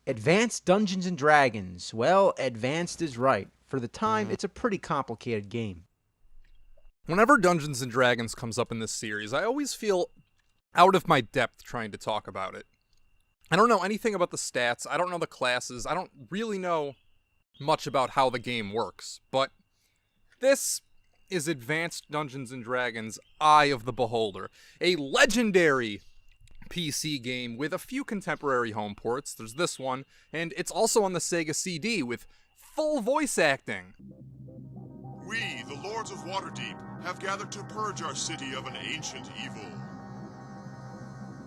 Advanced Dungeons & Dragons. Well, advanced is right. For the time, it's a pretty complicated game. Whenever Dungeons & Dragons comes up in this series, I always feel out of my depth trying to talk about it. I don't know anything about the stats, I don't know the classes, I don't really know much about how the game works, but this is Advanced Dungeons & Dragons Eye of the Beholder, a legendary PC game with a few contemporary home ports. There's this one, and it's also on the Sega CD with full voice acting. We, the Lords of Waterdeep, have gathered to purge our city of an ancient evil.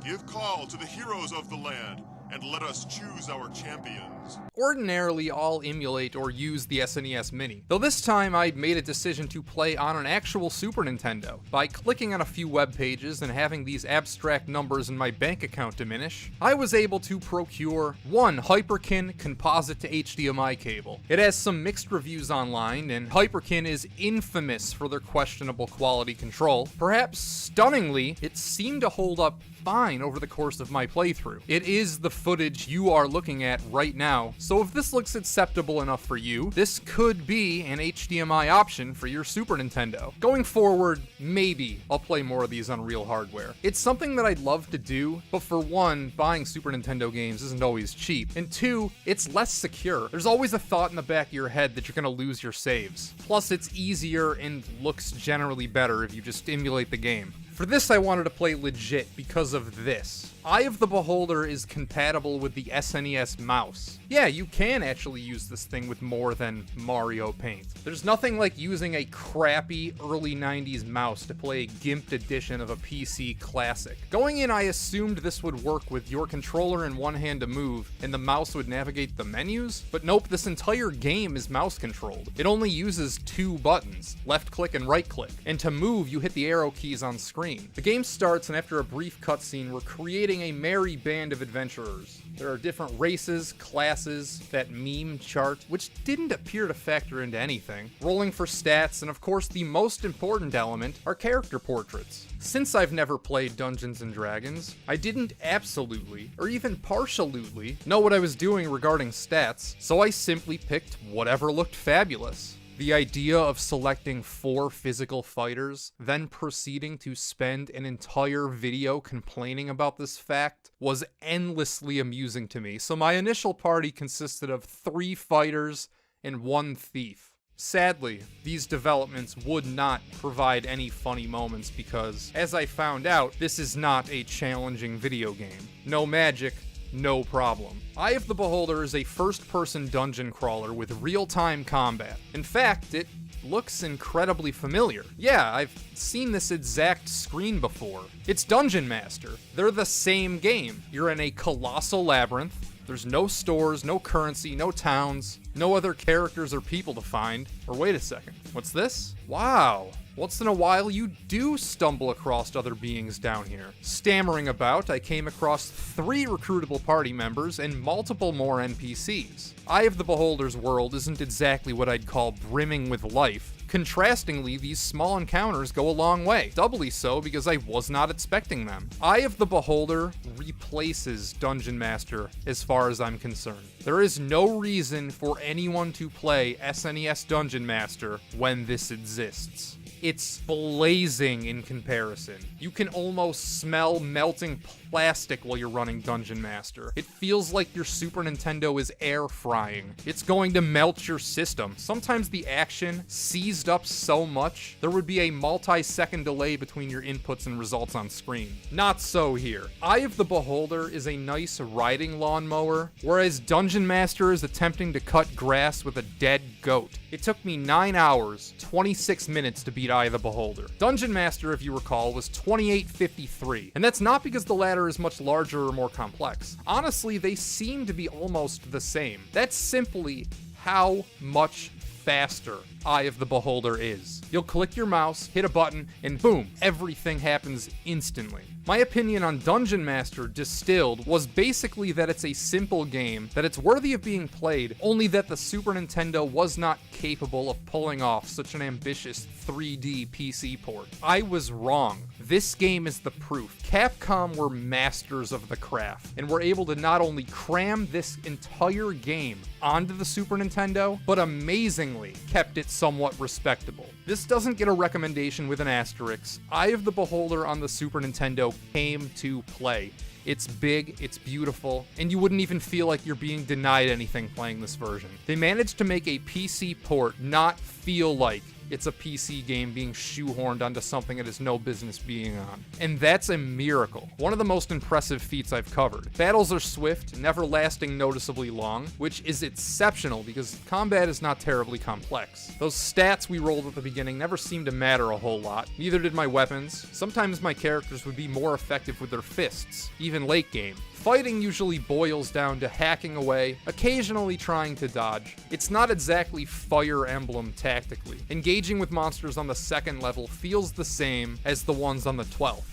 Give call to the heroes of the land, and let us choose our champions. Ordinarily, I'll emulate or use the SNES Mini, though this time I made a decision to play on an actual Super Nintendo. By clicking on a few web pages and having these abstract numbers in my bank account diminish, I was able to procure one Hyperkin composite to HDMI cable. It has some mixed reviews online, and Hyperkin is infamous for their questionable quality control. Perhaps stunningly, it seemed to hold up fine over the course of my playthrough. It is the footage you are looking at right now, so if this looks acceptable enough for you, this could be an HDMI option for your Super Nintendo. Going forward, maybe I'll play more of these on real hardware. It's something that I'd love to do, but for one, buying Super Nintendo games isn't always cheap, and two, it's less secure. There's always a thought in the back of your head that you're gonna lose your saves. Plus, it's easier and looks generally better if you just emulate the game. For this, I wanted to play legit because of this. Eye of the Beholder is compatible with the SNES mouse. Yeah, you can actually use this thing with more than Mario Paint. There's nothing like using a crappy early 90s mouse to play a gimped edition of a PC classic. Going in, I assumed this would work with your controller in one hand to move, and the mouse would navigate the menus, but nope, this entire game is mouse controlled. It only uses two buttons, left click and right click, and to move, you hit the arrow keys on screen. The game starts, and after a brief cutscene, we're creating a merry band of adventurers. There are different races, classes, that meme chart, which didn't appear to factor into anything, rolling for stats, and of course the most important element are character portraits. Since I've never played Dungeons & Dragons, I didn't absolutely, or even partially, know what I was doing regarding stats, so I simply picked whatever looked fabulous. The idea of selecting 4 physical fighters, then proceeding to spend an entire video complaining about this fact, was endlessly amusing to me, so my initial party consisted of 3 fighters and 1 thief. Sadly, these developments would not provide any funny moments because, as I found out, this is not a challenging video game. No magic, no problem. Eye of the Beholder is a first-person dungeon crawler with real-time combat. In fact, it looks incredibly familiar. Yeah, I've seen this exact screen before. It's Dungeon Master. They're the same game. You're in a colossal labyrinth. There's no stores, no currency, no towns, no other characters or people to find. Or wait a second, what's this? Wow. Once in a while, you do stumble across other beings down here. Stammering about, I came across 3 recruitable party members and multiple more NPCs. Eye of the Beholder's world isn't exactly what I'd call brimming with life. Contrastingly, these small encounters go a long way, doubly so because I was not expecting them. Eye of the Beholder replaces Dungeon Master as far as I'm concerned. There is no reason for anyone to play SNES Dungeon Master when this exists. It's blazing in comparison. You can almost smell melting plastic while you're running Dungeon Master. It feels like your Super Nintendo is air frying. It's going to melt your system. Sometimes the action seized up so much, there would be a multi-second delay between your inputs and results on screen. Not so here. Eye of the Beholder is a nice riding lawnmower, whereas Dungeon Master is attempting to cut grass with a dead goat. It took me 9 hours, 26 minutes to beat Eye of the Beholder. Dungeon Master, if you recall, was 2853, and that's not because the latter is much larger or more complex. Honestly, they seem to be almost the same. That's simply how much faster Eye of the Beholder is. You'll click your mouse, hit a button, and boom, everything happens instantly. My opinion on Dungeon Master distilled was basically that it's a simple game, that it's worthy of being played, only that the Super Nintendo was not capable of pulling off such an ambitious 3D PC port. I was wrong. This game is the proof. Capcom were masters of the craft, and were able to not only cram this entire game onto the Super Nintendo, but amazingly kept it somewhat respectable. This doesn't get a recommendation with an asterisk. Eye of the Beholder on the Super Nintendo came to play. It's big, it's beautiful, and you wouldn't even feel like you're being denied anything playing this version. They managed to make a PC port not feel like it's a PC game being shoehorned onto something it has no business being on. And that's a miracle. One of the most impressive feats I've covered. Battles are swift, never lasting noticeably long, which is exceptional because combat is not terribly complex. Those stats we rolled at the beginning never seemed to matter a whole lot. Neither did my weapons. Sometimes my characters would be more effective with their fists, even late game. Fighting usually boils down to hacking away, occasionally trying to dodge. It's not exactly Fire Emblem tactically. Engaging with monsters on the 2nd level feels the same as the ones on the 12th.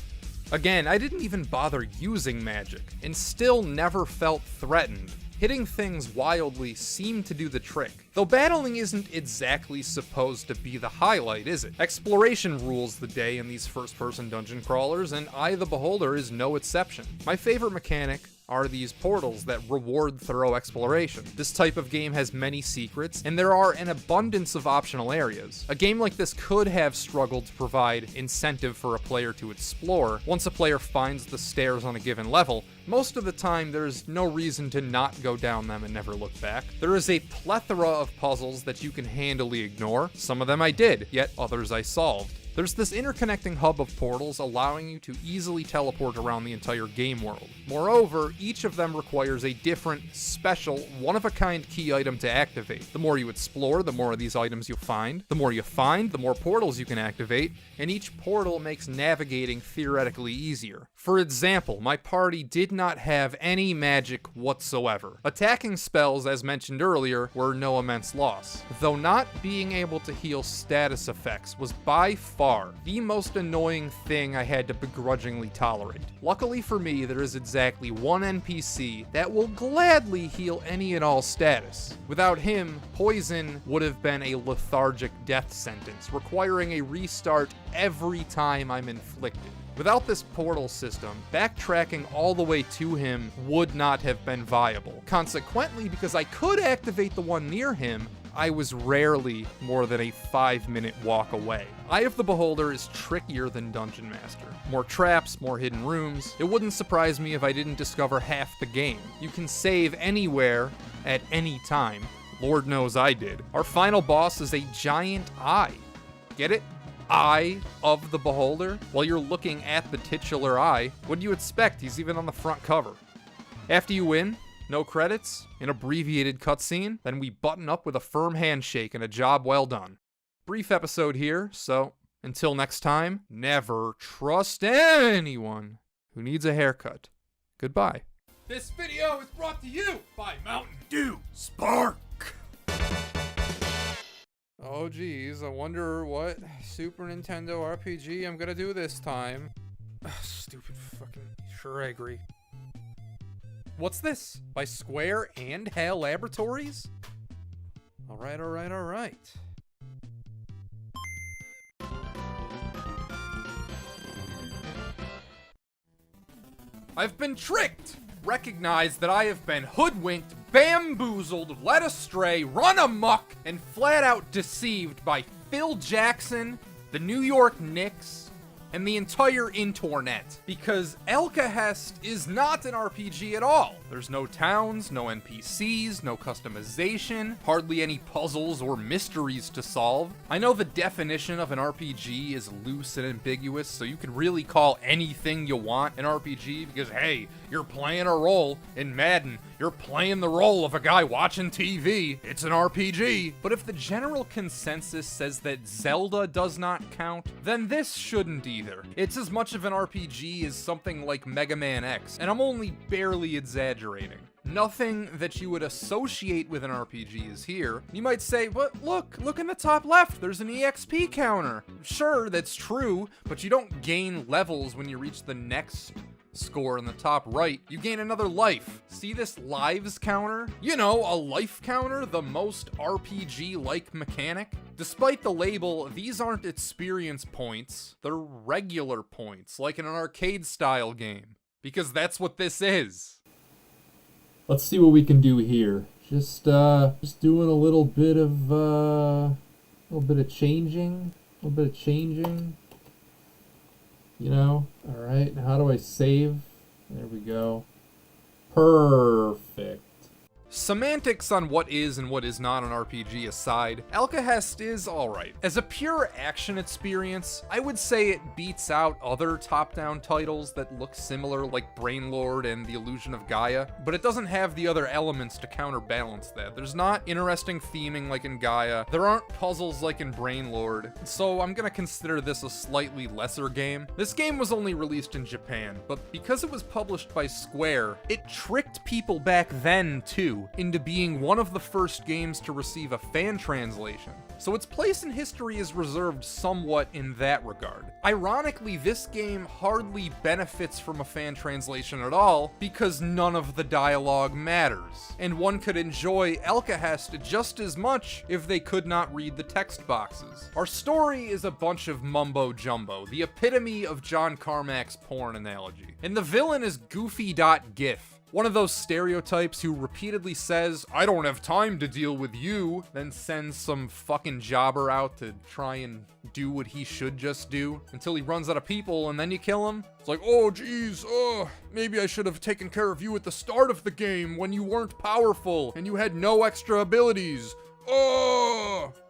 Again, I didn't even bother using magic, and still never felt threatened. Hitting things wildly seemed to do the trick. Though battling isn't exactly supposed to be the highlight, is it? Exploration rules the day in these first-person dungeon crawlers, and Eye of the Beholder is no exception. My favorite mechanic are these portals that reward thorough exploration. This type of game has many secrets, and there are an abundance of optional areas. A game like this could have struggled to provide incentive for a player to explore. Once a player finds the stairs on a given level, most of the time there's no reason to not go down them and never look back. There is a plethora of puzzles that you can handily ignore. Some of them I did, yet others I solved. There's this interconnecting hub of portals allowing you to easily teleport around the entire game world. Moreover, each of them requires a different, special, one-of-a-kind key item to activate. The more you explore, the more of these items you'll find. The more you find, the more portals you can activate, and each portal makes navigating theoretically easier. For example, my party did not have any magic whatsoever. Attacking spells, as mentioned earlier, were no immense loss, though not being able to heal status effects was by far the most annoying thing I had to begrudgingly tolerate. Luckily for me, there is exactly one NPC that will gladly heal any and all status. Without him, poison would have been a lethargic death sentence, requiring a restart every time I'm inflicted. Without this portal system, backtracking all the way to him would not have been viable. Consequently, because I could activate the one near him, I was rarely more than a 5-minute walk away. Eye of the Beholder is trickier than Dungeon Master. More traps, more hidden rooms. It wouldn't surprise me if I didn't discover half the game. You can save anywhere, at any time. Lord knows I did. Our final boss is a giant eye. Get it? Eye of the Beholder? While you're looking at the titular eye, what do you expect? He's even on the front cover. After you win, no credits, an abbreviated cutscene, then we button up with a firm handshake and a job well done. Brief episode here, so until next time, never trust anyone who needs a haircut. Goodbye. This video is brought to you by Mountain Dew Spark. Oh geez, I wonder what Super Nintendo RPG I'm gonna do this time. Ugh, stupid fucking... Sure, I agree. What's this? By Square and HAL Laboratories? Alright. I've been tricked! Recognize that I have been hoodwinked, bamboozled, led astray, run amok, and flat out deceived by Phil Jackson, the New York Knicks, and the entire internet. Because Alcahest is not an RPG at all. There's no towns, no NPCs, no customization, hardly any puzzles or mysteries to solve. I know the definition of an RPG is loose and ambiguous, so you can really call anything you want an RPG because, hey, you're playing a role in Madden. You're playing the role of a guy watching TV. It's an RPG. But if the general consensus says that Zelda does not count, then this shouldn't either. It's as much of an RPG as something like Mega Man X, and I'm only barely exaggerating. Nothing that you would associate with an RPG is here. You might say, but look in the top left, there's an EXP counter. Sure, that's true, but you don't gain levels when you reach the next score in the top right. You gain another life. See this lives counter? You know, a life counter, the most RPG-like mechanic. Despite the label, these aren't experience points, they're regular points, like in an arcade-style game. Because that's what this is. Let's see what we can do here. Just doing a little bit of changing. You know? Alright, how do I save? There we go. Perfect. Semantics on what is and what is not an RPG aside, Alcahest is alright. As a pure action experience, I would say it beats out other top-down titles that look similar like Brainlord and The Illusion of Gaia, but it doesn't have the other elements to counterbalance that. There's not interesting theming like in Gaia, there aren't puzzles like in Brainlord, so I'm gonna consider this a slightly lesser game. This game was only released in Japan, but because it was published by Square, it tricked people back then too into being one of the first games to receive a fan translation, so its place in history is reserved somewhat in that regard. Ironically, this game hardly benefits from a fan translation at all because none of the dialogue matters, and one could enjoy Alcahest just as much if they could not read the text boxes. Our story is a bunch of mumbo-jumbo, the epitome of John Carmack's porn analogy, and the villain is Goofy.gif. One of those stereotypes who repeatedly says, I don't have time to deal with you, then sends some fucking jobber out to try and do what he should just do until he runs out of people and then you kill him. It's like, oh geez, maybe I should have taken care of you at the start of the game when you weren't powerful and you had no extra abilities.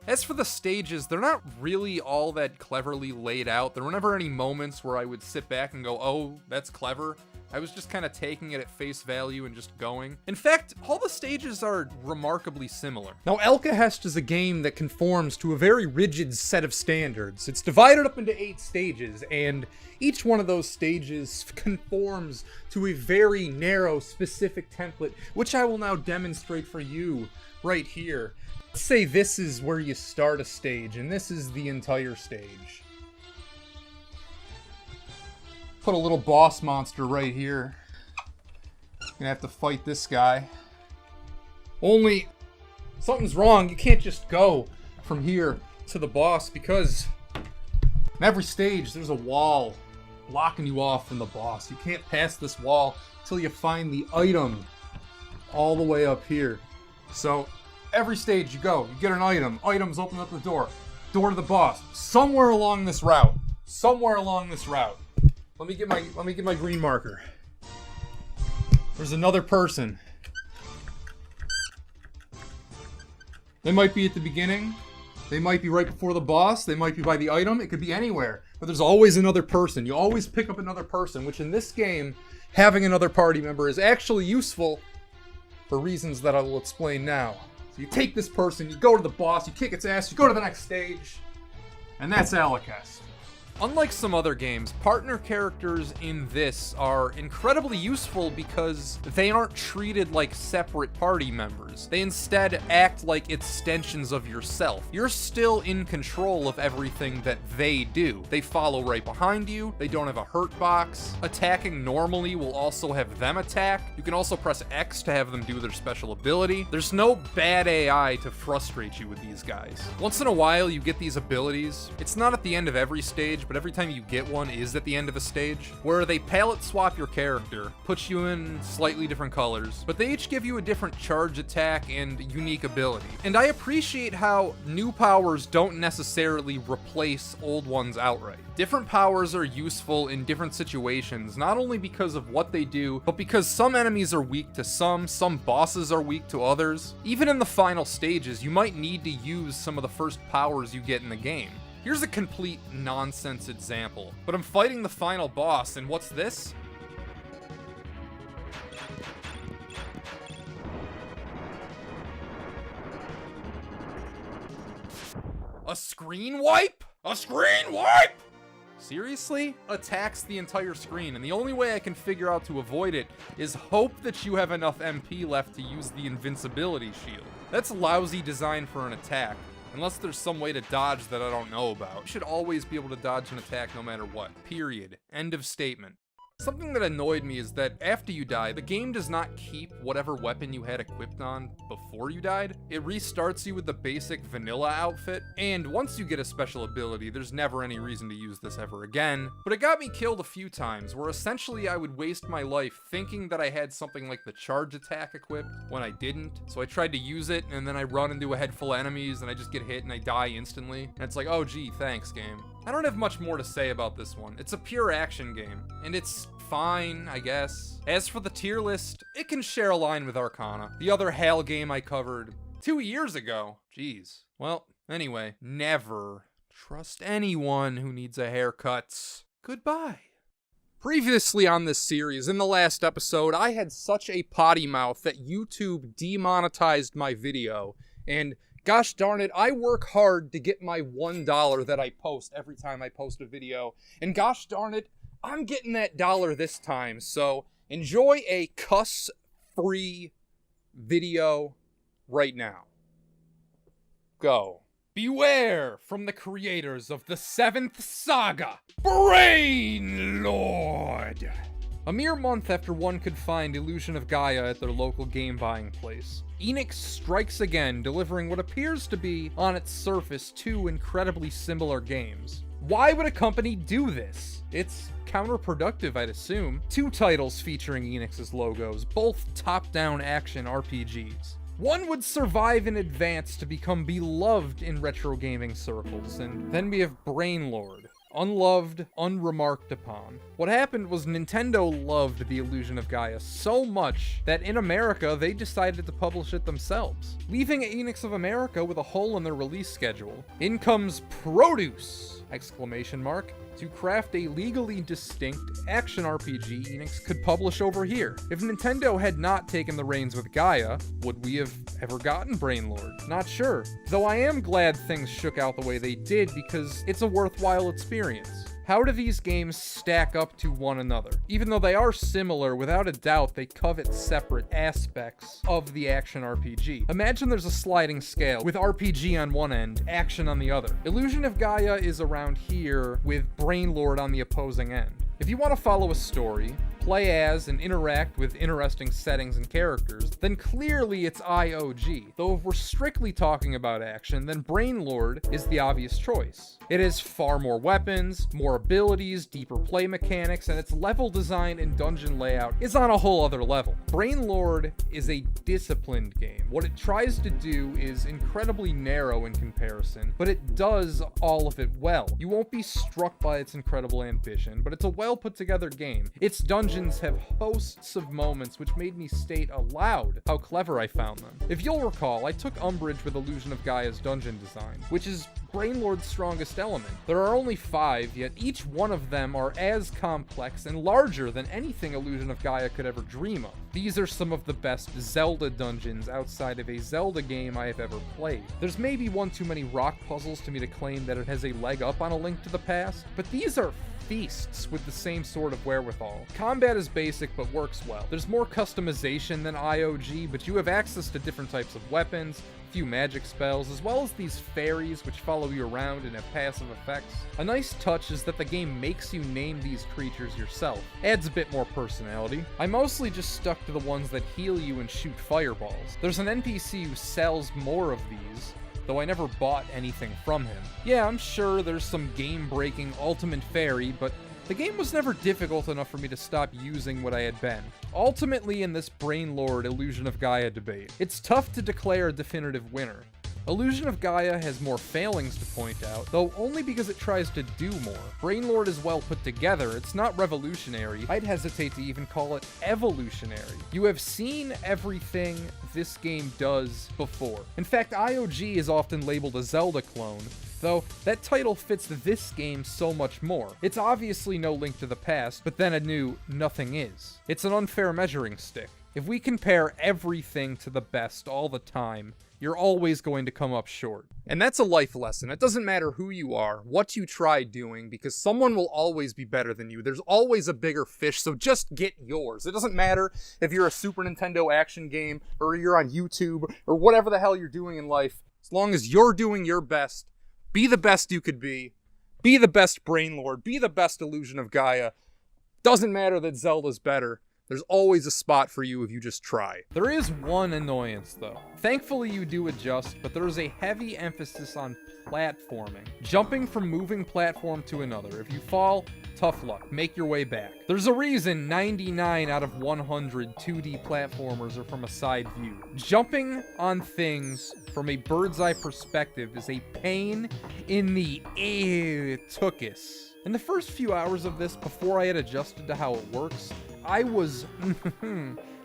As for the stages, they're not really all that cleverly laid out. There were never any moments where I would sit back and go, oh, that's clever. I was just kind of taking it at face value and just going. In fact, all the stages are remarkably similar. Now, Alcahest is a game that conforms to a very rigid set of standards. It's divided up into 8 stages, and each one of those stages conforms to a very narrow, specific template, which I will now demonstrate for you right here. Let's say this is where you start a stage, and this is the entire stage. Put a little boss monster right here. Gonna have to fight this guy. Only, something's wrong. You can't just go from here to the boss because in every stage there's a wall blocking you off from the boss. You can't pass this wall until you find the item all the way up here. So every stage you go, you get an item. Items open up the door. Door to the boss. Somewhere along this route. Let me get my green marker. There's another person. They might be at the beginning. They might be right before the boss. They might be by the item. It could be anywhere. But there's always another person. You always pick up another person, which in this game, having another party member is actually useful for reasons that I will explain now. So you take this person, you go to the boss, you kick its ass, you go to the next stage, and that's Alcahest. Unlike some other games, partner characters in this are incredibly useful because they aren't treated like separate party members. They instead act like extensions of yourself. You're still in control of everything that they do. They follow right behind you, they don't have a hurt box. Attacking normally will also have them attack. You can also press X to have them do their special ability. There's no bad AI to frustrate you with these guys. Once in a while you get these abilities. It's not at the end of every stage, but every time you get one is at the end of a stage, where they palette swap your character, put you in slightly different colors, but they each give you a different charge attack and unique ability. And I appreciate how new powers don't necessarily replace old ones outright. Different powers are useful in different situations, not only because of what they do, but because some enemies are weak to some bosses are weak to others. Even in the final stages, you might need to use some of the first powers you get in the game. Here's a complete nonsense example, but I'm fighting the final boss, and what's this? A screen wipe? A screen wipe? seriously? Attacks the entire screen, and the only way I can figure out to avoid it is hope that you have enough MP left to use the invincibility shield. That's lousy design for an attack, unless there's some way to dodge that I don't know about. You should always be able to dodge an attack no matter what. Period. End of statement. Something that annoyed me is that after you die, the game does not keep whatever weapon you had equipped on before you died. It restarts you with the basic vanilla outfit, and once you get a special ability, there's never any reason to use this ever again. But it got me killed a few times, where essentially I would waste my life thinking that I had something like the charge attack equipped when I didn't. So I tried to use it, and then I run into a head full of enemies, and I just get hit and I die instantly. And it's like, oh gee, thanks game. I don't have much more to say about this one. It's a pure action game, and it's fine, I guess. As for the tier list, it can share a line with Arcana, the other HAL game I covered 2 years ago. Jeez. Well, anyway, never trust anyone who needs a haircut. Goodbye. Previously on this series, in the last episode, I had such a potty mouth that YouTube demonetized my video, and gosh darn it, I work hard to get my $1 that I post every time I post a video. And gosh darn it, I'm getting that dollar this time. So enjoy a cuss-free video right now. Go. Beware from the creators of the 7th saga, Brain Lord! A mere month after one could find Illusion of Gaia at their local game buying place, Enix strikes again, delivering what appears to be, on its surface, two incredibly similar games. Why would a company do this? It's counterproductive, I'd assume. Two titles featuring Enix's logos, both top-down action RPGs. One would survive in advance to become beloved in retro gaming circles, and then we have Brain Lord. Unloved, unremarked upon. What happened was Nintendo loved the Illusion of Gaia so much that in America they decided to publish it themselves, leaving Enix of America with a hole in their release schedule. In comes Produce! Exclamation mark. To craft a legally distinct action RPG Enix could publish over here. If Nintendo had not taken the reins with Gaia, would we have ever gotten Brain Lord? Not sure. Though I am glad things shook out the way they did because it's a worthwhile experience. How do these games stack up to one another? Even though they are similar, without a doubt, they covet separate aspects of the action RPG. Imagine there's a sliding scale, with RPG on one end, action on the other. Illusion of Gaia is around here, with Brain Lord on the opposing end. If you want to follow a story, play as and interact with interesting settings and characters, then clearly it's IOG. Though if we're strictly talking about action, then Brain Lord is the obvious choice. It has far more weapons, more abilities, deeper play mechanics, and its level design and dungeon layout is on a whole other level. Brain Lord is a disciplined game. What it tries to do is incredibly narrow in comparison, but it does all of it well. You won't be struck by its incredible ambition, but it's a well put together game. Its dungeons have hosts of moments which made me state aloud how clever I found them. If you'll recall, I took umbrage with Illusion of Gaia's dungeon design, which is Brain Lord's strongest element. There are only 5, yet each one of them are as complex and larger than anything Illusion of Gaia could ever dream of. These are some of the best Zelda dungeons outside of a Zelda game I have ever played. There's maybe one too many rock puzzles to me to claim that it has a leg up on A Link to the Past, but these are feasts with the same sort of wherewithal. Combat is basic but works well. There's more customization than IOG, but you have access to different types of weapons, few magic spells, as well as these fairies which follow you around and have passive effects. A nice touch is that the game makes you name these creatures yourself. Adds a bit more personality. I mostly just stuck to the ones that heal you and shoot fireballs. There's an NPC who sells more of these, though I never bought anything from him. Yeah, I'm sure there's some game-breaking ultimate fairy, but the game was never difficult enough for me to stop using what I had been. Ultimately, in this Brain Lord Illusion of Gaia debate, it's tough to declare a definitive winner. Illusion of Gaia has more failings to point out, though only because it tries to do more. Brain Lord is well put together, it's not revolutionary, I'd hesitate to even call it evolutionary. You have seen everything this game does before. In fact, IOG is often labeled a Zelda clone, though that title fits this game so much more. It's obviously no Link to the Past, but then a new nothing is. It's an unfair measuring stick. If we compare everything to the best all the time, you're always going to come up short. And that's a life lesson. It doesn't matter who you are, what you try doing, because someone will always be better than you. There's always a bigger fish, so just get yours. It doesn't matter if you're a Super Nintendo action game, or you're on YouTube, or whatever the hell you're doing in life. As long as you're doing your best, be the best you could be the best Brain Lord, be the best Illusion of Gaia. Doesn't matter that Zelda's better. There's always a spot for you if you just try. There is one annoyance, though. Thankfully, you do adjust, but there is a heavy emphasis on platforming. Jumping from moving platform to another. If you fall, tough luck. Make your way back. There's a reason 99 out of 100 2D platformers are from a side view. Jumping on things from a bird's eye perspective is a pain in the tuchus. In the first few hours of this, before I had adjusted to how it works, I was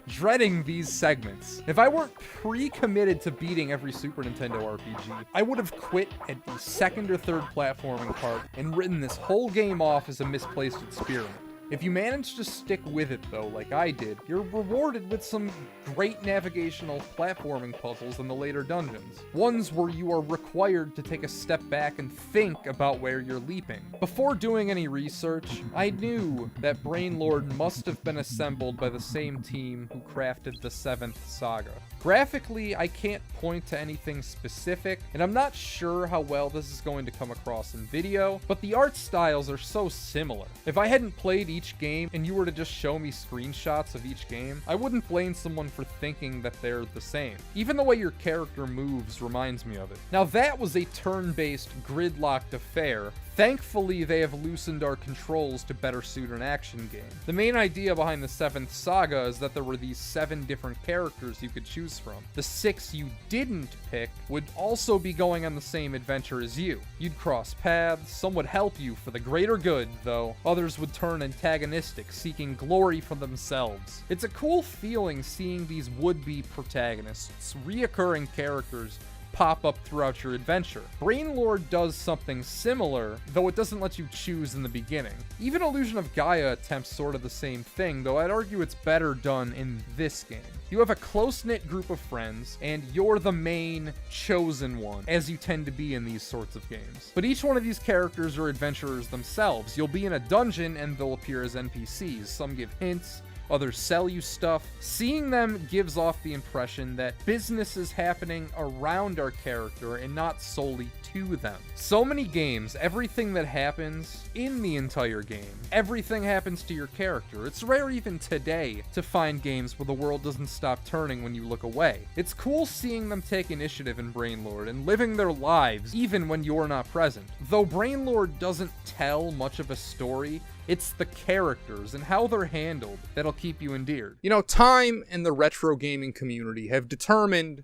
dreading these segments. If I weren't pre-committed to beating every Super Nintendo RPG, I would have quit at the second or third platforming part and written this whole game off as a misplaced experiment. If you manage to stick with it, though, like I did, you're rewarded with some great navigational platforming puzzles in the later dungeons. Ones where you are required to take a step back and think about where you're leaping. Before doing any research, I knew that Brain Lord must have been assembled by the same team who crafted the 7th saga. Graphically, I can't point to anything specific, and I'm not sure how well this is going to come across in video, but the art styles are so similar. If I hadn't played each game and you were to just show me screenshots of each game, I wouldn't blame someone for thinking that they're the same. Even the way your character moves reminds me of it. Now that was a turn-based, gridlocked affair. Thankfully, they have loosened our controls to better suit an action game. The main idea behind the 7th saga is that there were these 7 different characters you could choose from. The 6 you didn't pick would also be going on the same adventure as you. You'd cross paths, some would help you for the greater good, though others would turn antagonistic, seeking glory for themselves. It's a cool feeling seeing these would-be protagonists, reoccurring characters, pop up throughout your adventure. Brain Lord does something similar, though it doesn't let you choose in the beginning. Even Illusion of Gaia attempts sort of the same thing, though I'd argue it's better done in this game. You have a close-knit group of friends, and you're the main chosen one, as you tend to be in these sorts of games. But each one of these characters are adventurers themselves. You'll be in a dungeon, and they'll appear as NPCs. Some give hints, others sell you stuff. Seeing them gives off the impression that business is happening around our character and not solely to them. So many games, everything that happens in the entire game, everything happens to your character. It's rare even today to find games where the world doesn't stop turning when you look away. It's cool seeing them take initiative in Brain Lord and living their lives even when you're not present. Though Brain Lord doesn't tell much of a story, it's the characters and how they're handled that'll keep you endeared. You know, time and the retro gaming community have determined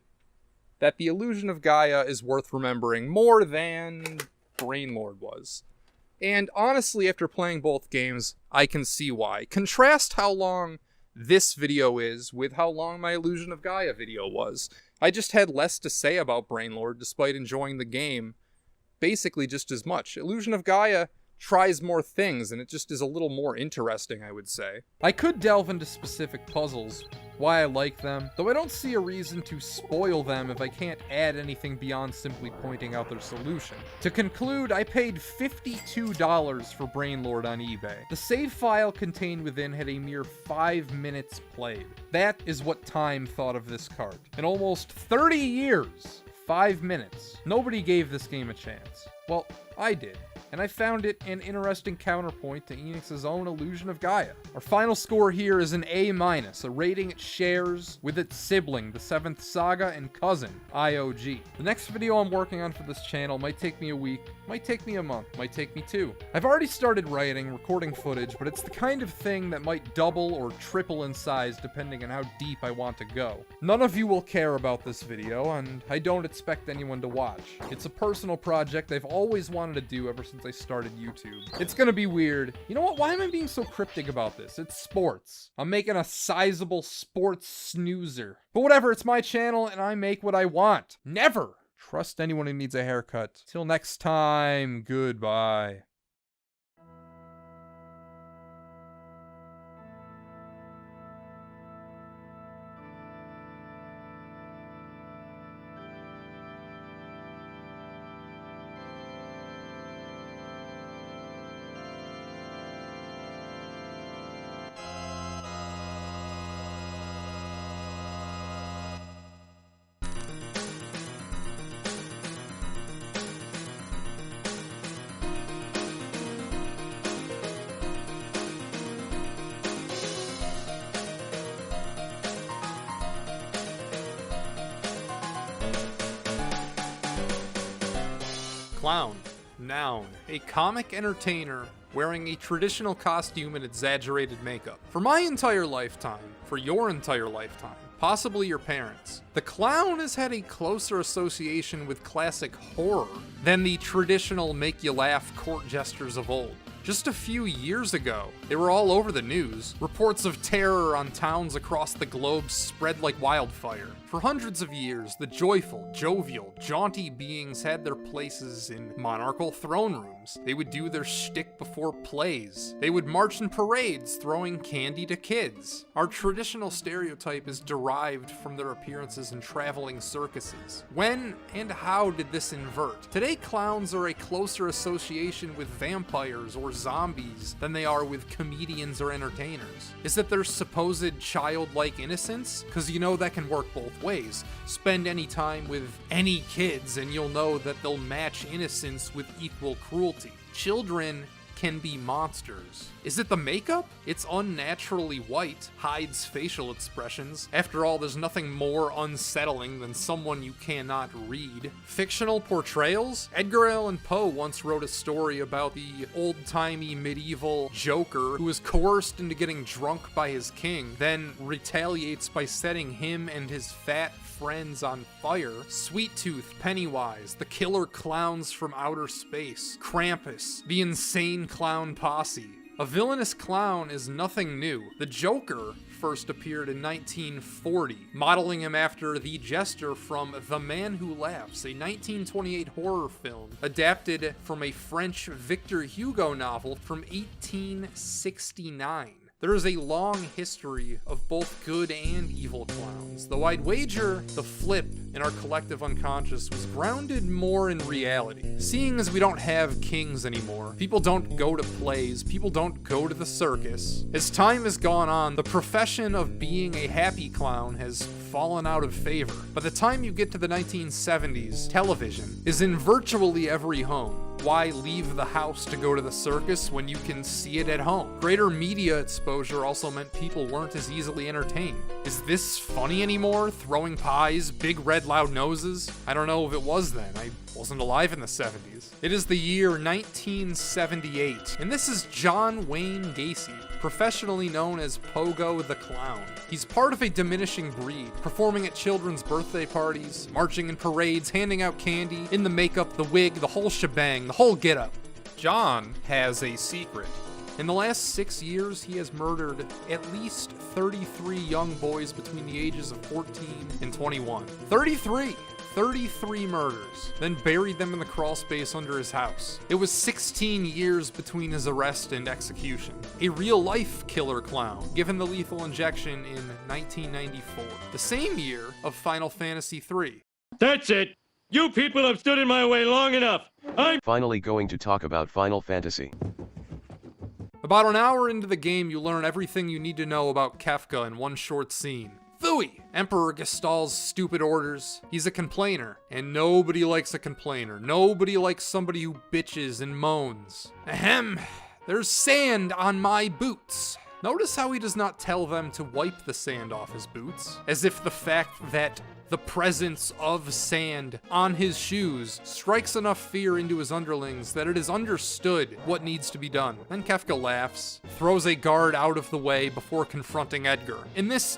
that the Illusion of Gaia is worth remembering more than Brain Lord was. And honestly, after playing both games, I can see why. Contrast how long this video is with how long my Illusion of Gaia video was. I just had less to say about Brain Lord despite enjoying the game basically just as much. Illusion of Gaia tries more things, and it just is a little more interesting, I would say. I could delve into specific puzzles, why I like them, though I don't see a reason to spoil them if I can't add anything beyond simply pointing out their solution. To conclude, I paid $52 for Brain Lord on eBay. The save file contained within had a mere 5 minutes played. That is what Time thought of this cart. In almost 30 years, 5 minutes. Nobody gave this game a chance. Well, I did. And I found it an interesting counterpoint to Enix's own Illusion of Gaia. Our final score here is an A-, a rating it shares with its sibling, the 7th Saga, and cousin, IOG. The next video I'm working on for this channel might take me a week, might take me a month, might take me 2. I've already started writing, recording footage, but it's the kind of thing that might double or triple in size depending on how deep I want to go. None of you will care about this video, and I don't expect anyone to watch. It's a personal project I've always wanted to do ever since I started YouTube. It's gonna be weird. You know what? Why am I being so cryptic about this? It's sports. I'm making a sizable sports snoozer. But whatever, it's my channel and I make what I want. Never trust anyone who needs a haircut. Till next time, goodbye. Clown. Noun. A comic entertainer wearing a traditional costume and exaggerated makeup. For my entire lifetime, for your entire lifetime, possibly your parents, the clown has had a closer association with classic horror than the traditional make-you-laugh court jesters of old. Just a few years ago, they were all over the news. Reports of terror on towns across the globe spread like wildfire. For hundreds of years, the joyful, jovial, jaunty beings had their places in monarchical throne rooms. They would do their shtick before plays. They would march in parades, throwing candy to kids. Our traditional stereotype is derived from their appearances in traveling circuses. When and how did this invert? Today, clowns are a closer association with vampires or zombies than they are with comedians or entertainers. Is it their supposed childlike innocence? Because you know that can work both ways. Spend any time with any kids and you'll know that they'll match innocence with equal cruelty. Children can be monsters. Is it the makeup? It's unnaturally white, hides facial expressions. After all, there's nothing more unsettling than someone you cannot read. Fictional portrayals? Edgar Allan Poe once wrote a story about the old-timey medieval Joker who was coerced into getting drunk by his king, then retaliates by setting him and his fat friends on fire. Sweet Tooth, Pennywise, the killer clowns from outer space, Krampus, the insane clown posse. A villainous clown is nothing new. The Joker first appeared in 1940, modeling him after the Jester from The Man Who Laughs, a 1928 horror film adapted from a French Victor Hugo novel from 1869. There is a long history of both good and evil clowns, though I'd wager the flip in our collective unconscious was grounded more in reality. Seeing as we don't have kings anymore, people don't go to plays, people don't go to the circus. As time has gone on, the profession of being a happy clown has fallen out of favor. By the time you get to the 1970s, television is in virtually every home. Why leave the house to go to the circus when you can see it at home? Greater media exposure also meant people weren't as easily entertained. Is this funny anymore? Throwing pies, big red loud noses? I don't know if it was then. I wasn't alive in the 70s. It is the year 1978, and this is John Wayne Gacy, professionally known as Pogo the Clown. He's part of a diminishing breed, performing at children's birthday parties, marching in parades, handing out candy, in the makeup, the wig, the whole shebang, the whole getup. John has a secret. In the last 6 years, he has murdered at least 33 young boys between the ages of 14 and 21. 33 murders, then buried them in the crawl space under his house. It was 16 years between his arrest and execution. A real-life killer clown, given the lethal injection in 1994, the same year of Final Fantasy III. That's it! You people have stood in my way long enough! I'm finally going to talk about Final Fantasy. About an hour into the game, you learn everything you need to know about Kefka in one short scene. Phooey! Emperor Gestal's stupid orders. He's a complainer, and nobody likes a complainer. Nobody likes somebody who bitches and moans. Ahem, there's sand on my boots. Notice how he does not tell them to wipe the sand off his boots, as if the fact that the presence of sand on his shoes strikes enough fear into his underlings that it is understood what needs to be done. Then Kefka laughs, throws a guard out of the way before confronting Edgar. In this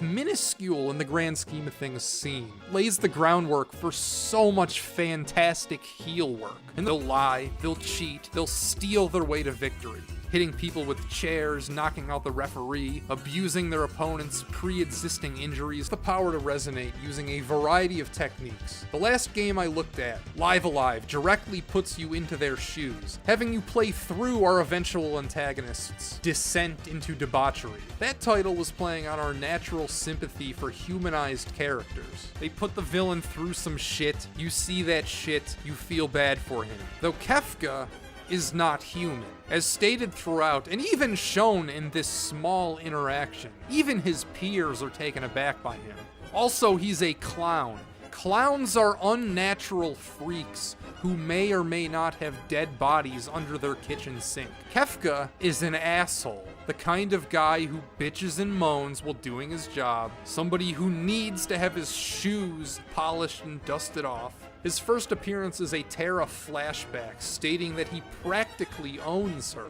minuscule in the grand scheme of things scene, lays the groundwork for so much fantastic heel work. And they'll lie, they'll cheat, they'll steal their way to victory. Hitting people with chairs, knocking out the referee, abusing their opponent's pre-existing injuries, the power to resonate using a variety of techniques. The last game I looked at, Live Alive, directly puts you into their shoes, having you play through our eventual antagonist's descent into debauchery. That title was playing on our natural sympathy for humanized characters. They put the villain through some shit, you see that shit, you feel bad for him. Though Kefka is not human. As stated throughout, and even shown in this small interaction, even his peers are taken aback by him. Also, he's a clown. Clowns are unnatural freaks who may or may not have dead bodies under their kitchen sink. Kefka is an asshole, the kind of guy who bitches and moans while doing his job, somebody who needs to have his shoes polished and dusted off. His first appearance is a Terra flashback stating that he practically owns her,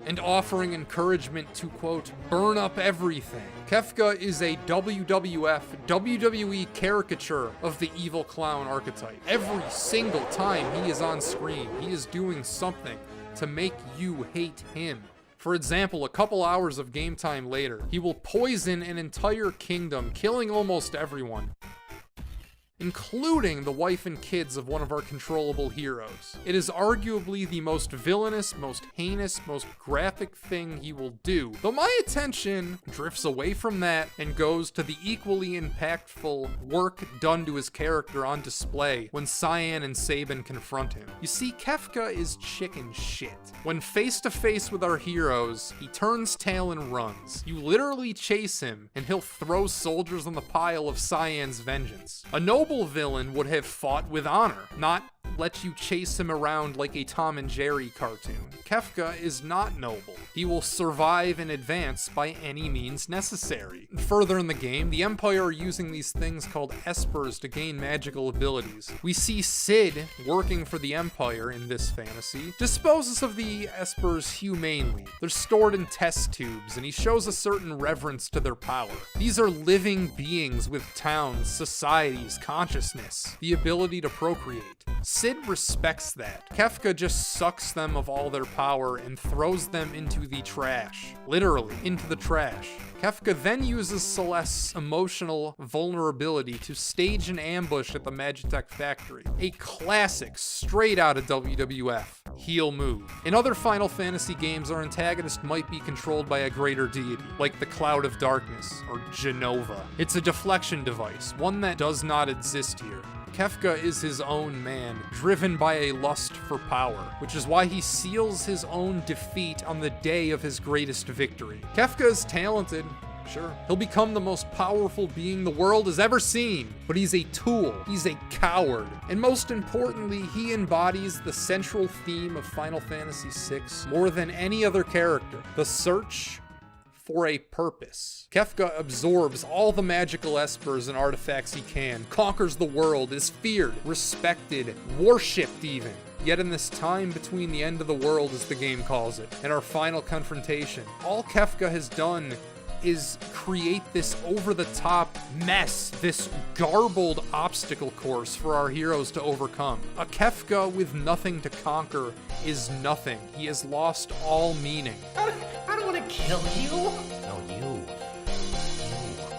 and offering encouragement to, quote, burn up everything. Kefka is a WWF, WWE caricature of the evil clown archetype. Every single time he is on screen, he is doing something to make you hate him. For example, a couple hours of game time later, he will poison an entire kingdom, killing almost everyone, including the wife and kids of one of our controllable heroes. It is arguably the most villainous, most heinous, most graphic thing he will do, though my attention drifts away from that and goes to the equally impactful work done to his character on display when Cyan and Sabin confront him. You see, Kefka is chicken shit. When face to face with our heroes, he turns tail and runs. You literally chase him, and he'll throw soldiers on the pile of Cyan's vengeance. A noble villain would have fought with honor, not let you chase him around like a Tom and Jerry cartoon. Kefka is not noble. He will survive and advance by any means necessary. Further in the game, the Empire are using these things called espers to gain magical abilities. We see Sid, working for the Empire in this fantasy, disposes of the espers humanely. They're stored in test tubes, and he shows a certain reverence to their power. These are living beings with towns, societies, consciousness, the ability to procreate. Sid respects that. Kefka just sucks them of all their power and throws them into the trash. Literally, into the trash. Kefka then uses Celeste's emotional vulnerability to stage an ambush at the Magitech factory. A classic, straight out of WWF, heel move. In other Final Fantasy games, our antagonist might be controlled by a greater deity, like the Cloud of Darkness, or Genova. It's a deflection device, one that does not exist here. Kefka is his own man, driven by a lust for power, which is why he seals his own defeat on the day of his greatest victory. Kefka is talented, sure. He'll become the most powerful being the world has ever seen, but he's a tool, he's a coward, and most importantly, he embodies the central theme of Final Fantasy VI more than any other character: the search for a purpose. Kefka absorbs all the magical espers and artifacts he can, conquers the world, is feared, respected, worshipped even. Yet in this time between the end of the world, as the game calls it, and our final confrontation, all Kefka has done is create this over-the-top mess, this garbled obstacle course for our heroes to overcome. A Kefka with nothing to conquer is nothing. He has lost all meaning. I don't want to kill you. No, you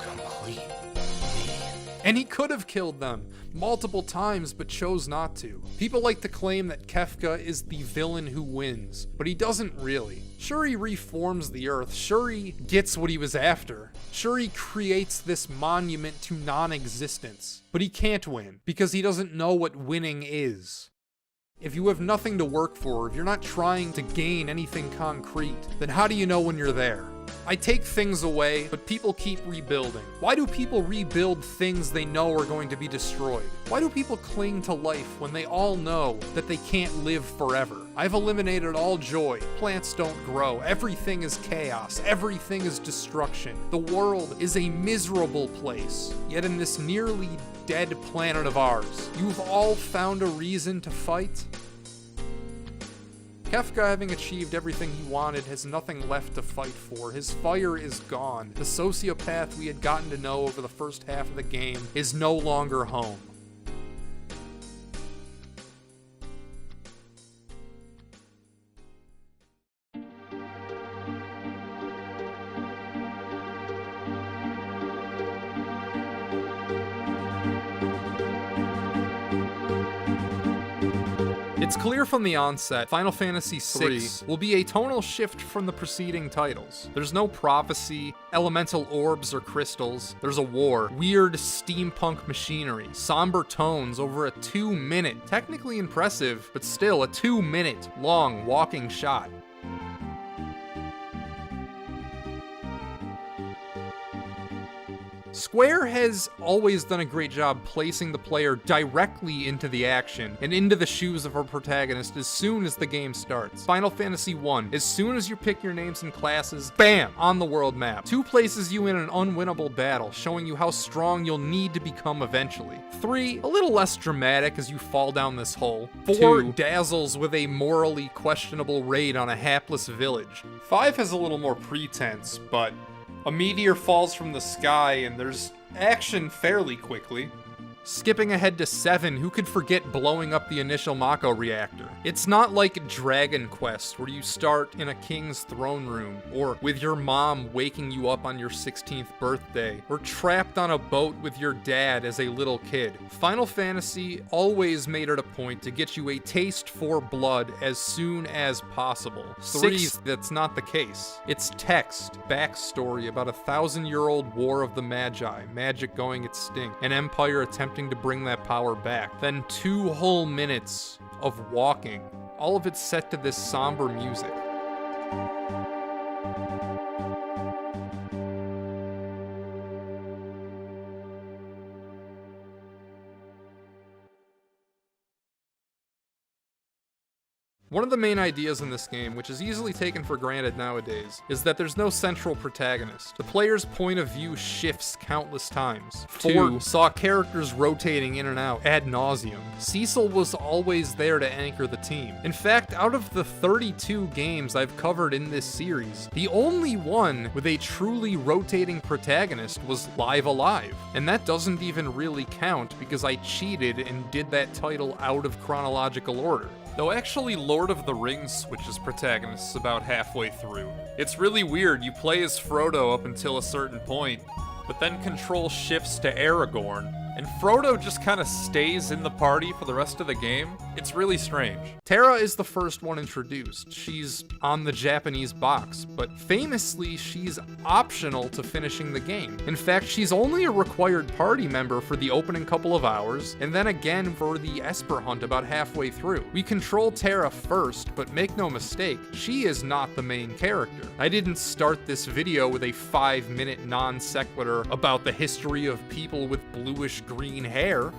complete me. And he could have killed them multiple times, but chose not to. People like to claim that Kefka is the villain who wins, but he doesn't really. Sure, he reforms the Earth. Sure, he gets what he was after. Sure, he creates this monument to non-existence. But he can't win, because he doesn't know what winning is. If you have nothing to work for, if you're not trying to gain anything concrete, then how do you know when you're there? I take things away, but people keep rebuilding. Why do people rebuild things they know are going to be destroyed? Why do people cling to life when they all know that they can't live forever? I've eliminated all joy. Plants don't grow. Everything is chaos. Everything is destruction. The world is a miserable place. Yet in this nearly dead planet of ours, you've all found a reason to fight? Kefka, having achieved everything he wanted, has nothing left to fight for. His fire is gone. The sociopath we had gotten to know over the first half of the game is no longer home. It's clear from the onset, Final Fantasy VI will be a tonal shift from the preceding titles. There's no prophecy, elemental orbs or crystals. There's a war, weird steampunk machinery, somber tones over a 2-minute, technically impressive, but still a 2-minute long walking shot. Square has always done a great job placing the player directly into the action and into the shoes of our protagonist as soon as the game starts. Final Fantasy I, as soon as you pick your names and classes, bam, on the world map. 2 places you in an unwinnable battle, showing you how strong you'll need to become eventually. 3, a little less dramatic as you fall down this hole. 4, dazzles with a morally questionable raid on a hapless village. 5 has a little more pretense, but a meteor falls from the sky and there's action fairly quickly. Skipping ahead to 7, who could forget blowing up the initial Mako reactor? It's not like Dragon Quest, where you start in a king's throne room, or with your mom waking you up on your 16th birthday, or trapped on a boat with your dad as a little kid. Final Fantasy always made it a point to get you a taste for blood as soon as possible. 6, that's not the case. It's text, backstory about a 1,000-year-old war of the Magi, magic going extinct, an empire attempting to bring that power back. Then 2 whole minutes of walking. All of it set to this somber music. One of the main ideas in this game, which is easily taken for granted nowadays, is that there's no central protagonist. The player's point of view shifts countless times. 4 saw characters rotating in and out ad nauseum. Cecil was always there to anchor the team. In fact, out of the 32 games I've covered in this series, the only one with a truly rotating protagonist was Live Alive. And that doesn't even really count because I cheated and did that title out of chronological order. Though actually Lord of the Rings switches protagonists about halfway through. It's really weird, you play as Frodo up until a certain point, but then control shifts to Aragorn, and Frodo just kind of stays in the party for the rest of the game. It's really strange. Terra is the first one introduced. She's on the Japanese box, but famously, she's optional to finishing the game. In fact, she's only a required party member for the opening couple of hours, and then again for the Esper hunt about halfway through. We control Terra first, but make no mistake, she is not the main character. I didn't start this video with a 5-minute non sequitur about the history of people with bluish green hair.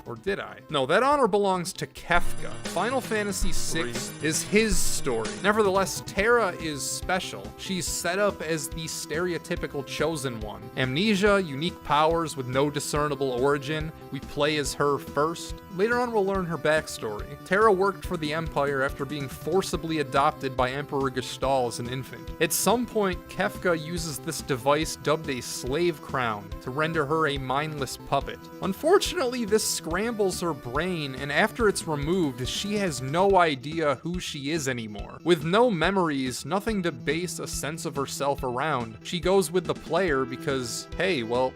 Or did I? No, that honor belongs to Kefka. Final Fantasy VI is his story. Nevertheless, Terra is special. She's set up as the stereotypical chosen one. Amnesia, unique powers with no discernible origin. We play as her first. Later on, we'll learn her backstory. Terra worked for the Empire after being forcibly adopted by Emperor Gestahl as an infant. At some point, Kefka uses this device dubbed a slave crown to render her a mindless puppet. Unfortunately, this scrambles her brain, and after it's removed, she has no idea who she is anymore. With no memories, nothing to base a sense of herself around, she goes with the player because, hey, well,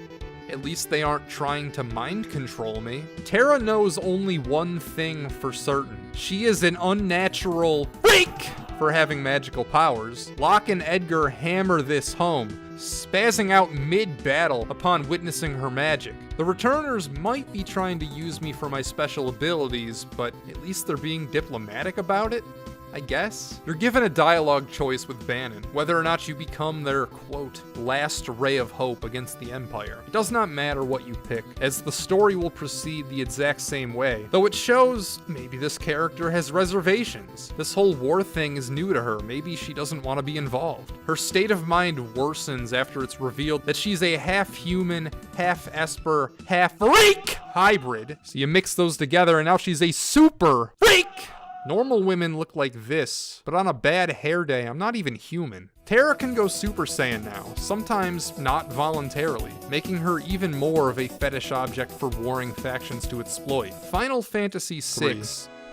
at least they aren't trying to mind control me. Terra knows only one thing for certain. She is an unnatural freak for having magical powers. Locke and Edgar hammer this home, spazzing out mid-battle upon witnessing her magic. The returners might be trying to use me for my special abilities, but at least they're being diplomatic about it, I guess? You're given a dialogue choice with Bannon, whether or not you become their, quote, last ray of hope against the Empire. It does not matter what you pick, as the story will proceed the exact same way, though it shows maybe this character has reservations. This whole war thing is new to her, maybe she doesn't want to be involved. Her state of mind worsens after it's revealed that she's a half-human, half-Esper, half-freak hybrid. So you mix those together and now she's a super freak! Normal women look like this, but on a bad hair day, I'm not even human. Terra can go Super Saiyan now, sometimes not voluntarily, making her even more of a fetish object for warring factions to exploit. Final Fantasy VI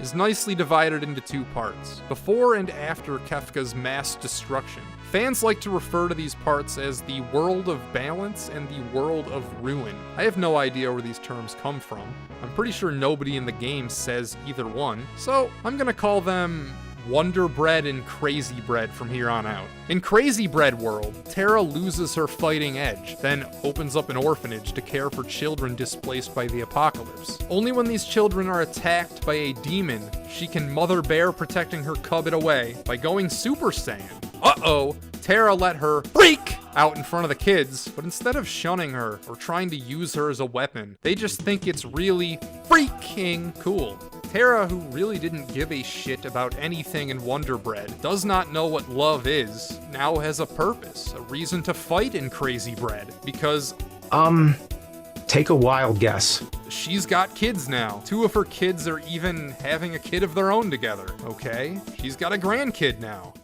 is nicely divided into 2 parts, before and after Kefka's mass destruction. Fans like to refer to these parts as the World of Balance and the World of Ruin. I have no idea where these terms come from. I'm pretty sure nobody in the game says either one, so I'm gonna call them Wonder Bread and Crazy Bread from here on out. In Crazy Bread World, Terra loses her fighting edge, then opens up an orphanage to care for children displaced by the apocalypse. Only when these children are attacked by a demon, she can Mother Bear protecting her cub it away by going Super Saiyan. Uh-oh, Terra let her freak out in front of the kids, but instead of shunning her or trying to use her as a weapon, they just think it's really freaking cool. Terra, who really didn't give a shit about anything in Wonder Bread, does not know what love is, now has a purpose, a reason to fight in Crazy Bread, because take a wild guess. she's got kids now. 2 of her kids are even having a kid of their own together, okay? She's got a grandkid now.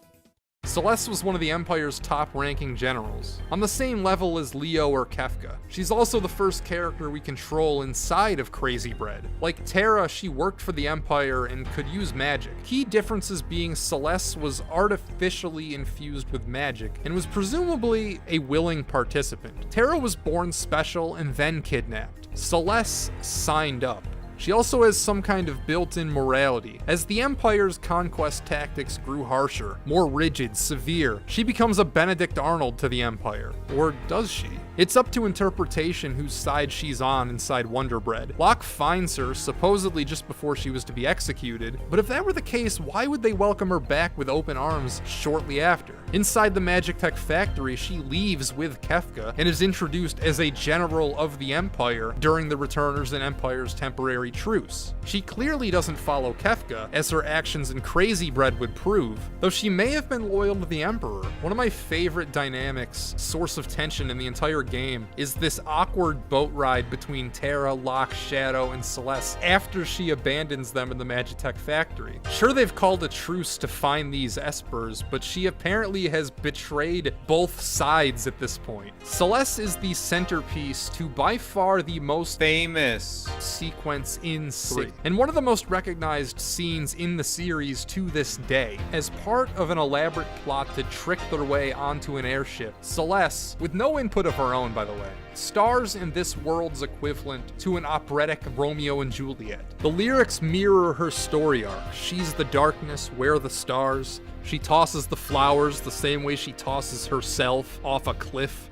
Celeste was one of the Empire's top-ranking generals, on the same level as Leo or Kefka. She's also the first character we control inside of Crazy Bread. Like Terra, she worked for the Empire and could use magic. Key differences being Celeste was artificially infused with magic and was presumably a willing participant. Terra was born special and then kidnapped. Celeste signed up. She also has some kind of built-in morality. As the Empire's conquest tactics grew harsher, more rigid, severe, she becomes a Benedict Arnold to the Empire. Or does she? It's up to interpretation whose side she's on inside Wonder Bread. Locke finds her, supposedly just before she was to be executed, but if that were the case, why would they welcome her back with open arms shortly after? Inside the Magic Tech factory, she leaves with Kefka and is introduced as a general of the Empire during the Returners and Empire's temporary truce. She clearly doesn't follow Kefka, as her actions in Crazy Bread would prove, though she may have been loyal to the Emperor. One of my favorite dynamics, source of tension in the entire game, is this awkward boat ride between Terra, Locke, Shadow, and Celeste after she abandons them in the Magitech factory. Sure, they've called a truce to find these espers, but she apparently has betrayed both sides at this point. Celeste is the centerpiece to by far the most famous sequence in 3, and one of the most recognized scenes in the series to this day. As part of an elaborate plot to trick their way onto an airship, Celeste, with no input of her own by the way, stars in this world's equivalent to an operatic Romeo and Juliet. The lyrics mirror her story arc. She's the darkness, we're the stars. She tosses the flowers the same way she tosses herself off a cliff.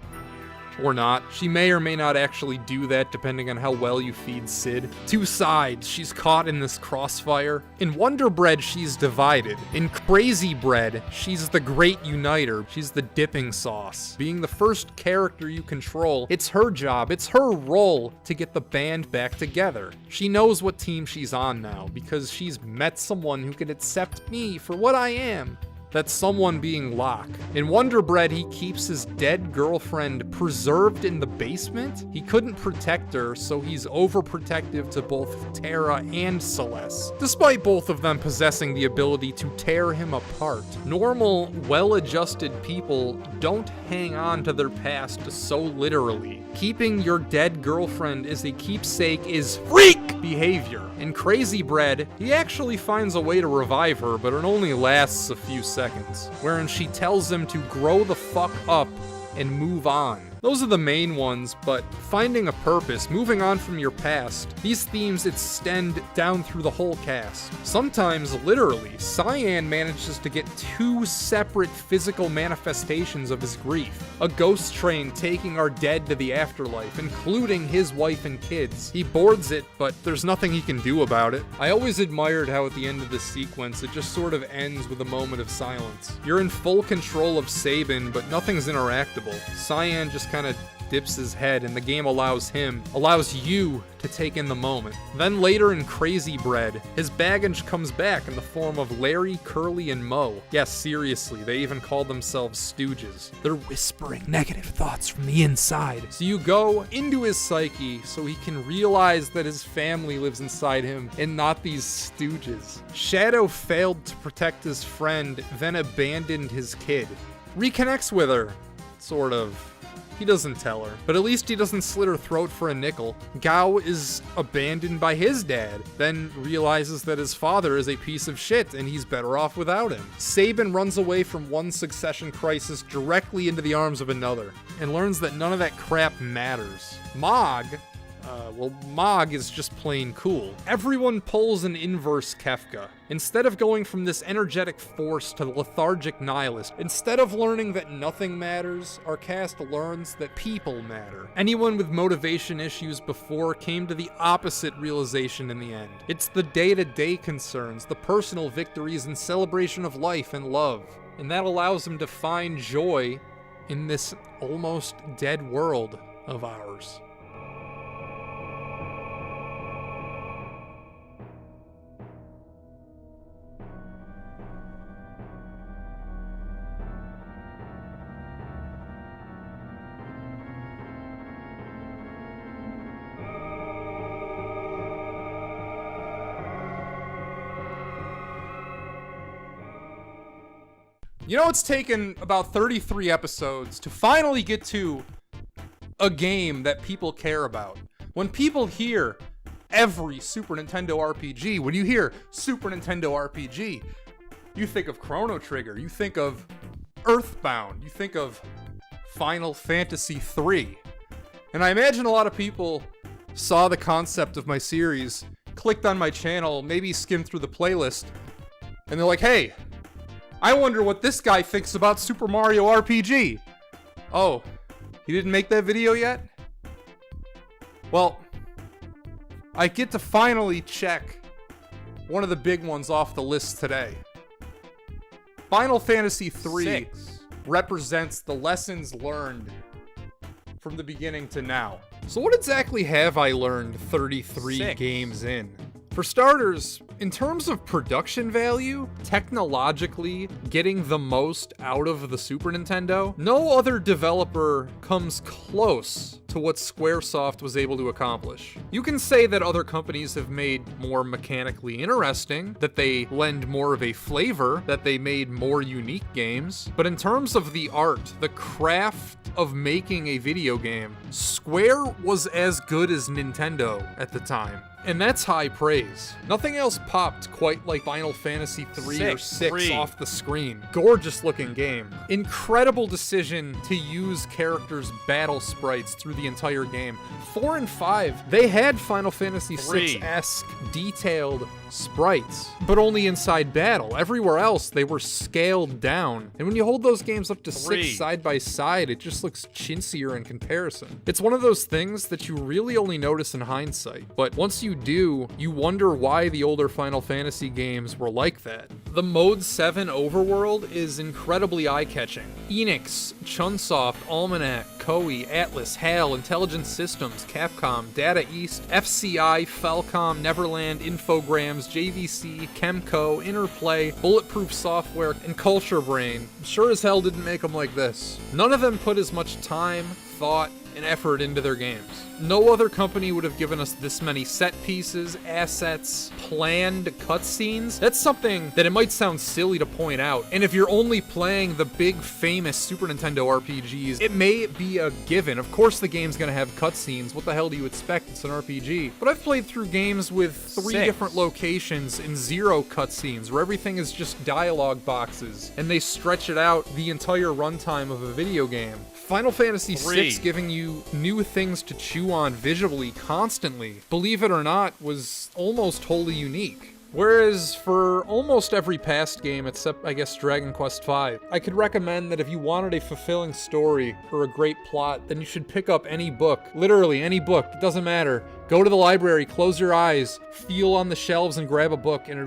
Or not. She may or may not actually do that depending on how well you feed Sid. 2 sides, she's caught in this crossfire. In Wonder Bread, she's divided. In Crazy Bread, she's the great uniter. She's the dipping sauce. Being the first character you control, it's her job, it's her role to get the band back together. She knows what team she's on now because she's met someone who can accept me for what I am. That's someone being Locke. In Wonder Bread, he keeps his dead girlfriend preserved in the basement. He couldn't protect her, so he's overprotective to both Terra and Celeste, despite both of them possessing the ability to tear him apart. Normal, well-adjusted people don't hang on to their past so literally. Keeping your dead girlfriend as a keepsake is freak behavior. In Crazy Bread, he actually finds a way to revive her, but it only lasts a few seconds, wherein she tells him to grow the fuck up and move on. Those are the main ones, but finding a purpose, moving on from your past, these themes extend down through the whole cast. Sometimes, literally, Cyan manages to get 2 separate physical manifestations of his grief. A ghost train taking our dead to the afterlife, including his wife and kids. He boards it, but there's nothing he can do about it. I always admired how at the end of this sequence, it just sort of ends with a moment of silence. You're in full control of Sabin, but nothing's interactable. Cyan just kind of dips his head, and the game allows you to take in the moment. Then later in Crazy Bread, his baggage comes back in the form of Larry, Curly, and Mo. Yes, seriously, they even call themselves stooges. They're whispering negative thoughts from the inside. So you go into his psyche so he can realize that his family lives inside him and not these stooges. Shadow failed to protect his friend, then abandoned his kid. Reconnects with her, sort of. He doesn't tell her, but at least he doesn't slit her throat for a nickel. Gao is abandoned by his dad, then realizes that his father is a piece of shit and he's better off without him. Sabin runs away from one succession crisis directly into the arms of another, and learns that none of that crap matters. Mog is just plain cool. Everyone pulls an inverse Kefka. Instead of going from this energetic force to the lethargic nihilist, instead of learning that nothing matters, our cast learns that people matter. Anyone with motivation issues before came to the opposite realization in the end. It's the day-to-day concerns, the personal victories and celebration of life and love. And that allows them to find joy in this almost dead world of ours. You know, it's taken about 33 episodes to finally get to a game that people care about. When people hear every Super Nintendo RPG, when you hear Super Nintendo RPG, you think of Chrono Trigger, you think of Earthbound, you think of Final Fantasy III. And I imagine a lot of people saw the concept of my series, clicked on my channel, maybe skimmed through the playlist, and they're like, hey, I wonder what this guy thinks about Super Mario RPG. Oh, he didn't make that video yet? Well, I get to finally check one of the big ones off the list today. Final Fantasy III represents the lessons learned from the beginning to now. So what exactly have I learned 33 games in? For starters, in terms of production value, technologically getting the most out of the Super Nintendo, no other developer comes close to what Squaresoft was able to accomplish. You can say that other companies have made more mechanically interesting, that they lend more of a flavor, that they made more unique games, but in terms of the art, the craft of making a video game, Square was as good as Nintendo at the time. And that's high praise. Nothing else popped quite like Final Fantasy III or 6 off the screen. Gorgeous looking game. Incredible decision to use characters' battle sprites through the entire game. 4 and 5, they had Final Fantasy VI-esque detailed sprites, but only inside battle. Everywhere else, they were scaled down. And when you hold those games up to 6 side by side, it just looks chintzier in comparison. It's one of those things that you really only notice in hindsight, but once you do, you wonder why the older Final Fantasy games were like that. The Mode 7 overworld is incredibly eye-catching. Enix, Chunsoft, Almanac, Koei, Atlas, HAL, Intelligent Systems, Capcom, Data East, FCI, Falcom, Neverland, Infogrames, JVC, Chemco, Interplay, Bulletproof Software, and Culture Brain sure as hell didn't make them like this. None of them put as much time, thought, and effort into their games. No other company would have given us this many set pieces, assets, planned cutscenes. That's something that it might sound silly to point out. And if you're only playing the big famous Super Nintendo RPGs, it may be a given. Of course the game's gonna have cutscenes. What the hell do you expect? It's an RPG. But I've played through games with 3 different locations and 0 cutscenes, where everything is just dialogue boxes, and they stretch it out the entire runtime of a video game. Final Fantasy VI giving you new things to chew on visually constantly, believe it or not, was almost wholly unique. Whereas for almost every past game, except I guess Dragon Quest V, I could recommend that if you wanted a fulfilling story or a great plot, then you should pick up any book. Literally any book, it doesn't matter. Go to the library, close your eyes, feel on the shelves and grab a book, and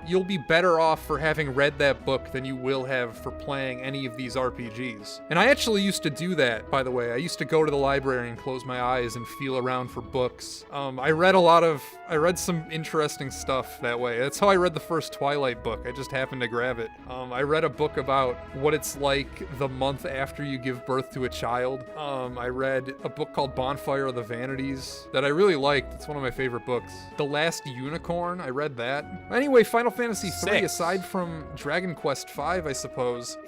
you'll be better off for having read that book than you will have for playing any of these RPGs. And I actually used to do that, by the way. I used to go to the library and close my eyes and feel around for books. I read some interesting stuff that way. That's how I read the first Twilight book. I just happened to grab it. I read a book about what it's like the month after you give birth to a child. I read a book called Bonfire of the Vanities that I really liked. It's one of my favorite books. The Last Unicorn, I read that. Anyway, Final Fantasy III, aside from Dragon Quest V, I suppose,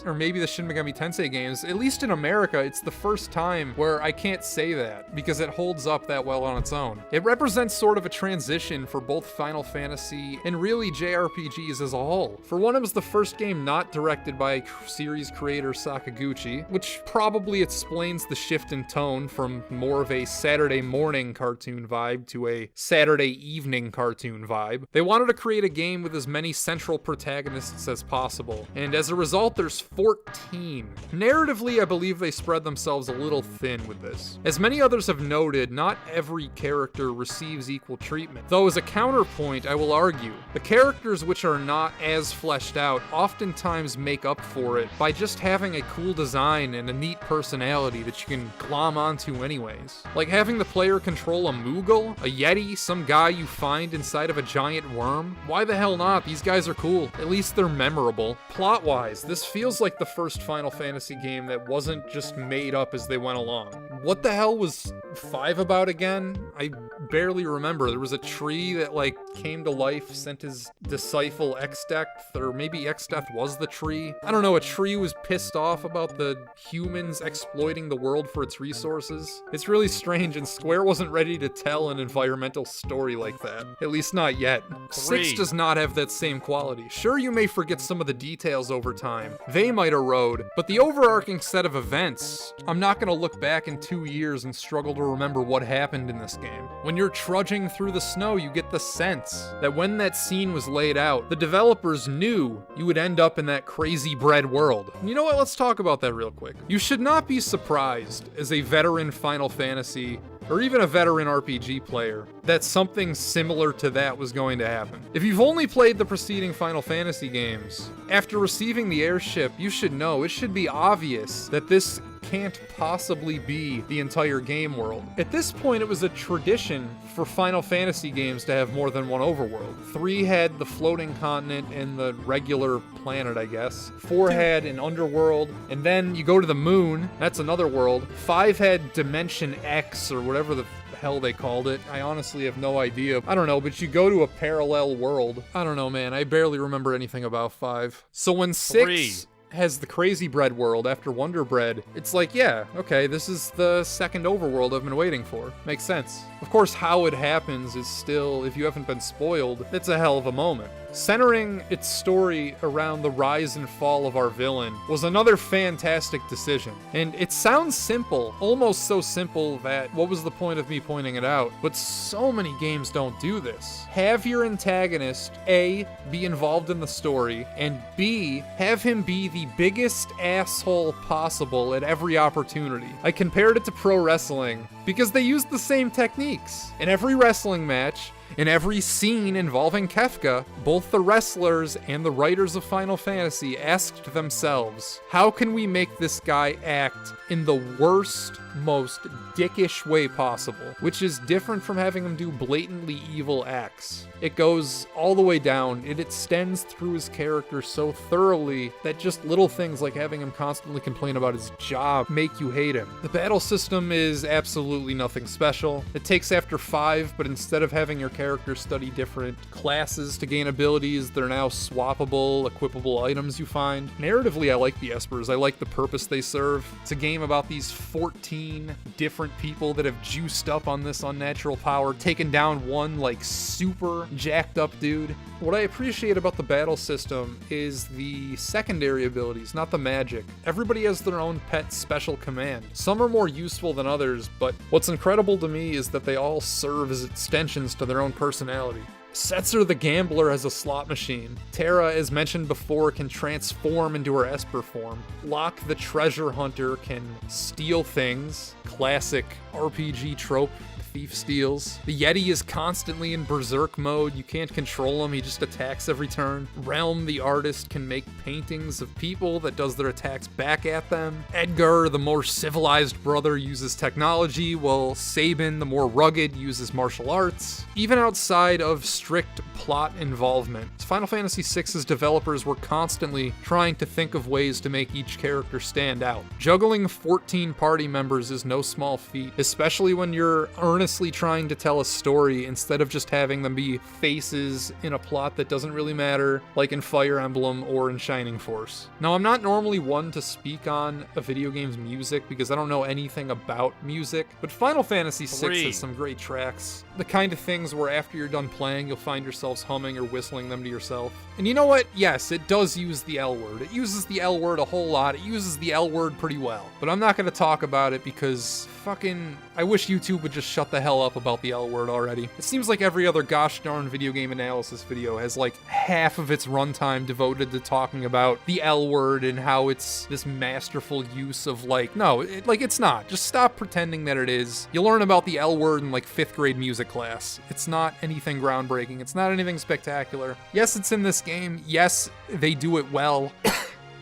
or maybe the Shin Megami Tensei games, at least in America, it's the first time where I can't say that, because it holds up that well on its own. It represents sort of a transition for both Final Fantasy and really JRPGs as a whole. For one, it was the first game not directed by series creator Sakaguchi, which probably explains the shift in tone from more of a Saturday morning cartoon vibe to a Saturday evening cartoon vibe. They wanted to create a game with as many central protagonists as possible, and as a result, there's 14. Narratively, I believe they spread themselves a little thin with this. As many others have noted, not every character receives equal treatment, though as a counterpoint, I will argue, the characters which are not as fleshed out oftentimes make up for it by just having a cool design and a neat personality that you can glom onto anyways. Like having the player control a Moogle, a Yeti, some guy you find inside of a giant worm. Why the hell not? These guys are cool. At least they're memorable. Plot-wise, this feels like the first Final Fantasy game that wasn't just made up as they went along. What the hell was 5 about again? I barely remember. There was a tree that like came to life, sent his disciple Exdeath, or maybe Exdeath was the tree. I don't know, a tree was pissed off about the humans exploiting the world for its resources. It's really strange, and Square wasn't ready to tell an environmental story like that. At least not yet. 6 does not have that same quality. Sure, you may forget some of the details over time. They might erode, but the overarching set of events, I'm not gonna look back in 2 years and struggle to remember what happened in this game. When you're trudging through the snow, you get the sense that when that scene was laid out, the developers knew you would end up in that crazy bread world. And you know what? Let's talk about that real quick. You should not be surprised as a veteran Final Fantasy or even a veteran RPG player, that something similar to that was going to happen. If you've only played the preceding Final Fantasy games, after receiving the airship, you should know, it should be obvious that this can't possibly be the entire game world. At this point, it was a tradition for Final Fantasy games to have more than one overworld. 3 had the floating continent and the regular planet, I guess. 4 had an underworld, and then you go to the moon, that's another world. 5 had Dimension X, or whatever the hell they called it. I honestly have no idea. I don't know, but you go to a parallel world. I don't know, man. I barely remember anything about 5. So when 6 has the crazy bread world after Wonder Bread, it's like, yeah, okay, this is the second overworld I've been waiting for. Makes sense. Of course, how it happens is still, if you haven't been spoiled, it's a hell of a moment. Centering its story around the rise and fall of our villain was another fantastic decision. And it sounds simple, almost so simple that what was the point of me pointing it out? But so many games don't do this. Have your antagonist, A, be involved in the story, and B, have him be the biggest asshole possible at every opportunity. I compared it to pro wrestling because they used the same techniques. In every wrestling match, in every scene involving Kefka, both the wrestlers and the writers of Final Fantasy asked themselves, how can we make this guy act in the worst, most dickish way possible? Which is different from having him do blatantly evil acts. It goes all the way down, it extends through his character so thoroughly that just little things like having him constantly complain about his job make you hate him. The battle system is absolutely nothing special. It takes after 5, but instead of having your character study different classes to gain abilities, they're now swappable, equipable items you find. Narratively, I like the Espers. I like the purpose they serve. It's a game about these 14 different people that have juiced up on this unnatural power, taken down one like super jacked up dude. What I appreciate about the battle system is the secondary abilities, not the magic. Everybody has their own pet special command. Some are more useful than others, but what's incredible to me is that they all serve as extensions to their own personality. Setzer the Gambler has a slot machine. Terra, as mentioned before, can transform into her Esper form. Locke the Treasure Hunter can steal things. Classic RPG trope. Thief steals. The Yeti is constantly in berserk mode. You can't control him, he just attacks every turn. Realm the Artist can make paintings of people that does their attacks back at them. Edgar, the more civilized brother, uses technology, while Sabin, the more rugged, uses martial arts. Even outside of strict plot involvement, Final Fantasy VI's developers were constantly trying to think of ways to make each character stand out. Juggling 14 party members is no small feat, especially when you're earnestly trying to tell a story instead of just having them be faces in a plot that doesn't really matter, like in Fire Emblem or in Shining Force. Now, I'm not normally one to speak on a video game's music because I don't know anything about music, but Final Fantasy VI has some great tracks. The kind of things where after you're done playing, you'll find yourselves humming or whistling them to yourself. And you know what? Yes, it does use the L word. It uses the L word a whole lot. It uses the L word pretty well. But I'm not going to talk about it because fucking, I wish YouTube would just shut the the hell up about the L word already. It seems like every other gosh darn video game analysis video has like half of its runtime devoted to talking about the L word and how it's this masterful use of no, it's not. Just stop pretending that it is. You learn about the L word in 5th grade music class. It's not anything groundbreaking. It's not anything spectacular. Yes, it's in this game. Yes, they do it well.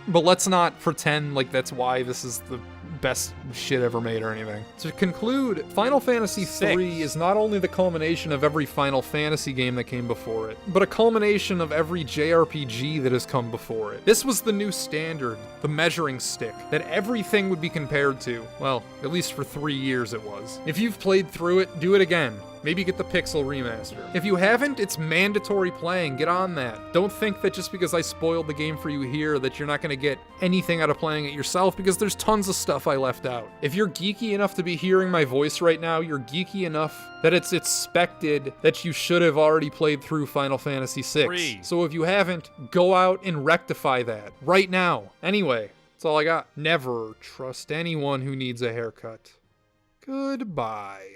But let's not pretend like that's why this is the best shit ever made or anything. To conclude, Final Fantasy III is not only the culmination of every Final Fantasy game that came before it, but a culmination of every JRPG that has come before it. This was the new standard, the measuring stick, that everything would be compared to. Well, at least for 3 years it was. If you've played through it, do it again. Maybe get the Pixel remaster. If you haven't, it's mandatory playing. Get on that. Don't think that just because I spoiled the game for you here that you're not going to get anything out of playing it yourself, because there's tons of stuff I left out. If you're geeky enough to be hearing my voice right now, you're geeky enough that it's expected that you should have already played through Final Fantasy VI. So if you haven't, go out and rectify that right now. Anyway, that's all I got. Never trust anyone who needs a haircut. Goodbye.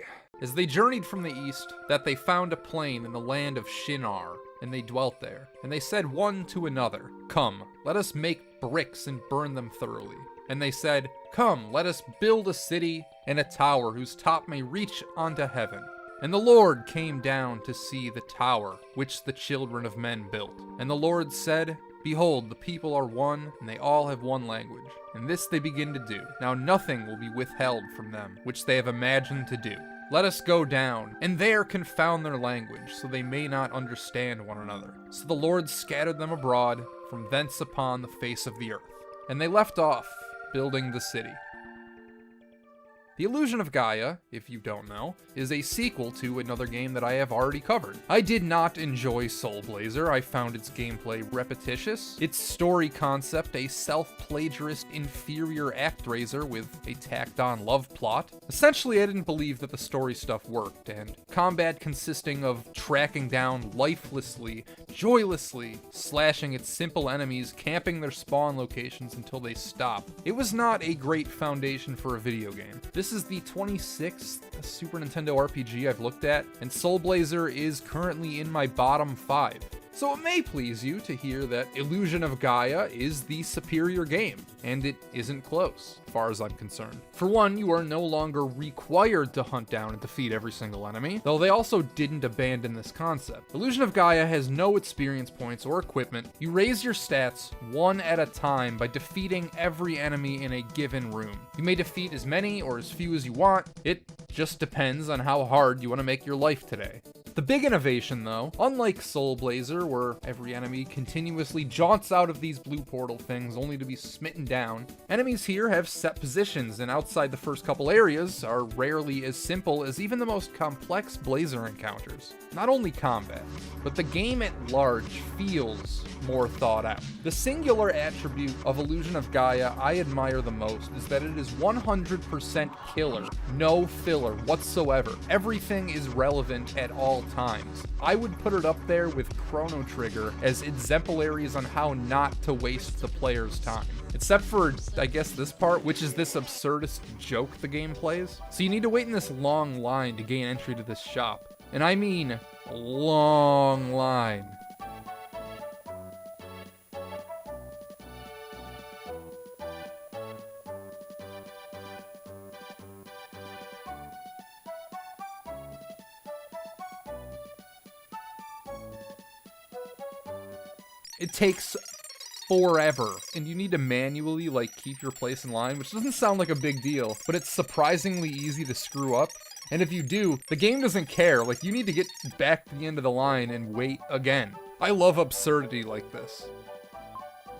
As they journeyed from the east, that they found a plain in the land of Shin.R, and they dwelt there. And they said one to another, "Come, let us make bricks and burn them thoroughly." And they said, "Come, let us build a city and a tower whose top may reach unto heaven." And the Lord came down to see the tower which the children of men built. And the Lord said, "Behold, the people are one, and they all have one language. And this they begin to do. Now nothing will be withheld from them, which they have imagined to do. Let us go down, and there confound their language, so they may not understand one another." So the Lord scattered them abroad from thence upon the face of the earth. And they left off building the city. The Illusion of Gaia, if you don't know, is a sequel to another game that I have already covered. I did not enjoy Soul Blazer. I found its gameplay repetitious, its story concept a self-plagiarist inferior actraiser with a tacked-on love plot. Essentially, I didn't believe that the story stuff worked, and combat consisting of tracking down lifelessly, joylessly, slashing its simple enemies, camping their spawn locations until they stop. It was not a great foundation for a video game. This is the 26th Super Nintendo RPG I've looked at, and Soul Blazer is currently in my bottom 5. So it may please you to hear that Illusion of Gaia is the superior game, and it isn't close, as far as I'm concerned. For one, you are no longer required to hunt down and defeat every single enemy, though they also didn't abandon this concept. Illusion of Gaia has no experience points or equipment. You raise your stats one at a time by defeating every enemy in a given room. You may defeat as many or as few as you want. It just depends on how hard you want to make your life today. The big innovation, though, unlike Soul Blazer, where every enemy continuously jaunts out of these blue portal things only to be smitten down, enemies here have set positions, and outside the first couple areas are rarely as simple as even the most complex Blazer encounters. Not only combat, but the game at large feels more thought out. The singular attribute of Illusion of Gaia I admire the most is that it is 100% killer, no filler whatsoever. Everything is relevant at all times. I would put it up there with Chrono Trigger as exemplaries on how not to waste the player's time. Except for, I guess, this part, which is this absurdist joke the game plays. So you need to wait in this long line to gain entry to this shop. And I mean, long line. It takes forever, and you need to manually keep your place in line, which doesn't sound like a big deal, but it's surprisingly easy to screw up. And if you do, the game doesn't care. You need to get back to the end of the line and wait again. I love absurdity like this.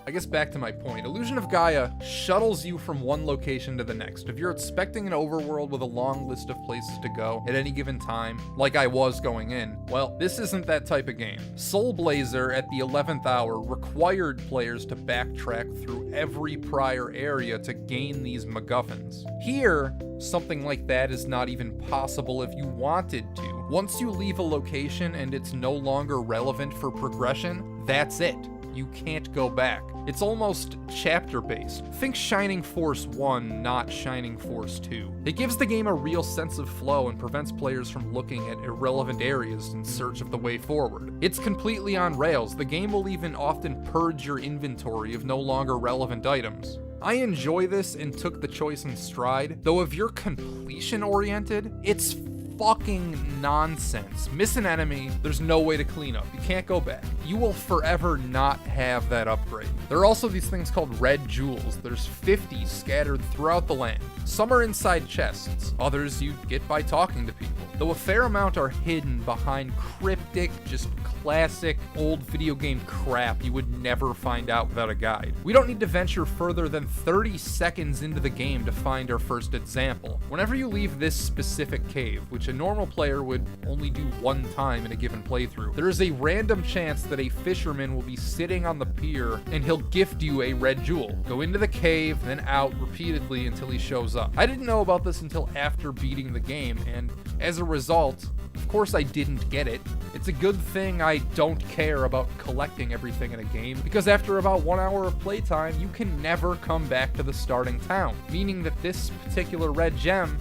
I guess back to my point, Illusion of Gaia shuttles you from one location to the next. If you're expecting an overworld with a long list of places to go at any given time, like I was going in, well, this isn't that type of game. Soul Blazer at the 11th hour required players to backtrack through every prior area to gain these MacGuffins. Here, something like that is not even possible if you wanted to. Once you leave a location and it's no longer relevant for progression, that's it. You can't go back. It's almost chapter-based. Think Shining Force 1, not Shining Force 2. It gives the game a real sense of flow and prevents players from looking at irrelevant areas in search of the way forward. It's completely on rails. The game will even often purge your inventory of no longer relevant items. I enjoy this and took the choice in stride, though if you're completion-oriented, it's fucking nonsense. Miss an enemy, there's no way to clean up. You can't go back. You will forever not have that upgrade. There are also these things called red jewels. There's 50 scattered throughout the land. Some are inside chests, others you get by talking to people, though a fair amount are hidden behind cryptic, just classic old video game crap you would never find out without a guide. We don't need to venture further than 30 seconds into the game to find our first example. Whenever you leave this specific cave, which a normal player would only do one time in a given playthrough, there is a random chance that a fisherman will be sitting on the pier and he'll gift you a red jewel. Go into the cave, then out repeatedly until he shows up. I didn't know about this until after beating the game, and as a result, of course I didn't get it. It's a good thing I don't care about collecting everything in a game, because after about 1 hour of playtime, you can never come back to the starting town, meaning that this particular red gem,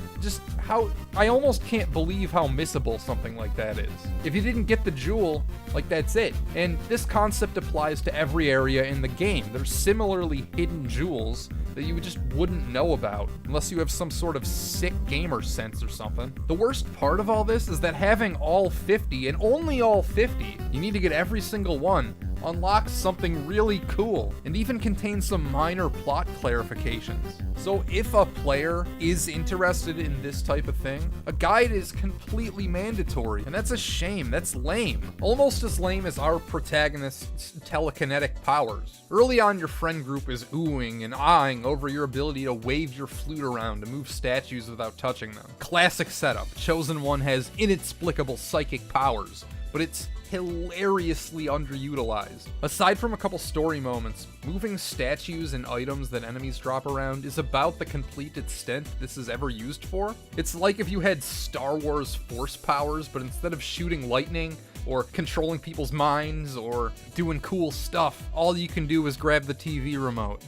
I almost can't believe how missable something like that is. If you didn't get the jewel, like that's it. And this concept applies to every area in the game. There's similarly hidden jewels that you just wouldn't know about unless you have some sort of sick gamer sense or something. The worst part of all this is that having all 50, and only all 50, you need to get every single one, unlocks something really cool, and even contains some minor plot clarifications. So if a player is interested in this type of thing, a guide is completely mandatory, and that's a shame. That's lame. Almost as lame as our protagonist's telekinetic powers. Early on, your friend group is oohing and ahhing over your ability to wave your flute around to move statues without touching them. Classic setup. Chosen One has inexplicable psychic powers, but it's hilariously underutilized. Aside from a couple story moments, moving statues and items that enemies drop around is about the complete extent this is ever used for. It's like if you had Star Wars force powers, but instead of shooting lightning, or controlling people's minds, or doing cool stuff, all you can do is grab the TV remote.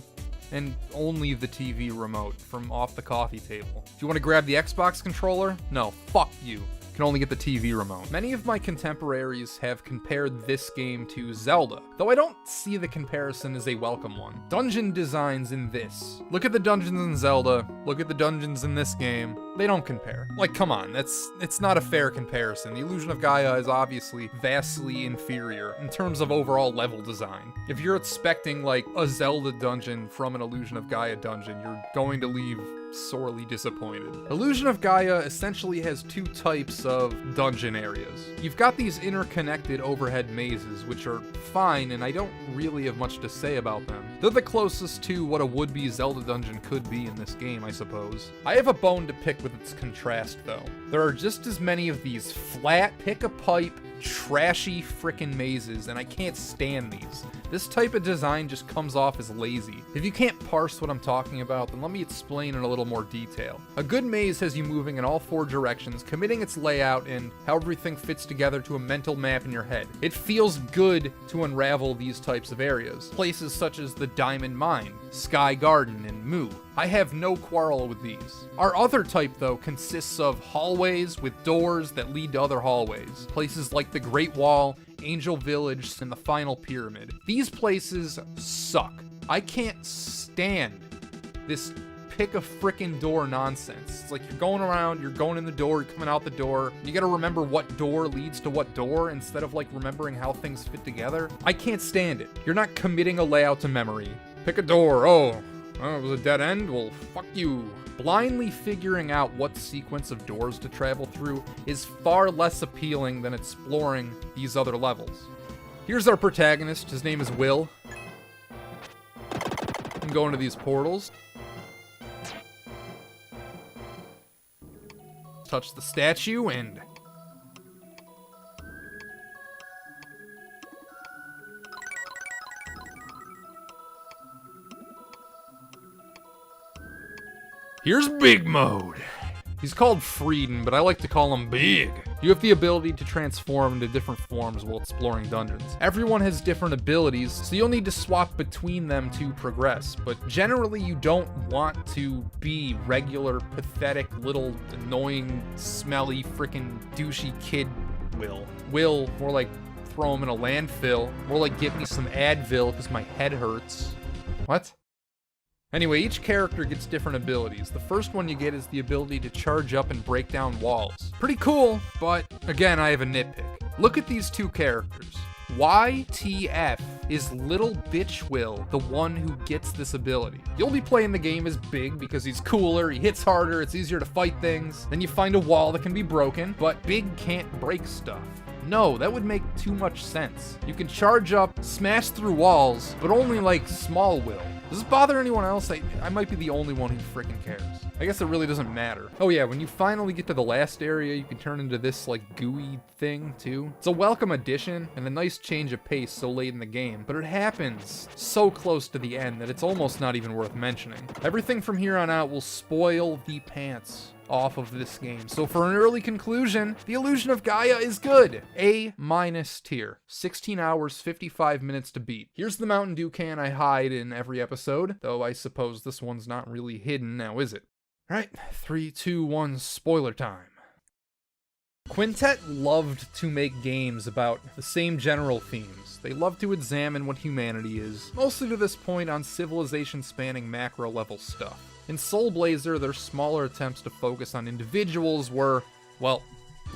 And only the TV remote from off the coffee table. If you want to grab the Xbox controller, no, fuck you. Can only get the TV remote. Many of my contemporaries have compared this game to Zelda, though I don't see the comparison as a welcome one. Dungeon designs in this. Look at the dungeons in Zelda, look at the dungeons in this game. They don't compare. Like, come on, it's not a fair comparison. The Illusion of Gaia is obviously vastly inferior in terms of overall level design. If you're expecting like a Zelda dungeon from an Illusion of Gaia dungeon, you're going to leave sorely disappointed. Illusion of Gaia essentially has two types of dungeon areas. You've got these interconnected overhead mazes, which are fine, and I don't really have much to say about them. They're the closest to what a would-be Zelda dungeon could be in this game, I suppose. I have a bone to pick with its contrast, though. There are just as many of these flat, pick-a-pipe, trashy frickin' mazes, and I can't stand these. This type of design just comes off as lazy. If you can't parse what I'm talking about, then let me explain in a little more detail. A good maze has you moving in all four directions, committing its layout and how everything fits together to a mental map in your head. It feels good to unravel these types of areas. Places such as the Diamond Mine, Sky Garden, and Moo. I have no quarrel with these. Our other type, though, consists of hallways with doors that lead to other hallways. Places like the Great Wall, Angel Village, and the Final Pyramid. These places suck. I can't stand this pick a frickin' door nonsense. It's like you're going around, you're going in the door, you're coming out the door. You gotta remember what door leads to what door instead of like remembering how things fit together. I can't stand it. You're not committing a layout to memory. Pick a door. Oh, it was a dead end? Well, fuck you. Blindly figuring out what sequence of doors to travel through is far less appealing than exploring these other levels. Here's our protagonist. His name is Will. I'm going to these portals. Touch the statue and... here's big mode. He's called Frieden, but I like to call him Big. You have the ability to transform into different forms while exploring dungeons. Everyone has different abilities, so you'll need to swap between them to progress, but generally you don't want to be regular, pathetic, little, annoying, smelly, frickin' douchey kid Will, more like throw him in a landfill, more like get me some Advil because my head hurts. What? Anyway, each character gets different abilities. The first one you get is the ability to charge up and break down walls. Pretty cool, but again, I have a nitpick. Look at these two characters. YTF is little bitch Will, the one who gets this ability. You'll be playing the game as Big because he's cooler, he hits harder, it's easier to fight things. Then you find a wall that can be broken, but Big can't break stuff. No, that would make too much sense. You can charge up, smash through walls, but only like small Will. Does this bother anyone else? I might be the only one who freaking cares. I guess it really doesn't matter. Oh yeah, when you finally get to the last area, you can turn into this like gooey thing too. It's a welcome addition and a nice change of pace so late in the game, but it happens so close to the end that it's almost not even worth mentioning. Everything from here on out will spoil the pants off of this game. So for an early conclusion, The Illusion of Gaia is good. A- tier. 16 hours, 55 minutes to beat. Here's the Mountain Dew can I hide in every episode, though I suppose this one's not really hidden now, is it? Alright, 3, 2, 1, spoiler time. Quintet loved to make games about the same general themes. They love to examine what humanity is, mostly to this point on civilization-spanning macro-level stuff. In Soul Blazer, their smaller attempts to focus on individuals were, well,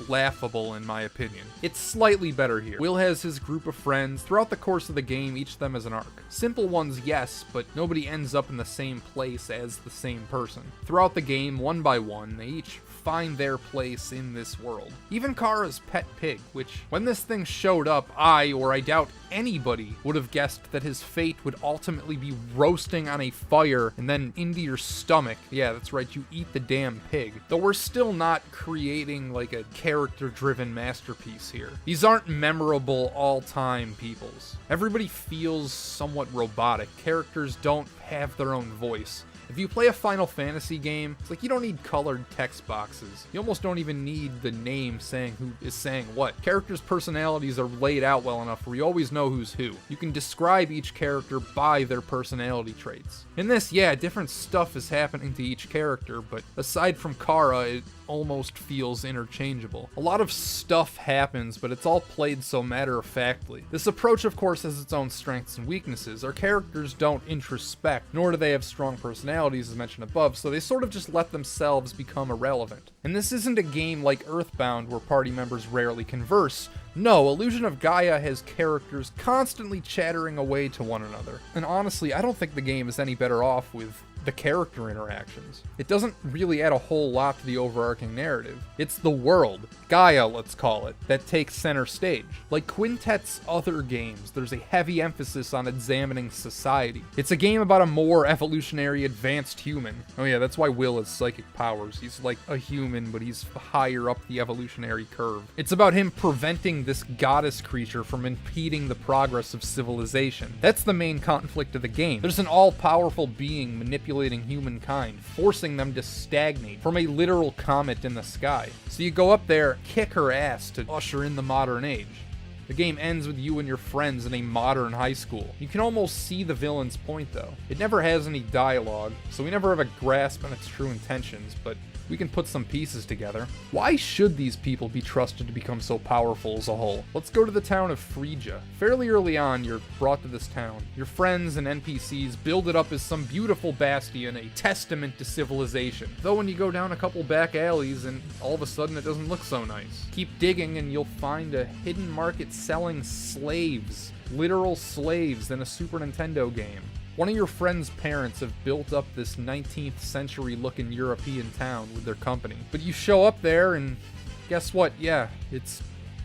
laughable in my opinion. It's slightly better here. Will has his group of friends. Throughout the course of the game, each of them has an arc. Simple ones, yes, but nobody ends up in the same place as the same person. Throughout the game, one by one, they each find their place in this world. Even Kara's pet pig, which, when this thing showed up, I doubt anybody would have guessed that his fate would ultimately be roasting on a fire and then into your stomach. Yeah, that's right, you eat the damn pig. Though we're still not creating like a character-driven masterpiece here. These aren't memorable all-time peoples. Everybody feels somewhat robotic. Characters don't have their own voice. If you play a Final Fantasy game, it's like you don't need colored text boxes. You almost don't even need the name saying who is saying what. Characters' personalities are laid out well enough where you always know who's who. You can describe each character by their personality traits. In this, yeah, different stuff is happening to each character, but aside from Kara, it almost feels interchangeable. A lot of stuff happens, but it's all played so matter-of-factly. This approach, of course, has its own strengths and weaknesses. Our characters don't introspect, nor do they have strong personalities, as mentioned above, so they sort of just let themselves become irrelevant. And this isn't a game like Earthbound, where party members rarely converse. No, Illusion of Gaia has characters constantly chattering away to one another. And honestly, I don't think the game is any better off with the character interactions. It doesn't really add a whole lot to the overarching narrative. It's the world, Gaia let's call it, that takes center stage. Like Quintet's other games, there's a heavy emphasis on examining society. It's a game about a more evolutionary advanced human. Oh yeah, that's why Will has psychic powers. He's like a human, but he's higher up the evolutionary curve. It's about him preventing this goddess creature from impeding the progress of civilization. That's the main conflict of the game. There's an all-powerful being manipulating humankind, forcing them to stagnate from a literal comet in the sky. So you go up there, kick her ass to usher in the modern age. The game ends with you and your friends in a modern high school. You can almost see the villain's point though. It never has any dialogue, so we never have a grasp on its true intentions, but we can put some pieces together. Why should these people be trusted to become so powerful as a whole? Let's go to the town of Phrygia. Fairly early on, you're brought to this town. Your friends and NPCs build it up as some beautiful bastion, a testament to civilization. Though when you go down a couple back alleys and all of a sudden it doesn't look so nice. Keep digging and you'll find a hidden market selling slaves. Literal slaves in a Super Nintendo game. One of your friend's parents have built up this 19th century looking European town with their company. But you show up there and guess what? Yeah, it's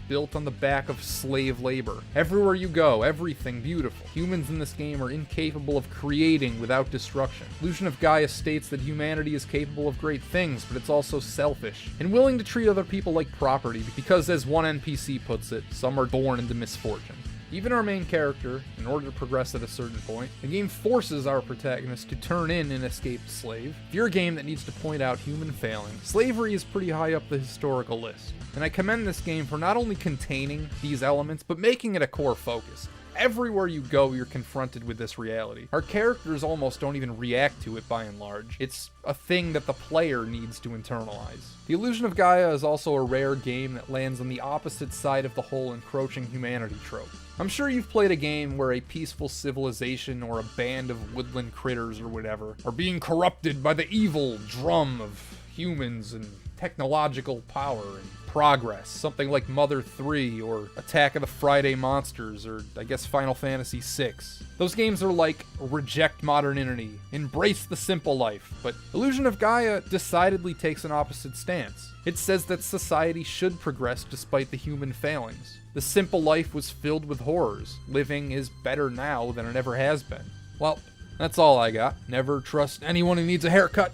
built on the back of slave labor. Everywhere you go, everything beautiful. Humans in this game are incapable of creating without destruction. Illusion of Gaia states that humanity is capable of great things, but it's also selfish and willing to treat other people like property because, as one NPC puts it, some are born into misfortune. Even our main character, in order to progress at a certain point, the game forces our protagonist to turn in an escaped slave. If you're a game that needs to point out human failing, slavery is pretty high up the historical list. And I commend this game for not only containing these elements, but making it a core focus. Everywhere you go, you're confronted with this reality. Our characters almost don't even react to it by and large. It's a thing that the player needs to internalize. The Illusion of Gaia is also a rare game that lands on the opposite side of the whole encroaching humanity trope. I'm sure you've played a game where a peaceful civilization or a band of woodland critters or whatever are being corrupted by the evil drum of humans and technological power and progress, something like Mother 3 or Attack of the Friday Monsters or I guess Final Fantasy VI. Those games are like reject modernity, embrace the simple life, but Illusion of Gaia decidedly takes an opposite stance. It says that society should progress despite the human failings. The simple life was filled with horrors. Living is better now than it ever has been. Well, that's all I got. Never trust anyone who needs a haircut.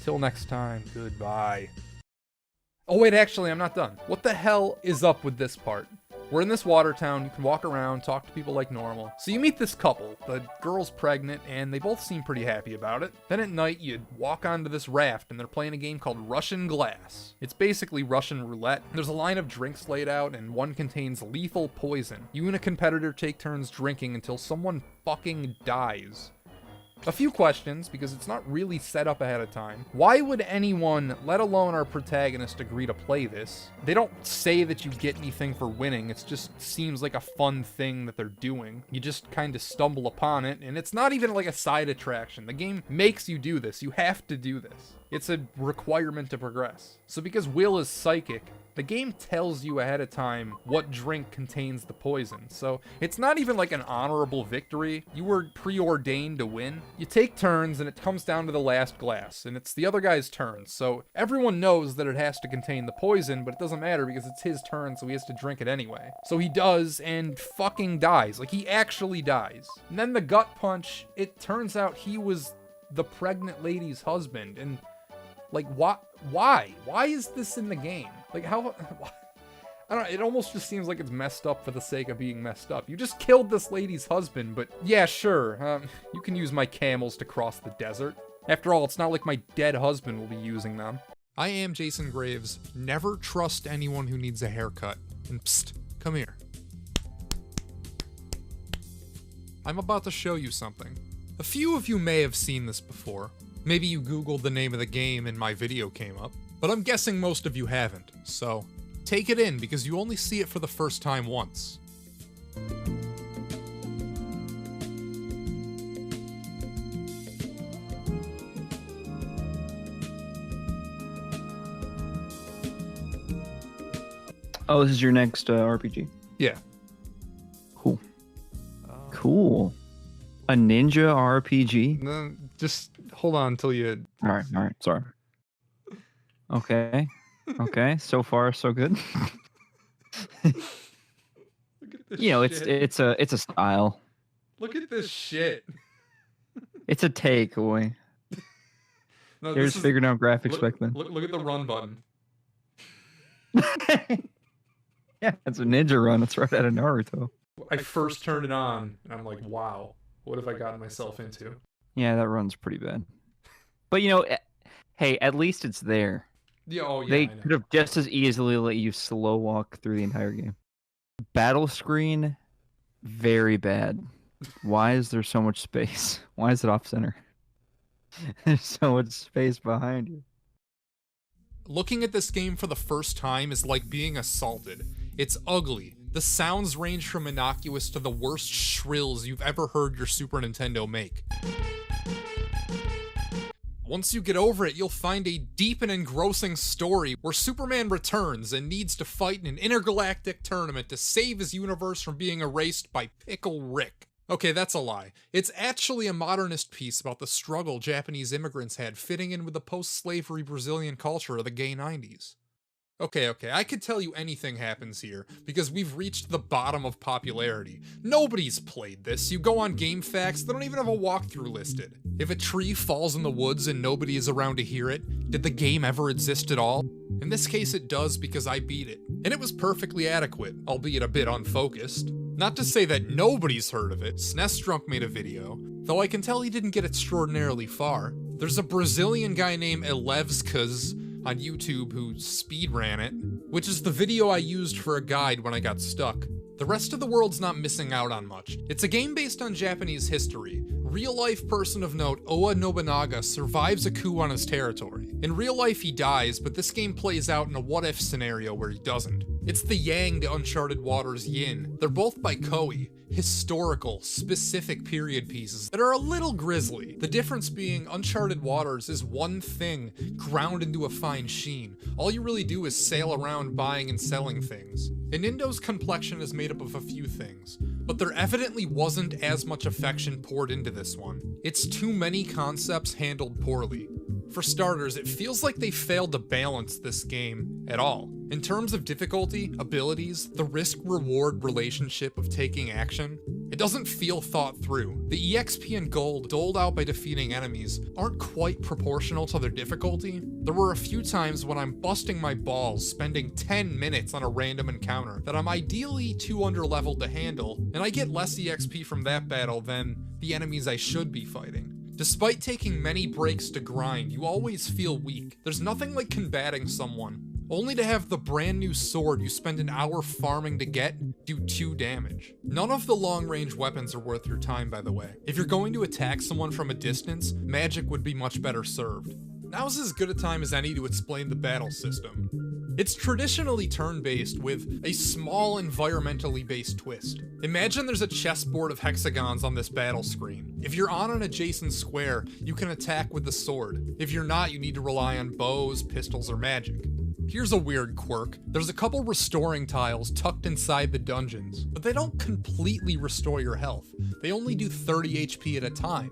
Till next time, goodbye. Oh wait, actually, I'm not done. What the hell is up with this part? We're in this water town, you can walk around, talk to people like normal. So you meet this couple, the girl's pregnant, and they both seem pretty happy about it. Then at night, you walk onto this raft, and they're playing a game called Russian Glass. It's basically Russian roulette. There's a line of drinks laid out, and one contains lethal poison. You and a competitor take turns drinking until someone fucking dies. A few questions, because it's not really set up ahead of time. Why would anyone, let alone our protagonist, agree to play this? They don't say that you get anything for winning, it just seems like a fun thing that they're doing. You just kind of stumble upon it, and it's not even like a side attraction. The game makes you do this. You have to do this. It's a requirement to progress. So because Will is psychic, the game tells you ahead of time what drink contains the poison, so it's not even like an honorable victory. You were preordained to win. You take turns and it comes down to the last glass, and it's the other guy's turn, so everyone knows that it has to contain the poison, but it doesn't matter because it's his turn, so he has to drink it anyway. So he does, and fucking dies. Like, he actually dies. And then the gut punch, it turns out he was the pregnant lady's husband, and like, why? Why is this in the game? Like, how? I don't know, it almost just seems like it's messed up for the sake of being messed up. You just killed this lady's husband, but yeah, sure. You can use my camels to cross the desert. After all, it's not like my dead husband will be using them. I am Jason Graves. Never trust anyone who needs a haircut. And psst, come here. I'm about to show you something. A few of you may have seen this before. Maybe you Googled the name of the game and my video came up, but I'm guessing most of you haven't, so take it in because you only see it for the first time once. Oh, this is your next RPG? Yeah. Cool. Cool. A ninja RPG? No, just hold on until you... Alright, sorry. Okay. So far, so good. Look at this shit. it's a style. Look at this shit. It's a takeaway. No, They're just figuring out graphics back then. Look at the run button. Yeah, it's a ninja run. It's right out of Naruto. I first turned it on, and I'm like, wow, what have I gotten myself into? Yeah, that run's pretty bad. But hey, at least it's there. Yeah, They could have just as easily let you slow walk through the entire game. Battle screen, very bad. Why is there so much space? Why is it off center? There's so much space behind you. Looking at this game for the first time is like being assaulted. It's ugly. The sounds range from innocuous to the worst shrills you've ever heard your Super Nintendo make. Once you get over it, you'll find a deep and engrossing story where Superman returns and needs to fight in an intergalactic tournament to save his universe from being erased by Pickle Rick. Okay, that's a lie. It's actually a modernist piece about the struggle Japanese immigrants had fitting in with the post-slavery Brazilian culture of the gay 90s. Okay, I could tell you anything happens here, because we've reached the bottom of popularity. Nobody's played this. You go on GameFAQs, they don't even have a walkthrough listed. If a tree falls in the woods and nobody is around to hear it, did the game ever exist at all? In this case it does because I beat it, and it was perfectly adequate, albeit a bit unfocused. Not to say that nobody's heard of it, SNES Drunk made a video, though I can tell he didn't get extraordinarily far. There's a Brazilian guy named Elevskas on YouTube who speedran it, which is the video I used for a guide when I got stuck. The rest of the world's not missing out on much. It's a game based on Japanese history. Real-life person of note Oda Nobunaga survives a coup on his territory. In real life he dies, but this game plays out in a what-if scenario where he doesn't. It's the Yang to Uncharted Waters Yin. They're both by Koei. Historical, specific period pieces that are a little grisly. The difference being Uncharted Waters is one thing ground into a fine sheen. All you really do is sail around buying and selling things. Inindo's complexion is made up of a few things, but there evidently wasn't as much affection poured into this one. It's too many concepts handled poorly. For starters, it feels like they failed to balance this game at all. In terms of difficulty, abilities, the risk-reward relationship of taking action, it doesn't feel thought through. The EXP and gold doled out by defeating enemies aren't quite proportional to their difficulty. There were a few times when I'm busting my balls spending 10 minutes on a random encounter that I'm ideally too underleveled to handle, and I get less EXP from that battle than the enemies I should be fighting. Despite taking many breaks to grind, you always feel weak. There's nothing like combating someone, only to have the brand new sword you spend an hour farming to get do 2 damage. None of the long-range weapons are worth your time, by the way. If you're going to attack someone from a distance, magic would be much better served. Now's as good a time as any to explain the battle system. It's traditionally turn-based with a small environmentally based twist. Imagine there's a chessboard of hexagons on this battle screen. If you're on an adjacent square, you can attack with the sword. If you're not, you need to rely on bows, pistols, or magic. Here's a weird quirk. There's a couple restoring tiles tucked inside the dungeons, but they don't completely restore your health. They only do 30 HP at a time.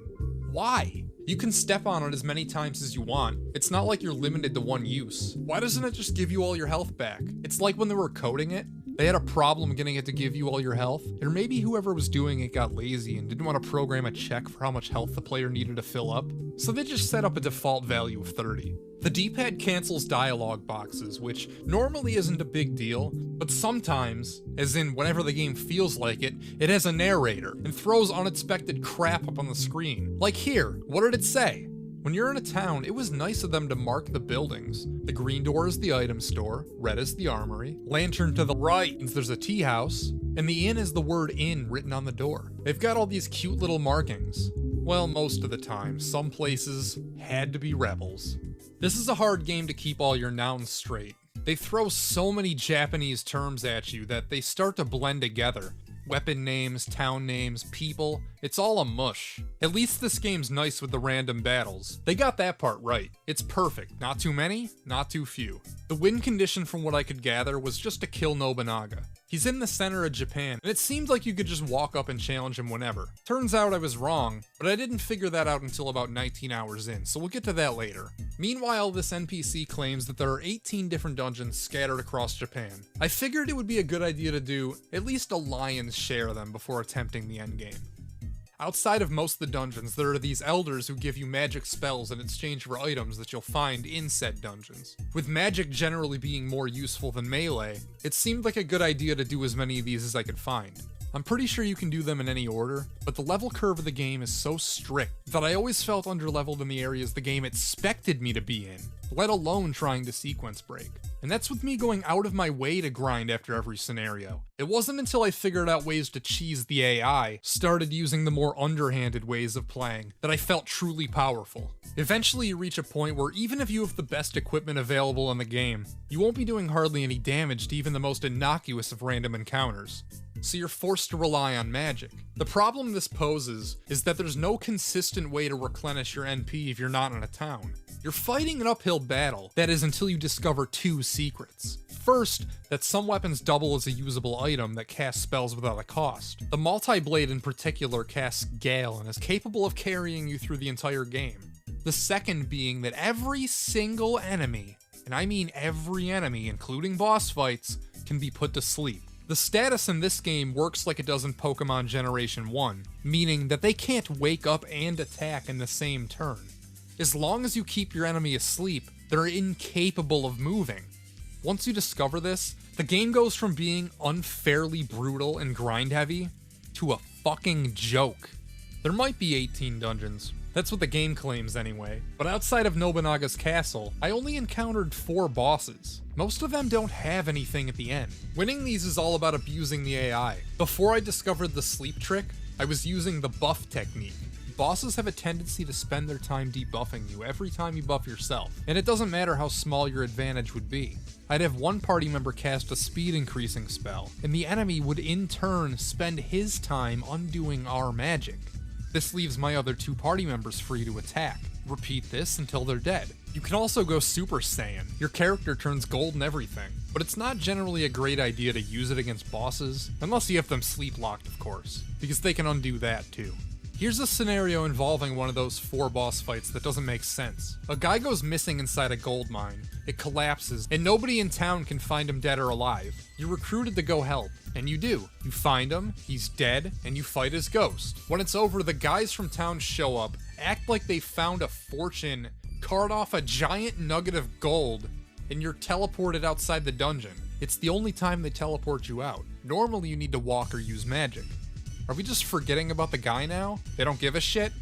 Why? You can step on it as many times as you want. It's not like you're limited to one use. Why doesn't it just give you all your health back? It's like when they were coding it, they had a problem getting it to give you all your health, or maybe whoever was doing it got lazy and didn't want to program a check for how much health the player needed to fill up, so they just set up a default value of 30. The D-pad cancels dialogue boxes, which normally isn't a big deal, but sometimes, as in whenever the game feels like it, it has a narrator and throws unexpected crap up on the screen. Like here, what did it say? When you're in a town, it was nice of them to mark the buildings. The green door is the item store, red is the armory, lantern to the right means there's a tea house, and the inn is the word inn written on the door. They've got all these cute little markings. Well, most of the time, some places had to be rebels. This is a hard game to keep all your nouns straight. They throw so many Japanese terms at you that they start to blend together. Weapon names, town names, people, it's all a mush. At least this game's nice with the random battles. They got that part right. It's perfect. Not too many, not too few. The win condition from what I could gather was just to kill Nobunaga. He's in the center of Japan, and it seemed like you could just walk up and challenge him whenever. Turns out I was wrong, but I didn't figure that out until about 19 hours in, so we'll get to that later. Meanwhile, this NPC claims that there are 18 different dungeons scattered across Japan. I figured it would be a good idea to do at least a lion's share of them before attempting the endgame. Outside of most of the dungeons, there are these elders who give you magic spells in exchange for items that you'll find in said dungeons. With magic generally being more useful than melee, it seemed like a good idea to do as many of these as I could find. I'm pretty sure you can do them in any order, but the level curve of the game is so strict that I always felt underleveled in the areas the game expected me to be in, let alone trying to sequence break. And that's with me going out of my way to grind after every scenario. It wasn't until I figured out ways to cheese the AI, started using the more underhanded ways of playing, that I felt truly powerful. Eventually you reach a point where even if you have the best equipment available in the game, you won't be doing hardly any damage to even the most innocuous of random encounters. So you're forced to rely on magic. The problem this poses is that there's no consistent way to replenish your NP if you're not in a town. You're fighting an uphill battle, that is until you discover 2 secrets. First, that some weapons double as a usable item that casts spells without a cost. The multi-blade in particular casts Gale and is capable of carrying you through the entire game. The second being that every single enemy, and I mean every enemy, including boss fights, can be put to sleep. The status in this game works like it does in Pokemon Generation 1, meaning that they can't wake up and attack in the same turn. As long as you keep your enemy asleep, they're incapable of moving. Once you discover this, The game goes from being unfairly brutal and grind heavy to a fucking joke. There might be 18 dungeons. That's what the game claims anyway. But outside of Nobunaga's castle, I only encountered 4 bosses. Most of them don't have anything at the end. Winning these is all about abusing the AI. Before I discovered the sleep trick, I was using the buff technique. Bosses have a tendency to spend their time debuffing you every time you buff yourself, and it doesn't matter how small your advantage would be. I'd have one party member cast a speed increasing spell, and the enemy would in turn spend his time undoing our magic. This leaves my other 2 party members free to attack. Repeat this until they're dead. You can also go Super Saiyan. Your character turns gold and everything, but it's not generally a great idea to use it against bosses, unless you have them sleep locked, of course, because they can undo that too. Here's a scenario involving one of those 4 boss fights that doesn't make sense. A guy goes missing inside a gold mine, it collapses, and nobody in town can find him dead or alive. You're recruited to go help, and you do. You find him, he's dead, and you fight his ghost. When it's over, the guys from town show up, act like they found a fortune, cart off a giant nugget of gold, and you're teleported outside the dungeon. It's the only time they teleport you out. Normally you need to walk or use magic. Are we just forgetting about the guy now? They don't give a shit?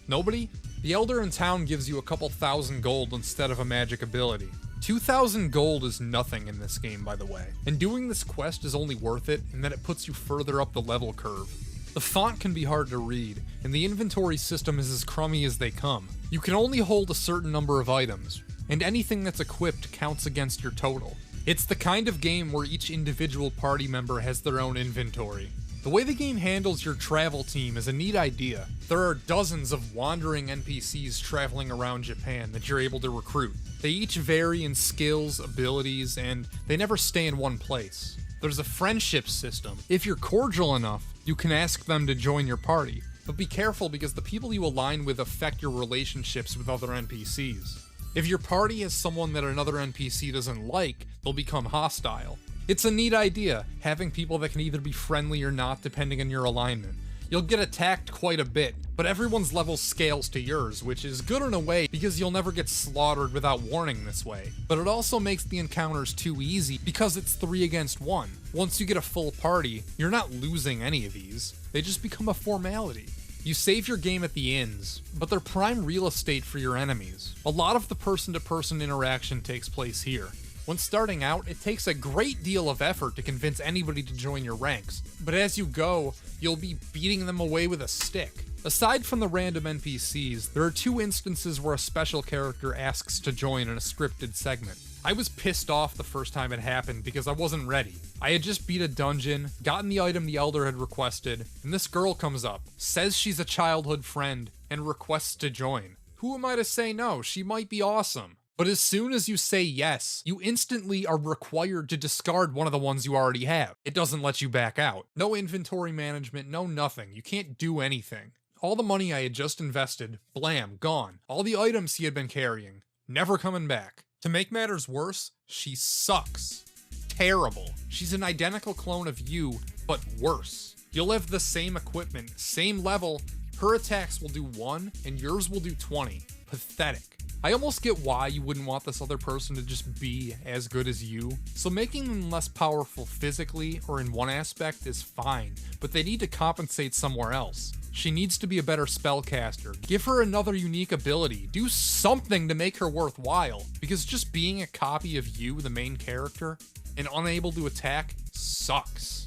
Nobody? The Elder in town gives you a couple thousand gold instead of a magic ability. 2,000 gold is nothing in this game, by the way, and doing this quest is only worth it in that it puts you further up the level curve. The font can be hard to read, and the inventory system is as crummy as they come. You can only hold a certain number of items, and anything that's equipped counts against your total. It's the kind of game where each individual party member has their own inventory. The way the game handles your travel team is a neat idea. There are dozens of wandering NPCs traveling around Japan that you're able to recruit. They each vary in skills, abilities, and they never stay in one place. There's a friendship system. If you're cordial enough, you can ask them to join your party. But be careful because the people you align with affect your relationships with other NPCs. If your party has someone that another NPC doesn't like, they'll become hostile. It's a neat idea, having people that can either be friendly or not depending on your alignment. You'll get attacked quite a bit, but everyone's level scales to yours, which is good in a way because you'll never get slaughtered without warning this way. But it also makes the encounters too easy because it's 3 against 1. Once you get a full party, you're not losing any of these. They just become a formality. You save your game at the inns, but they're prime real estate for your enemies. A lot of the person-to-person interaction takes place here. When starting out, it takes a great deal of effort to convince anybody to join your ranks, but as you go, you'll be beating them away with a stick. Aside from the random NPCs, there are 2 instances where a special character asks to join in a scripted segment. I was pissed off the first time it happened because I wasn't ready. I had just beat a dungeon, gotten the item the Elder had requested, and this girl comes up, says she's a childhood friend, and requests to join. Who am I to say no? She might be awesome. But as soon as you say yes, you instantly are required to discard one of the ones you already have. It doesn't let you back out. No inventory management, no nothing. You can't do anything. All the money I had just invested, blam, gone. All the items he had been carrying, never coming back. To make matters worse, she sucks. Terrible. She's an identical clone of you, but worse. You'll have the same equipment, same level. Her attacks will do 1, and yours will do 20. Pathetic. I almost get why you wouldn't want this other person to just be as good as you, so making them less powerful physically or in one aspect is fine, but they need to compensate somewhere else. She needs to be a better spellcaster. Give her another unique ability. Do something to make her worthwhile, because just being a copy of you, the main character, and unable to attack sucks.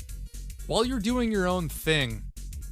While you're doing your own thing,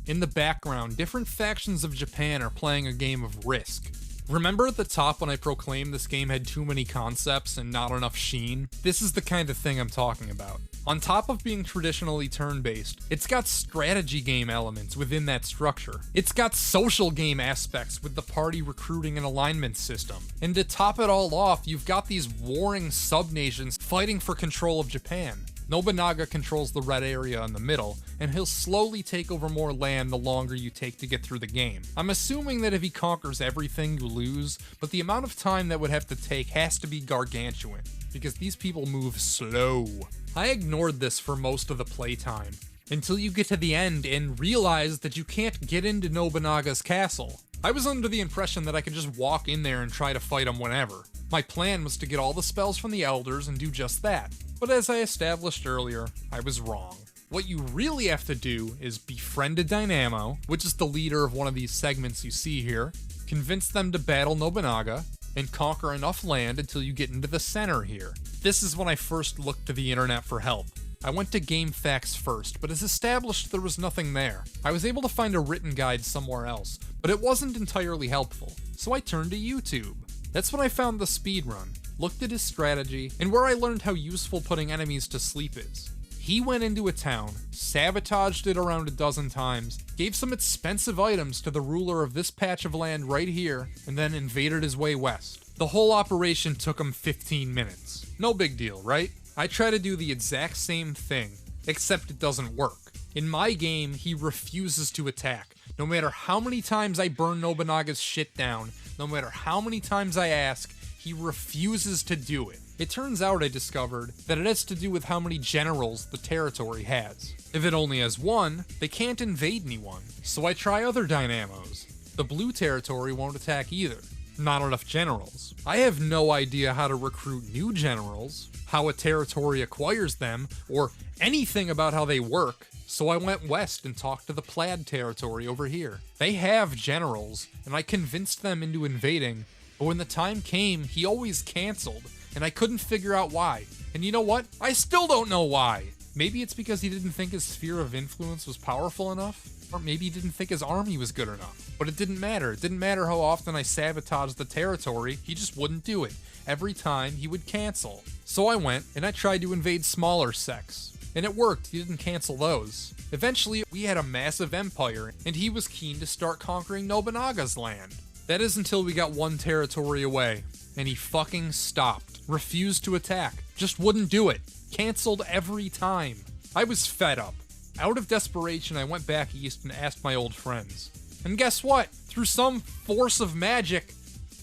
in the background, different factions of Japan are playing a game of Risk. Remember at the top when I proclaimed this game had too many concepts and not enough sheen? This is the kind of thing I'm talking about. On top of being traditionally turn-based, it's got strategy game elements within that structure. It's got social game aspects with the party recruiting and alignment system. And to top it all off, you've got these warring sub-nations fighting for control of Japan. Nobunaga controls the red area in the middle, and he'll slowly take over more land the longer you take to get through the game. I'm assuming that if he conquers everything, you lose, but the amount of time that would have to take has to be gargantuan, because these people move slow. I ignored this for most of the playtime, until you get to the end and realize that you can't get into Nobunaga's castle. I was under the impression that I could just walk in there and try to fight him whenever. My plan was to get all the spells from the elders and do just that. But as I established earlier, I was wrong. What you really have to do is befriend a Dynamo, which is the leader of one of these segments you see here, convince them to battle Nobunaga, and conquer enough land until you get into the center here. This is when I first looked to the internet for help. I went to GameFAQs first, but as established there was nothing there. I was able to find a written guide somewhere else, but it wasn't entirely helpful, so I turned to YouTube. That's when I found the speedrun, looked at his strategy, and where I learned how useful putting enemies to sleep is. He went into a town, sabotaged it around a dozen times, gave some expensive items to the ruler of this patch of land right here, and then invaded his way west. The whole operation took him 15 minutes. No big deal, right? I try to do the exact same thing, except it doesn't work. In my game, he refuses to attack. No matter how many times I burn Nobunaga's shit down, no matter how many times I ask, he refuses to do it. It turns out, I discovered, that it has to do with how many generals the territory has. If it only has one, they can't invade anyone, so I try other Dynamos. The blue territory won't attack either. Not enough generals. I have no idea how to recruit new generals, how a territory acquires them, or anything about how they work, so I went west and talked to the Plaid territory over here. They have generals, and I convinced them into invading, but when the time came, he always canceled, and I couldn't figure out why. And you know what? I still don't know why! Maybe it's because he didn't think his sphere of influence was powerful enough? Or maybe he didn't think his army was good enough. But it didn't matter. It didn't matter how often I sabotaged the territory, he just wouldn't do it. Every time, he would cancel. So I went, and I tried to invade smaller sects. And it worked, he didn't cancel those. Eventually, we had a massive empire, and he was keen to start conquering Nobunaga's land. That is until we got one territory away, and he fucking stopped. Refused to attack. Just wouldn't do it. Canceled every time. I was fed up. Out of desperation, I went back east and asked my old friends. And guess what? Through some force of magic,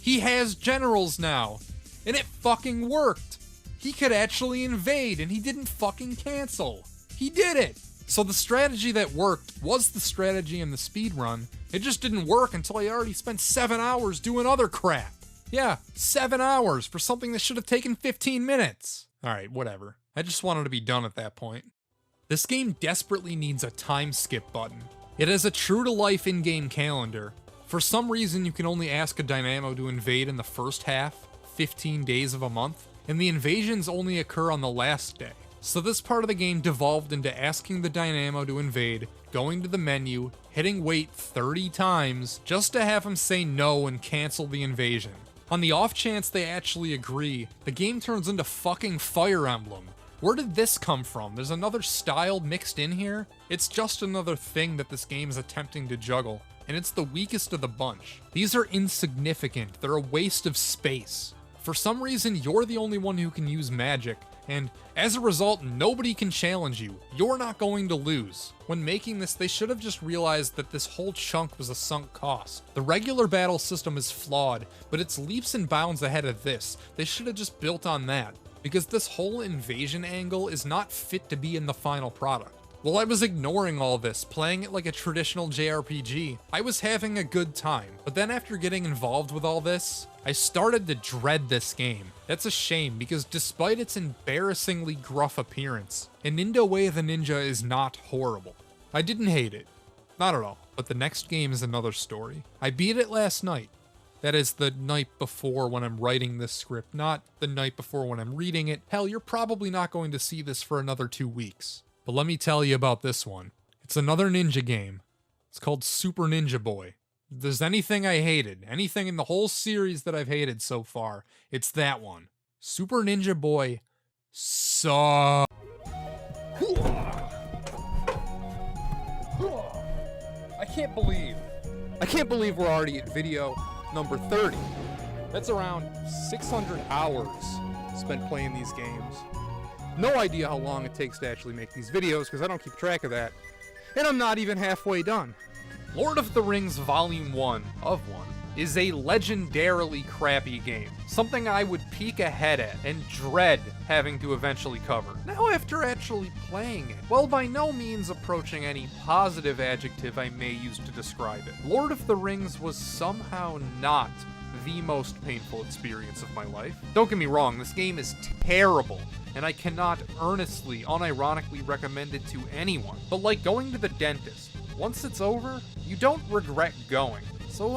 he has generals now. And it fucking worked. He could actually invade, and he didn't fucking cancel. He did it. So the strategy that worked was the strategy in the speedrun. It just didn't work until I already spent 7 hours doing other crap. Yeah, 7 hours for something that should have taken 15 minutes. Alright, whatever. I just wanted to be done at that point. This game desperately needs a time skip button. It has a true-to-life in-game calendar. For some reason, you can only ask a Dynamo to invade in the first half, 15 days of a month, and the invasions only occur on the last day. So this part of the game devolved into asking the Dynamo to invade, going to the menu, hitting wait 30 times, just to have him say no and cancel the invasion. On the off chance they actually agree, the game turns into fucking Fire Emblem. Where did this come from? There's another style mixed in here? It's just another thing that this game is attempting to juggle, and it's the weakest of the bunch. These are insignificant, they're a waste of space. For some reason, you're the only one who can use magic, and as a result, nobody can challenge you. You're not going to lose. When making this, they should have just realized that this whole chunk was a sunk cost. The regular battle system is flawed, but it's leaps and bounds ahead of this. They should have just built on that, because this whole invasion angle is not fit to be in the final product. While I was ignoring all this, playing it like a traditional JRPG, I was having a good time. But then after getting involved with all this, I started to dread this game. That's a shame, because despite its embarrassingly gruff appearance, Inindo Way the Ninja is not horrible. I didn't hate it. Not at all. But the next game is another story. I beat it last night. That is the night before when I'm writing this script, not the night before when I'm reading it. Hell, you're probably not going to see this for another 2 weeks. But let me tell you about this one. It's another ninja game. It's called Super Ninja Boy. If there's anything I hated, anything in the whole series that I've hated so far, it's that one. Super Ninja Boy sucks. I can't believe we're already at video number 30. That's around 600 hours spent playing these games. No idea how long it takes to actually make these videos, because I don't keep track of that. And I'm not even halfway done. Lord of the Rings Volume 1 of 1 is a legendarily crappy game. Something I would peek ahead at and dread having to eventually cover. Now after actually playing it, while by no means approaching any positive adjective I may use to describe it, Lord of the Rings was somehow not the most painful experience of my life. Don't get me wrong, this game is terrible, and I cannot earnestly, unironically recommend it to anyone. But like going to the dentist, once it's over, you don't regret going. So,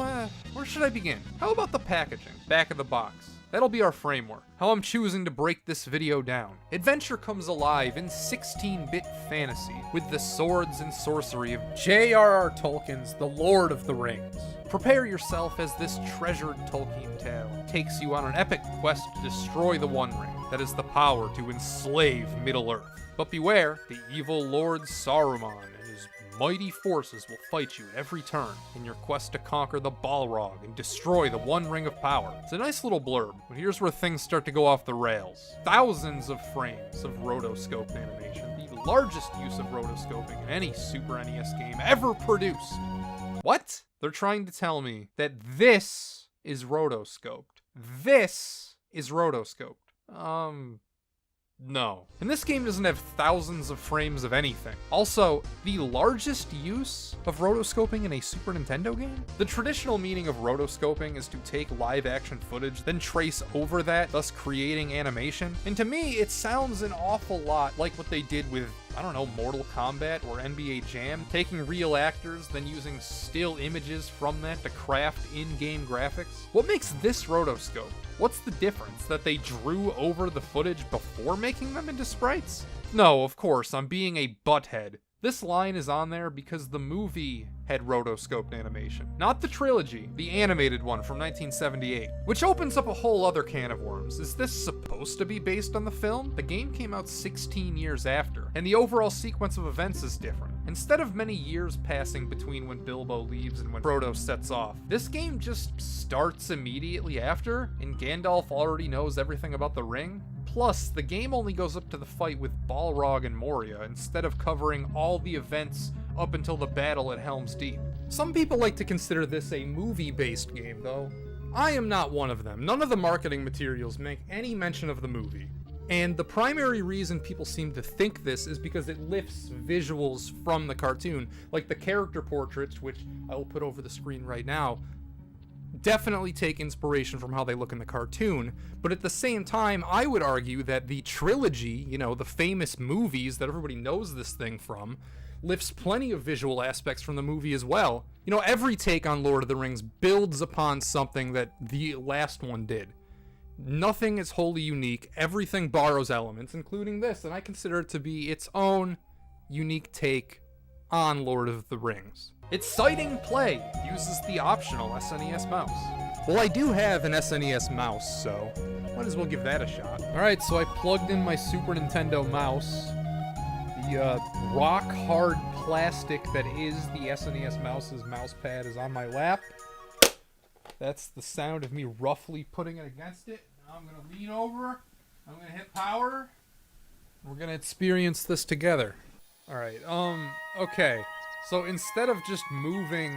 where should I begin? How about the packaging? Back of the box. That'll be our framework. How I'm choosing to break this video down. Adventure comes alive in 16-bit fantasy with the swords and sorcery of J.R.R. Tolkien's The Lord of the Rings. Prepare yourself as this treasured Tolkien tale takes you on an epic quest to destroy the One Ring that has the power to enslave Middle-earth. But beware, the evil Lord Saruman and his mighty forces will fight you every turn in your quest to conquer the Balrog and destroy the One Ring of Power. It's a nice little blurb, but here's where things start to go off the rails. Thousands of frames of rotoscoped animation, the largest use of rotoscoping in any Super NES game ever produced. What? They're trying to tell me that this is rotoscoped. This is rotoscoped. No. And this game doesn't have thousands of frames of anything. Also, the largest use of rotoscoping in a Super Nintendo game? The traditional meaning of rotoscoping is to take live action footage, then trace over that, thus creating animation. And to me, it sounds an awful lot like what they did with, I don't know, Mortal Kombat or NBA Jam, taking real actors, then using still images from that to craft in-game graphics. What makes this rotoscope? What's the difference? That they drew over the footage before making them into sprites? No, of course, I'm being a butthead. This line is on there because the movie had rotoscoped animation. Not the trilogy, the animated one from 1978. Which opens up a whole other can of worms. Is this supposed to be based on the film? The game came out 16 years after, and the overall sequence of events is different. Instead of many years passing between when Bilbo leaves and when Frodo sets off, this game just starts immediately after, and Gandalf already knows everything about the ring. Plus, the game only goes up to the fight with Balrog and Moria instead of covering all the events up until the battle at Helm's Deep. Some people like to consider this a movie-based game, though. I am not one of them. None of the marketing materials make any mention of the movie. And the primary reason people seem to think this is because it lifts visuals from the cartoon, like the character portraits, which I will put over the screen right now, definitely take inspiration from how they look in the cartoon, but at the same time, I would argue that the trilogy, you know, the famous movies that everybody knows this thing from, lifts plenty of visual aspects from the movie as well. You know, every take on Lord of the Rings builds upon something that the last one did. Nothing is wholly unique, everything borrows elements, including this, and I consider it to be its own unique take on Lord of the Rings. Exciting Play uses the optional SNES mouse. Well, I do have an SNES mouse, so might as well give that a shot. Alright, so I plugged in my Super Nintendo mouse. The rock-hard plastic that is the SNES mouse's mouse pad is on my lap. That's the sound of me roughly putting it against it. Now I'm going to lean over, I'm going to hit power, we're going to experience this together. Alright, okay. So instead of just moving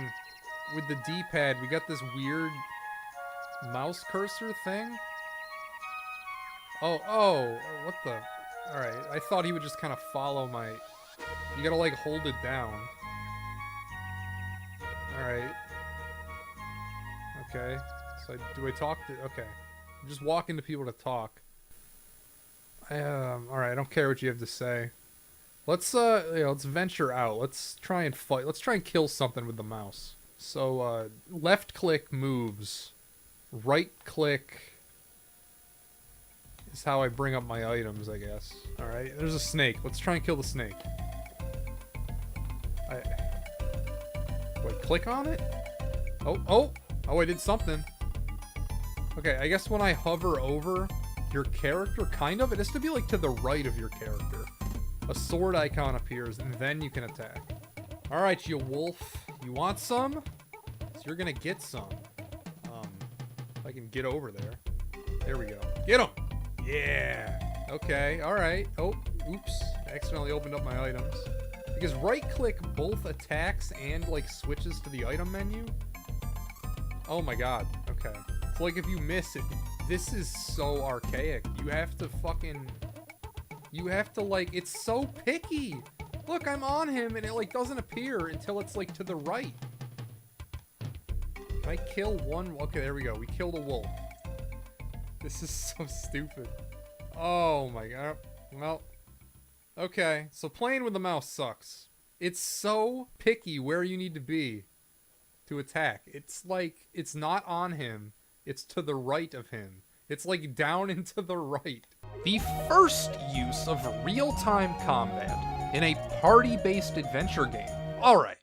with the D-pad, we got this weird mouse cursor thing. Oh, what the? Alright, I thought he would just kind of follow my... You gotta, like, hold it down. Alright. Okay. So do I talk to... Okay. I'm just walking to people to talk. Alright, I don't care what you have to say. Let's let's venture out. Let's try and fight. Let's try and kill something with the mouse. So, left click moves. Right click is how I bring up my items, I guess. Alright, there's a snake. Let's try and kill the snake. Do I click on it? Oh, I did something. Okay, I guess when I hover over your character, kind of, it has to be like to the right of your character. A sword icon appears, and then you can attack. Alright, you wolf. You want some? So you're gonna get some. If I can get over there. There we go. Get him! Yeah! Okay, alright. Oh, oops. I accidentally opened up my items. Because right-click both attacks and, like, switches to the item menu. Oh my god. Okay. So, like, if you miss it, this is so archaic. You have to fucking... You have to, like, it's so picky. Look, I'm on him, and it, like, doesn't appear until it's, like, to the right. Can I kill one? Okay, there we go. We killed a wolf. This is so stupid. Oh my god. Well, okay. So playing with the mouse sucks. It's so picky where you need to be to attack. It's like, it's not on him. It's to the right of him. It's like down and to the right. The first use of real-time combat in a party-based adventure game. Alright.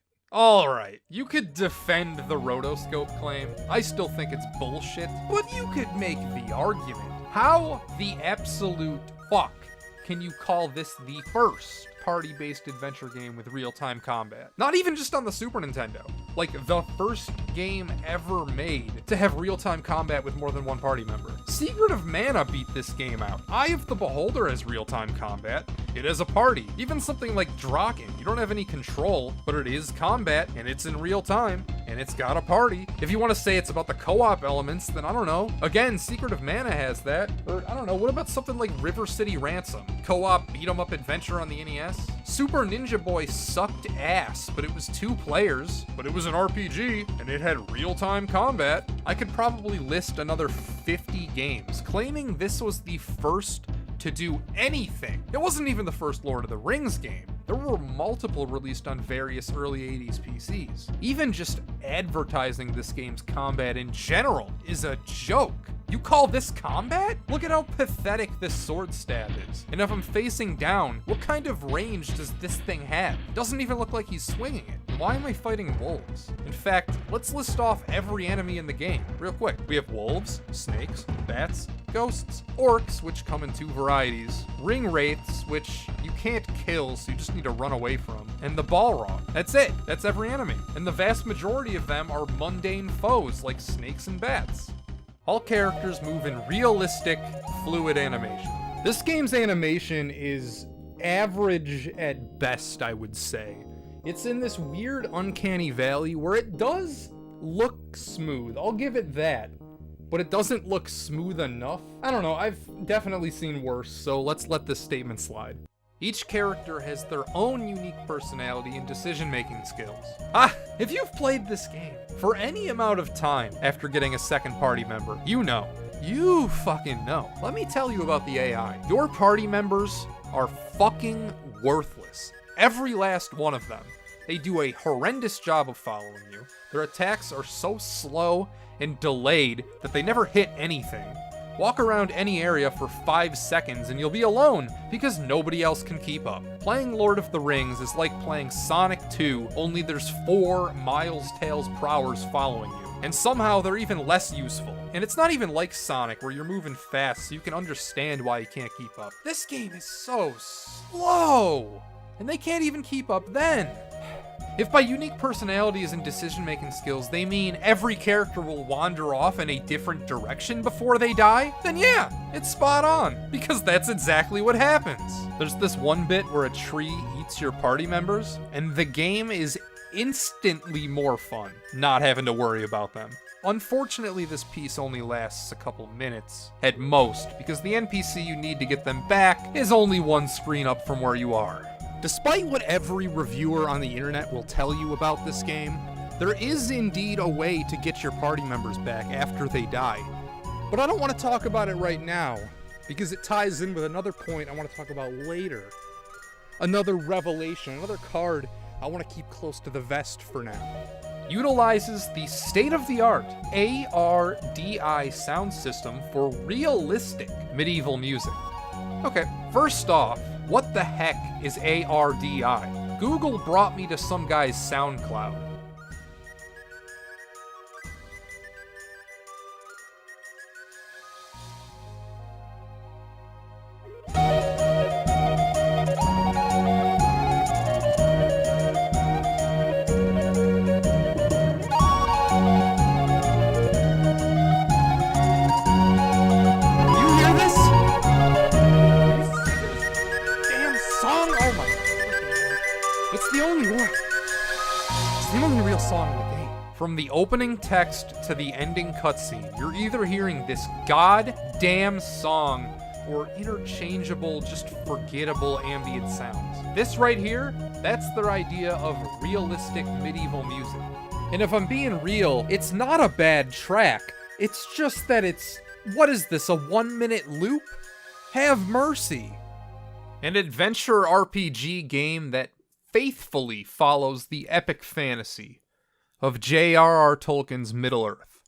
You could defend the rotoscope claim. I still think it's bullshit. But you could make the argument. How the absolute fuck can you call this the first party-based adventure game with real-time combat? Not even just on the Super Nintendo. Like, the first game ever made to have real-time combat with more than one party member. Secret of Mana beat this game out. Eye of the Beholder has real-time combat. It has a party. Even something like Draken, you don't have any control, but it is combat, and it's in real time, and it's got a party. If you want to say it's about the co-op elements, then I don't know. Again, Secret of Mana has that. Or, I don't know, what about something like River City Ransom? Co-op beat-em-up adventure on the NES? Super Ninja Boy sucked ass, but it was 2 players, but it was an RPG, and it had real-time combat. I could probably list another 50 games, claiming this was the first to do anything. It wasn't even the first Lord of the Rings game. There were multiple released on various early 80s PCs. Even just advertising this game's combat in general is a joke. You call this combat? Look at how pathetic this sword stab is. And if I'm facing down, what kind of range does this thing have? It doesn't even look like he's swinging it. Why am I fighting wolves? In fact, let's list off every enemy in the game real quick. We have wolves, snakes, bats, ghosts, orcs, which come in 2 varieties, ring wraiths, which you can't kill, so you just need to run away from, and the Balrog. That's it. That's every enemy. And the vast majority of them are mundane foes like snakes and bats. All characters move in realistic, fluid animation. This game's animation is average at best, I would say. It's in this weird uncanny valley where it does look smooth. I'll give it that. But it doesn't look smooth enough. I don't know, I've definitely seen worse, so let's let this statement slide. Each character has their own unique personality and decision-making skills. If you've played this game for any amount of time after getting a second party member, you know. You fucking know. Let me tell you about the AI. Your party members are fucking worthless. Every last one of them. They do a horrendous job of following you. Their attacks are so slow and delayed that they never hit anything. Walk around any area for 5 seconds and you'll be alone because nobody else can keep up. Playing Lord of the Rings is like playing Sonic 2, only there's 4 Miles Tails per hours following you. And somehow they're even less useful. And it's not even like Sonic where you're moving fast so you can understand why you can't keep up. This game is so slow! And they can't even keep up then. If by unique personalities and decision-making skills they mean every character will wander off in a different direction before they die, then yeah, it's spot on, because that's exactly what happens. There's this one bit where a tree eats your party members, and the game is instantly more fun, not having to worry about them. Unfortunately, this piece only lasts a couple minutes, at most, because the NPC you need to get them back is only 1 screen up from where you are. Despite what every reviewer on the internet will tell you about this game, there is indeed a way to get your party members back after they die. But I don't want to talk about it right now, because it ties in with another point I want to talk about later. Another revelation, another card I want to keep close to the vest for now. Utilizes the state-of-the-art ARDI sound system for realistic medieval music. Okay, first off, what the heck is ARDI? Google brought me to some guy's SoundCloud. From the opening text to the ending cutscene, you're either hearing this goddamn song or interchangeable, just forgettable ambient sounds. This right here, that's their idea of realistic medieval music. And if I'm being real, it's not a bad track. It's just that it's, what is this, a 1-minute loop? Have mercy. An adventure RPG game that faithfully follows the epic fantasy of J.R.R. Tolkien's Middle-earth.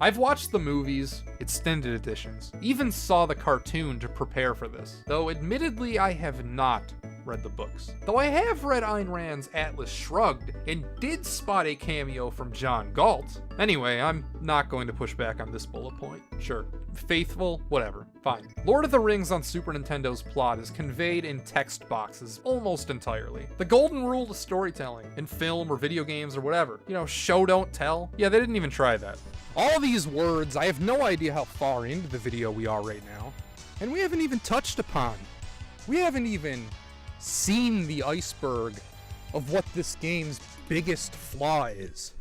I've watched the movies, extended editions, even saw the cartoon to prepare for this, though admittedly I have not read the books. Though I have read Ayn Rand's Atlas Shrugged, and did spot a cameo from John Galt. Anyway, I'm not going to push back on this bullet point. Sure, faithful, whatever, fine. Lord of the Rings on Super Nintendo's plot is conveyed in text boxes almost entirely. The golden rule to storytelling, in film or video games or whatever. You know, show don't tell. Yeah, they didn't even try that. All these words, I have no idea how far into the video we are right now, and we haven't even touched upon. We haven't even seen the iceberg of what this game's biggest flaw is.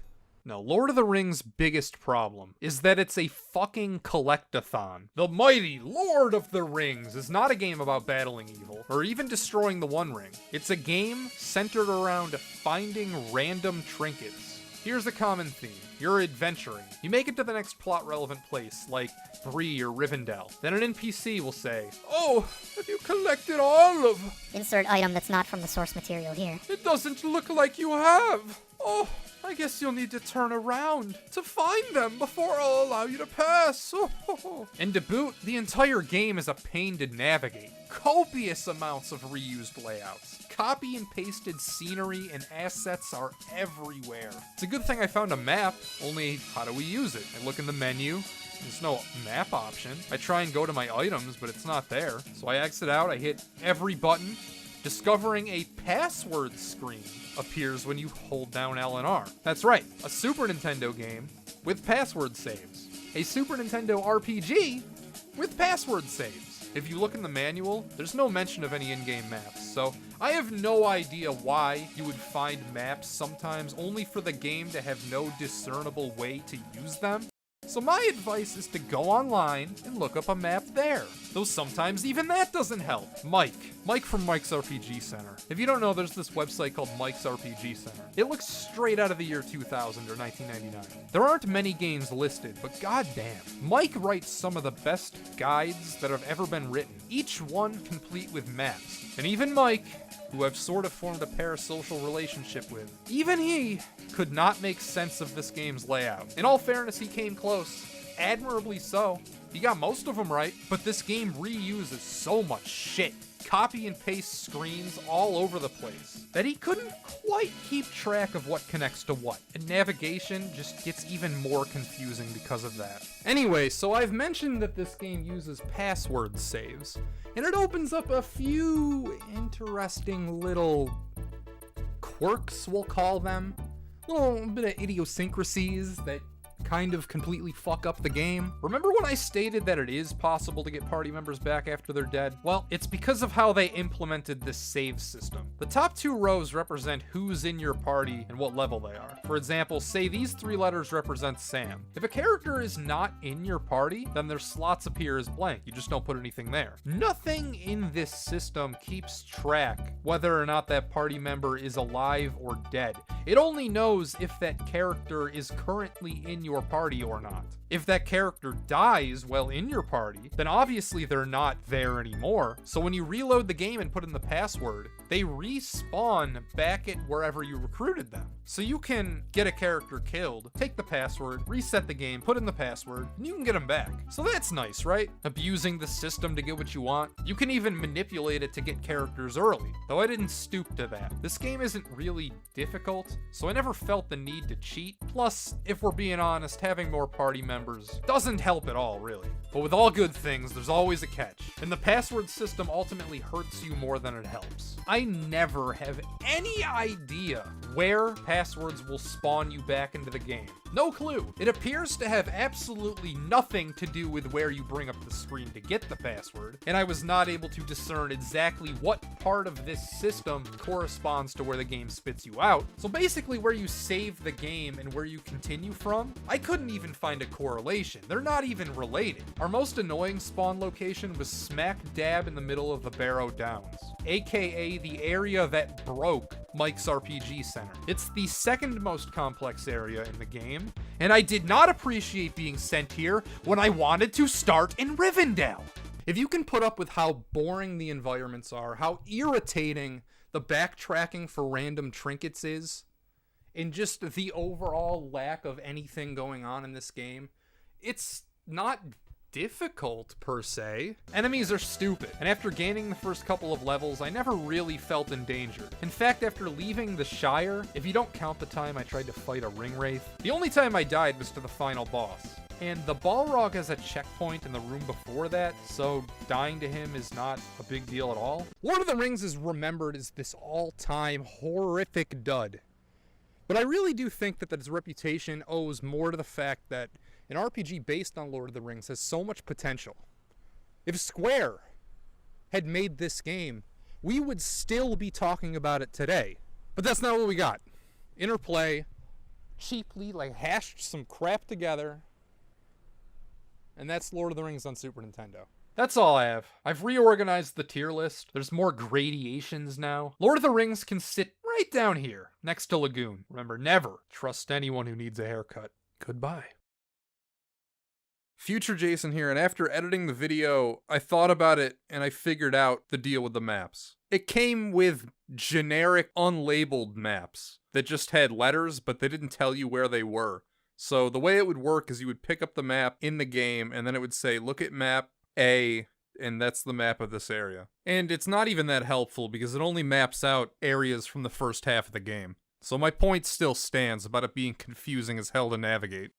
No, Lord of the Rings' biggest problem is that it's a fucking collectathon. The mighty Lord of the Rings is not a game about battling evil, or even destroying the One Ring. It's a game centered around finding random trinkets. Here's a common theme. You're adventuring. You make it to the next plot-relevant place, like Bree or Rivendell. Then an NPC will say, "Oh, have you collected all of..." Insert item that's not from the source material here. "It doesn't look like you have. Oh, I guess you'll need to turn around to find them before I'll allow you to pass." And to boot, the entire game is a pain to navigate. Copious amounts of reused layouts. Copy and pasted scenery and assets are everywhere. It's a good thing I found a map, only how do we use it? I look in the menu, there's no map option. I try and go to my items, but it's not there. So I exit out, I hit every button, discovering a password screen appears when you hold down L and R. That's right, a Super Nintendo game with password saves. A Super Nintendo RPG with password saves. If you look in the manual, there's no mention of any in-game maps, so I have no idea why you would find maps sometimes only for the game to have no discernible way to use them. So my advice is to go online and look up a map there. Though sometimes even that doesn't help. Mike from Mike's RPG Center. If you don't know, there's this website called Mike's RPG Center. It looks straight out of the year 2000 or 1999. There aren't many games listed, but goddamn, Mike writes some of the best guides that have ever been written, each one complete with maps. And even Mike, who I've sort of formed a parasocial relationship with, even he could not make sense of this game's layout. In all fairness, he came close. Admirably so. He got most of them right, but this game reuses so much shit. Copy and paste screens all over the place that he couldn't quite keep track of what connects to what, and navigation just gets even more confusing because of that. Anyway, so I've mentioned that this game uses password saves, and it opens up a few interesting little quirks, we'll call them. A little bit of idiosyncrasies that kind of completely fuck up the game. Remember when I stated that it is possible to get party members back after they're dead? Well, it's because of how they implemented this save system. The top two rows represent who's in your party and what level they are. For example, say these 3 letters represent Sam. If a character is not in your party, then their slots appear as blank. You just don't put anything there. Nothing in this system keeps track whether or not that party member is alive or dead. It only knows if that character is currently in your party or not. If that character dies while in your party, then obviously they're not there anymore. So when you reload the game and put in the password, they respawn back at wherever you recruited them. So you can get a character killed, take the password, reset the game, put in the password, and you can get them back. So that's nice, right? Abusing the system to get what you want. You can even manipulate it to get characters early, though I didn't stoop to that. This game isn't really difficult, so I never felt the need to cheat. Plus, if we're being honest, having more party members doesn't help at all, really. But with all good things, there's always a catch, and the password system ultimately hurts you more than it helps. I never have any idea where passwords will spawn you back into the game. No clue. It appears to have absolutely nothing to do with where you bring up the screen to get the password, and I was not able to discern exactly what part of this system corresponds to where the game spits you out. So basically where you save the game and where you continue from, I couldn't even find a correlation. They're not even related. Our most annoying spawn location was smack dab in the middle of the Barrow Downs, aka the area that broke Mike's RPG Center. It's the second most complex area in the game, and I did not appreciate being sent here when I wanted to start in Rivendell. If you can put up with how boring the environments are, how irritating the backtracking for random trinkets is, and just the overall lack of anything going on in this game, it's not difficult per se. Enemies are stupid, and after gaining the first couple of levels, I never really felt endangered. In fact, after leaving the Shire, if you don't count the time I tried to fight a ring wraith, the only time I died was to the final boss. And the Balrog has a checkpoint in the room before that, so dying to him is not a big deal at all. Lord of the Rings is remembered as this all-time horrific dud. But I really do think that its reputation owes more to the fact that an RPG based on Lord of the Rings has so much potential. If Square had made this game, we would still be talking about it today. But that's not what we got. Interplay, cheaply, hashed some crap together, and that's Lord of the Rings on Super Nintendo. That's all I have. I've reorganized the tier list. There's more gradations now. Lord of the Rings can sit right down here, next to Lagoon. Remember, never trust anyone who needs a haircut. Goodbye. Future Jason here, and after editing the video, I thought about it and I figured out the deal with the maps. It came with generic unlabeled maps that just had letters, but they didn't tell you where they were. So the way it would work is you would pick up the map in the game, and then it would say, look at map A, and that's the map of this area. And it's not even that helpful because it only maps out areas from the first half of the game. So my point still stands about it being confusing as hell to navigate.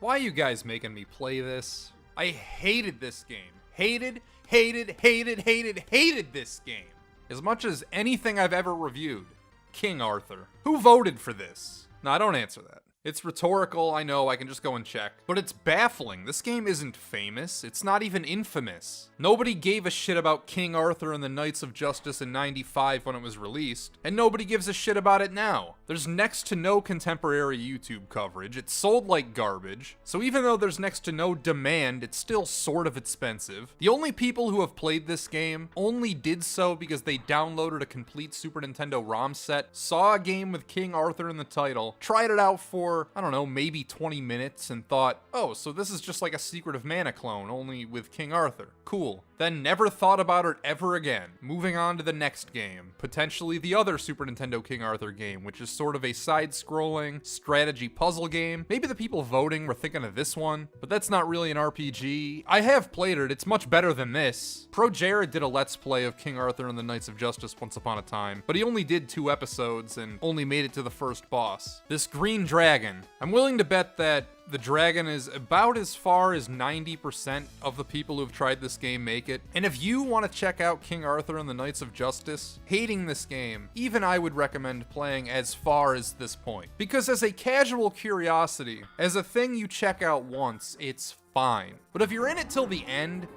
Why are you guys making me play this? I hated this game. Hated this game. As much as anything I've ever reviewed. King Arthur. Who voted for this? No, don't answer that. It's rhetorical, I know, I can just go and check. But it's baffling. This game isn't famous. It's not even infamous. Nobody gave a shit about King Arthur and the Knights of Justice in '95 when it was released, and nobody gives a shit about it now. There's next to no contemporary YouTube coverage. It's sold like garbage. So even though there's next to no demand, it's still sort of expensive. The only people who have played this game only did so because they downloaded a complete Super Nintendo ROM set, saw a game with King Arthur in the title, tried it out for, I don't know, maybe 20 minutes and thought, oh, so this is just like a Secret of Mana clone, only with King Arthur. Cool. Then never thought about it ever again. Moving on to the next game, potentially the other Super Nintendo King Arthur game, which is sort of a side-scrolling strategy puzzle game. Maybe the people voting were thinking of this one, but that's not really an RPG. I have played it, it's much better than this. Pro J.R.R. did a Let's Play of King Arthur and the Knights of Justice once upon a time, but he only did 2 episodes and only made it to the first boss. This green dragon, I'm willing to bet that the dragon is about as far as 90% of the people who've tried this game make it. And if you want to check out King Arthur and the Knights of Justice, hating this game, even I would recommend playing as far as this point. Because as a casual curiosity, as a thing you check out once, it's fine. But if you're in it till the end,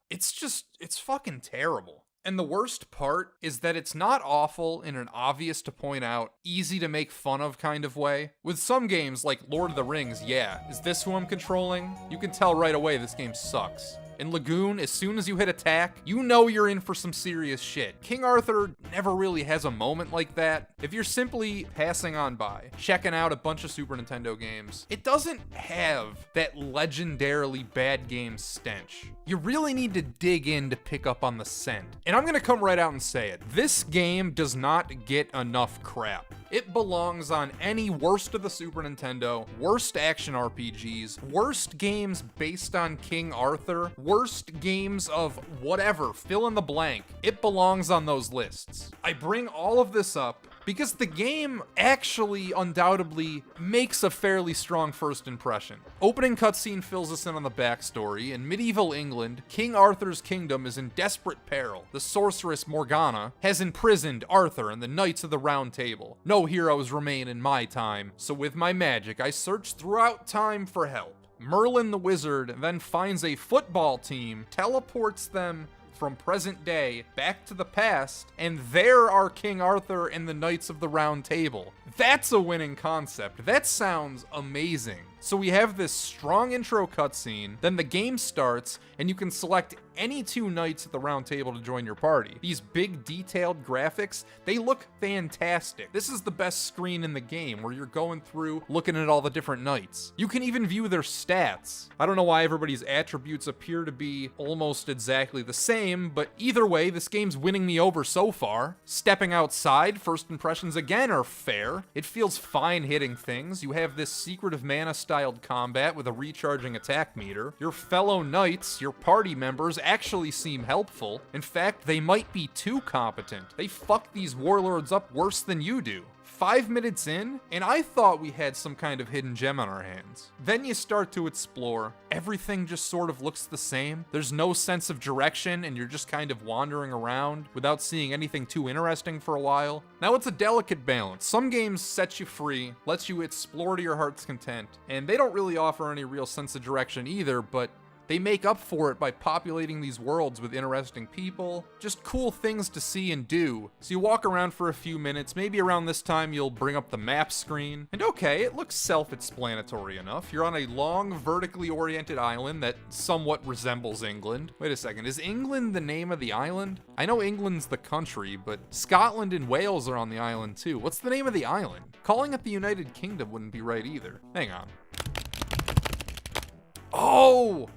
it's fucking terrible. And the worst part is that it's not awful in an obvious to point out, easy to make fun of kind of way. With some games like Lord of the Rings, yeah, is this who I'm controlling? You can tell right away this game sucks. In Lagoon, as soon as you hit attack, you know you're in for some serious shit. King Arthur never really has a moment like that. If you're simply passing on by, checking out a bunch of Super Nintendo games, it doesn't have that legendarily bad game stench. You really need to dig in to pick up on the scent. And I'm gonna come right out and say it. This game does not get enough crap. It belongs on any worst of the Super Nintendo, worst action RPGs, worst games based on King Arthur, worst games of whatever, fill in the blank. It belongs on those lists. I bring all of this up because the game actually undoubtedly makes a fairly strong first impression. Opening cutscene fills us in on the backstory. In medieval England, King Arthur's kingdom is in desperate peril. The sorceress Morgana has imprisoned Arthur and the Knights of the Round Table. No heroes remain in my time, so with my magic I search throughout time for help. Merlin the wizard then finds a football team, teleports them from present day back to the past, and there are King Arthur and the Knights of the Round Table. That's a winning concept. That sounds amazing. So we have this strong intro cutscene, then the game starts, and you can select any 2 knights at the round table to join your party. These big detailed graphics, they look fantastic. This is the best screen in the game where you're going through looking at all the different knights. You can even view their stats. I don't know why everybody's attributes appear to be almost exactly the same, but either way, this game's winning me over so far. Stepping outside, first impressions again are fair. It feels fine hitting things. You have this Secret of Mana styled combat with a recharging attack meter. Your fellow knights, your party members, actually seem helpful. In fact, they might be too competent. They fuck these warlords up worse than you do. 5 minutes in, and I thought we had some kind of hidden gem on our hands. Then you start to explore. Everything just sort of looks the same. There's no sense of direction, and you're just kind of wandering around without seeing anything too interesting for a while. Now, it's a delicate balance. Some games set you free, lets you explore to your heart's content, and they don't really offer any real sense of direction either, but they make up for it by populating these worlds with interesting people, just cool things to see and do. So you walk around for a few minutes, maybe around this time you'll bring up the map screen, and okay, it looks self-explanatory enough. You're on a long, vertically oriented island that somewhat resembles England. Wait a second, is England the name of the island? I know England's the country, but Scotland and Wales are on the island too. What's the name of the island? Calling it the United Kingdom wouldn't be right either. Hang on. Oh!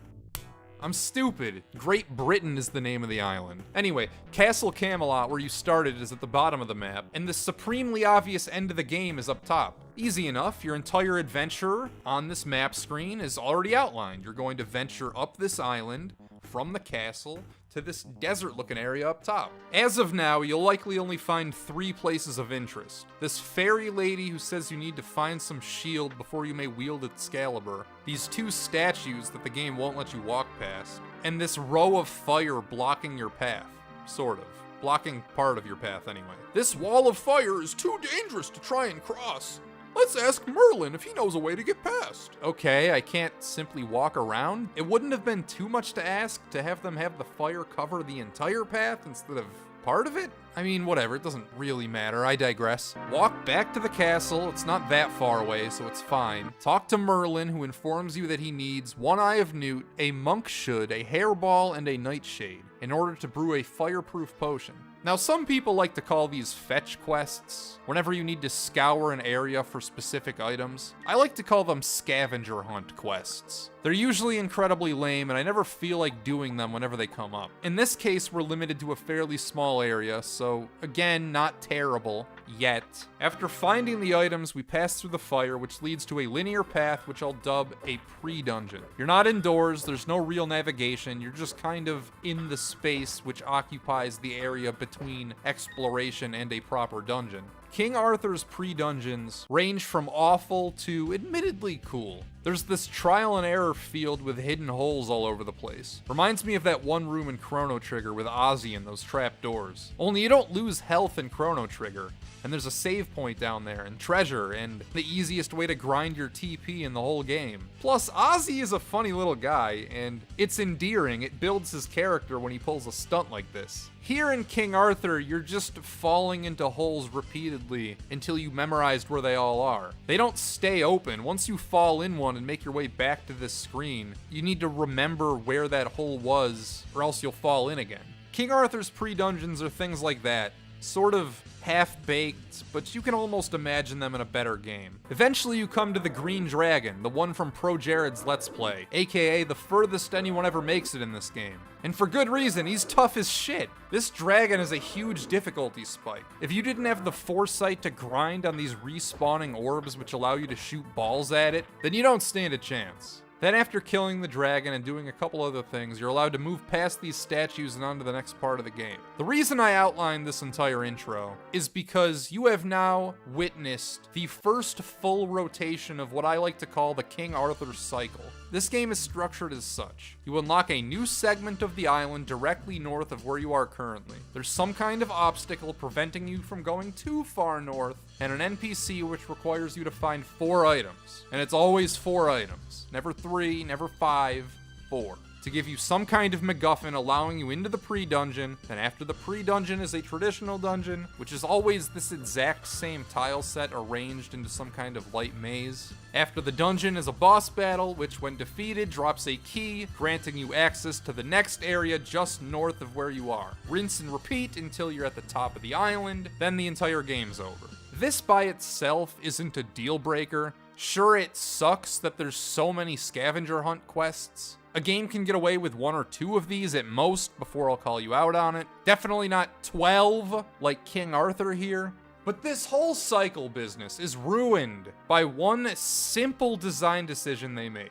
I'm stupid. Great Britain is the name of the island. Anyway, Castle Camelot, where you started, is at the bottom of the map, and the supremely obvious end of the game is up top. Easy enough, your entire adventure on this map screen is already outlined. You're going to venture up this island from the castle to this desert-looking area up top. As of now, you'll likely only find 3 places of interest. This fairy lady who says you need to find some shield before you may wield Excalibur, these 2 statues that the game won't let you walk past, and this row of fire blocking your path, sort of. Blocking part of your path anyway. This wall of fire is too dangerous to try and cross. Let's ask Merlin if he knows a way to get past. Okay, I can't simply walk around. It wouldn't have been too much to ask to have them have the fire cover the entire path instead of part of it? I mean, whatever, it doesn't really matter, I digress. Walk back to the castle, it's not that far away, so it's fine. Talk to Merlin, who informs you that he needs 1 Eye of Newt, a monk should, a hairball, and a nightshade in order to brew a fireproof potion. Now, some people like to call these fetch quests, whenever you need to scour an area for specific items. I like to call them scavenger hunt quests. They're usually incredibly lame, and I never feel like doing them whenever they come up. In this case, we're limited to a fairly small area, so again, not terrible. Yet. After finding the items, we pass through the fire, which leads to a linear path, which I'll dub a pre-dungeon. You're not indoors, there's no real navigation, you're just kind of in the space which occupies the area between exploration and a proper dungeon. King Arthur's pre-dungeons range from awful to admittedly cool. There's this trial and error field with hidden holes all over the place. Reminds me of that one room in Chrono Trigger with Ozzy and those trap doors. Only you don't lose health in Chrono Trigger, and there's a save point down there, and treasure, and the easiest way to grind your TP in the whole game. Plus, Ozzy is a funny little guy, and it's endearing. It builds his character when he pulls a stunt like this. Here in King Arthur, you're just falling into holes repeatedly until you memorized where they all are. They don't stay open. Once you fall in one and make your way back to this screen, you need to remember where that hole was, or else you'll fall in again. King Arthur's pre-dungeons are things like that. Sort of half-baked, but you can almost imagine them in a better game. Eventually you come to the Green Dragon, the one from Pro Jared's Let's Play, aka the furthest anyone ever makes it in this game. And for good reason, he's tough as shit. This dragon has a huge difficulty spike. If you didn't have the foresight to grind on these respawning orbs which allow you to shoot balls at it, then you don't stand a chance. Then after killing the dragon and doing a couple other things, you're allowed to move past these statues and on to the next part of the game. The reason I outlined this entire intro is because you have now witnessed the first full rotation of what I like to call the King Arthur cycle. This game is structured as such. You unlock a new segment of the island directly north of where you are currently. There's some kind of obstacle preventing you from going too far north, and an NPC which requires you to find 4 items. And it's always 4 items. Never 3, never 5, 4. to give you some kind of MacGuffin allowing you into the pre-dungeon. Then after the pre-dungeon is a traditional dungeon, which is always this exact same tile set arranged into some kind of light maze. After the dungeon is a boss battle, which when defeated drops a key, granting you access to the next area just north of where you are. Rinse and repeat until you're at the top of the island, then the entire game's over. This by itself isn't a deal breaker. Sure, it sucks that there's so many scavenger hunt quests. A game can get away with 1 or 2 of these at most before I'll call you out on it. Definitely not 12 like King Arthur here. But this whole cycle business is ruined by one simple design decision they made.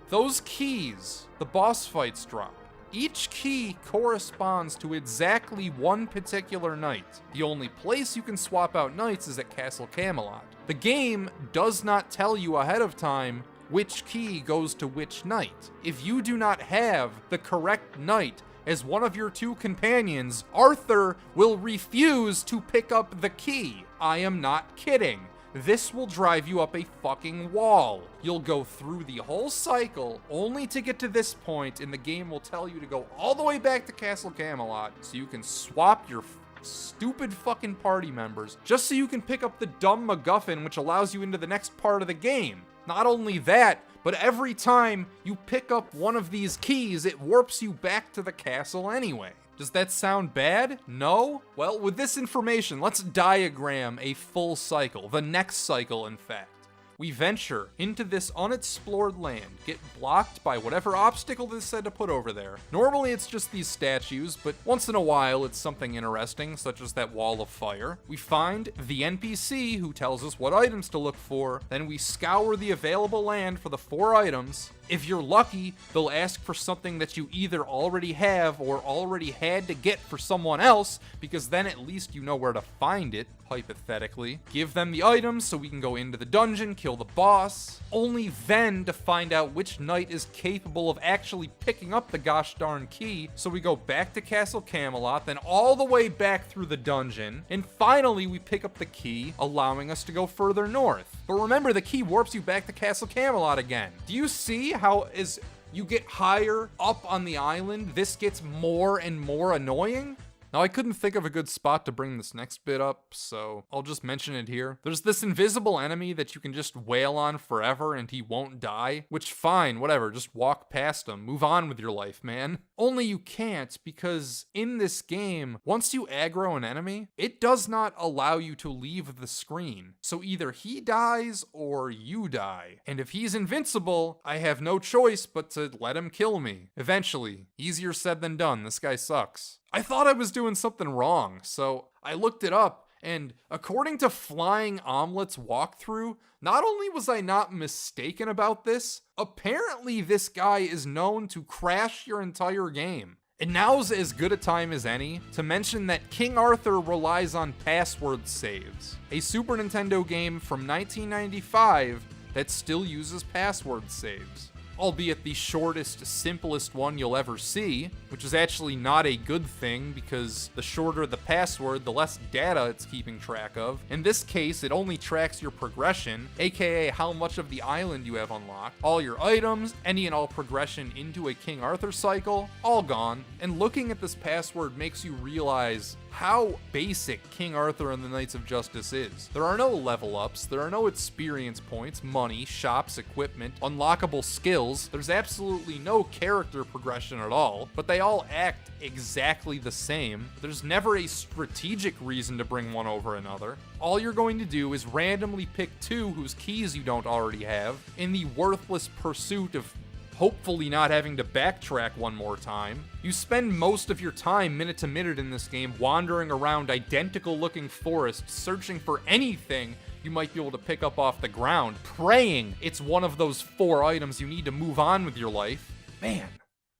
Those keys the boss fights drop. Each key corresponds to exactly one particular knight. The only place you can swap out knights is at Castle Camelot. The game does not tell you ahead of time which key goes to which knight. If you do not have the correct knight as one of your 2 companions, Arthur will refuse to pick up the key. I am not kidding. This will drive you up a fucking wall. You'll go through the whole cycle only to get to this point, and the game will tell you to go all the way back to Castle Camelot so you can swap your stupid fucking party members just so you can pick up the dumb MacGuffin which allows you into the next part of the game. Not only that, but every time you pick up one of these keys, it warps you back to the castle anyway. Does that sound bad? No? Well, with this information, let's diagram a full cycle, the next cycle in fact. We venture into this unexplored land, get blocked by whatever obstacle they said to put over there. Normally it's just these statues, but once in a while it's something interesting, such as that wall of fire. We find the NPC who tells us what items to look for, then we scour the available land for the 4 items. If you're lucky, they'll ask for something that you either already have or already had to get for someone else, because then at least you know where to find it, hypothetically. Give them the items so we can go into the dungeon, kill the boss, only then to find out which knight is capable of actually picking up the gosh darn key, so we go back to Castle Camelot, then all the way back through the dungeon, and finally we pick up the key, allowing us to go further north. But remember, the key warps you back to Castle Camelot again. Do you see how as you get higher up on the island, this gets more and more annoying? Now, I couldn't think of a good spot to bring this next bit up, so I'll just mention it here. There's this invisible enemy that you can just wail on forever and he won't die, which fine, whatever, just walk past him, move on with your life, man. Only you can't, because in this game, once you aggro an enemy, it does not allow you to leave the screen. So either he dies or you die. And if he's invincible, I have no choice but to let him kill me. Eventually. Easier said than done, this guy sucks. I thought I was doing something wrong, so I looked it up, and according to Flying Omelet's walkthrough, not only was I not mistaken about this, apparently this guy is known to crash your entire game. And now's as good a time as any to mention that King Arthur relies on password saves, a Super Nintendo game from 1995 that still uses password saves. Albeit the shortest, simplest one you'll ever see, which is actually not a good thing because the shorter the password, the less data it's keeping track of. In this case, it only tracks your progression, aka how much of the island you have unlocked, all your items, any and all progression into a King Arthur cycle, all gone. And looking at this password makes you realize how basic King Arthur and the Knights of Justice is. There are no level ups, there are no experience points, money, shops, equipment, unlockable skills. There's absolutely no character progression at all, but they all act exactly the same. There's never a strategic reason to bring one over another. All you're going to do is randomly pick 2 whose keys you don't already have in the worthless pursuit of hopefully not having to backtrack one more time. You spend most of your time minute to minute in this game wandering around identical looking forests searching for anything you might be able to pick up off the ground, praying it's one of those 4 items you need to move on with your life. Man,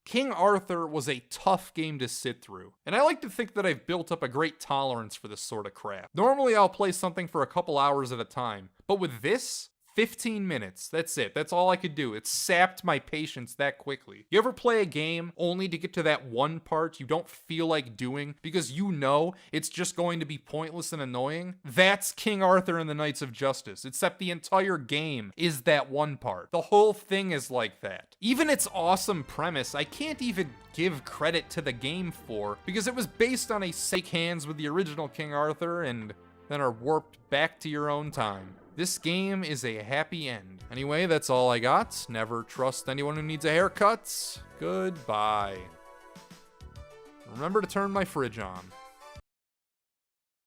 King Arthur was a tough game to sit through, and I like to think that I've built up a great tolerance for this sort of crap. Normally I'll play something for a couple hours at a time, but with this, 15 minutes. That's it. That's all I could do. It sapped my patience that quickly. You ever play a game only to get to that one part you don't feel like doing because you know it's just going to be pointless and annoying? That's King Arthur and the Knights of Justice, except the entire game is that one part. The whole thing is like that. Even its awesome premise, I can't even give credit to the game for, because it was based on a shake hands with the original King Arthur and then are warped back to your own time. This game is a happy end. Anyway, that's all I got. Never trust anyone who needs a haircut. Goodbye. Remember to turn my fridge on.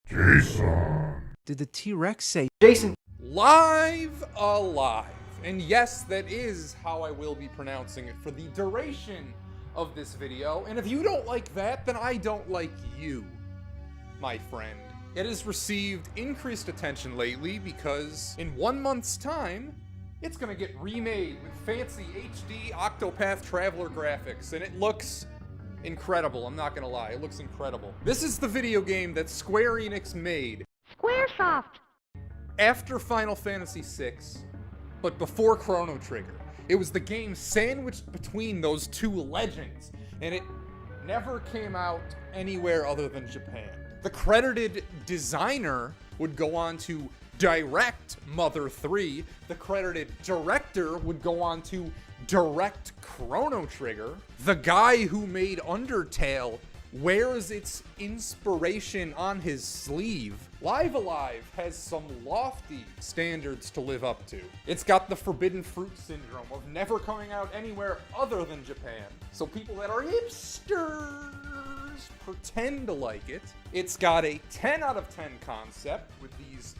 Jason. Did the T-Rex say, Jason? Live alive. And yes, that is how I will be pronouncing it for the duration of this video. And if you don't like that, then I don't like you, my friend. It has received increased attention lately because in 1 month's time, it's gonna get remade with fancy HD Octopath Traveler graphics, and it looks incredible. I'm not gonna lie, it looks incredible. This is the video game that Square Enix made Squaresoft. after Final Fantasy VI, but before Chrono Trigger. It was the game sandwiched between those two legends, and it never came out anywhere other than Japan. The credited designer would go on to direct Mother 3. The credited director would go on to direct Chrono Trigger. The guy who made Undertale wears its inspiration on his sleeve. Live Alive has some lofty standards to live up to. It's got the forbidden fruit syndrome of never coming out anywhere other than Japan. So people that are hipsters pretend to like it. It's got a 10 out of 10 concept with these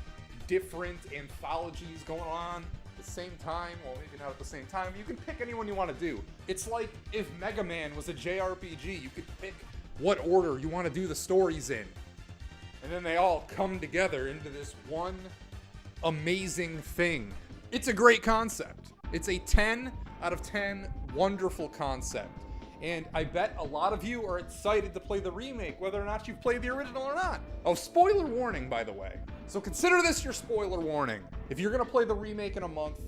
different anthologies going on at the same time. Well, maybe not at the same time. You can pick anyone you want to do. It's like if Mega Man was a JRPG, you could pick what order you want to do the stories in. And then they all come together into this one amazing thing. It's a great concept. It's a 10 out of 10 wonderful concept. And I bet a lot of you are excited to play the remake, whether or not you've played the original or not. Oh, spoiler warning, by the way. So consider this your spoiler warning. If you're gonna play the remake in a month,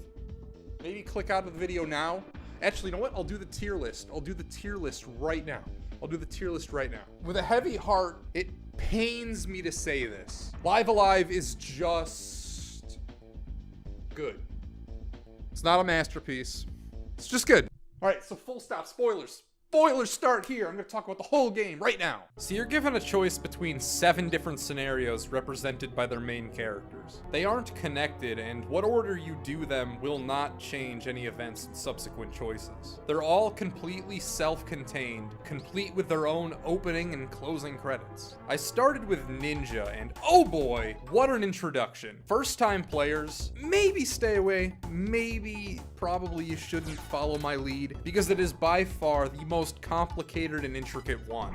maybe click out of the video now. Actually, you know what? I'll do the tier list. I'll do the tier list right now. With a heavy heart, it pains me to say this. Live Alive is just good. It's not a masterpiece. It's just good. All right, so full stop, spoilers. Spoilers start here. I'm gonna talk about the whole game right now. So you're given a choice between 7 different scenarios represented by their main characters. They aren't connected, and what order you do them will not change any events and subsequent choices. They're all completely self-contained, complete with their own opening and closing credits. I started with Ninja, and oh boy, what an introduction. First time players, maybe stay away, probably you shouldn't follow my lead, because it is by far the most complicated and intricate one.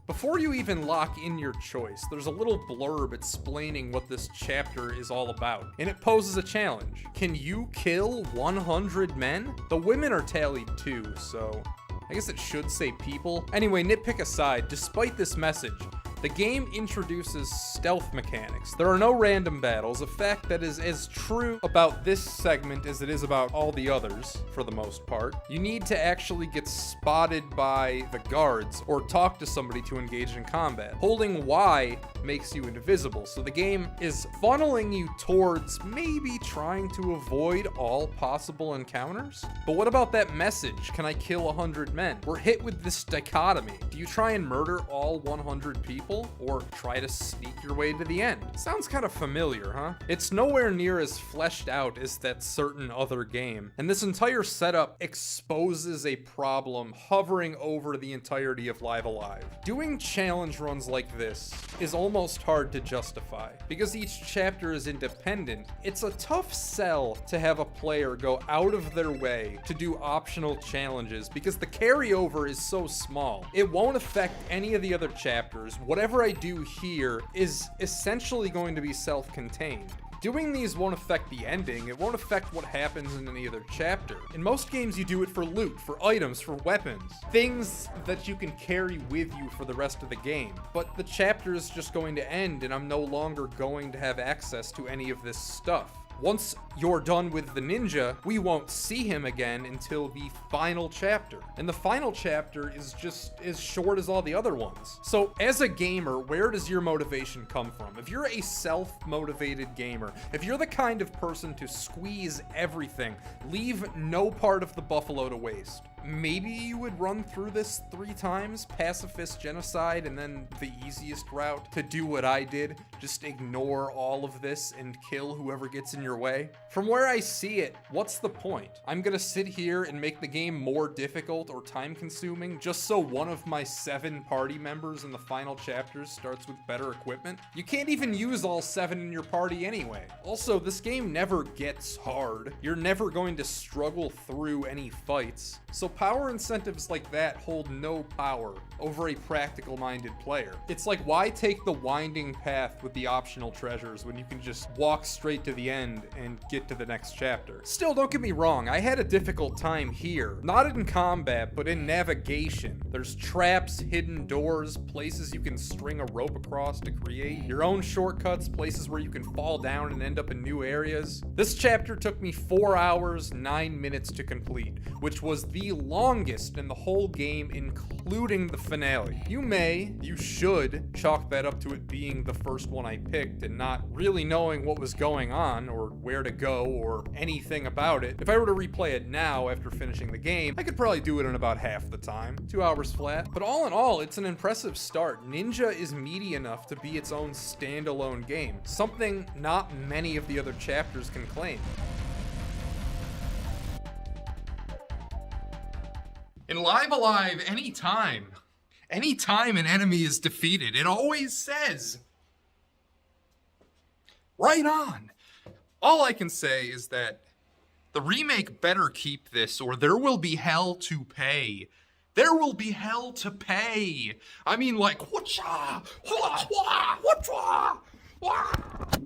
Before you even lock in your choice, there's a little blurb explaining what this chapter is all about, and it poses a challenge. Can you kill 100 men? The women are tallied too, so I guess it should say people. Anyway, nitpick aside, despite this message, the game introduces stealth mechanics. There are no random battles, a fact that is as true about this segment as it is about all the others, for the most part. You need to actually get spotted by the guards or talk to somebody to engage in combat. Holding Y makes you invisible, so the game is funneling you towards maybe trying to avoid all possible encounters. But what about that message? Can I kill 100 men? We're hit with this dichotomy. Do you try and murder all 100 people? Or try to sneak your way to the end? Sounds kind of familiar, huh? It's nowhere near as fleshed out as that certain other game, and this entire setup exposes a problem hovering over the entirety of Live Alive. Doing challenge runs like this is almost hard to justify. Because each chapter is independent, it's a tough sell to have a player go out of their way to do optional challenges because the carryover is so small. It won't affect any of the other chapters. Whatever I do here is essentially going to be self-contained. Doing these won't affect the ending, it won't affect what happens in any other chapter. In most games you do it for loot, for items, for weapons, things that you can carry with you for the rest of the game. But the chapter is just going to end and I'm no longer going to have access to any of this stuff. Once you're done with the ninja, we won't see him again until the final chapter. And the final chapter is just as short as all the other ones. So as a gamer, where does your motivation come from? If you're a self-motivated gamer, if you're the kind of person to squeeze everything, leave no part of the buffalo to waste, maybe you would run through this 3 times, pacifist genocide, and then the easiest route to do what I did, just ignore all of this and kill whoever gets in your way. From where I see it, what's the point? I'm gonna sit here and make the game more difficult or time consuming just so one of my 7 party members in the final chapters starts with better equipment? You can't even use all 7 in your party anyway. Also, this game never gets hard. You're never going to struggle through any fights. So power incentives like that hold no power over a practical-minded player. It's like, why take the winding path with the optional treasures when you can just walk straight to the end and get to the next chapter? Still, don't get me wrong, I had a difficult time here. Not in combat, but in navigation. There's traps, hidden doors, places you can string a rope across to create your own shortcuts, places where you can fall down and end up in new areas. This chapter took me 4 hours, 9 minutes to complete, which was the longest in the whole game, including the finale. You should chalk that up to it being the first one I picked and not really knowing what was going on or where to go or anything about it. If I were to replay it now after finishing the game, I could probably do it in about half the time, 2 hours flat. But all in all, it's an impressive start. Ninja is meaty enough to be its own standalone game, something not many of the other chapters can claim. In Live Alive, anytime an enemy is defeated, it always says, right on. All I can say is that the remake better keep this, or there will be hell to pay. There will be hell to pay. I mean, like, whatcha, whatcha, whatcha, whatcha.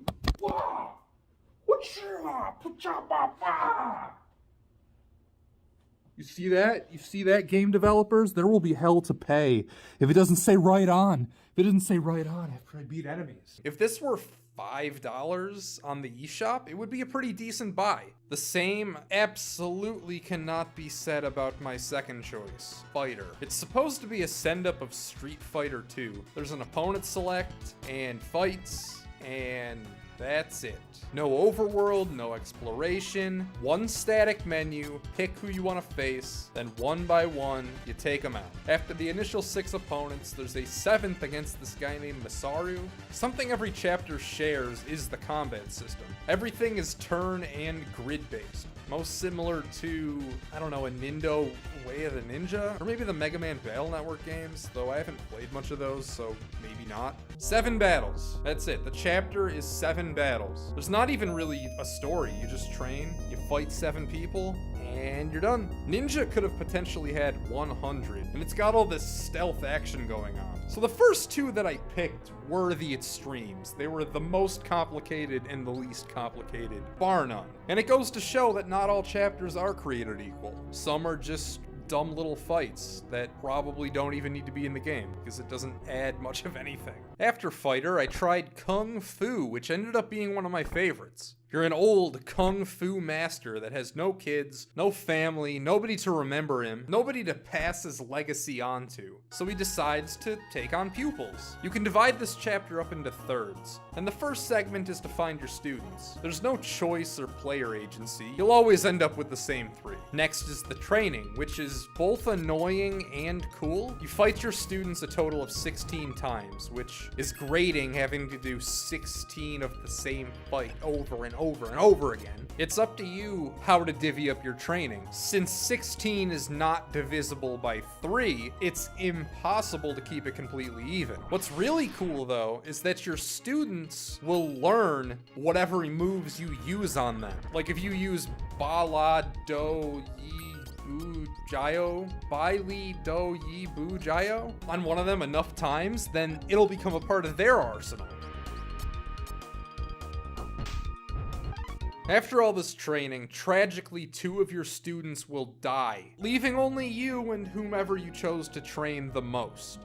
You see that? You see that, game developers? There will be hell to pay if it doesn't say right on. If it doesn't say right on after I beat enemies. If this were $5 on the eShop, it would be a pretty decent buy. The same absolutely cannot be said about my second choice, Fighter. It's supposed to be a send-up of Street Fighter 2. There's an opponent select, and fights, and that's it. No overworld, no exploration, one static menu, pick who you want to face, then one by one, you take them out. After the initial 6 opponents, there's a 7th against this guy named Masaru. Something every chapter shares is the combat system. Everything is turn and grid based. Most similar to, I don't know, Inindo Way of the Ninja? Or maybe the Mega Man Battle Network games, though I haven't played much of those, so maybe not. 7 battles. That's it. The chapter is 7 battles. There's not even really a story. You just train, you fight 7 people, and you're done. Ninja could have potentially had 100, and it's got all this stealth action going on. So the first 2 that I picked were the extremes. They were the most complicated and the least complicated, bar none. And it goes to show that not all chapters are created equal. Some are just dumb little fights that probably don't even need to be in the game because it doesn't add much of anything. After Fighter, I tried Kung Fu, which ended up being one of my favorites. You're an old Kung Fu master that has no kids, no family, nobody to remember him, nobody to pass his legacy on to. So he decides to take on pupils. You can divide this chapter up into thirds, and the first segment is to find your students. There's no choice or player agency. You'll always end up with the same 3. Next is the training, which is both annoying and cool. You fight your students a total of 16 times, which is grating having to do 16 of the same fight over and over and over again. It's up to you how to divvy up your training. Since 16 is not divisible by 3, it's impossible to keep it completely even. What's really cool though is that your students will learn whatever moves you use on them. Like if you use Ba La Do Yi Bu Jayo, Bai Li Do Yi Bu Jayo on one of them enough times, then it'll become a part of their arsenal. After all this training, tragically 2 of your students will die, leaving only you and whomever you chose to train the most.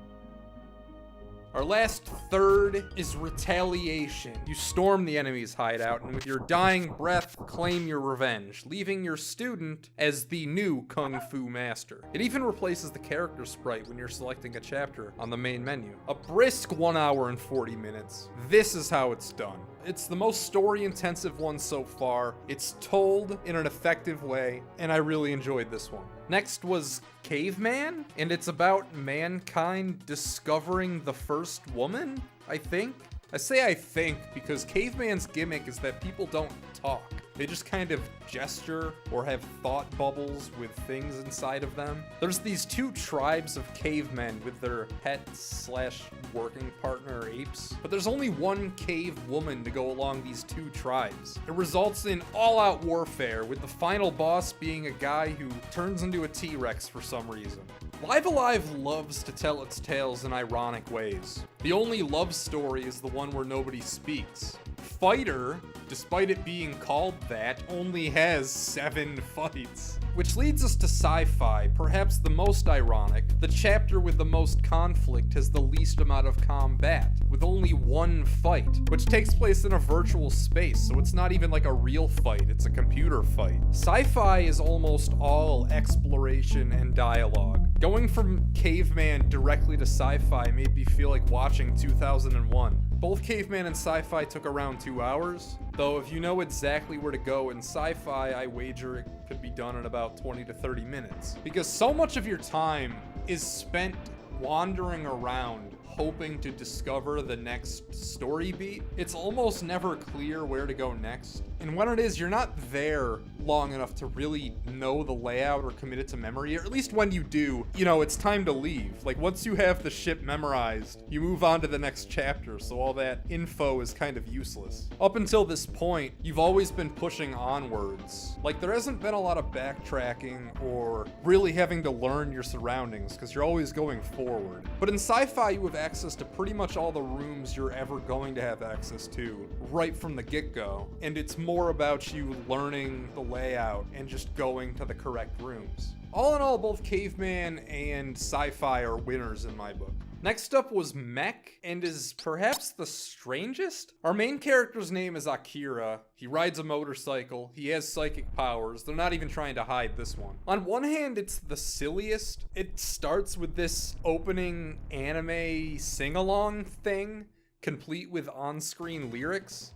Our last third is retaliation. You storm the enemy's hideout and with your dying breath claim your revenge, leaving your student as the new Kung Fu master. It even replaces the character sprite when you're selecting a chapter on the main menu. A brisk 1 hour and 40 minutes. This is how it's done. It's the most story-intensive one so far. It's told in an effective way, and I really enjoyed this one. Next was Caveman, and it's about mankind discovering the first woman, I think. I say I think because Caveman's gimmick is that people don't talk. They just kind of gesture or have thought bubbles with things inside of them. There's these two tribes of cavemen with their pet/working partner apes, but there's only one cave woman to go along these two tribes. It results in all-out warfare, with the final boss being a guy who turns into a T-Rex for some reason. Live Alive loves to tell its tales in ironic ways. The only love story is the one where nobody speaks. Fighter, despite it being called that, only has 7 fights. Which leads us to Sci-Fi, perhaps the most ironic. The chapter with the most conflict has the least amount of combat, with only 1 fight, which takes place in a virtual space, so it's not even like a real fight, it's a computer fight. Sci-Fi is almost all exploration and dialogue. Going from Caveman directly to Sci-Fi made me feel like watching 2001. Both Caveman and Sci-Fi took around 2 hours, though if you know exactly where to go in Sci-Fi, I wager it could be done in about 20 to 30 minutes. Because so much of your time is spent wandering around hoping to discover the next story beat. It's almost never clear where to go next. And when it is, you're not there long enough to really know the layout or commit it to memory, or at least when you do, you know, it's time to leave. Like, once you have the ship memorized, you move on to the next chapter, so all that info is kind of useless. Up until this point, you've always been pushing onwards. Like, there hasn't been a lot of backtracking or really having to learn your surroundings, because you're always going forward. But in Sci-Fi, you have access to pretty much all the rooms you're ever going to have access to, right from the get-go, and it's more about you learning the layout and just going to the correct rooms. All in all, both Caveman and Sci-Fi are winners in my book. Next up was Mech, and is perhaps the strangest? Our main character's name is Akira. He rides a motorcycle, he has psychic powers, they're not even trying to hide this one. On one hand, it's the silliest. It starts with this opening anime sing-along thing, complete with on-screen lyrics.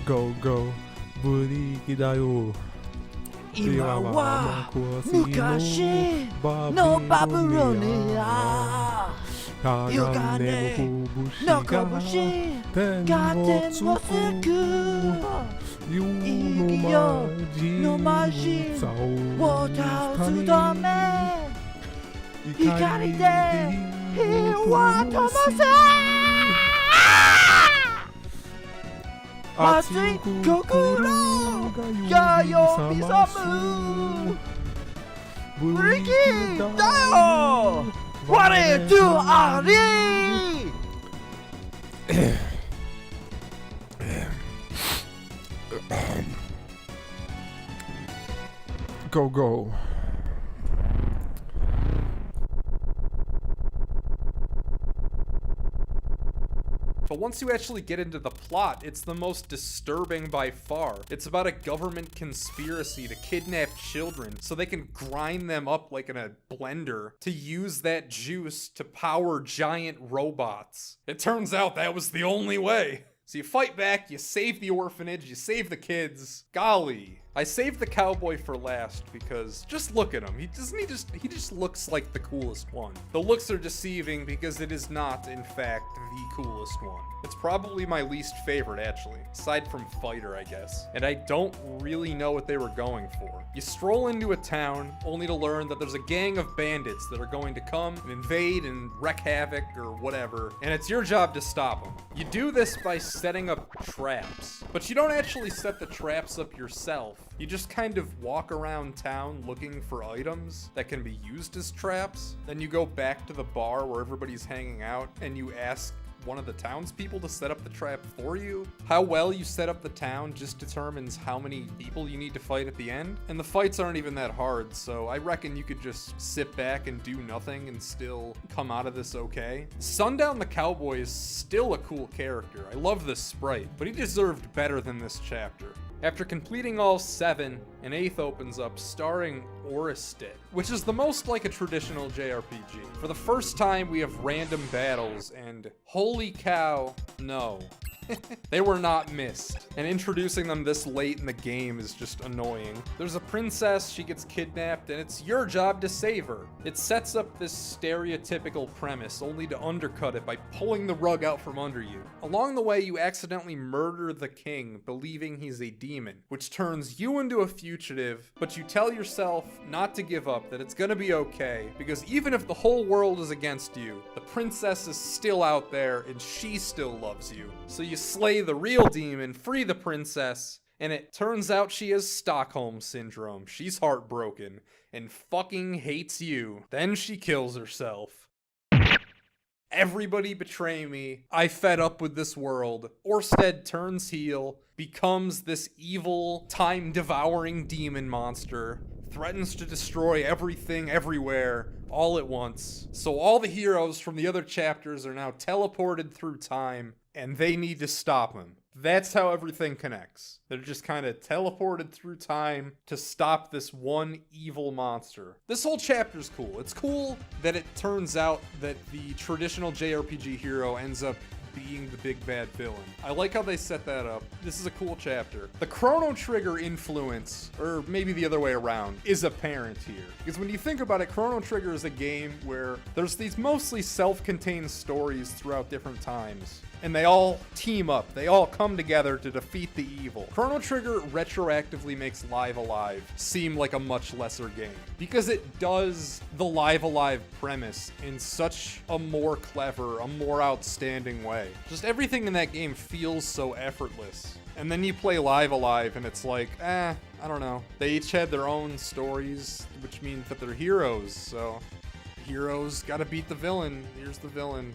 Go go, buriki da yo. 今は昔のバブルにあ歪んでの拳が天を救う意義よのマジを倒すため光で火は灯せ熱い心が呼び覚むブリキだよ我とありGo go. But once you actually get into the plot, it's the most disturbing by far. It's about a government conspiracy to kidnap children so they can grind them up like in a blender to use that juice to power giant robots. It turns out that was the only way. So you fight back, you save the orphanage, you save the kids. Golly. I saved the cowboy for last because just look at him. He just looks like the coolest one. The looks are deceiving because it is not, in fact, the coolest one. It's probably my least favorite, actually, aside from Fighter, I guess. And I don't really know what they were going for. You stroll into a town only to learn that there's a gang of bandits that are going to come and invade and wreak havoc or whatever, and it's your job to stop them. You do this by setting up traps, but you don't actually set the traps up yourself. You just kind of walk around town looking for items that can be used as traps. Then you go back to the bar where everybody's hanging out and you ask one of the townspeople to set up the trap for you. How well you set up the town just determines how many people you need to fight at the end. And the fights aren't even that hard, so I reckon you could just sit back and do nothing and still come out of this okay. Sundown the Cowboy is still a cool character. I love this sprite, but he deserved better than this chapter. After completing all 7, an 8th opens up starring Oristed, which is the most like a traditional JRPG. For the first time, we have random battles, and holy cow, no. They were not missed, and introducing them this late in the game is just annoying. There's a princess, she gets kidnapped, and it's your job to save her. It sets up this stereotypical premise, only to undercut it by pulling the rug out from under you. Along the way, you accidentally murder the king, believing he's a demon, which turns you into a fugitive, but you tell yourself not to give up, that it's gonna be okay, because even if the whole world is against you, the princess is still out there, and she still loves you. So you slay the real demon, free the princess, and it turns out she has Stockholm Syndrome. She's heartbroken and fucking hates you. Then she kills herself. Everybody betray me. I fed up with this world. Orsted turns heel, becomes this evil, time-devouring demon monster, threatens to destroy everything, everywhere, all at once. So all the heroes from the other chapters are now teleported through time, and they need to stop him. That's how everything connects. They're just kind of teleported through time to stop this one evil monster. This whole chapter's cool. It's cool that it turns out that the traditional JRPG hero ends up being the big bad villain. I like how they set that up. This is a cool chapter. The Chrono Trigger influence, or maybe the other way around, is apparent here. Because when you think about it, Chrono Trigger is a game where there's these mostly self-contained stories throughout different times, and they all team up. They all come together to defeat the evil. Chrono Trigger retroactively makes Live Alive seem like a much lesser game, because it does the Live Alive premise in such a more clever, a more outstanding way. Just everything in that game feels so effortless. And then you play Live Alive and it's like, I don't know. They each had their own stories, which means that they're heroes, so heroes gotta beat the villain. Here's the villain.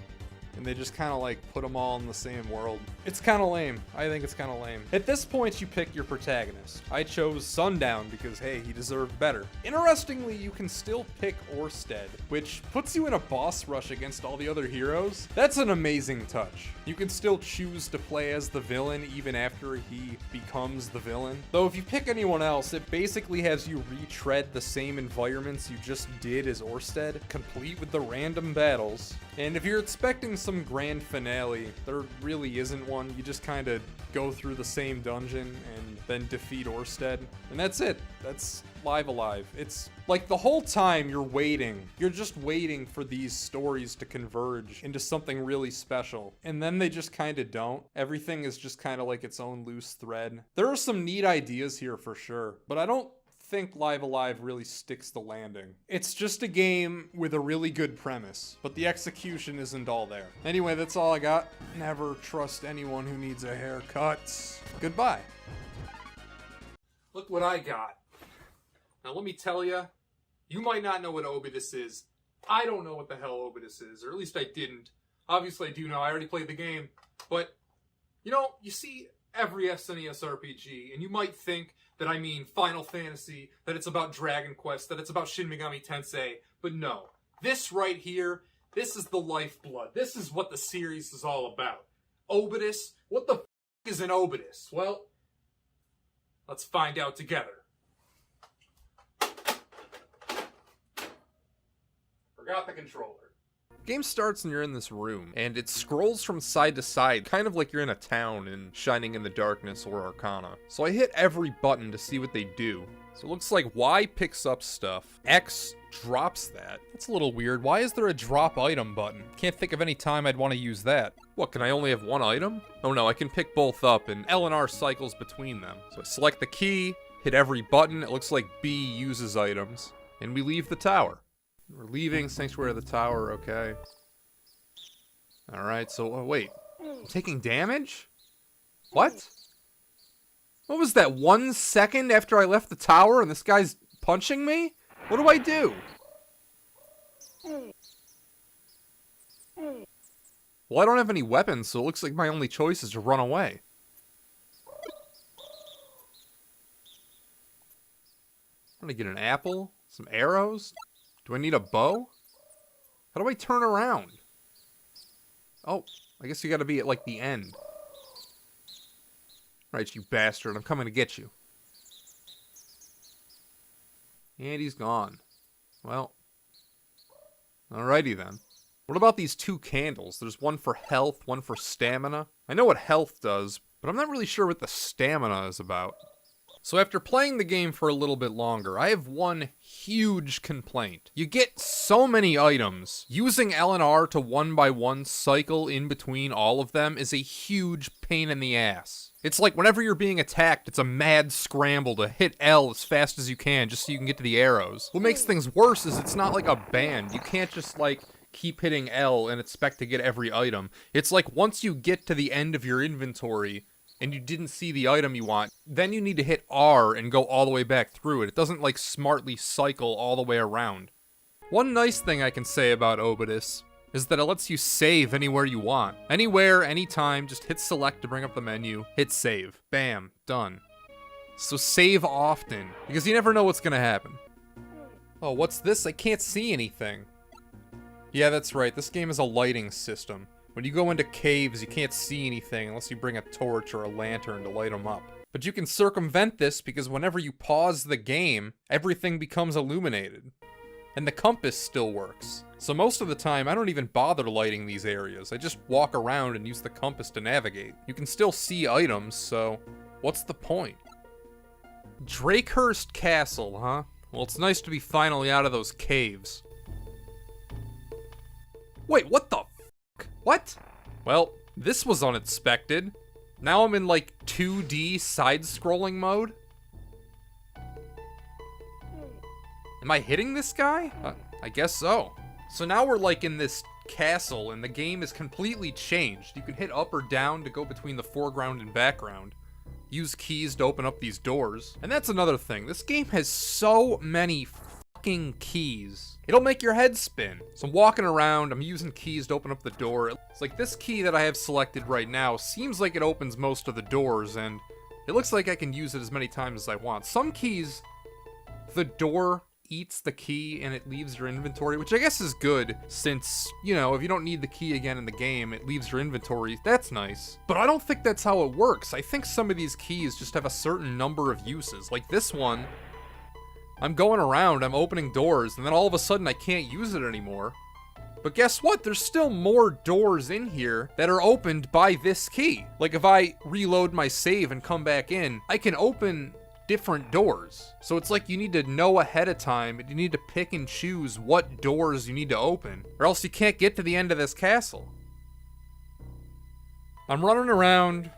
And they just kind of like put them all in the same world. It's kind of lame. I think it's kind of lame. At this point, you pick your protagonist. I chose Sundown because, hey, he deserved better. Interestingly, you can still pick Orsted, which puts you in a boss rush against all the other heroes. That's an amazing touch. You can still choose to play as the villain even after he becomes the villain. Though if you pick anyone else, it basically has you retread the same environments you just did as Orsted, complete with the random battles. And if you're expecting some grand finale, there really isn't one. You just kind of go through the same dungeon and then defeat Orsted. And that's it. That's Live Alive. It's like the whole time you're waiting. You're just waiting for these stories to converge into something really special. And then they just kind of don't. Everything is just kind of like its own loose thread. There are some neat ideas here for sure, but I don't think Live Alive really sticks the landing. It's just a game with a really good premise, but the execution isn't all there. Anyway, that's all I got. Never trust anyone who needs a haircut. Goodbye. Look what I got. Now let me tell you, you might not know what Obitus is. I don't know what the hell Obitus is, or at least I didn't. Obviously I do know, I already played the game, but you know, you see every SNES RPG, and you might think that I mean Final Fantasy, that it's about Dragon Quest, that it's about Shin Megami Tensei, but no. This right here, this is the lifeblood. This is what the series is all about. Obitus? What the f*** is an Obitus? Well, let's find out together. Forgot the controller. Game starts and you're in this room, and it scrolls from side to side, kind of like you're in a town in Shining in the Darkness or Arcana. So I hit every button to see what they do. So it looks like Y picks up stuff, X drops that. That's a little weird. Why is there a drop item button? Can't think of any time I'd want to use that. What, can I only have one item? Oh no, I can pick both up, and L and R cycles between them. So I select the key, hit every button, it looks like B uses items, and we leave the tower. We're leaving Sanctuary of the Tower, okay. Alright, so, wait. I'm taking damage? What? What was that, 1 second after I left the tower and this guy's punching me? What do I do? Well, I don't have any weapons, so it looks like my only choice is to run away. I'm gonna get an apple, some arrows. Do I need a bow? How do I turn around? Oh, I guess you gotta be at, like, the end. Right, you bastard, I'm coming to get you. And he's gone. Well, alrighty then. What about these 2 candles? There's one for health, one for stamina. I know what health does, but I'm not really sure what the stamina is about. So after playing the game for a little bit longer, I have one huge complaint. You get so many items. Using L and R to 1x1 cycle in between all of them is a huge pain in the ass. It's like whenever you're being attacked, it's a mad scramble to hit L as fast as you can just so you can get to the arrows. What makes things worse is it's not like a band. You can't just, like, keep hitting L and expect to get every item. It's like once you get to the end of your inventory and you didn't see the item you want, then you need to hit R and go all the way back through it. It doesn't, like, smartly cycle all the way around. One nice thing I can say about Obitus is that it lets you save anywhere you want. Anywhere, anytime, just hit select to bring up the menu, hit save. Bam, done. So save often, because you never know what's gonna happen. Oh, what's this? I can't see anything. Yeah, that's right, this game is a lighting system. When you go into caves, you can't see anything unless you bring a torch or a lantern to light them up. But you can circumvent this because whenever you pause the game, everything becomes illuminated. And the compass still works. So most of the time, I don't even bother lighting these areas. I just walk around and use the compass to navigate. You can still see items, so what's the point? Drakehurst Castle, huh? Well, it's nice to be finally out of those caves. Wait, what the f***? What? Well, this was unexpected. Now I'm in, like, 2D side-scrolling mode? Am I hitting this guy? I guess so. So now we're, like, in this castle, and the game is completely changed. You can hit up or down to go between the foreground and background. Use keys to open up these doors. And that's another thing. This game has so many fucking keys. It'll make your head spin. So I'm walking around, I'm using keys to open up the door. It's like this key that I have selected right now seems like it opens most of the doors, and it looks like I can use it as many times as I want. Some keys, the door eats the key and it leaves your inventory, which I guess is good since, you know, if you don't need the key again in the game, it leaves your inventory. That's nice. But I don't think that's how it works. I think some of these keys just have a certain number of uses. Like this one, I'm going around, I'm opening doors, and then all of a sudden I can't use it anymore. But guess what? There's still more doors in here that are opened by this key. Like if I reload my save and come back in, I can open different doors. So it's like you need to know ahead of time, and you need to pick and choose what doors you need to open, or else you can't get to the end of this castle. I'm running around,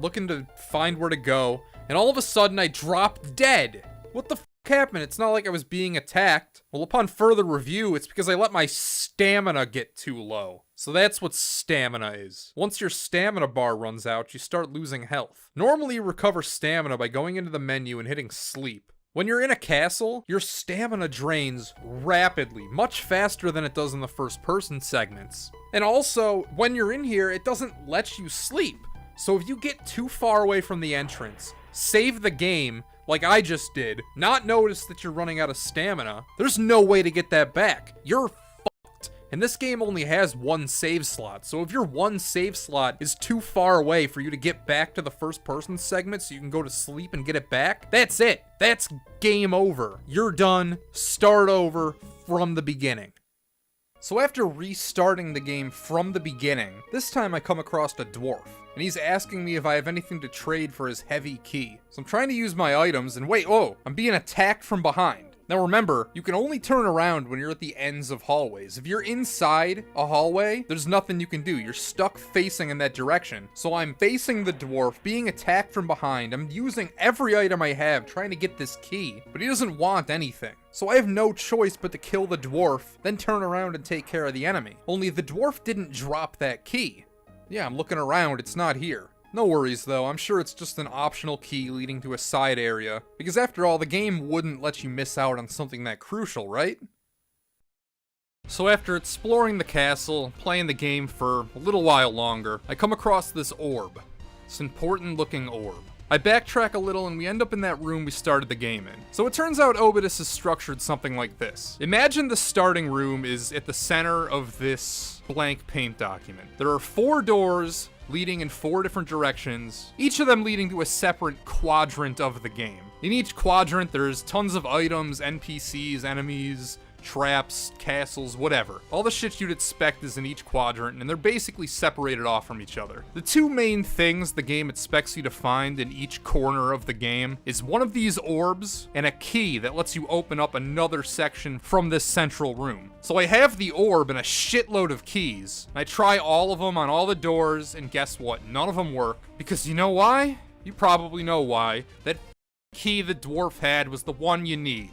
looking to find where to go, and all of a sudden I drop dead. What the f*** happened? It's not like I was being attacked. Well, upon further review, it's because I let my stamina get too low. So that's what stamina is. Once your stamina bar runs out, you start losing health. Normally you recover stamina by going into the menu and hitting sleep. When you're in a castle, your stamina drains rapidly, much faster than it does in the first person segments. And also, when you're in here, it doesn't let you sleep. So if you get too far away from the entrance, save the game, like I just did, not notice that you're running out of stamina, there's no way to get that back. You're fucked. And this game only has one save slot, so if your one save slot is too far away for you to get back to the first person segment so you can go to sleep and get it back, that's it. That's game over. You're done. Start over from the beginning. So after restarting the game from the beginning, this time I come across a dwarf, and he's asking me if I have anything to trade for his heavy key. So I'm trying to use my items, and wait, oh, I'm being attacked from behind. Now remember, you can only turn around when you're at the ends of hallways. If you're inside a hallway, there's nothing you can do. You're stuck facing in that direction. So I'm facing the dwarf, being attacked from behind. I'm using every item I have, trying to get this key, but he doesn't want anything. So I have no choice but to kill the dwarf, then turn around and take care of the enemy. Only the dwarf didn't drop that key. Yeah, I'm looking around, it's not here. No worries though, I'm sure it's just an optional key leading to a side area, because after all, the game wouldn't let you miss out on something that crucial, right? So after exploring the castle, playing the game for a little while longer, I come across this orb. This important looking orb. I backtrack a little and we end up in that room we started the game in. So it turns out Obitus is structured something like this. Imagine the starting room is at the center of this blank paint document. There are 4 doors leading in 4 different directions, each of them leading to a separate quadrant of the game. In each quadrant, there's tons of items, NPCs, enemies, traps, castles, whatever. All the shit you'd expect is in each quadrant, and they're basically separated off from each other. The 2 main things the game expects you to find in each corner of the game is one of these orbs and a key that lets you open up another section from this central room. So I have the orb and a shitload of keys. I try all of them on all the doors, and guess what? None of them work. Because you know why? You probably know why. That key the dwarf had was the one you need.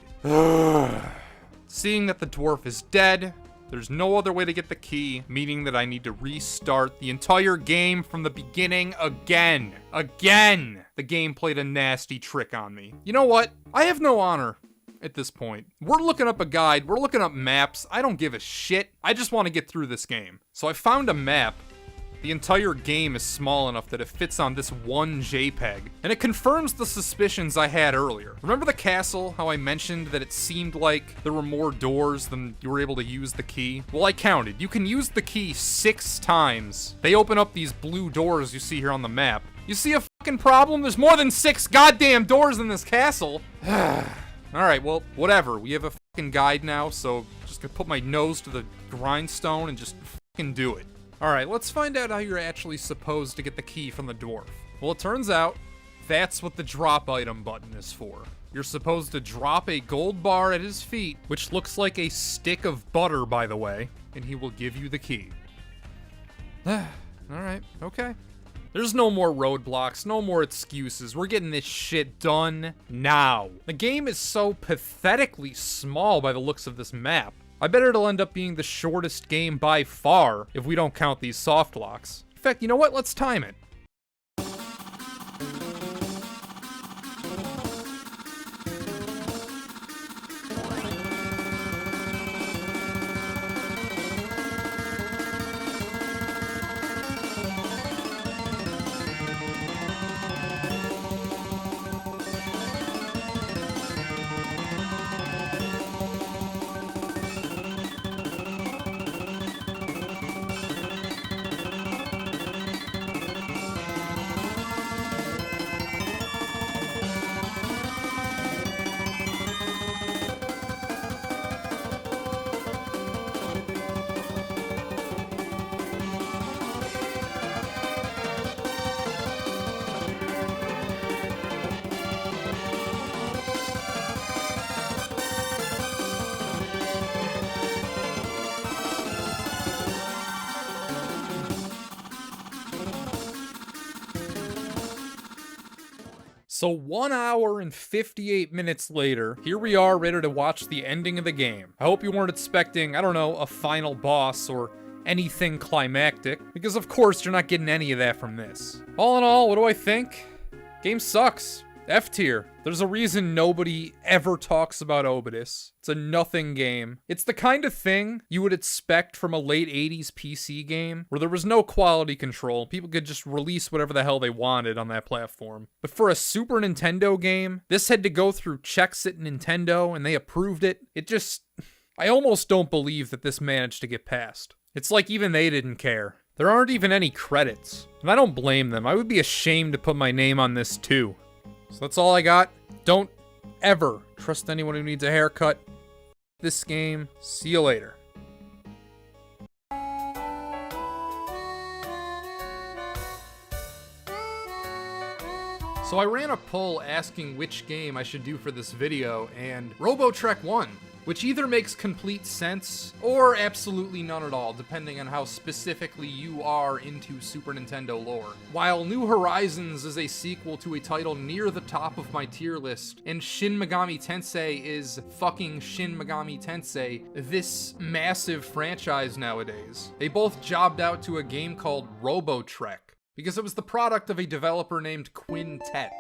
Seeing that the dwarf is dead, there's no other way to get the key, meaning that I need to restart the entire game from the beginning again. Again! The game played a nasty trick on me. You know what? I have no honor at this point. We're looking up a guide, we're looking up maps, I don't give a shit. I just want to get through this game. So I found a map. The entire game is small enough that it fits on this one JPEG, and it confirms the suspicions I had earlier. Remember the castle, how I mentioned that it seemed like there were more doors than you were able to use the key? Well, I counted. You can use the key 6 times. They open up these blue doors you see here on the map. You see a fucking problem? There's more than 6 goddamn doors in this castle. Alright, well, whatever. We have a fucking guide now, so just gonna put my nose to the grindstone and just fucking do it. Alright, let's find out how you're actually supposed to get the key from the dwarf. Well, it turns out that's what the drop item button is for. You're supposed to drop a gold bar at his feet, which looks like a stick of butter, by the way, and he will give you the key. Alright, okay. There's no more roadblocks, no more excuses. We're getting this shit done now. The game is so pathetically small by the looks of this map. I bet it'll end up being the shortest game by far if we don't count these soft locks. In fact, you know what? Let's time it. So 1 hour and 58 minutes later, here we are ready to watch the ending of the game. I hope you weren't expecting, I don't know, a final boss or anything climactic, because of course you're not getting any of that from this. All in all, what do I think? Game sucks. F tier. There's a reason nobody ever talks about Obitus. It's a nothing game. It's the kind of thing you would expect from a late 80s PC game, where there was no quality control. People could just release whatever the hell they wanted on that platform. But for a Super Nintendo game, this had to go through checks at Nintendo, and they approved it. It just... I almost don't believe that this managed to get past. It's like even they didn't care. There aren't even any credits. And I don't blame them. I would be ashamed to put my name on this too. So that's all I got. Don't ever trust anyone who needs a haircut. This game. See you later. So I ran a poll asking which game I should do for this video, and Robotrek won, which either makes complete sense or absolutely none at all, depending on how specifically you are into Super Nintendo lore. While New Horizons is a sequel to a title near the top of my tier list, and Shin Megami Tensei is fucking Shin Megami Tensei, this massive franchise nowadays, they both jobbed out to a game called Robotrek. because it was the product of a developer named Quintet,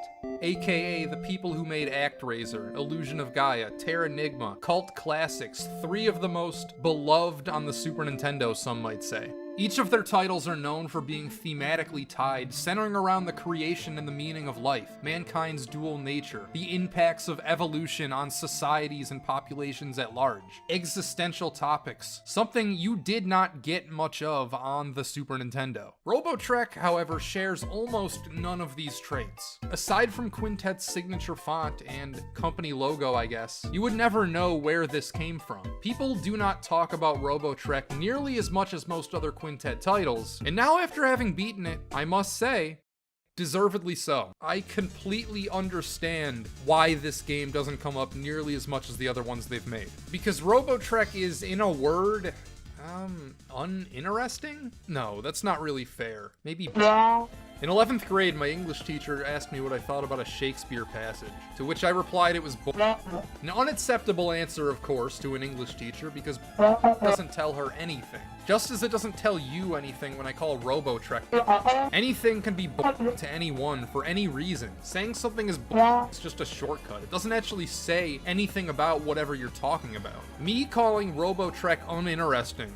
aka the people who made ActRaiser, Illusion of Gaia, Terranigma, Cult Classics, 3 of the most beloved on the Super Nintendo, some might say. Each of their titles are known for being thematically tied, centering around the creation and the meaning of life, mankind's dual nature, the impacts of evolution on societies and populations at large, existential topics, something you did not get much of on the Super Nintendo. Robotrek, however, shares almost none of these traits. Aside from Quintet's signature font and company logo, I guess, you would never know where this came from. People do not talk about Robotrek nearly as much as most other Quintet titles, and now after having beaten it, I must say, deservedly so. I completely understand why this game doesn't come up nearly as much as the other ones they've made. Because Robotrek is, in a word, uninteresting? No, that's not really fair. Maybe... In 11th grade, my English teacher asked me what I thought about a Shakespeare passage, to which I replied it was an unacceptable answer, of course, to an English teacher, because doesn't tell her anything. Just as it doesn't tell you anything when I call Robotrek. Anything can be to anyone for any reason. Saying something is is just a shortcut. It doesn't actually say anything about whatever you're talking about. Me calling Robotrek uninteresting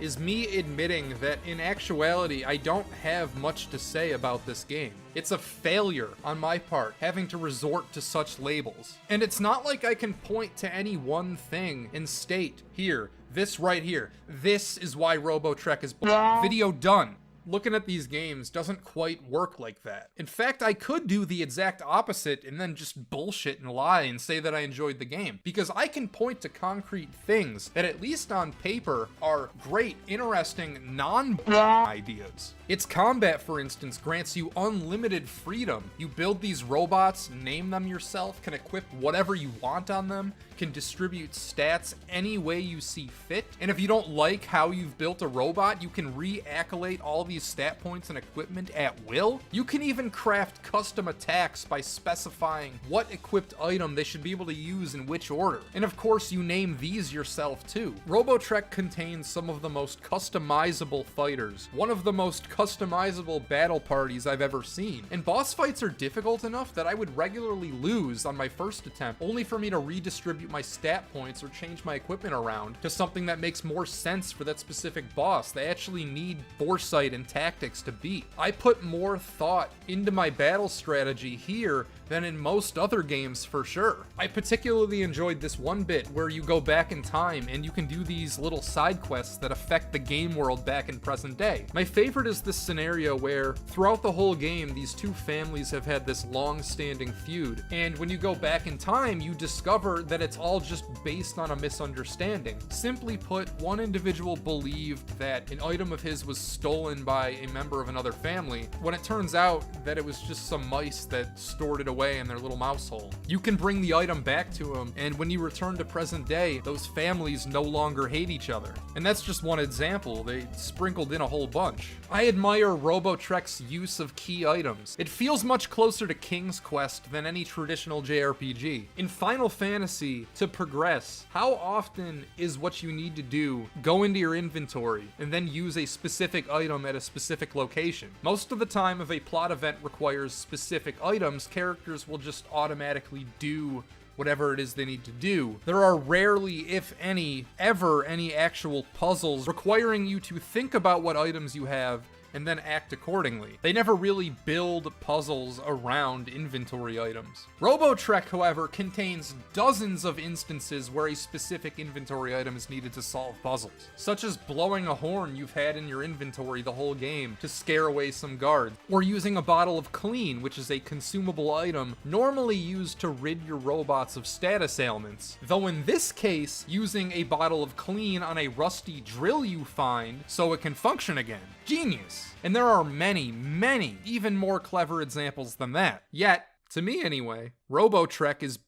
is me admitting that in actuality I don't have much to say about this game. It's a failure on my part, having to resort to such labels. And it's not like I can point to any one thing and state, here, this right here, this is why Robotrek is video done. Looking at these games doesn't quite work like that. In fact, I could do the exact opposite and then just bullshit and lie and say that I enjoyed the game, because I can point to concrete things that, at least on paper, are great, interesting, non-ideas. Its combat, for instance, grants you unlimited freedom. You build these robots, name them yourself, can equip whatever you want on them, can distribute stats any way you see fit, and if you don't like how you've built a robot, you can re-accolate all these stat points and equipment at will. You can even craft custom attacks by specifying what equipped item they should be able to use in which order. And of course, you name these yourself too. Robotrek contains some of the most customizable fighters, one of the most customizable battle parties I've ever seen, and boss fights are difficult enough that I would regularly lose on my first attempt, only for me to redistribute my stat points or change my equipment around to something that makes more sense for that specific boss. They actually need foresight and tactics to beat. I put more thought into my battle strategy here than in most other games for sure. I particularly enjoyed this one bit where you go back in time and you can do these little side quests that affect the game world back in present day. My favorite is this scenario where throughout the whole game these two families have had this long-standing feud, and when you go back in time you discover that it's all just based on a misunderstanding. Simply put, one individual believed that an item of his was stolen by a member of another family, when it turns out that it was just some mice that stored it away in their little mouse hole. You can bring the item back to them, and when you return to present day, those families no longer hate each other. And that's just one example. They sprinkled in a whole bunch. I admire Robotrek's use of key items. It feels much closer to King's Quest than any traditional JRPG. In Final Fantasy, to progress, how often is what you need to do go into your inventory and then use a specific item at a specific location? Most of the time, if a plot event requires specific items, characters will just automatically do whatever it is they need to do. There are rarely, if any, ever any actual puzzles requiring you to think about what items you have and then act accordingly. They never really build puzzles around inventory items. Robotrek, however, contains dozens of instances where a specific inventory item is needed to solve puzzles, such as blowing a horn you've had in your inventory the whole game to scare away some guards, or using a bottle of clean, which is a consumable item normally used to rid your robots of status ailments, though in this case, using a bottle of clean on a rusty drill you find so it can function again. Genius. And there are many, many even more clever examples than that. Yet, to me anyway, Robotrek is...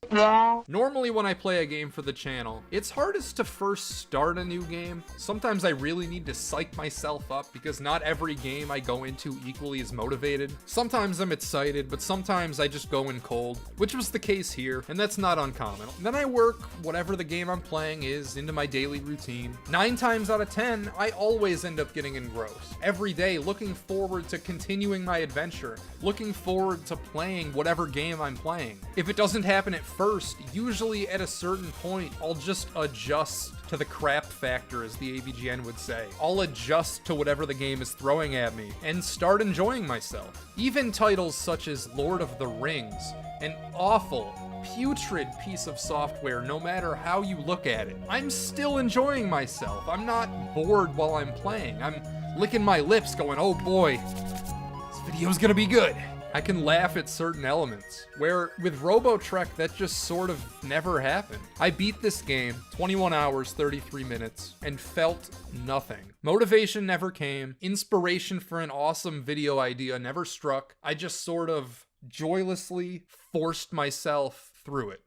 Normally when I play a game for the channel, it's hardest to first start a new game. Sometimes I really need to psych myself up because not every game I go into equally is motivated. Sometimes I'm excited, but sometimes I just go in cold, which was the case here, and that's not uncommon. Then I work whatever the game I'm playing is into my daily routine. 9 times out of 10, I always end up getting engrossed. Every day looking forward to continuing my adventure, looking forward to playing whatever game I'm playing. If it doesn't happen at first, usually at a certain point, I'll just adjust to the crap factor, as the AVGN would say. I'll adjust to whatever the game is throwing at me and start enjoying myself. Even titles such as Lord of the Rings, an awful, putrid piece of software no matter how you look at it, I'm still enjoying myself. I'm not bored while I'm playing. I'm licking my lips going, oh boy, this video's gonna be good. I can laugh at certain elements, where with Robotrek that just sort of never happened. I beat this game, 21 hours, 33 minutes, and felt nothing. Motivation never came, inspiration for an awesome video idea never struck. I just sort of joylessly forced myself through it.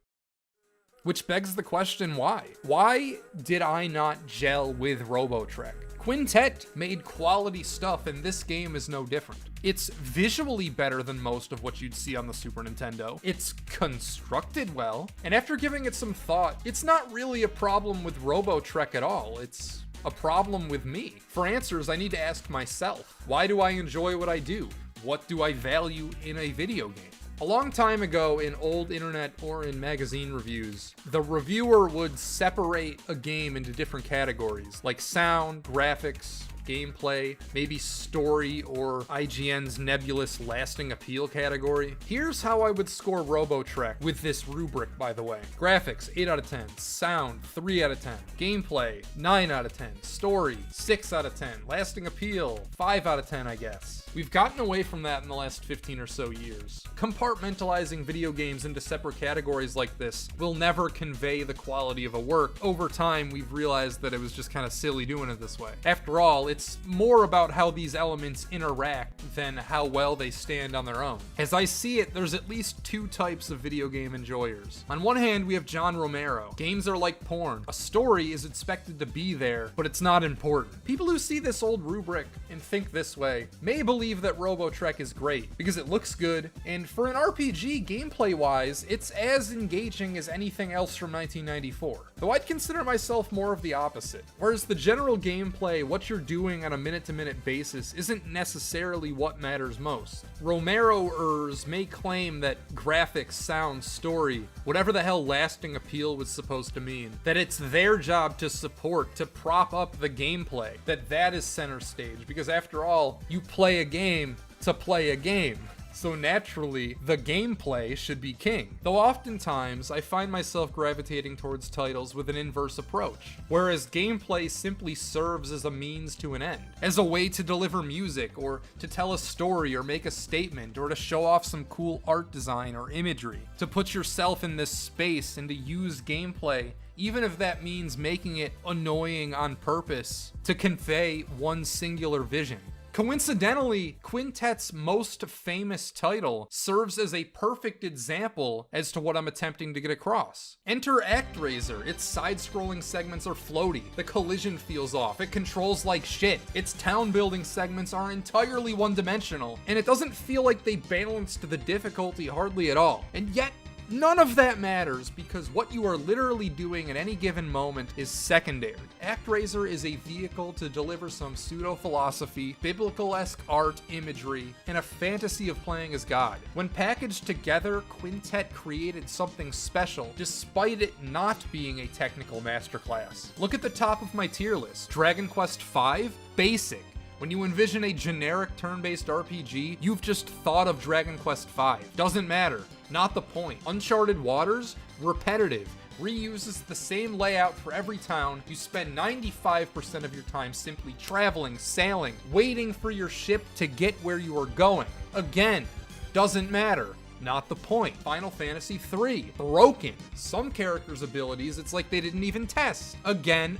Which begs the question, why? Why did I not gel with Robotrek? Quintet made quality stuff, and this game is no different. It's visually better than most of what you'd see on the Super Nintendo. It's constructed well, and after giving it some thought, it's not really a problem with Robotrek at all. It's a problem with me. For answers, I need to ask myself, why do I enjoy what I do? What do I value in a video game? A long time ago in old internet or in magazine reviews, the reviewer would separate a game into different categories, like sound, graphics, gameplay, maybe story, or IGN's nebulous lasting appeal category. Here's how I would score Robotrek with this rubric, by the way. Graphics, 8 out of 10. Sound, 3 out of 10. Gameplay, 9 out of 10. Story, 6 out of 10. Lasting appeal, 5 out of 10, I guess. We've gotten away from that in the last 15 or so years. Compartmentalizing video games into separate categories like this will never convey the quality of a work. Over time, we've realized that it was just kind of silly doing it this way. After all, it's more about how these elements interact than how well they stand on their own. As I see it, there's at least 2 types of video game enjoyers. On one hand, we have John Romero. Games are like porn. A story is expected to be there, but it's not important. People who see this old rubric and think this way may believe that Robotrek is great because it looks good, and for an RPG, gameplay-wise, it's as engaging as anything else from 1994. Though I'd consider myself more of the opposite. Whereas the general gameplay, what you're doing on a minute-to-minute basis, isn't necessarily what matters most. Romero-ers may claim that graphics, sound, story, whatever the hell lasting appeal was supposed to mean, that it's their job to support, to prop up the gameplay, that is center stage, because after all, you play a game to play a game. So naturally, the gameplay should be king. Though oftentimes, I find myself gravitating towards titles with an inverse approach, whereas gameplay simply serves as a means to an end, as a way to deliver music, or to tell a story, or make a statement, or to show off some cool art design or imagery, to put yourself in this space and to use gameplay, even if that means making it annoying on purpose, to convey one singular vision. Coincidentally, Quintet's most famous title serves as a perfect example as to what I'm attempting to get across. Enter ActRaiser. Its side-scrolling segments are floaty, the collision feels off, it controls like shit, its town-building segments are entirely one-dimensional, and it doesn't feel like they balanced the difficulty hardly at all. And yet, none of that matters because what you are literally doing at any given moment is secondary. ActRaiser is a vehicle to deliver some pseudo-philosophy, biblical-esque art, imagery, and a fantasy of playing as God. When packaged together, Quintet created something special, despite it not being a technical masterclass. Look at the top of my tier list. Dragon Quest V? Basic. When you envision a generic turn-based RPG, you've just thought of Dragon Quest V. Doesn't matter. Not the point. Uncharted Waters? Repetitive. Reuses the same layout for every town. You spend 95% of your time simply traveling, sailing, waiting for your ship to get where you are going. Again, doesn't matter. Not the point. Final Fantasy III. Broken. Some characters' abilities, it's like they didn't even test. Again.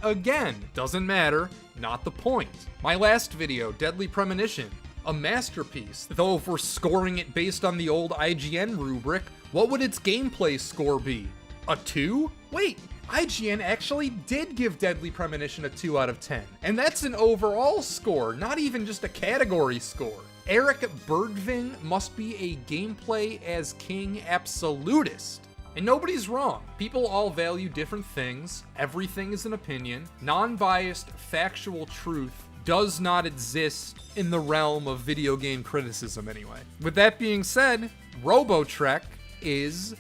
Doesn't matter. Not the point. My last video, Deadly Premonition. A masterpiece, though if we're scoring it based on the old IGN rubric, what would its gameplay score be? A 2? Wait, IGN actually did give Deadly Premonition a 2 out of 10, and that's an overall score, not even just a category score. Eric Birdving must be a gameplay as king absolutist. And nobody's wrong. People all value different things. Everything is an opinion. Non-biased, factual truth does not exist in the realm of video game criticism anyway. With that being said, Robotrek is...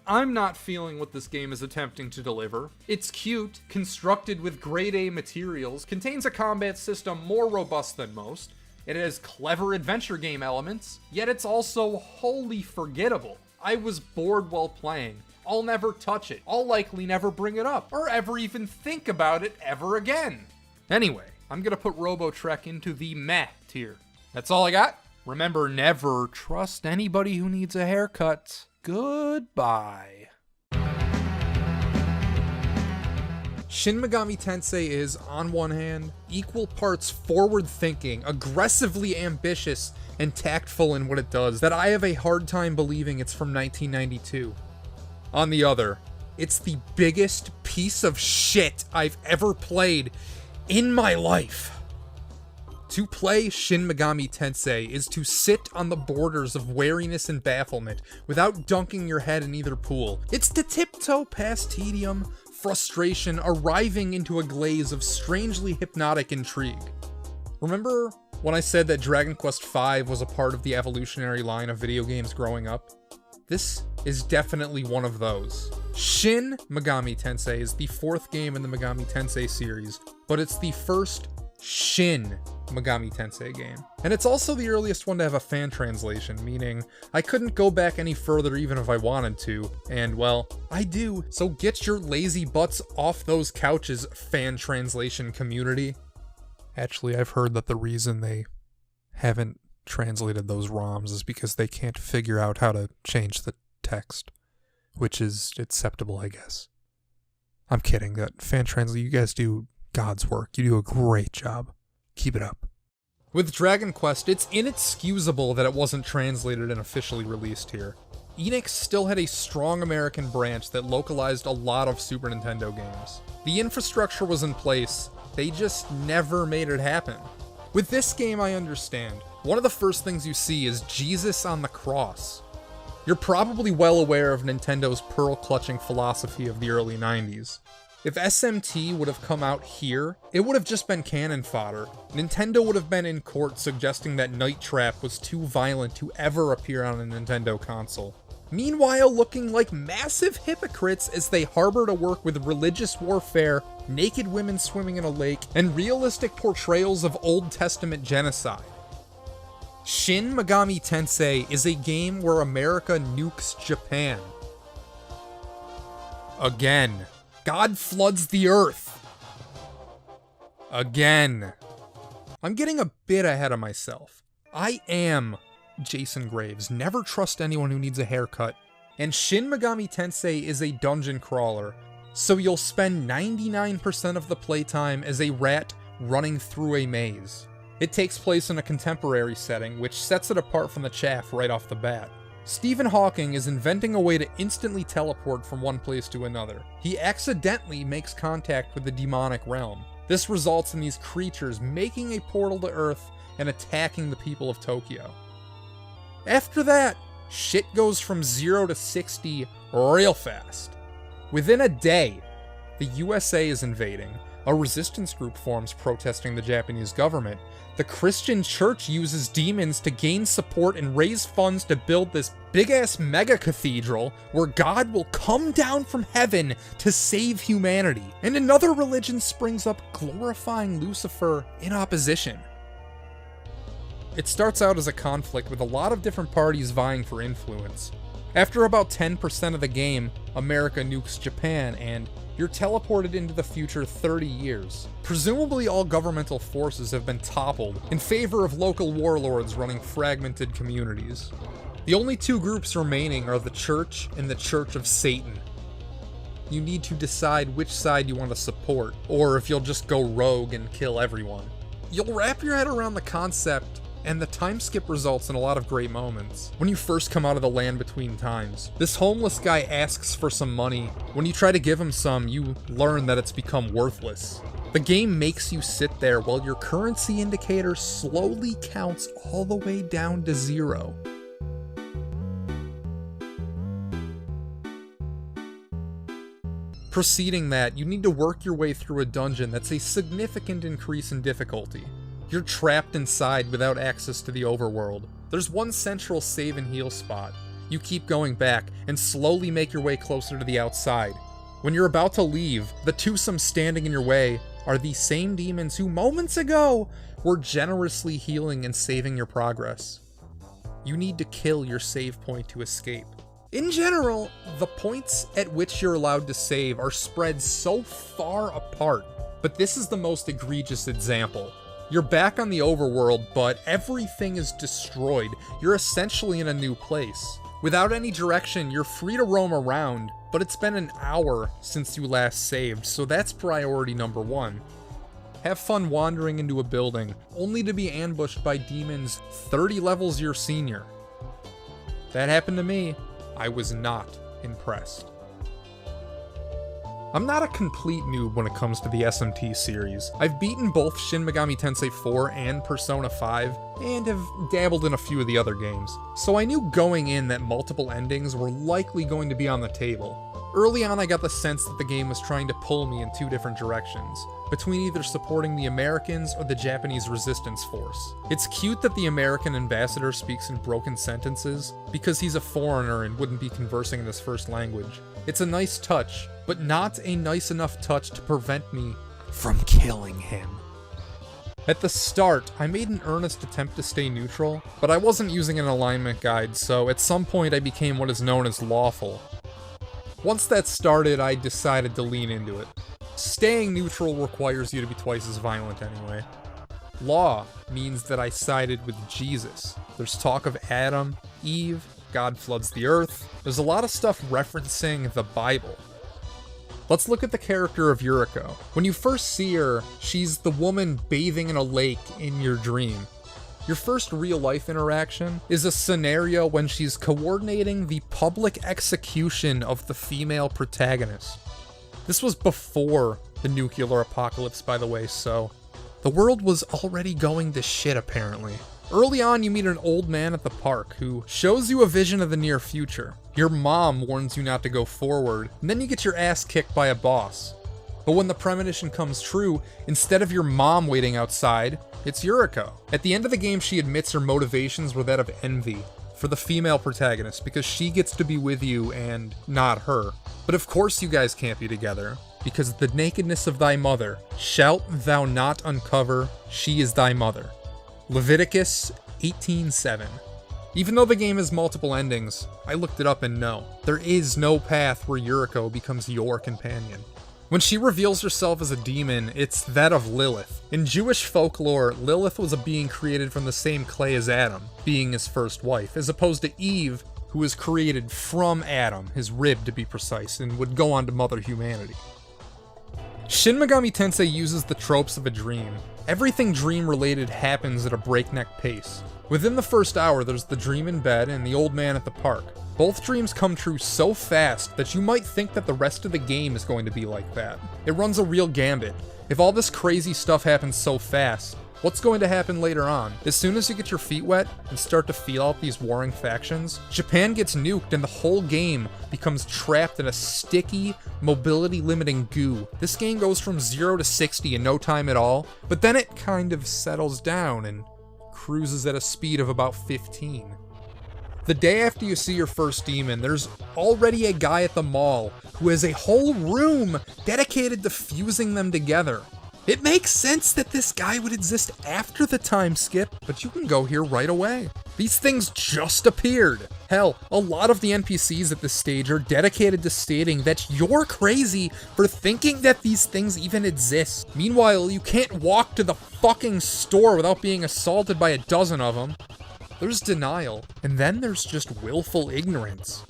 I'm not feeling what this game is attempting to deliver. It's cute, constructed with grade A materials, contains a combat system more robust than most. It has clever adventure game elements, yet it's also wholly forgettable. I was bored while playing. I'll never touch it. I'll likely never bring it up, or ever even think about it ever again. Anyway, I'm gonna put Robotrek into the meh tier. That's all I got. Remember, never trust anybody who needs a haircut. Goodbye. Shin Megami Tensei is, on one hand, equal parts forward-thinking, aggressively ambitious, and tactful in what it does, that I have a hard time believing it's from 1992. On the other, it's the biggest piece of shit I've ever played in my life. To play Shin Megami Tensei is to sit on the borders of wariness and bafflement without dunking your head in either pool. It's to tiptoe past tedium, frustration, arriving into a glaze of strangely hypnotic intrigue. Remember when I said that Dragon Quest V was a part of the evolutionary line of video games growing up? This is definitely one of those. Shin Megami Tensei is the fourth game in the Megami Tensei series, but it's the first Shin Megami Tensei game. And it's also the earliest one to have a fan translation, meaning I couldn't go back any further even if I wanted to, and well, I do. So get your lazy butts off those couches, fan translation community. Actually, I've heard that the reason they haven't translated those ROMs is because they can't figure out how to change the text, which is acceptable, I guess. I'm kidding. That fan translate, you guys do God's work. You do a great job. Keep it up. With Dragon Quest, it's inexcusable that it wasn't translated and officially released here. Enix still had a strong American branch that localized a lot of Super Nintendo games. The infrastructure was in place, they just never made it happen. With this game, I understand. One of the first things you see is Jesus on the cross. You're probably well aware of Nintendo's pearl-clutching philosophy of the early 90s. If SMT would have come out here, it would have just been cannon fodder. Nintendo would have been in court suggesting that Night Trap was too violent to ever appear on a Nintendo console. Meanwhile, looking like massive hypocrites as they harbor to work with religious warfare, naked women swimming in a lake, and realistic portrayals of Old Testament genocide. Shin Megami Tensei is a game where America nukes Japan. Again. God floods the earth. Again. I'm getting a bit ahead of myself. I am Jason Graves. Never trust anyone who needs a haircut. And Shin Megami Tensei is a dungeon crawler, so you'll spend 99% of the playtime as a rat running through a maze. It takes place in a contemporary setting, which sets it apart from the chaff right off the bat. Stephen Hawking is inventing a way to instantly teleport from one place to another. He accidentally makes contact with the demonic realm. This results in these creatures making a portal to Earth and attacking the people of Tokyo. After that, shit goes from 0 to 60 real fast. Within a day, the USA is invading, a resistance group forms protesting the Japanese government, the Christian church uses demons to gain support and raise funds to build this big-ass mega cathedral where God will come down from heaven to save humanity, and another religion springs up glorifying Lucifer in opposition. It starts out as a conflict with a lot of different parties vying for influence. After about 10% of the game, America nukes Japan, and you're teleported into the future 30 years. Presumably all governmental forces have been toppled in favor of local warlords running fragmented communities. The only two groups remaining are the Church and the Church of Satan. You need to decide which side you want to support, or if you'll just go rogue and kill everyone. You'll wrap your head around the concept, and the time skip results in a lot of great moments. When you first come out of the land between times, this homeless guy asks for some money. When you try to give him some, you learn that it's become worthless. The game makes you sit there while your currency indicator slowly counts all the way down to 0. Preceding that, you need to work your way through a dungeon that's a significant increase in difficulty. You're trapped inside without access to the overworld. There's one central save and heal spot. You keep going back and slowly make your way closer to the outside. When you're about to leave, the twosome standing in your way are the same demons who moments ago were generously healing and saving your progress. You need to kill your save point to escape. In general, the points at which you're allowed to save are spread so far apart, but this is the most egregious example. You're back on the overworld, but everything is destroyed. You're essentially in a new place. Without any direction, you're free to roam around, but it's been an hour since you last saved, so that's priority number 1. Have fun wandering into a building, only to be ambushed by demons 30 levels your senior. That happened to me. I was not impressed. I'm not a complete noob when it comes to the SMT series. I've beaten both Shin Megami Tensei 4 and Persona 5, and have dabbled in a few of the other games, so I knew going in that multiple endings were likely going to be on the table. Early on I got the sense that the game was trying to pull me in 2 different directions, between either supporting the Americans or the Japanese resistance force. It's cute that the American ambassador speaks in broken sentences, because he's a foreigner and wouldn't be conversing in his first language. It's a nice touch, but not a nice enough touch to prevent me from killing him. At the start, I made an earnest attempt to stay neutral, but I wasn't using an alignment guide, so at some point I became what is known as lawful. Once that started, I decided to lean into it. Staying neutral requires you to be twice as violent anyway. Law means that I sided with Jesus. There's talk of Adam, Eve, God floods the earth. There's a lot of stuff referencing the Bible. Let's look at the character of Yuriko. When you first see her, she's the woman bathing in a lake in your dream. Your first real-life interaction is a scenario when she's coordinating the public execution of the female protagonist. This was before the nuclear apocalypse, by the way, so the world was already going to shit, apparently. Early on, you meet an old man at the park who shows you a vision of the near future. Your mom warns you not to go forward, and then you get your ass kicked by a boss. But when the premonition comes true, instead of your mom waiting outside, it's Yuriko. At the end of the game, she admits her motivations were that of envy for the female protagonist, because she gets to be with you and not her. But of course you guys can't be together, because the nakedness of thy mother shalt thou not uncover, she is thy mother. Leviticus 18:7. Even though the game has multiple endings, I looked it up and no, there is no path where Yuriko becomes your companion. When she reveals herself as a demon, it's that of Lilith. In Jewish folklore, Lilith was a being created from the same clay as Adam, being his first wife, as opposed to Eve, who was created from Adam, his rib to be precise, and would go on to mother humanity. Shin Megami Tensei uses the tropes of a dream. Everything dream-related happens at a breakneck pace. Within the first hour, there's the dream in bed and the old man at the park. Both dreams come true so fast that you might think that the rest of the game is going to be like that. It runs a real gambit. If all this crazy stuff happens so fast, what's going to happen later on? As soon as you get your feet wet and start to feel out these warring factions, Japan gets nuked and the whole game becomes trapped in a sticky, mobility-limiting goo. This game goes from 0 to 60 in no time at all, but then it kind of settles down and cruises at a speed of about 15. The day after you see your first demon, there's already a guy at the mall who has a whole room dedicated to fusing them together. It makes sense that this guy would exist after the time skip, but you can go here right away. These things just appeared. Hell, a lot of the NPCs at this stage are dedicated to stating that you're crazy for thinking that these things even exist. Meanwhile, you can't walk to the fucking store without being assaulted by a dozen of them. There's denial, and then there's just willful ignorance.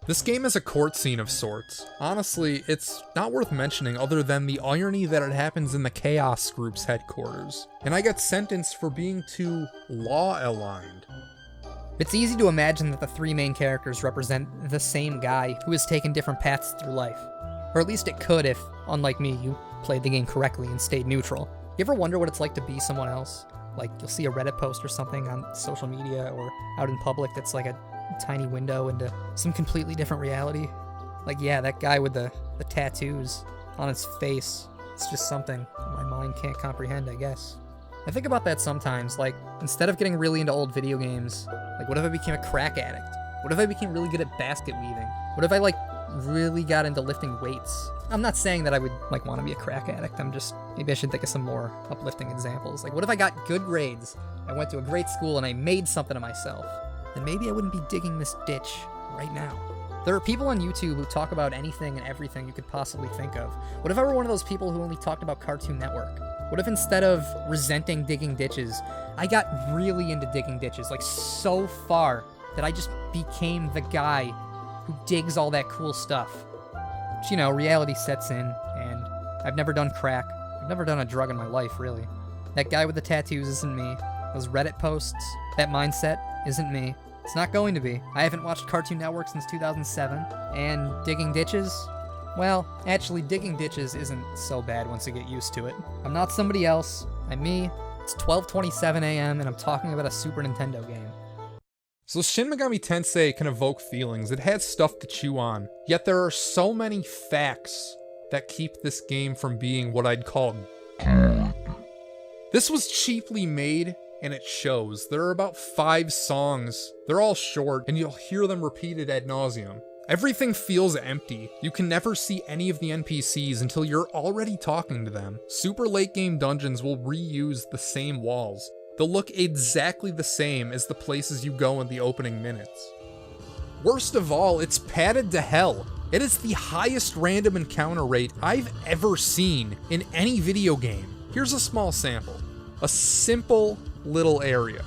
This game is a court scene of sorts. Honestly, it's not worth mentioning other than the irony that it happens in the Chaos Group's headquarters. And I got sentenced for being too law-aligned. It's easy to imagine that the three main characters represent the same guy who has taken different paths through life. Or at least it could if, unlike me, you played the game correctly and stayed neutral. You ever wonder what it's like to be someone else? Like, you'll see a Reddit post or something on social media or out in public that's like a tiny window into some completely different reality. Like, yeah, that guy with the tattoos on his face. It's just something my mind can't comprehend, I guess. I think about that sometimes, like, instead of getting really into old video games, like, what if I became a crack addict? What if I became really good at basket weaving? What if I, like, really got into lifting weights? I'm not saying that I would, like, want to be a crack addict. Maybe I should think of some more uplifting examples. Like, what if I got good grades, I went to a great school, and I made something of myself? Then maybe I wouldn't be digging this ditch right now. There are people on YouTube who talk about anything and everything you could possibly think of. What if I were one of those people who only talked about Cartoon Network? What if instead of resenting digging ditches, I got really into digging ditches, like so far that I just became the guy who digs all that cool stuff? But, you know, reality sets in, and I've never done crack. I've never done a drug in my life, really. That guy with the tattoos isn't me. Those Reddit posts, that mindset isn't me. It's not going to be. I haven't watched Cartoon Network since 2007, and digging ditches? Well, actually, digging ditches isn't so bad once you get used to it. I'm not somebody else. I'm me. It's 12:27 a.m., and I'm talking about a Super Nintendo game. So Shin Megami Tensei can evoke feelings. It has stuff to chew on. Yet there are so many facts that keep this game from being what I'd call good. This was cheaply made, and it shows. There are about 5 songs. They're all short, and you'll hear them repeated ad nauseum. Everything feels empty. You can never see any of the NPCs until you're already talking to them. Super late game dungeons will reuse the same walls. They'll look exactly the same as the places you go in the opening minutes. Worst of all, it's padded to hell. It is the highest random encounter rate I've ever seen in any video game. Here's a small sample. A simple little area.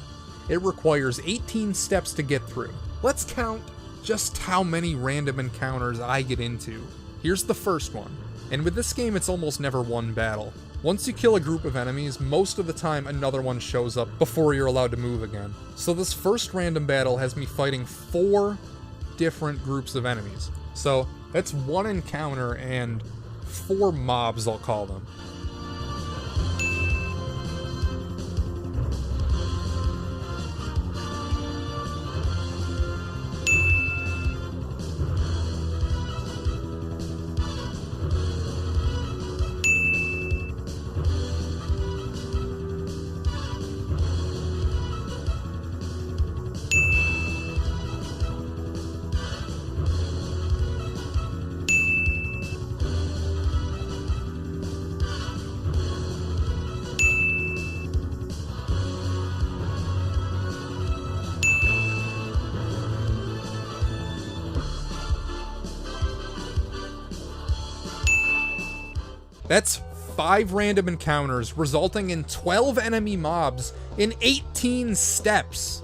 It requires 18 steps to get through. Let's count just how many random encounters I get into. Here's the first one. And with this game, it's almost never one battle. Once you kill a group of enemies, most of the time another one shows up before you're allowed to move again. So this first random battle has me fighting 4 different groups of enemies. So that's 1 encounter and 4 mobs, I'll call them. That's 5 random encounters, resulting in 12 enemy mobs in 18 steps.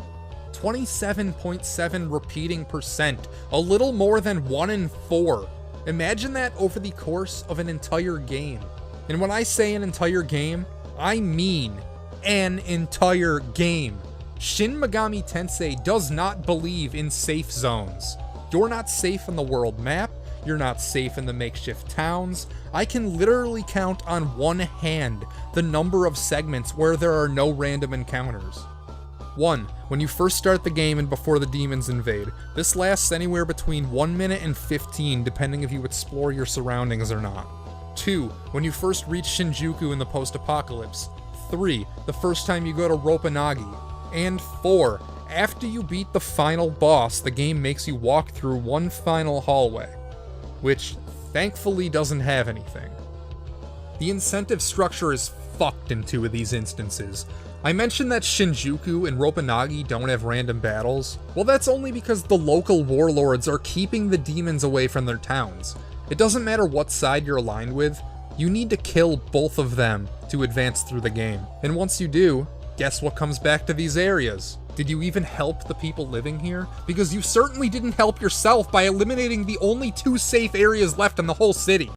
27.7 repeating percent, a little more than 1 in 4. Imagine that over the course of an entire game. And when I say an entire game, I mean an entire game. Shin Megami Tensei does not believe in safe zones. You're not safe in the world map. You're not safe in the makeshift towns. I can literally count on one hand the number of segments where there are no random encounters. 1. When you first start the game and before the demons invade. This lasts anywhere between 1 minute and 15 depending if you explore your surroundings or not. 2. When you first reach Shinjuku in the post-apocalypse. 3. The first time you go to Ropponagi. And 4. After you beat the final boss, the game makes you walk through one final hallway, which thankfully doesn't have anything. The incentive structure is fucked in 2 of these instances. I mentioned that Shinjuku and Ropponagi don't have random battles. Well, that's only because the local warlords are keeping the demons away from their towns. It doesn't matter what side you're aligned with, you need to kill both of them to advance through the game. And once you do, guess what comes back to these areas? Did you even help the people living here? Because you certainly didn't help yourself by eliminating the only 2 safe areas left in the whole city.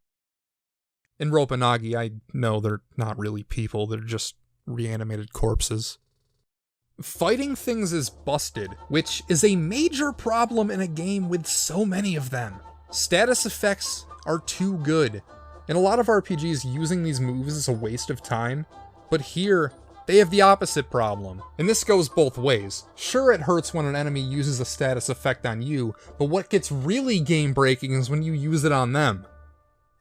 In Ropponagi, I know they're not really people, they're just reanimated corpses. Fighting things is busted, which is a major problem in a game with so many of them. Status effects are too good. In a lot of RPGs, using these moves is a waste of time, but here, they have the opposite problem. And this goes both ways. Sure, it hurts when an enemy uses a status effect on you, but what gets really game-breaking is when you use it on them.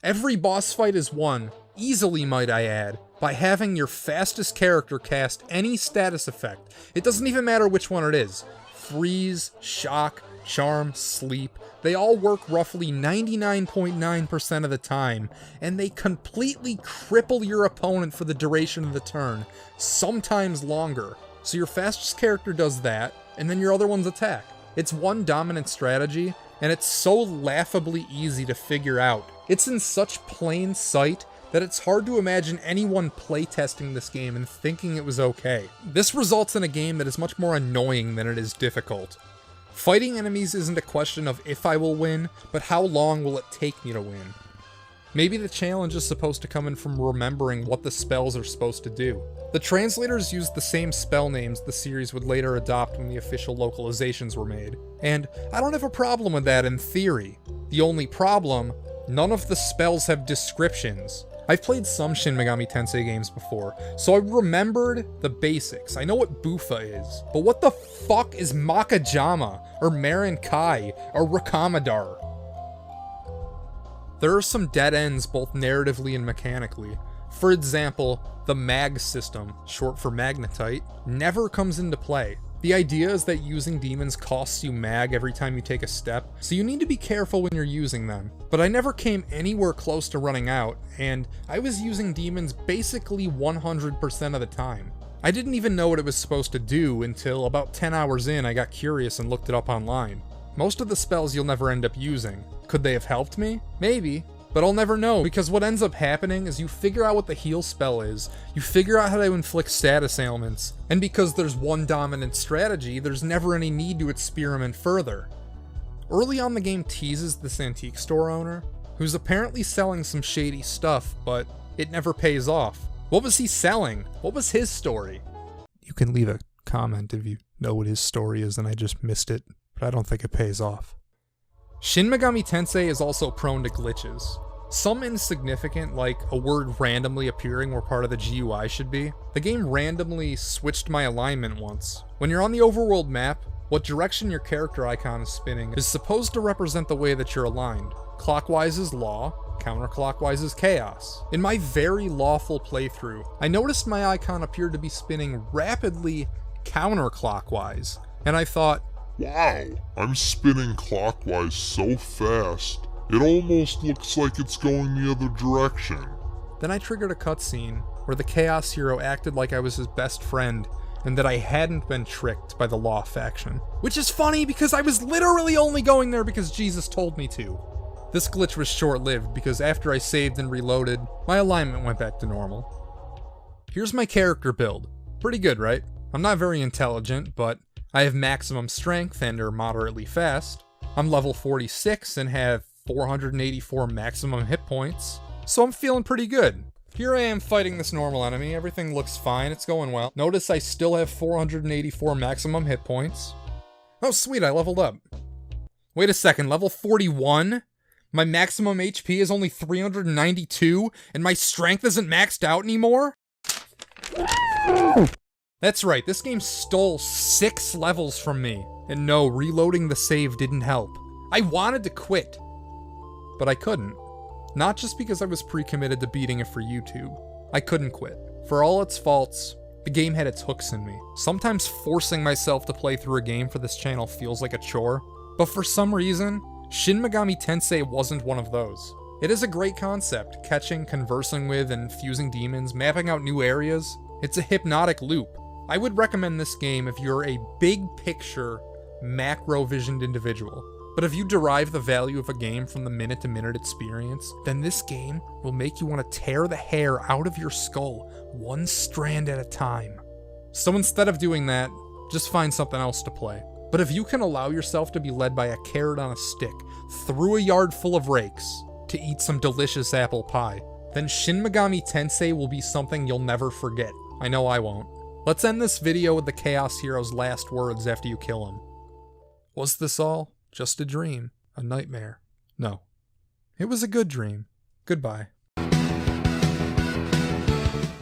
Every boss fight is won, easily might I add, by having your fastest character cast any status effect. It doesn't even matter which one it is. Freeze, shock, charm, sleep, they all work roughly 99.9% of the time, and they completely cripple your opponent for the duration of the turn, sometimes longer. So your fastest character does that, and then your other ones attack. It's one dominant strategy, and it's so laughably easy to figure out. It's in such plain sight that it's hard to imagine anyone playtesting this game and thinking it was okay. This results in a game that is much more annoying than it is difficult. Fighting enemies isn't a question of if I will win, but how long will it take me to win. Maybe the challenge is supposed to come in from remembering what the spells are supposed to do. The translators used the same spell names the series would later adopt when the official localizations were made, and I don't have a problem with that in theory. The only problem, none of the spells have descriptions. I've played some Shin Megami Tensei games before, so I remembered the basics. I know what Bufa is, but what the fuck is Makajama, or Marin Kai, or Rakamadar? There are some dead ends both narratively and mechanically. For example, the mag system, short for magnetite, never comes into play. The idea is that using demons costs you mag every time you take a step, so you need to be careful when you're using them. But I never came anywhere close to running out, and I was using demons basically 100% of the time. I didn't even know what it was supposed to do until about 10 hours in I got curious and looked it up online. Most of the spells you'll never end up using. Could they have helped me? Maybe. But I'll never know, because what ends up happening is you figure out what the heal spell is, you figure out how to inflict status ailments, and because there's one dominant strategy, there's never any need to experiment further. Early on, the game teases this antique store owner, who's apparently selling some shady stuff, but it never pays off. What was he selling? What was his story? You can leave a comment if you know what his story is and I just missed it, but I don't think it pays off. Shin Megami Tensei is also prone to glitches. Some insignificant, like a word randomly appearing where part of the GUI should be. The game randomly switched my alignment once. When you're on the overworld map, what direction your character icon is spinning is supposed to represent the way that you're aligned. Clockwise is law, counterclockwise is chaos. In my very lawful playthrough, I noticed my icon appeared to be spinning rapidly counterclockwise, and I thought, wow, I'm spinning clockwise so fast, it almost looks like it's going the other direction. Then I triggered a cutscene where the Chaos Hero acted like I was his best friend and that I hadn't been tricked by the Law faction. Which is funny because I was literally only going there because Jesus told me to. This glitch was short-lived because after I saved and reloaded, my alignment went back to normal. Here's my character build. Pretty good, right? I'm not very intelligent, but I have maximum strength and are moderately fast. I'm level 46 and have 484 maximum hit points, so I'm feeling pretty good. Here I am fighting this normal enemy, everything looks fine, it's going well. Notice I still have 484 maximum hit points. Oh sweet, I leveled up. Wait a second, level 41? My maximum HP is only 392, and my strength isn't maxed out anymore? That's right, this game stole 6 levels from me. And no, reloading the save didn't help. I wanted to quit, but I couldn't. Not just because I was pre-committed to beating it for YouTube. I couldn't quit. For all its faults, the game had its hooks in me. Sometimes forcing myself to play through a game for this channel feels like a chore, but for some reason, Shin Megami Tensei wasn't one of those. It is a great concept, catching, conversing with, and fusing demons, mapping out new areas. It's a hypnotic loop. I would recommend this game if you're a big picture, macro-visioned individual. But if you derive the value of a game from the minute-to-minute experience, then this game will make you want to tear the hair out of your skull, one strand at a time. So instead of doing that, just find something else to play. But if you can allow yourself to be led by a carrot on a stick through a yard full of rakes to eat some delicious apple pie, then Shin Megami Tensei will be something you'll never forget. I know I won't. Let's end this video with the Chaos Hero's last words after you kill him. Was this all just a dream? A nightmare? No. It was a good dream. Goodbye.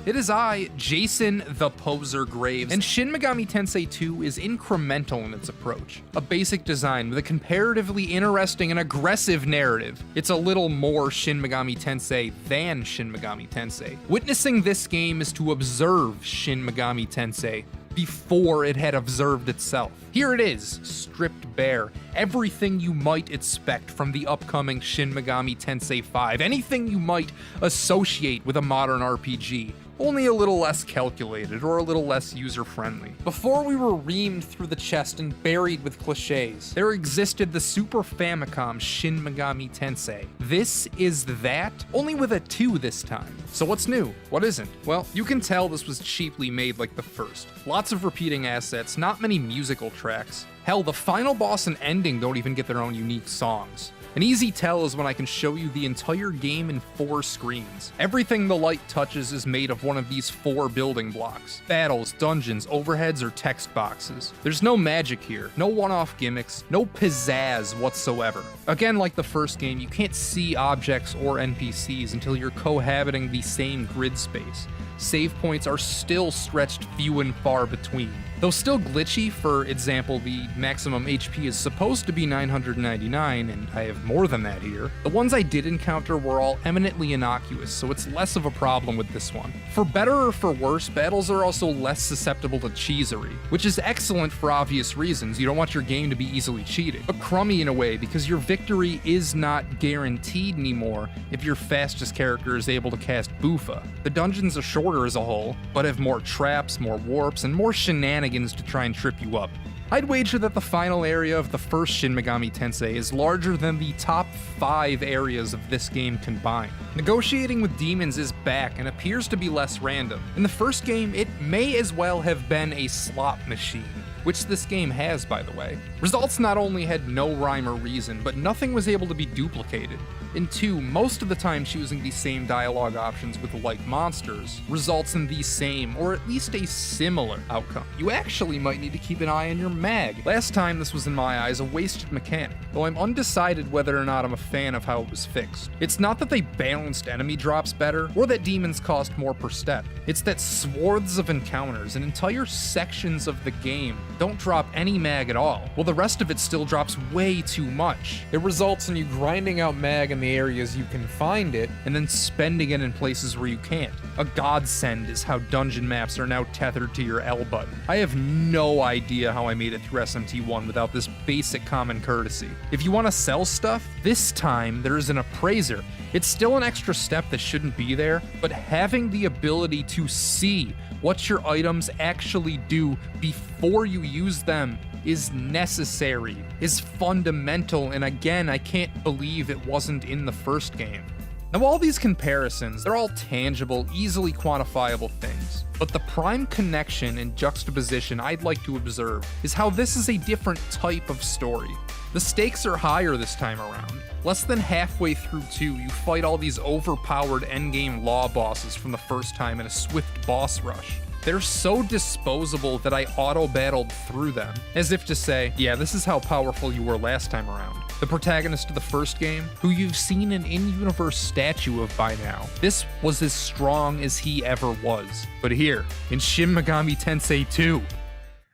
It is I, Jason the Poser Graves, and Shin Megami Tensei 2 is incremental in its approach. A basic design with a comparatively interesting and aggressive narrative. It's a little more Shin Megami Tensei than Shin Megami Tensei. Witnessing this game is to observe Shin Megami Tensei before it had observed itself. Here it is, stripped bare. Everything you might expect from the upcoming Shin Megami Tensei 5. Anything you might associate with a modern RPG. Only a little less calculated or a little less user-friendly. Before we were reamed through the chest and buried with cliches, there existed the Super Famicom Shin Megami Tensei. This is that, only with a 2 this time. So what's new? What isn't? Well, you can tell this was cheaply made like the first. Lots of repeating assets, not many musical tracks. Hell, the final boss and ending don't even get their own unique songs. An easy tell is when I can show you the entire game in 4 screens. Everything the light touches is made of one of these 4 building blocks. Battles, dungeons, overheads, or text boxes. There's no magic here, no one-off gimmicks, no pizzazz whatsoever. Again, like the first game, you can't see objects or NPCs until you're cohabiting the same grid space. Save points are still stretched few and far between. Though still glitchy, for example, the maximum HP is supposed to be 999, and I have more than that here. The ones I did encounter were all eminently innocuous, so it's less of a problem with this one. For better or for worse, battles are also less susceptible to cheesery, which is excellent for obvious reasons. You don't want your game to be easily cheated, but crummy in a way because your victory is not guaranteed anymore if your fastest character is able to cast Boofa. The dungeons are shorter as a whole, but have more traps, more warps, and more shenanigans to try and trip you up. I'd wager that the final area of the first Shin Megami Tensei is larger than the top 5 areas of this game combined. Negotiating with demons is back and appears to be less random. In the first game, it may as well have been a slot machine, which this game has, by the way. Results not only had no rhyme or reason, but nothing was able to be duplicated. In 2, most of the time choosing the same dialogue options with like monsters results in the same, or at least a similar, outcome. You actually might need to keep an eye on your mag. Last time this was in my eyes a wasted mechanic, though I'm undecided whether or not I'm a fan of how it was fixed. It's not that they balanced enemy drops better, or that demons cost more per step. It's that swaths of encounters and entire sections of the game don't drop any mag at all, while the rest of it still drops way too much. It results in you grinding out mag in the areas you can find it, and then spending it in places where you can't. A godsend is how dungeon maps are now tethered to your L button. I have no idea how I made it through SMT1 without this basic common courtesy. If you want to sell stuff, this time there is an appraiser. It's still an extra step that shouldn't be there, but having the ability to see what your items actually do before you use them is necessary, is fundamental, and again, I can't believe it wasn't in the first game. Now, all these comparisons, they're all tangible, easily quantifiable things, but the prime connection and juxtaposition I'd like to observe is how this is a different type of story. The stakes are higher this time around. Less than halfway through 2, you fight all these overpowered endgame law bosses from the first time in a swift boss rush. They're so disposable that I auto-battled through them, as if to say, yeah, this is how powerful you were last time around. The protagonist of the first game, who you've seen an in-universe statue of by now, this was as strong as he ever was. But here, in Shin Megami Tensei 2,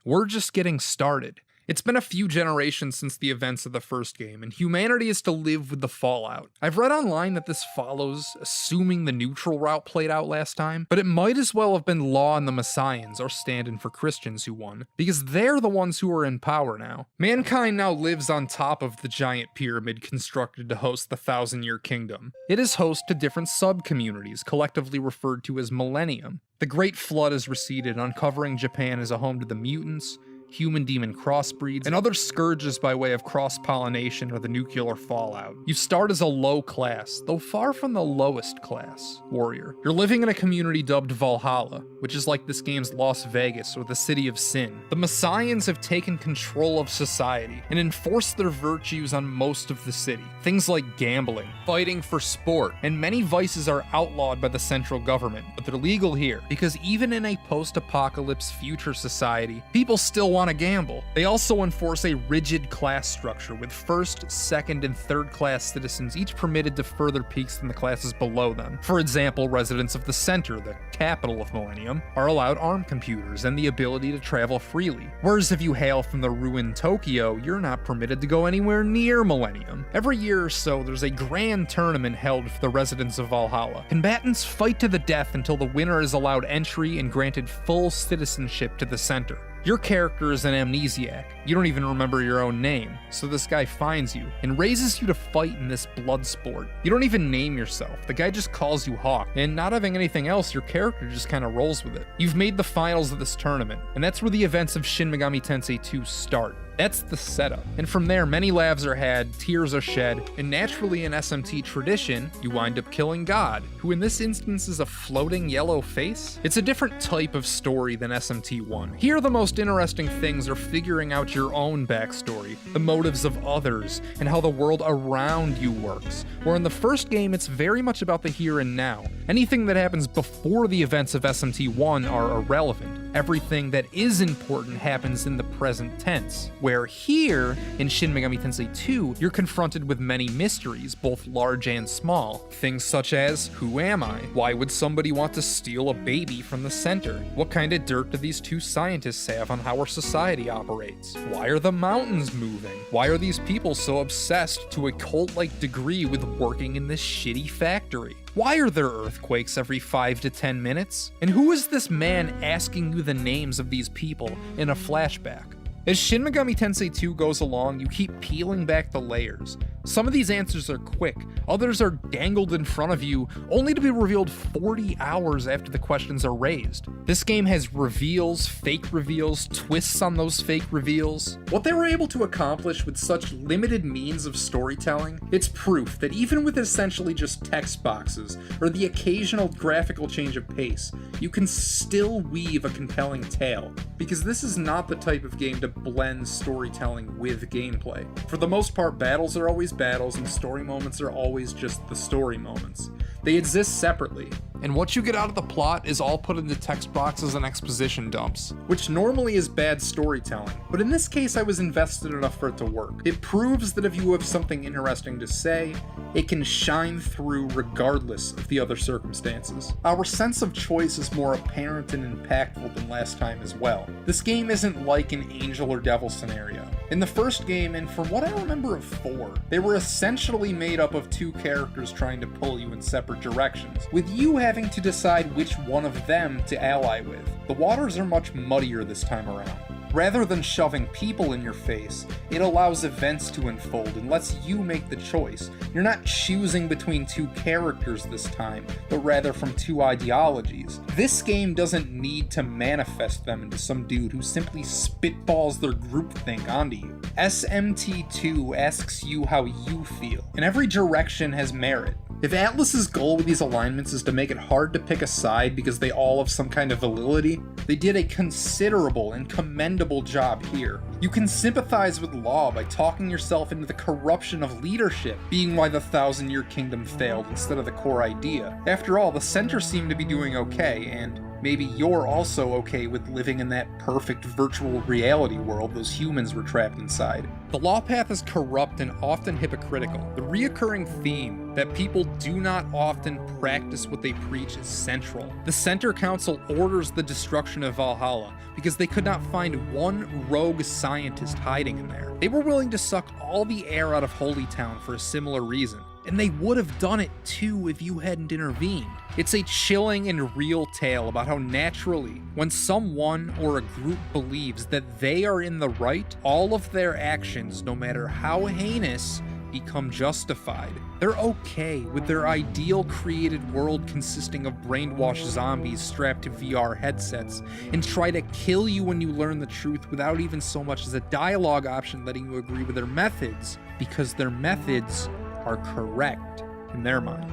we're just getting started. It's been a few generations since the events of the first game, and humanity is to live with the fallout. I've read online that this follows, assuming the neutral route played out last time, but it might as well have been Law and the Messiahs, or stand-in for Christians, who won, because they're the ones who are in power now. Mankind now lives on top of the giant pyramid constructed to host the 1,000-year kingdom. It is host to different sub-communities, collectively referred to as Millennium. The Great Flood has receded, uncovering Japan as a home to the mutants, human-demon crossbreeds, and other scourges by way of cross-pollination or the nuclear fallout. You start as a low class, though far from the lowest class, warrior. You're living in a community dubbed Valhalla, which is like this game's Las Vegas or the City of Sin. The Messians have taken control of society and enforced their virtues on most of the city. Things like gambling, fighting for sport, and many vices are outlawed by the central government, but they're legal here because even in a post-apocalypse future society, people still want to gamble. They also enforce a rigid class structure with first, second, and third class citizens each permitted to further peaks than the classes below them. For example, residents of the center, the capital of Millennium, are allowed armed computers and the ability to travel freely. Whereas if you hail from the ruined Tokyo, you're not permitted to go anywhere near Millennium. Every year or so, there's a grand tournament held for the residents of Valhalla. Combatants fight to the death until the winner is allowed entry and granted full citizenship to the center. Your character is an amnesiac. You don't even remember your own name, so this guy finds you and raises you to fight in this blood sport. You don't even name yourself. The guy just calls you Hawk, and not having anything else, your character just kind of rolls with it. You've made the finals of this tournament, and that's where the events of Shin Megami Tensei 2 start. That's the setup. And from there, many laughs are had, tears are shed, and naturally in SMT tradition, you wind up killing God, who in this instance is a floating yellow face. It's a different type of story than SMT 1. Here, the most interesting things are figuring out your own backstory, the motives of others, and how the world around you works. Where in the first game, it's very much about the here and now. Anything that happens before the events of SMT 1 are irrelevant. Everything that is important happens in the present tense. Where here, in Shin Megami Tensei 2, you're confronted with many mysteries, both large and small. Things such as, who am I? Why would somebody want to steal a baby from the center? What kind of dirt do these two scientists have on how our society operates? Why are the mountains moving? Why are these people so obsessed to a cult-like degree with working in this shitty factory? Why are there earthquakes every 5 to 10 minutes? And who is this man asking you the names of these people in a flashback? As Shin Megami Tensei 2 goes along, you keep peeling back the layers. Some of these answers are quick, others are dangled in front of you, only to be revealed 40 hours after the questions are raised. This game has reveals, fake reveals, twists on those fake reveals. What they were able to accomplish with such limited means of storytelling, it's proof that even with essentially just text boxes, or the occasional graphical change of pace, you can still weave a compelling tale. Because this is not the type of game to blend storytelling with gameplay. For the most part, battles are always battles and story moments are always just the story moments. They exist separately, and what you get out of the plot is all put into text boxes and exposition dumps, which normally is bad storytelling, but in this case I was invested enough for it to work. It proves that if you have something interesting to say, it can shine through regardless of the other circumstances. Our sense of choice is more apparent and impactful than last time as well. This game isn't like an angel or devil scenario. In the first game, and from what I remember of 4, they were essentially made up of two characters trying to pull you in separate directions, with you having to decide which one of them to ally with. The waters are much muddier this time around. Rather than shoving people in your face, it allows events to unfold and lets you make the choice. You're not choosing between two characters this time, but rather from two ideologies. This game doesn't need to manifest them into some dude who simply spitballs their groupthink onto you. SMT2 asks you how you feel, and every direction has merit. If Atlus's goal with these alignments is to make it hard to pick a side because they all have some kind of validity, they did a considerable and commendable job here. You can sympathize with Law by talking yourself into the corruption of leadership being why the Thousand-Year Kingdom failed instead of the core idea. After all, the Center seemed to be doing okay, and maybe you're also okay with living in that perfect virtual reality world those humans were trapped inside. The Law Path is corrupt and often hypocritical. The reoccurring theme that people do not often practice what they preach is central. The Center Council orders the destruction of Valhalla because they could not find one rogue scientist hiding in there. They were willing to suck all the air out of Holy Town for a similar reason. And they would have done it too if you hadn't intervened. It's a chilling and real tale about how naturally, when someone or a group believes that they are in the right, all of their actions, no matter how heinous, become justified. They're okay with their ideal created world consisting of brainwashed zombies strapped to VR headsets and try to kill you when you learn the truth without even so much as a dialogue option letting you agree with their methods, because their methods are correct in their mind.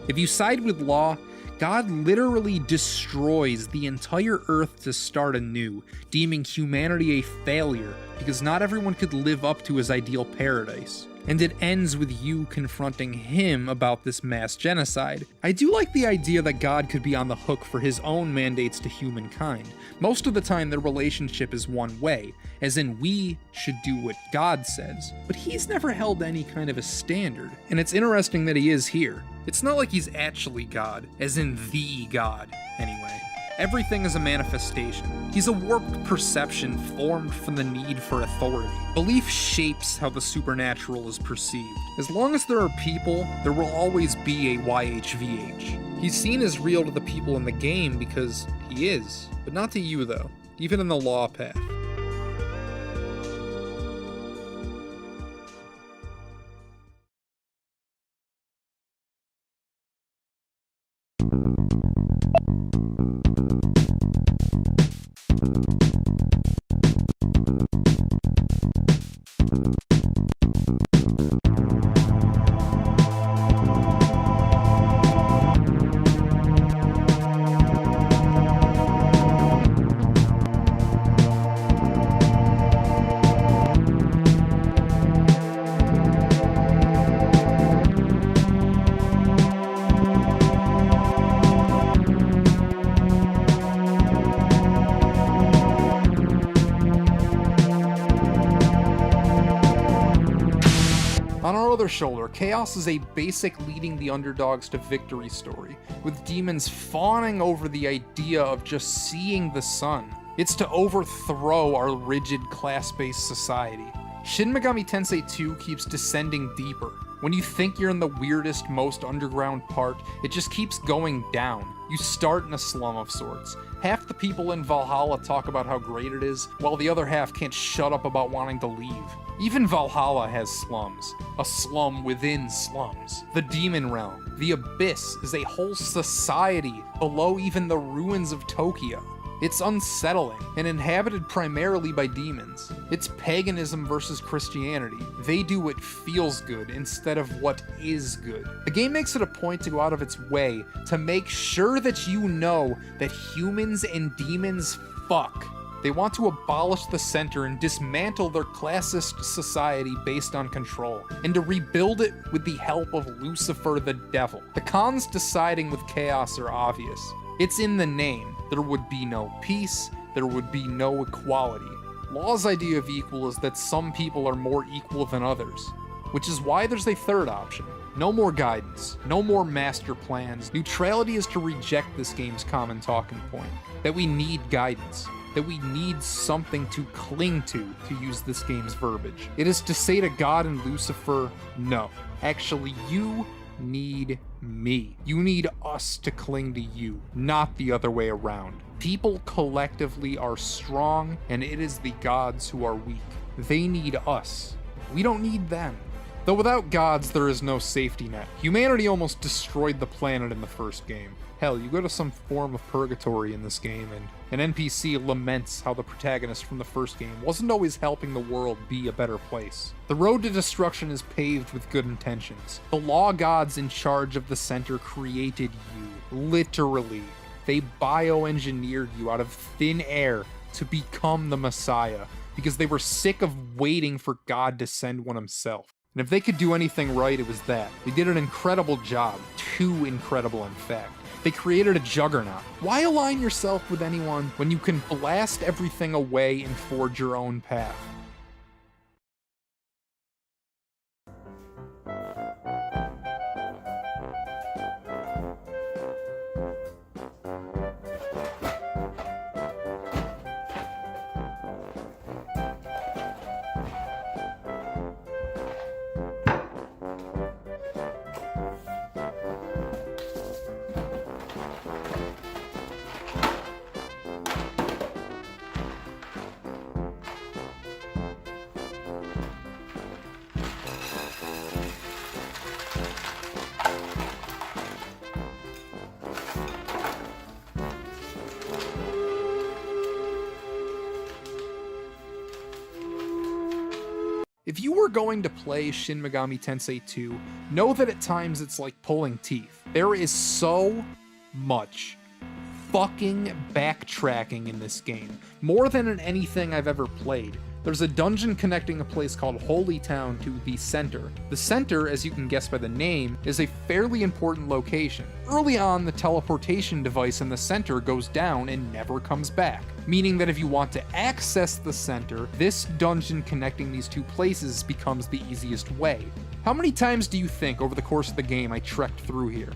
If you side with law, God literally destroys the entire Earth to start anew, deeming humanity a failure because not everyone could live up to his ideal paradise. And it ends with you confronting him about this mass genocide. I do like the idea that God could be on the hook for his own mandates to humankind. Most of the time their relationship is one way, as in we should do what God says, but he's never held any kind of a standard, and it's interesting that he is here. It's not like he's actually God, as in the God, anyway. Everything is a manifestation. He's a warped perception formed from the need for authority. Belief shapes how the supernatural is perceived. As long as there are people, there will always be a YHVH. He's seen as real to the people in the game because he is, but not to you though, even in the law path. On our other shoulder, Chaos is a basic leading the underdogs to victory story, with demons fawning over the idea of just seeing the sun. It's to overthrow our rigid class-based society. Shin Megami Tensei 2 keeps descending deeper. When you think you're in the weirdest, most underground part, it just keeps going down. You start in a slum of sorts. Half the people in Valhalla talk about how great it is, while the other half can't shut up about wanting to leave. Even Valhalla has slums. A slum within slums. The Demon Realm, the Abyss, is a whole society below even the ruins of Tokyo. It's unsettling and inhabited primarily by demons. It's paganism versus Christianity. They do what feels good instead of what is good. The game makes it a point to go out of its way to make sure that you know that humans and demons fuck. They want to abolish the center and dismantle their classist society based on control, and to rebuild it with the help of Lucifer the devil. The cons deciding with Chaos are obvious. It's in the name. There would be no peace, there would be no equality. Law's idea of equal is that some people are more equal than others, which is why there's a third option. No more guidance, no more master plans. Neutrality is to reject this game's common talking point, that we need guidance, that we need something to cling to use this game's verbiage. It is to say to God and Lucifer, no. Actually, you need me. You need us to cling to you, not the other way around. People collectively are strong, and it is the gods who are weak. They need us. We don't need them. Though without gods, there is no safety net. Humanity almost destroyed the planet in the first game. Hell, you go to some form of purgatory in this game, and an NPC laments how the protagonist from the first game wasn't always helping the world be a better place. The road to destruction is paved with good intentions. The law gods in charge of the center created you, literally. They bioengineered you out of thin air to become the Messiah, because they were sick of waiting for God to send one himself. And if they could do anything right, it was that. They did an incredible job. Too incredible, in fact. They created a juggernaut. Why align yourself with anyone when you can blast everything away and forge your own path? If you were going to play Shin Megami Tensei 2, know that at times it's like pulling teeth. There is so much fucking backtracking in this game, more than in anything I've ever played. There's a dungeon connecting a place called Holy Town to the center. The center, as you can guess by the name, is a fairly important location. Early on, the teleportation device in the center goes down and never comes back, meaning that if you want to access the center, this dungeon connecting these two places becomes the easiest way. How many times do you think over the course of the game I trekked through here?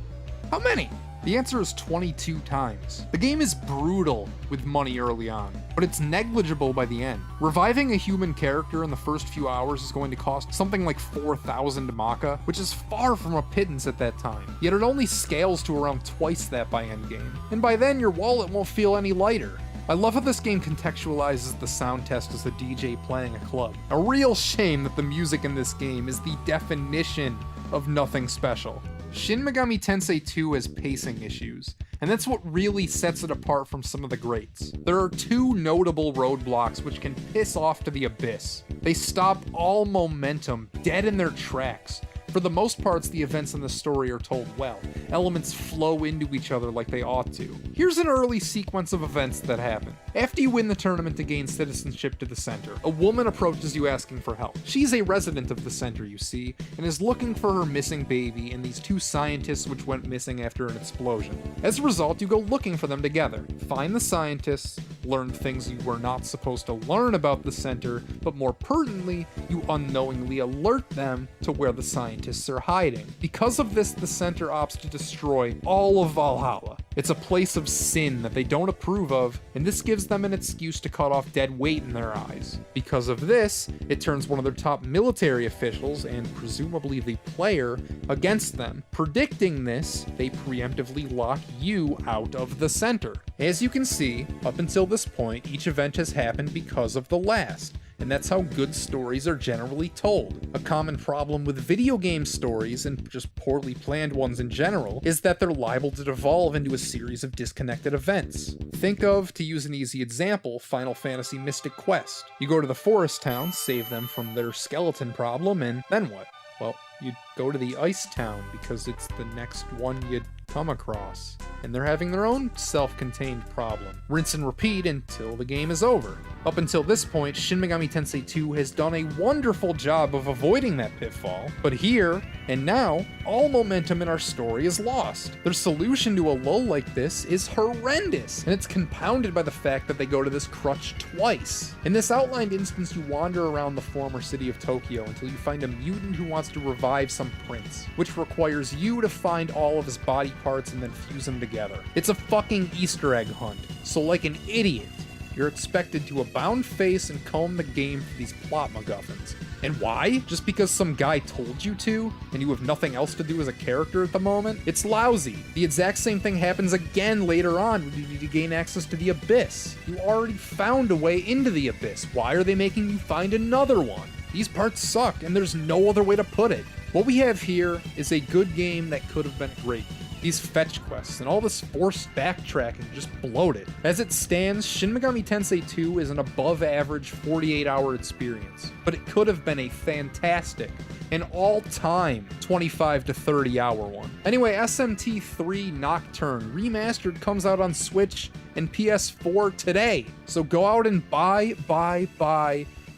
How many? The answer is 22 times. The game is brutal with money early on, but it's negligible by the end. Reviving a human character in the first few hours is going to cost something like 4,000 Maka, which is far from a pittance at that time, yet it only scales to around twice that by endgame. And by then, your wallet won't feel any lighter. I love how this game contextualizes the sound test as a DJ playing a club. A real shame that the music in this game is the definition of nothing special. Shin Megami Tensei 2 has pacing issues, and that's what really sets it apart from some of the greats. There are two notable roadblocks which can piss off to the abyss. They stop all momentum dead in their tracks. For the most parts, the events in the story are told well. Elements flow into each other like they ought to. Here's an early sequence of events that happen. After you win the tournament to gain citizenship to the center, a woman approaches you asking for help. She's a resident of the center, you see, and is looking for her missing baby and these two scientists which went missing after an explosion. As a result, you go looking for them together. Find the scientists, learn things you were not supposed to learn about the center, but more pertinently, you unknowingly alert them to where the scientists are hiding. Because of this, the center opts to destroy all of Valhalla. It's a place of sin that they don't approve of, and this gives them an excuse to cut off dead weight in their eyes. Because of this, it turns one of their top military officials, and presumably the player, against them. Predicting this, they preemptively lock you out of the center. As you can see, up until this point, each event has happened because of the last. And that's how good stories are generally told. A common problem with video game stories, and just poorly planned ones in general, is that they're liable to devolve into a series of disconnected events. Think of, to use an easy example, Final Fantasy Mystic Quest. You go to the forest town, save them from their skeleton problem, and then what? Well, you'd go to the ice town because it's the next one you'd come across. And they're having their own self-contained problem. Rinse and repeat until the game is over. Up until this point, Shin Megami Tensei 2 has done a wonderful job of avoiding that pitfall, but here and now, all momentum in our story is lost. Their solution to a lull like this is horrendous, and it's compounded by the fact that they go to this crutch twice. In this outlined instance, you wander around the former city of Tokyo until you find a mutant who wants to revive some prince, which requires you to find all of his body parts and then fuse them together. It's a fucking Easter egg hunt, so like an idiot, you're expected to abound face and comb the game for these plot MacGuffins. And why? Just because some guy told you to, and you have nothing else to do as a character at the moment? It's lousy. The exact same thing happens again later on when you need to gain access to the Abyss. You already found a way into the Abyss. Why are they making you find another one? These parts suck, and there's no other way to put it. What we have here is a good game that could have been great. These fetch quests and all this forced backtracking just bloat it. As it stands, Shin Megami Tensei 2 is an above-average 48-hour experience, but it could have been a fantastic, an all-time 25 to 30-hour one. Anyway, SMT3 Nocturne Remastered comes out on Switch and PS4 today, so go out and buy,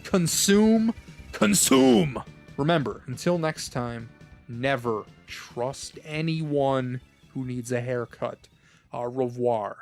consume. Remember, until next time, never trust anyone who needs a haircut. Au revoir.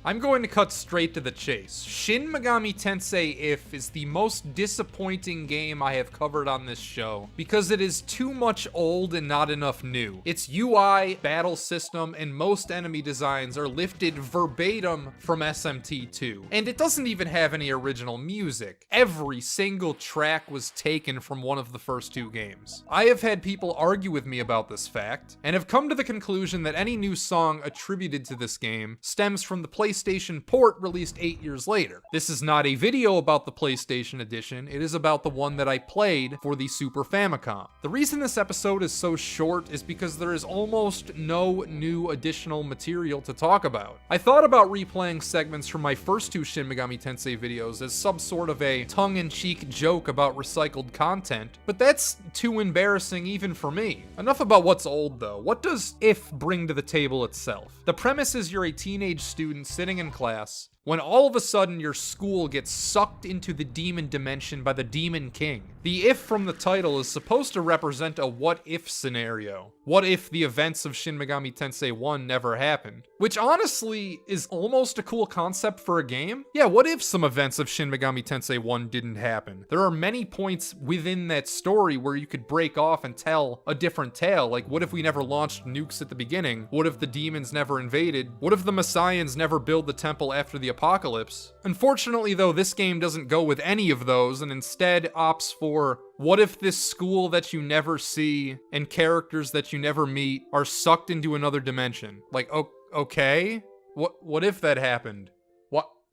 I'm going to cut straight to the chase. Shin Megami Tensei If is the most disappointing game I have covered on this show, because it is too much old and not enough new. Its UI, battle system, and most enemy designs are lifted verbatim from SMT2, and it doesn't even have any original music. Every single track was taken from one of the first two games. I have had people argue with me about this fact, and have come to the conclusion that any new song attributed to this game stems from the PlayStation PlayStation port released 8 years later. This is not a video about the PlayStation edition, it is about the one that I played for the Super Famicom. The reason this episode is so short is because there is almost no new additional material to talk about. I thought about replaying segments from my first 2 Shin Megami Tensei videos as some sort of a tongue-in-cheek joke about recycled content, but that's too embarrassing even for me. Enough about what's old though. What does If bring to the table itself? The premise is you're a teenage student sitting in class when all of a sudden your school gets sucked into the demon dimension by the Demon King. The if from the title is supposed to represent a what-if scenario. What if the events of Shin Megami Tensei 1 never happened? Which honestly is almost a cool concept for a game. Yeah, what if some events of Shin Megami Tensei 1 didn't happen? There are many points within that story where you could break off and tell a different tale. Like, what if we never launched nukes at the beginning? What if the demons never invaded? What if the Messians never build the temple after the apocalypse? Unfortunately though, this game doesn't go with any of those and instead opts for, what if this school that you never see and characters that you never meet are sucked into another dimension? Like, okay? What if that happened?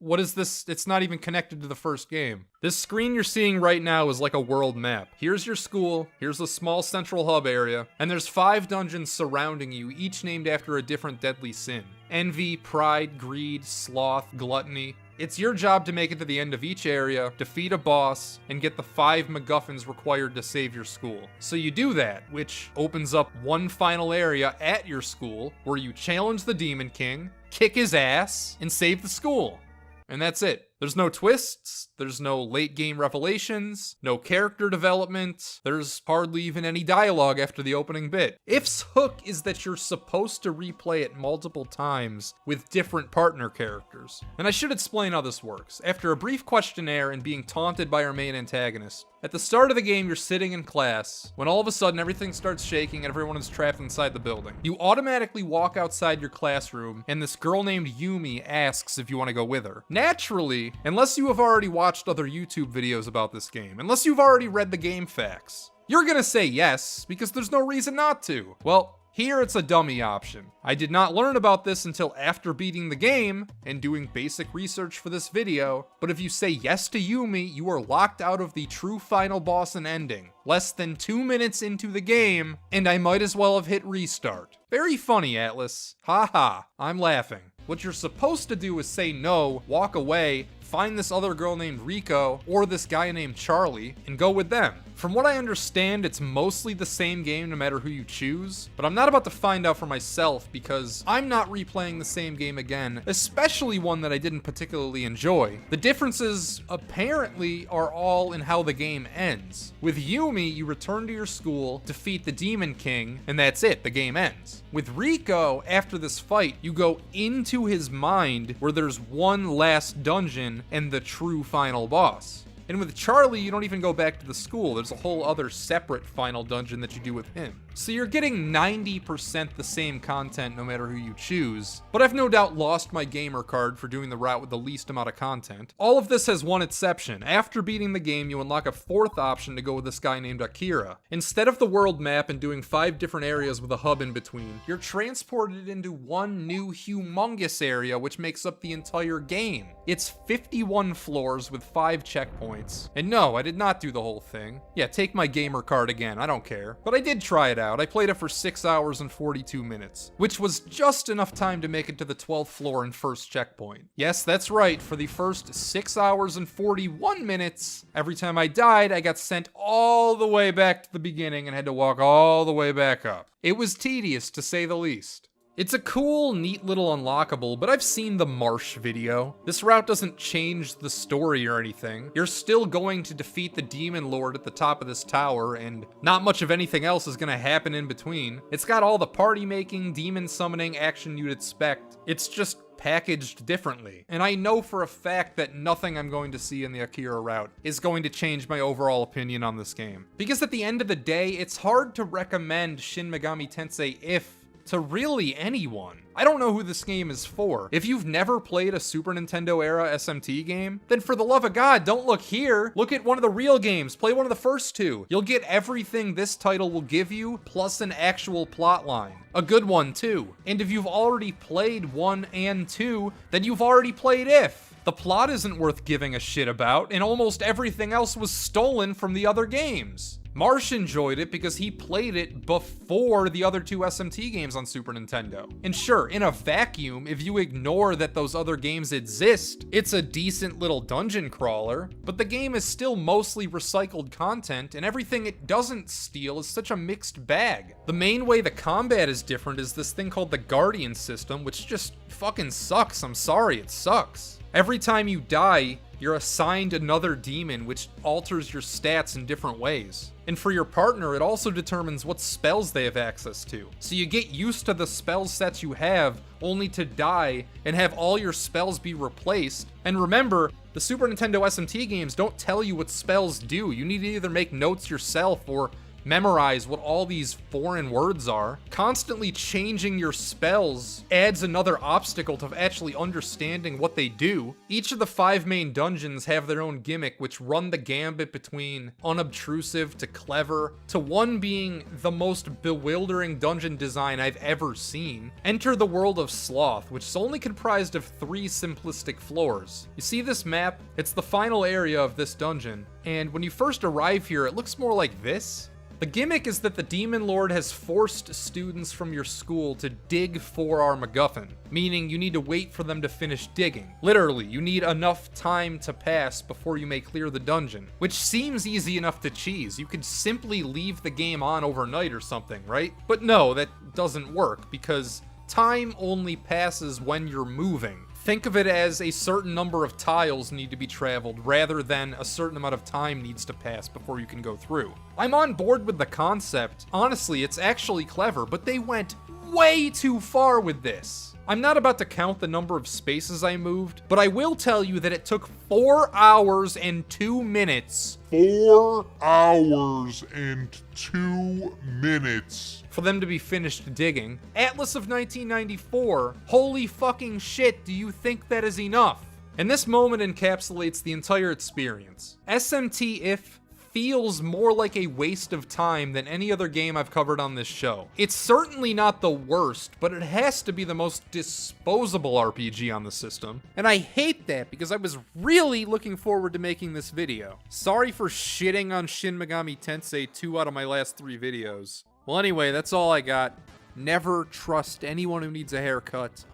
What is this? It's not even connected to the first game. This screen you're seeing right now is like a world map. Here's your school, here's a small central hub area, and there's 5 dungeons surrounding you, each named after a different deadly sin. Envy, pride, greed, sloth, gluttony. It's your job to make it to the end of each area, defeat a boss, and get the 5 MacGuffins required to save your school. So you do that, which opens up one final area at your school, where you challenge the Demon King, kick his ass, and save the school. And that's it. There's no twists, there's no late game revelations, no character development, there's hardly even any dialogue after the opening bit. If's hook is that you're supposed to replay it multiple times with different partner characters. And I should explain how this works. After a brief questionnaire and being taunted by our main antagonist, at the start of the game you're sitting in class, when all of a sudden everything starts shaking and everyone is trapped inside the building. You automatically walk outside your classroom and this girl named Yumi asks if you want to go with her. Naturally, unless you have already watched other YouTube videos about this game, unless you've already read the game facts, you're gonna say yes, because there's no reason not to. Well, here it's a dummy option. I did not learn about this until after beating the game and doing basic research for this video, but if you say yes to Yumi, you are locked out of the true final boss and ending. Less than 2 minutes into the game, and I might as well have hit restart. Very funny, Atlas. Haha, I'm laughing. What you're supposed to do is say no, walk away, find this other girl named Rico, or this guy named Charlie, and go with them. From what I understand, it's mostly the same game no matter who you choose, but I'm not about to find out for myself because I'm not replaying the same game again, especially one that I didn't particularly enjoy. The differences, apparently, are all in how the game ends. With Yumi, you return to your school, defeat the Demon King, and that's it, the game ends. With Rico, after this fight, you go into his mind where there's one last dungeon and the true final boss. And with Charlie, you don't even go back to the school. There's a whole other separate final dungeon that you do with him. So you're getting 90% the same content no matter who you choose, but I've no doubt lost my gamer card for doing the route with the least amount of content. All of this has one exception. After beating the game, you unlock a 4th option to go with this guy named Akira. Instead of the world map and doing 5 different areas with a hub in between, you're transported into one new humongous area which makes up the entire game. It's 51 floors with 5 checkpoints. And no, I did not do the whole thing. Yeah, take my gamer card again, I don't care. But I did try it out. I played it for 6 hours and 42 minutes, which was just enough time to make it to the 12th floor and 1st checkpoint. Yes, that's right, for the first 6 hours and 41 minutes, every time I died, I got sent all the way back to the beginning and had to walk all the way back up. It was tedious, to say the least. It's a cool, neat little unlockable, but I've seen the Marsh video. This route doesn't change the story or anything. You're still going to defeat the Demon Lord at the top of this tower, and not much of anything else is gonna happen in between. It's got all the party-making, demon summoning action you'd expect. It's just packaged differently. And I know for a fact that nothing I'm going to see in the Akira route is going to change my overall opinion on this game. Because at the end of the day, it's hard to recommend Shin Megami Tensei if to really anyone. I don't know who this game is for. If you've never played a Super Nintendo era SMT game, then for the love of God, don't look here. Look at one of the real games. Play one of the first two. You'll get everything this title will give you, plus an actual plot line. A good one, too. And if you've already played 1 and 2, then you've already played If. The plot isn't worth giving a shit about, and almost everything else was stolen from the other games. Marsh enjoyed it because he played it before the other two SMT games on Super Nintendo. And sure, in a vacuum, if you ignore that those other games exist, it's a decent little dungeon crawler, but the game is still mostly recycled content, and everything it doesn't steal is such a mixed bag. The main way the combat is different is this thing called the Guardian system, which just fucking sucks. I'm sorry, it sucks. Every time you die, you're assigned another demon, which alters your stats in different ways. And for your partner, it also determines what spells they have access to. So you get used to the spell sets you have, only to die and have all your spells be replaced. And remember, the Super Nintendo SMT games don't tell you what spells do. You need to either make notes yourself or memorize what all these foreign words are. Constantly changing your spells adds another obstacle to actually understanding what they do. Each of the 5 main dungeons have their own gimmick, which run the gambit between unobtrusive to clever, to one being the most bewildering dungeon design I've ever seen. Enter the world of Sloth, which is only comprised of 3 simplistic floors. You see this map? It's the final area of this dungeon, and when you first arrive here, it looks more like this. The gimmick is that the Demon Lord has forced students from your school to dig for our MacGuffin, meaning you need to wait for them to finish digging. Literally, you need enough time to pass before you may clear the dungeon, which seems easy enough to cheese. You could simply leave the game on overnight or something, right? But no, that doesn't work, because time only passes when you're moving. Think of it as a certain number of tiles need to be traveled rather than a certain amount of time needs to pass before you can go through. I'm on board with the concept. Honestly, it's actually clever, but they went way too far with this. I'm not about to count the number of spaces I moved, but I will tell you that it took 4 hours and 2 minutes. 4 hours and 2 minutes. For them to be finished digging. Atlas of 1994, holy fucking shit, do you think that is enough? And this moment encapsulates the entire experience. SMT If feels more like a waste of time than any other game I've covered on this show. It's certainly not the worst, but it has to be the most disposable RPG on the system. And I hate that because I was really looking forward to making this video. Sorry for shitting on Shin Megami Tensei 2 out of my last 3 videos. Well, anyway, that's all I got. Never trust anyone who needs a haircut.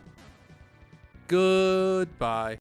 Goodbye.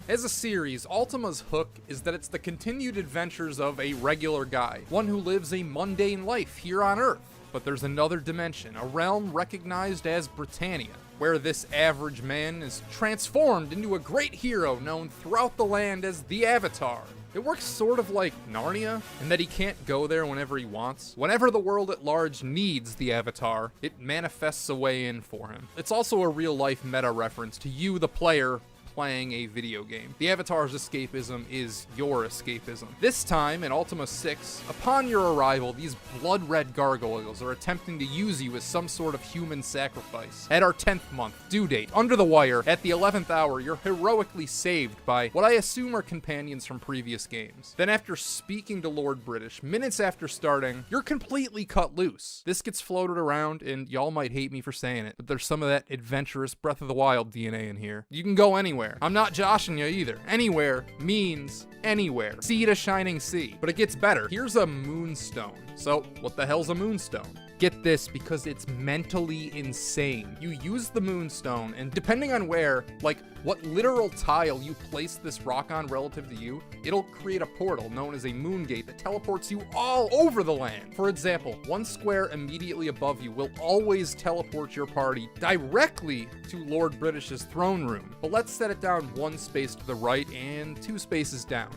As a series, Ultima's hook is that it's the continued adventures of a regular guy, one who lives a mundane life here on Earth. But there's another dimension, a realm recognized as Britannia, where this average man is transformed into a great hero known throughout the land as the Avatar. It works sort of like Narnia, in that he can't go there whenever he wants. Whenever the world at large needs the Avatar, it manifests a way in for him. It's also a real-life meta reference to you, the player, playing a video game. The Avatar's escapism is your escapism. This time, in Ultima VI, upon your arrival, these blood-red gargoyles are attempting to use you as some sort of human sacrifice. At our 10th month due date, under the wire, at the 11th hour, you're heroically saved by what I assume are companions from previous games. Then after speaking to Lord British, minutes after starting, you're completely cut loose. This gets floated around, and y'all might hate me for saying it, but there's some of that adventurous Breath of the Wild DNA in here. You can go anywhere. I'm not joshing you either. Anywhere means anywhere. Sea to shining sea. But it gets better. Here's a moonstone. So, what the hell's a moonstone? Get this, because it's mentally insane. You use the moonstone, and depending on where, like what literal tile you place this rock on relative to you, it'll create a portal known as a moon gate that teleports you all over the land. For example, one square immediately above you will always teleport your party directly to Lord British's throne room. But let's set it down 1 space to the right and 2 spaces down.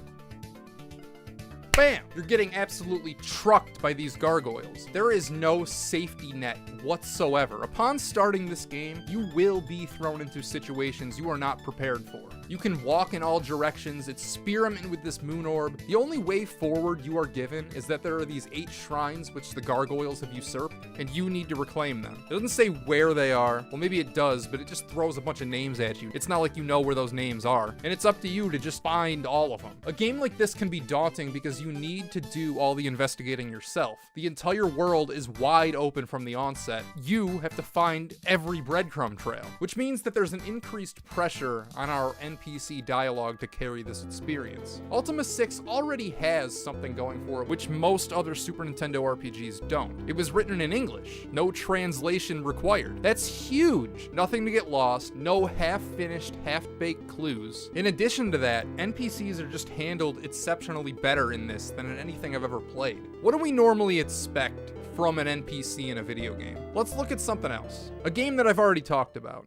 Bam! You're getting absolutely trucked by these gargoyles. There is no safety net whatsoever. Upon starting this game, you will be thrown into situations you are not prepared for. You can walk in all directions, experiment with this moon orb. The only way forward you are given is that there are these 8 shrines which the gargoyles have usurped, and you need to reclaim them. It doesn't say where they are. Well, maybe it does, but it just throws a bunch of names at you. It's not like you know where those names are, and it's up to you to just find all of them. A game like this can be daunting because you need to do all the investigating yourself. The entire world is wide open from the onset. You have to find every breadcrumb trail, which means that there's an increased pressure on our NPC dialogue to carry this experience. Ultima VI already has something going for it, which most other Super Nintendo RPGs don't. It was written in English, no translation required. That's huge. Nothing to get lost, no half-finished, half-baked clues. In addition to that, NPCs are just handled exceptionally better in this than in anything I've ever played. What do we normally expect from an NPC in a video game? Let's look at something else. A game that I've already talked about.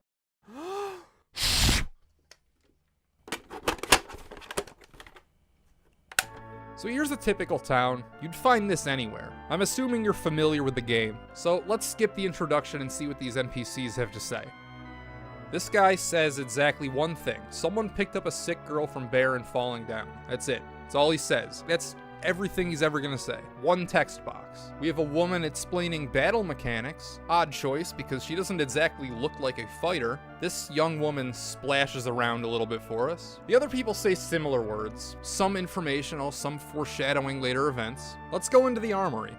So here's a typical town. You'd find this anywhere. I'm assuming you're familiar with the game, so let's skip the introduction and see what these NPCs have to say. This guy says exactly one thing. Someone picked up a sick girl from Bear and falling down. That's it. That's all he says. That's everything he's ever gonna say. One text box. We have a woman explaining battle mechanics. Odd choice, because she doesn't exactly look like a fighter. This young woman splashes around a little bit for us. The other people say similar words. Some informational, some foreshadowing later events. Let's go into the armory.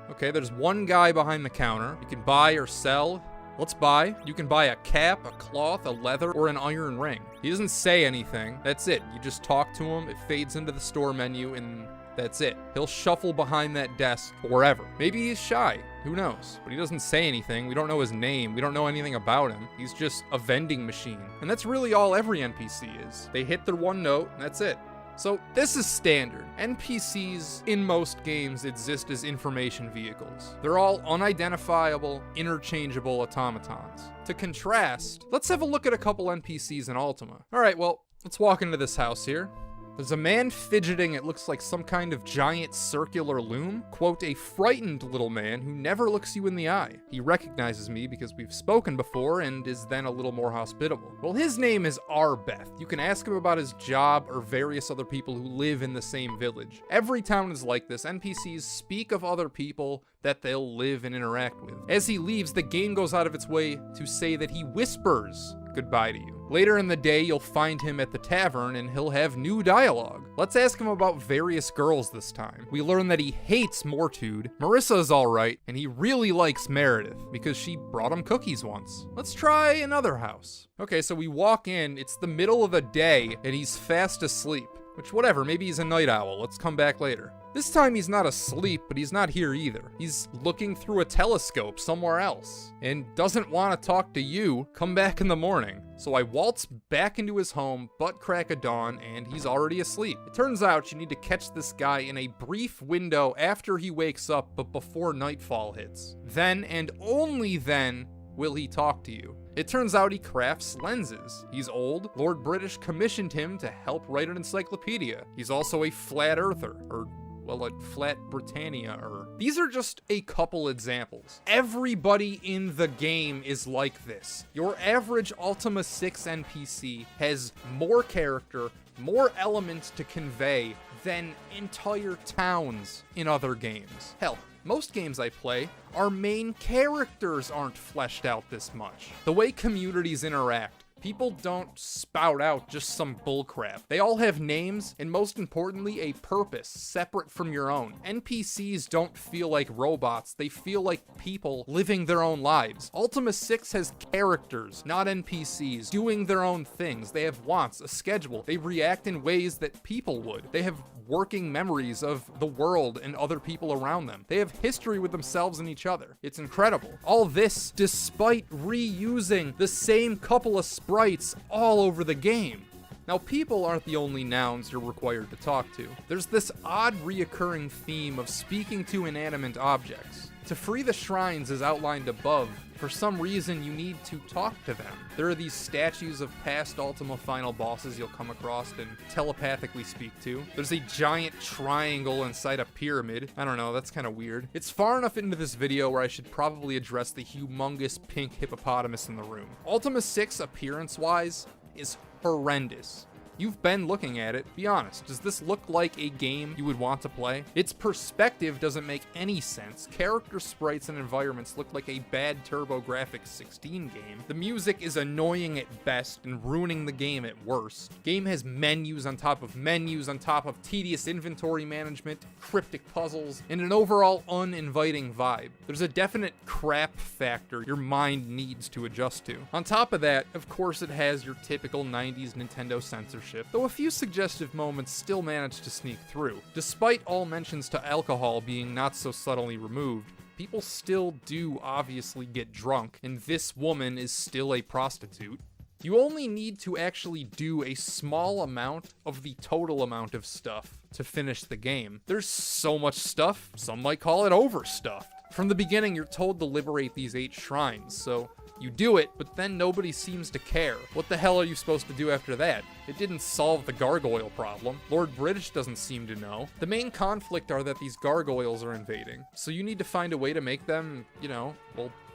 Okay, there's one guy behind the counter. You can buy or sell. Let's buy. You can buy a cap, a cloth, a leather, or an iron ring. He doesn't say anything. That's it. You just talk to him, it fades into the store menu, and that's it. He'll shuffle behind that desk forever. Maybe he's shy. Who knows? But he doesn't say anything. We don't know his name. We don't know anything about him. He's just a vending machine. And that's really all every NPC is. They hit their one note, and that's it. So this is standard. NPCs in most games exist as information vehicles. They're all unidentifiable, interchangeable automatons. To contrast, let's have a look at a couple NPCs in Ultima. All right, well, let's walk into this house here. There's a man fidgeting, it looks like some kind of giant circular loom. Quote, a frightened little man who never looks you in the eye. He recognizes me because we've spoken before and is then a little more hospitable. Well, his name is Arbeth. You can ask him about his job or various other people who live in the same village. Every town is like this. NPCs speak of other people that they'll live and interact with. As he leaves, the game goes out of its way to say that he whispers goodbye to you. Later in the day, you'll find him at the tavern and he'll have new dialogue. Let's ask him about various girls this time. We learn that he hates Mortude, Marissa's alright, and he really likes Meredith because she brought him cookies once. Let's try another house. Okay, so we walk in, it's the middle of the day, and he's fast asleep. Which, whatever, maybe he's a night owl. Let's come back later. This time he's not asleep, but he's not here either. He's looking through a telescope somewhere else and doesn't want to talk to you. Come back in the morning. So I waltz back into his home, butt crack of dawn, and he's already asleep. It turns out you need to catch this guy in a brief window after he wakes up, but before nightfall hits. Then, and only then, will he talk to you. It turns out he crafts lenses. He's old. Lord British commissioned him to help write an encyclopedia. He's also a flat earther, or, well, a flat Britannia-er. These are just a couple examples. Everybody in the game is like this. Your average Ultima VI NPC has more character, more elements to convey than entire towns in other games. Hell, most games I play, our main characters aren't fleshed out this much. The way communities interact, people don't spout out just some bullcrap. They all have names, and most importantly, a purpose separate from your own. NPCs don't feel like robots, they feel like people living their own lives. Ultima VI has characters, not NPCs, doing their own things. They have wants, a schedule. They react in ways that people would. They have working memories of the world and other people around them. They have history with themselves and each other. It's incredible. All this despite reusing the same couple of sprites all over the game. Now, people aren't the only nouns you're required to talk to. There's this odd reoccurring theme of speaking to inanimate objects. To free the shrines as outlined above, for some reason you need to talk to them. There are these statues of past Ultima final bosses you'll come across and telepathically speak to. There's a giant triangle inside a pyramid. I don't know, that's kind of weird. It's far enough into this video where I should probably address the humongous pink hippopotamus in the room. Ultima VI, appearance-wise, is horrendous. You've been looking at it, be honest. Does this look like a game you would want to play? Its perspective doesn't make any sense. Character sprites and environments look like a bad TurboGrafx 16 game. The music is annoying at best and ruining the game at worst. Game has menus on top of tedious inventory management, cryptic puzzles, and an overall uninviting vibe. There's a definite crap factor your mind needs to adjust to. On top of that, of course it has your typical 90s Nintendo censorship, though a few suggestive moments still manage to sneak through. Despite all mentions to alcohol being not so subtly removed, people still do obviously get drunk, and this woman is still a prostitute. You only need to actually do a small amount of the total amount of stuff to finish the game. There's so much stuff, some might call it overstuffed. From the beginning, you're told to liberate these 8 shrines, so you do it, but then nobody seems to care. What the hell are you supposed to do after that? It didn't solve the gargoyle problem. Lord British doesn't seem to know. The main conflict are that these gargoyles are invading, so you need to find a way to make them,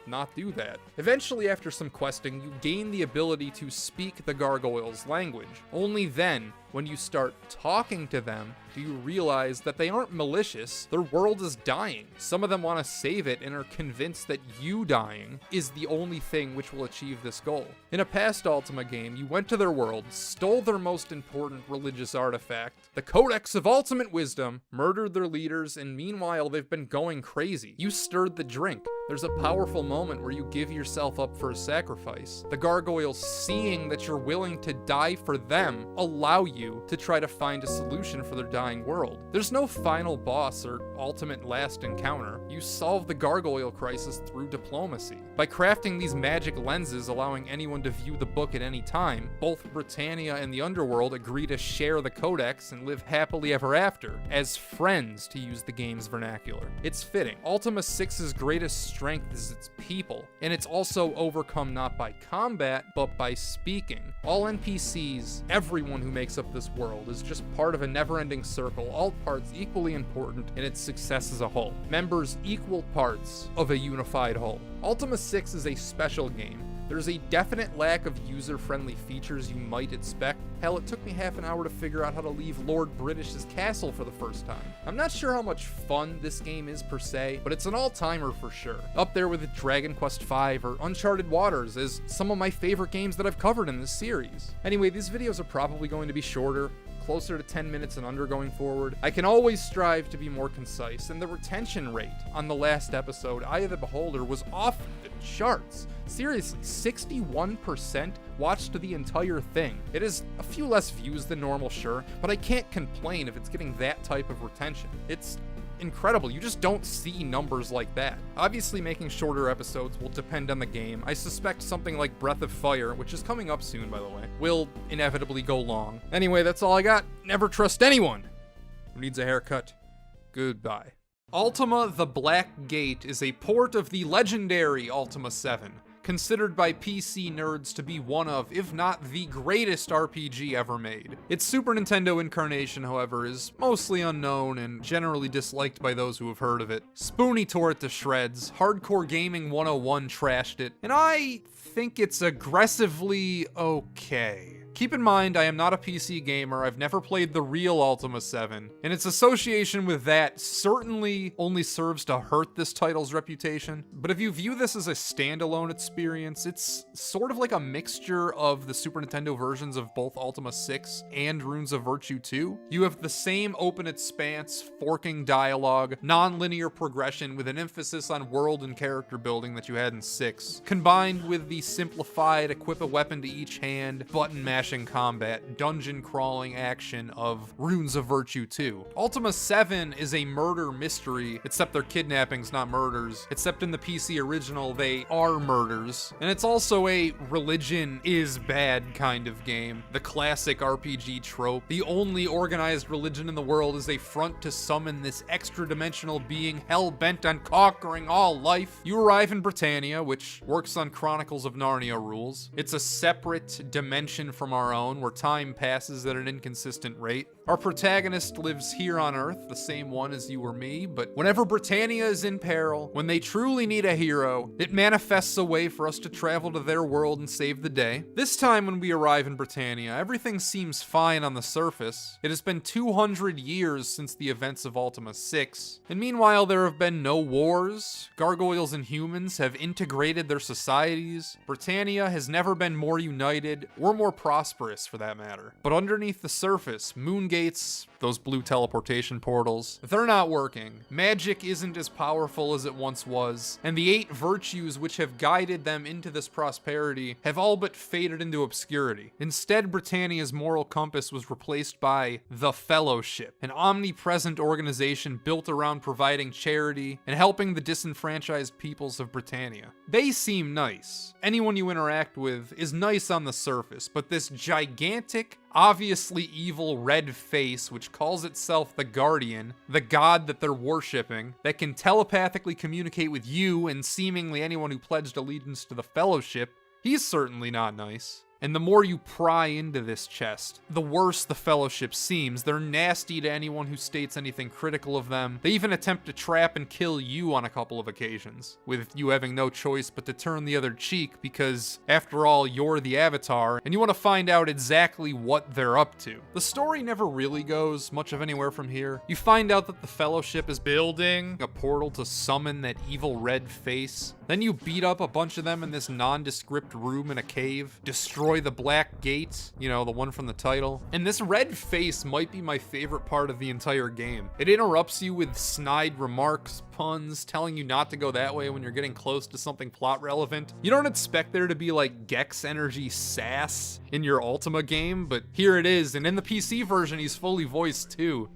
not do that. Eventually, after some questing, you gain the ability to speak the gargoyles' language. Only then, when you start talking to them, do you realize that they aren't malicious, their world is dying. Some of them want to save it and are convinced that you dying is the only thing which will achieve this goal. In a past Ultima game, you went to their world, stole their most important religious artifact, the Codex of Ultimate Wisdom, murdered their leaders, and meanwhile they've been going crazy. You stirred the drink. There's a powerful moment where you give yourself up for a sacrifice. The gargoyles, seeing that you're willing to die for them, allow you to try to find a solution for their dying world. There's no final boss or ultimate last encounter. You solve the gargoyle crisis through diplomacy. By crafting these magic lenses allowing anyone to view the book at any time, both Britannia and the Underworld agree to share the codex and live happily ever after, as friends, to use the game's vernacular. It's fitting. Ultima VI's greatest strength is its people, and it's also overcome not by combat, but by speaking. All NPCs, everyone who makes up this world, is just part of a never-ending circle, all parts equally important in its success as a whole. Members equal parts of a unified whole. Ultima VI is a special game. There's a definite lack of user-friendly features you might expect. Hell, it took me half an hour to figure out how to leave Lord British's castle for the first time. I'm not sure how much fun this game is per se, but it's an all-timer for sure. Up there with Dragon Quest V or Uncharted Waters as some of my favorite games that I've covered in this series. Anyway, these videos are probably going to be shorter, closer to 10 minutes and under going forward. I can always strive to be more concise, and the retention rate on the last episode, Eye of the Beholder, was off the charts. Seriously, 61% watched the entire thing. It is a few less views than normal, sure, but I can't complain if it's getting that type of retention. It's incredible. You just don't see numbers like that. Obviously, making shorter episodes will depend on the game. I suspect something like Breath of Fire, which is coming up soon, by the way, will inevitably go long. Anyway, that's all I got. Never trust anyone who needs a haircut. Goodbye. Ultima the Black Gate is a port of the legendary Ultima VII, considered by PC nerds to be one of, if not the greatest RPG ever made. Its Super Nintendo incarnation, however, is mostly unknown and generally disliked by those who have heard of it. Spoonie tore it to shreds, Hardcore Gaming 101 trashed it, and I think it's aggressively okay. Keep in mind, I am not a PC gamer, I've never played the real Ultima VII, and its association with that certainly only serves to hurt this title's reputation. But if you view this as a standalone experience, it's sort of like a mixture of the Super Nintendo versions of both Ultima VI and Runes of Virtue 2. You have the same open expanse, forking dialogue, non-linear progression with an emphasis on world and character building that you had in 6, combined with the simplified equip a weapon to each hand, button mashing combat, dungeon crawling action of Runes of Virtue 2. Ultima VII is a murder mystery, except they're kidnappings, not murders. Except in the PC original, they are murders. And it's also a religion is bad kind of game. The classic RPG trope. The only organized religion in the world is a front to summon this extra-dimensional being hell-bent on conquering all life. You arrive in Britannia, which works on Chronicles of Narnia rules. It's a separate dimension from our own, where time passes at an inconsistent rate. Our protagonist lives here on Earth, the same one as you or me, but whenever Britannia is in peril, when they truly need a hero, it manifests a way for us to travel to their world and save the day. This time when we arrive in Britannia, everything seems fine on the surface. It has been 200 years since the events of Ultima VI, and meanwhile there have been no wars, gargoyles and humans have integrated their societies, Britannia has never been more united, or more prosperous for that matter. But underneath the surface, moon gates, those blue teleportation portals, they're not working. Magic isn't as powerful as it once was, and the 8 virtues which have guided them into this prosperity have all but faded into obscurity. Instead, Britannia's moral compass was replaced by the Fellowship, an omnipresent organization built around providing charity and helping the disenfranchised peoples of Britannia. They seem nice. Anyone you interact with is nice on the surface, but this gigantic, obviously evil red face, which calls itself the Guardian, the god that they're worshipping, that can telepathically communicate with you and seemingly anyone who pledged allegiance to the Fellowship, he's certainly not nice. And the more you pry into this chest, the worse the Fellowship seems. They're nasty to anyone who states anything critical of them. They even attempt to trap and kill you on a couple of occasions, with you having no choice but to turn the other cheek because, after all, you're the Avatar, and you want to find out exactly what they're up to. The story never really goes much of anywhere from here. You find out that the Fellowship is building a portal to summon that evil red face. Then you beat up a bunch of them in this nondescript room in a cave, destroy the Black Gate, you know, the one from the title. And this red face might be my favorite part of the entire game. It interrupts you with snide remarks, puns, telling you not to go that way when you're getting close to something plot relevant. You don't expect there to be like Gex energy sass in your Ultima game, but here it is, and in the PC version he's fully voiced too.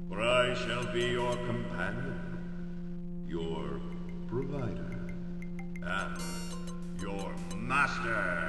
For I shall be your companion, your provider, and your master.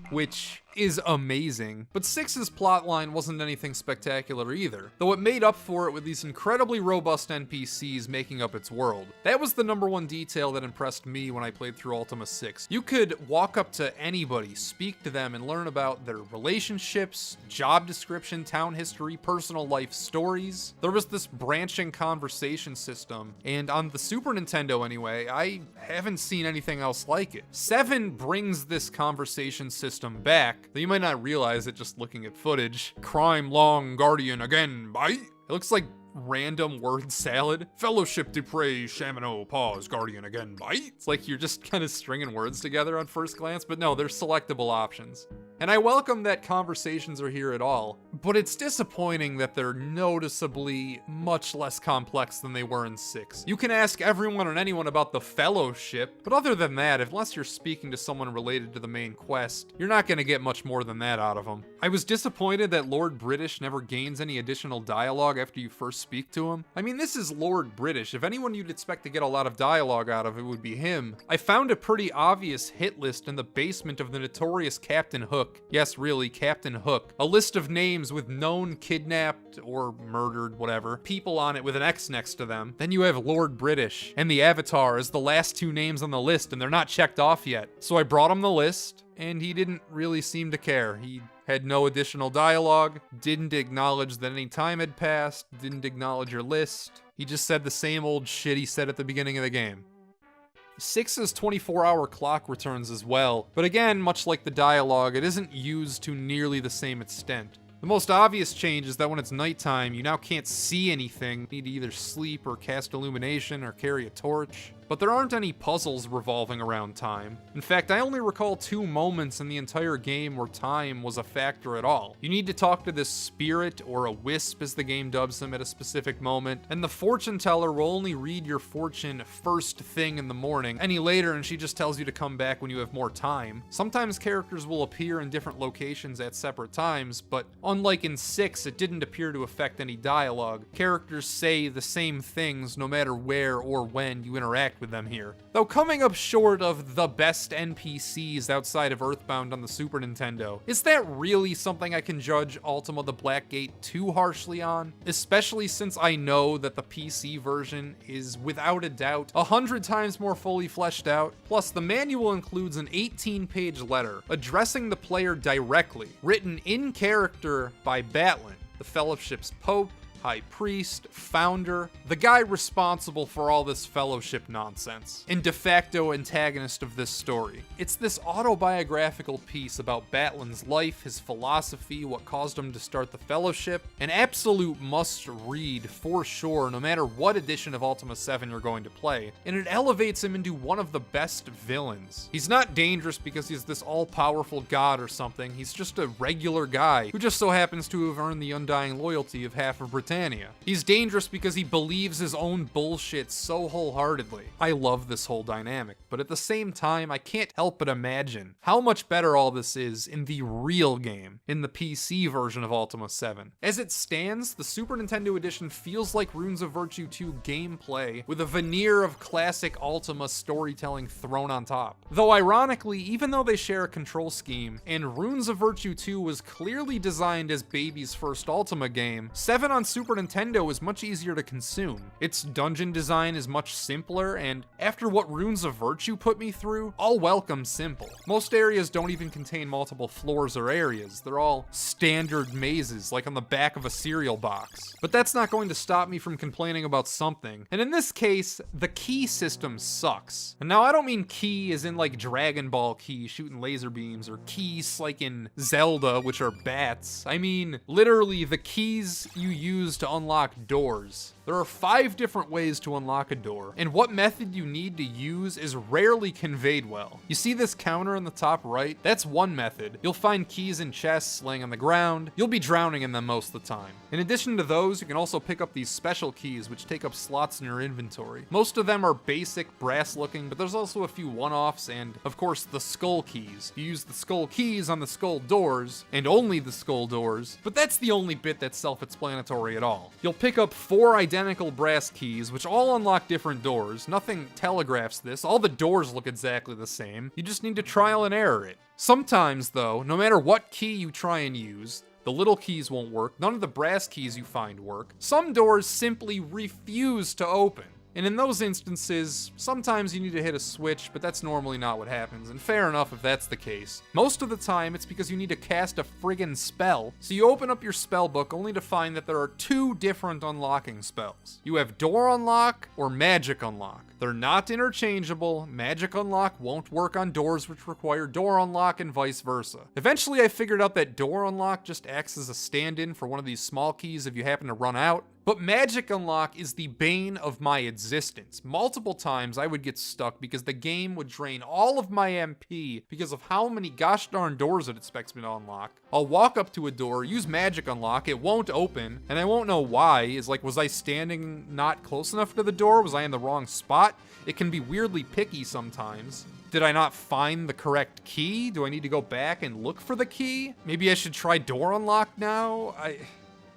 Which is amazing. But 6's plotline wasn't anything spectacular either, though it made up for it with these incredibly robust NPCs making up its world. That was the #1 detail that impressed me when I played through Ultima 6. You could walk up to anybody, speak to them, and learn about their relationships, job description, town history, personal life stories. There was this branching conversation system, and on the Super Nintendo anyway, I haven't seen anything else like it. 7 brings this conversation system back, though you might not realize it just looking at footage. Crime long guardian again, bye. It looks like random word salad. Fellowship Dupre, Chamino, pause, guardian again, bye. It's like you're just kind of stringing words together on first glance, but no, they're selectable options. And I welcome that conversations are here at all, but it's disappointing that they're noticeably much less complex than they were in 6. You can ask everyone and anyone about the Fellowship, but other than that, unless you're speaking to someone related to the main quest, you're not going to get much more than that out of them. I was disappointed that Lord British never gains any additional dialogue after you first speak to him. I mean, this is Lord British. If anyone you'd expect to get a lot of dialogue out of, it would be him. I found a pretty obvious hit list in the basement of the notorious Captain Hook. Yes, really, Captain Hook. A list of names with known kidnapped or murdered, whatever, people on it with an X next to them. Then you have Lord British and the Avatar as the last 2 names on the list, and they're not checked off yet. So I brought him the list, and he didn't really seem to care. He had no additional dialogue, didn't acknowledge that any time had passed, didn't acknowledge your list. He just said the same old shit he said at the beginning of the game. 6's 24-hour clock returns as well, but again, much like the dialogue, it isn't used to nearly the same extent. The most obvious change is that when it's nighttime, you now can't see anything. You need to either sleep or cast illumination or carry a torch. But there aren't any puzzles revolving around time. In fact, I only recall 2 moments in the entire game where time was a factor at all. You need to talk to this spirit, or a wisp as the game dubs them, at a specific moment, and the fortune teller will only read your fortune first thing in the morning. Any later and she just tells you to come back when you have more time. Sometimes characters will appear in different locations at separate times, but unlike in 6, it didn't appear to affect any dialogue. Characters say the same things no matter where or when you interact interact with them here. Though coming up short of the best NPCs outside of Earthbound on the Super Nintendo, is that really something I can judge Ultima the Black Gate too harshly on? Especially since I know that the PC version is without a doubt 100 times more fully fleshed out. Plus, the manual includes an 18-page letter addressing the player directly, written in character by Batlin, the Fellowship's Pope, High Priest, founder, the guy responsible for all this Fellowship nonsense, and de facto antagonist of this story. It's this autobiographical piece about Batlin's life, his philosophy, what caused him to start the Fellowship, an absolute must-read for sure, no matter what edition of Ultima VII you're going to play, and it elevates him into one of the best villains. He's not dangerous because he's this all-powerful god or something, he's just a regular guy who just so happens to have earned the undying loyalty of half of Britannia. He's dangerous because he believes his own bullshit so wholeheartedly. I love this whole dynamic, but at the same time, I can't help but imagine how much better all this is in the real game, in the PC version of Ultima VII. As it stands, the Super Nintendo edition feels like Runes of Virtue 2 gameplay with a veneer of classic Ultima storytelling thrown on top. Though ironically, even though they share a control scheme, and Runes of Virtue 2 was clearly designed as Baby's first Ultima game, 7 on Super Nintendo is much easier to consume. Its dungeon design is much simpler, and after what Runes of Virtue put me through, I'll welcome simple. Most areas don't even contain multiple floors or areas. They're all standard mazes, like on the back of a cereal box. But that's not going to stop me from complaining about something, and in this case, the key system sucks. And now I don't mean key as in like Dragon Ball key shooting laser beams, or keys like in Zelda, which are bats. I mean literally the keys you use to unlock doors. There are 5 different ways to unlock a door, and what method you need to use is rarely conveyed well. You see this counter in the top right? That's one method. You'll find keys in chests laying on the ground. You'll be drowning in them most of the time. In addition to those, you can also pick up these special keys which take up slots in your inventory. Most of them are basic, brass looking, but there's also a few one-offs and, of course, the skull keys. You use the skull keys on the skull doors, and only the skull doors, but that's the only bit that's self-explanatory at all. You'll pick up 4 identical brass keys, which all unlock different doors. Nothing telegraphs this. All the doors look exactly the same. You just need to trial and error it. Sometimes, though, no matter what key you try and use, the little keys won't work. None of the brass keys you find work. Some doors simply refuse to open. And in those instances, sometimes you need to hit a switch, but that's normally not what happens, and fair enough if that's the case. Most of the time, it's because you need to cast a friggin' spell. So you open up your spell book only to find that there are 2 different unlocking spells. You have Door Unlock or Magic Unlock. They're not interchangeable. Magic Unlock won't work on doors which require Door Unlock and vice versa. Eventually, I figured out that Door Unlock just acts as a stand-in for one of these small keys if you happen to run out. But Magic Unlock is the bane of my existence. Multiple times I would get stuck because the game would drain all of my MP because of how many gosh darn doors it expects me to unlock. I'll walk up to a door, use Magic Unlock, it won't open, and I won't know why. Is like, was I standing not close enough to the door? Was I in the wrong spot? It can be weirdly picky sometimes. Did I not find the correct key? Do I need to go back and look for the key? Maybe I should try Door Unlock now?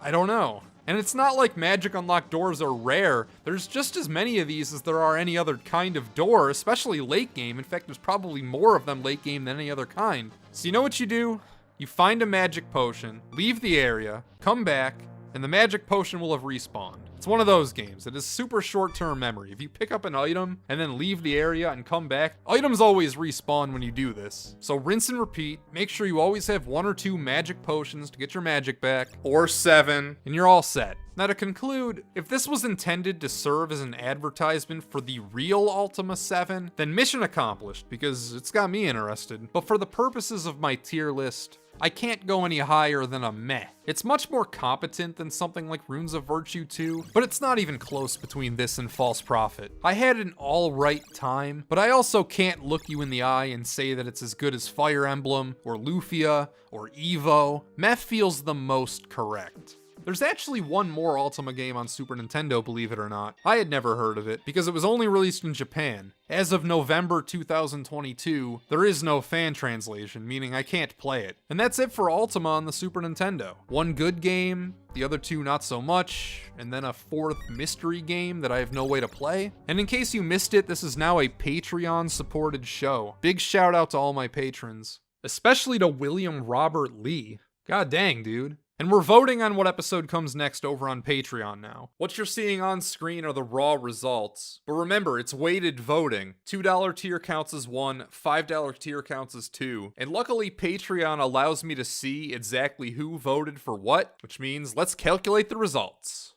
I don't know. And it's not like Magic Unlock doors are rare. There's just as many of these as there are any other kind of door, especially late game. In fact, there's probably more of them late game than any other kind. So you know what you do? You find a magic potion, leave the area, come back, and the magic potion will have respawned. It's one of those games. It is super short-term memory. If you pick up an item and then leave the area and come back, items always respawn when you do this. So rinse and repeat. Make sure you always have 1 or 2 magic potions to get your magic back, or 7, and you're all set. Now to conclude, if this was intended to serve as an advertisement for the real Ultima VII, then mission accomplished, because it's got me interested. But for the purposes of my tier list, I can't go any higher than a meh. It's much more competent than something like Runes of Virtue 2, but it's not even close between this and False Prophet. I had an alright time, but I also can't look you in the eye and say that it's as good as Fire Emblem, or Lufia, or Evo. Meh feels the most correct. There's actually one more Ultima game on Super Nintendo, believe it or not. I had never heard of it, because it was only released in Japan. As of November 2022, there is no fan translation, meaning I can't play it. And that's it for Ultima on the Super Nintendo. One good game, the other two not so much, and then a fourth mystery game that I have no way to play. And in case you missed it, this is now a Patreon-supported show. Big shout out to all my patrons, especially to William Robert Lee. God dang, dude. And we're voting on what episode comes next over on Patreon now. What you're seeing on screen are the raw results. But remember, it's weighted voting. $2 tier counts as 1, $5 tier counts as 2. And luckily, Patreon allows me to see exactly who voted for what, which means let's calculate the results.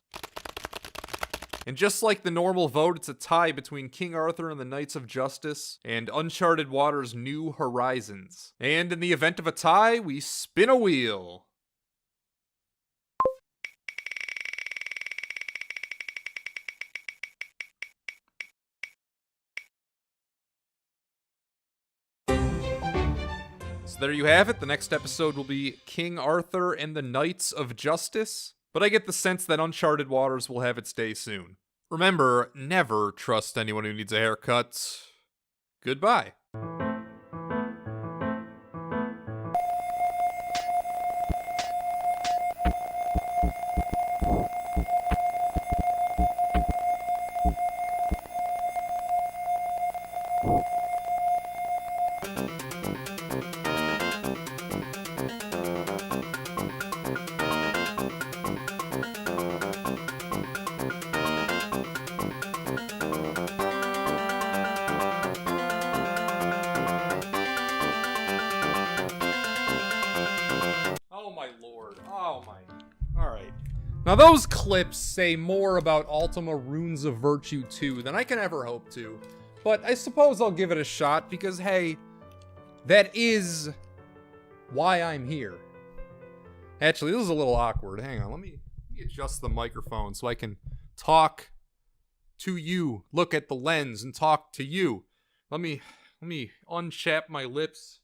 And just like the normal vote, it's a tie between King Arthur and the Knights of Justice and Uncharted Waters New Horizons. And in the event of a tie, we spin a wheel. So there you have it. The next episode will be King Arthur and the Knights of Justice. But I get the sense that Uncharted Waters will have its day soon. Remember, never trust anyone who needs a haircut. Goodbye. Now those clips say more about Ultima Runes of Virtue 2 than I can ever hope to, but I suppose I'll give it a shot because, hey, that is why I'm here. Actually, this is a little awkward. Hang on, let me adjust the microphone so I can talk to you, look at the lens and talk to you. Let me unchap my lips.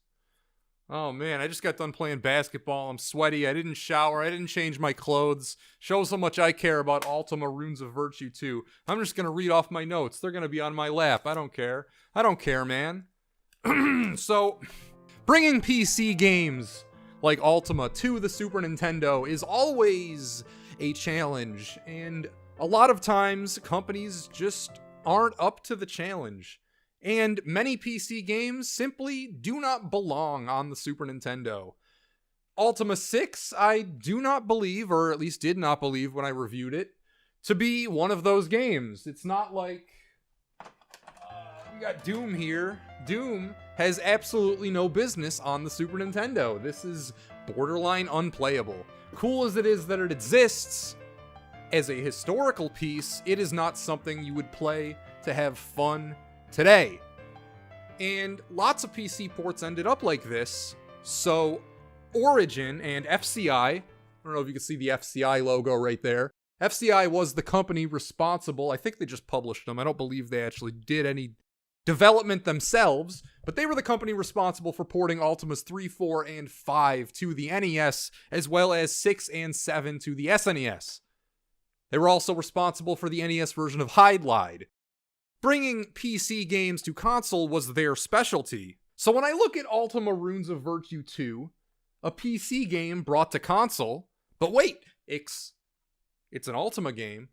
Oh man, I just got done playing basketball. I'm sweaty. I didn't shower. I didn't change my clothes. Shows how much I care about Ultima Runes of Virtue 2. I'm just going to read off my notes. They're going to be on my lap. I don't care. I don't care, man. So, bringing PC games like Ultima to the Super Nintendo is always a challenge. And a lot of times, companies just aren't up to the challenge. And many PC games simply do not belong on the Super Nintendo. Ultima VI, I do not believe, or at least did not believe when I reviewed it, to be one of those games. It's not like we got Doom here. Doom has absolutely no business on the Super Nintendo. This is borderline unplayable. Cool as it is that it exists, as a historical piece, it is not something you would play to have fun today. And lots of PC ports ended up like this. So Origin and FCI, I don't know if you can see the FCI logo right there. FCI was the company responsible. I think they just published them. I don't believe they actually did any development themselves, but they were the company responsible for porting Ultimas 3, 4, and 5 to the NES, as well as 6 and 7 to the SNES. They were also responsible for the NES version of Hydlide. Bringing PC games to console was their specialty. So when I look at Ultima Runes of Virtue 2, a PC game brought to console, but wait, it's an Ultima game,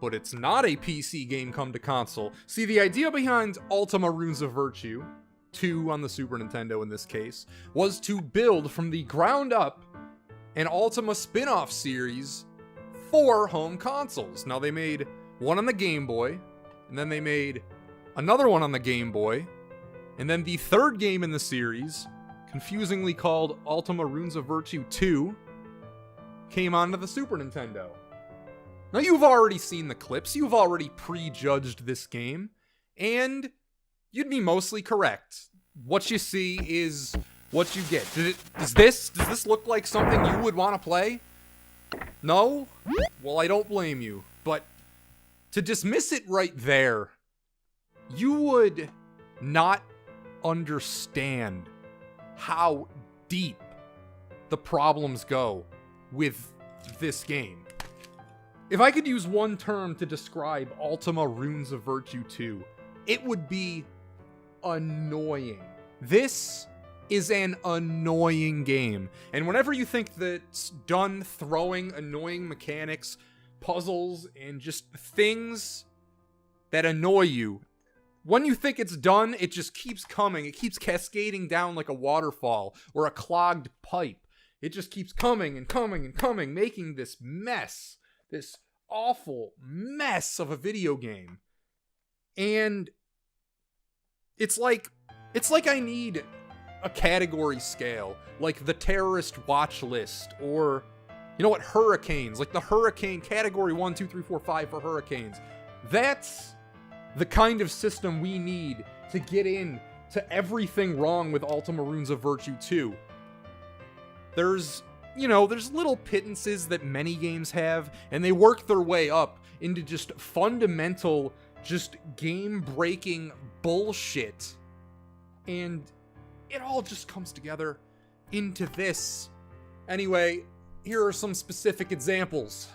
but it's not a PC game come to console. See, the idea behind Ultima Runes of Virtue 2 on the Super Nintendo in this case was to build from the ground up an Ultima spin-off series for home consoles. Now they made one on the Game Boy, and then they made another one on the Game Boy, and then the third game in the series, confusingly called Ultima Runes of Virtue 2, came onto the Super Nintendo. Now you've already seen the clips, you've already prejudged this game, and you'd be mostly correct. What you see is what you get. Does this look like something you would want to play? No? Well, I don't blame you, but to dismiss it right there, you would not understand how deep the problems go with finished this game. If I could use one term to describe Ultima Runes of Virtue 2, it would be annoying. This is an annoying game. And whenever you think that it's done throwing annoying mechanics, puzzles, and just things that annoy you, when you think it's done, it just keeps coming. It keeps cascading down like a waterfall or a clogged pipe. It just keeps coming and coming and coming, making this mess, this awful mess of a video game. And it's like I need a category scale, like the terrorist watch list, or, you know what, hurricanes, like the hurricane category 1, 2, 3, 4, 5 for hurricanes. That's the kind of system we need to get in to everything wrong with Ultima Runes of Virtue 2. There's little pittances that many games have, and they work their way up into just fundamental, just game-breaking bullshit. And it all just comes together into this. Anyway, here are some specific examples.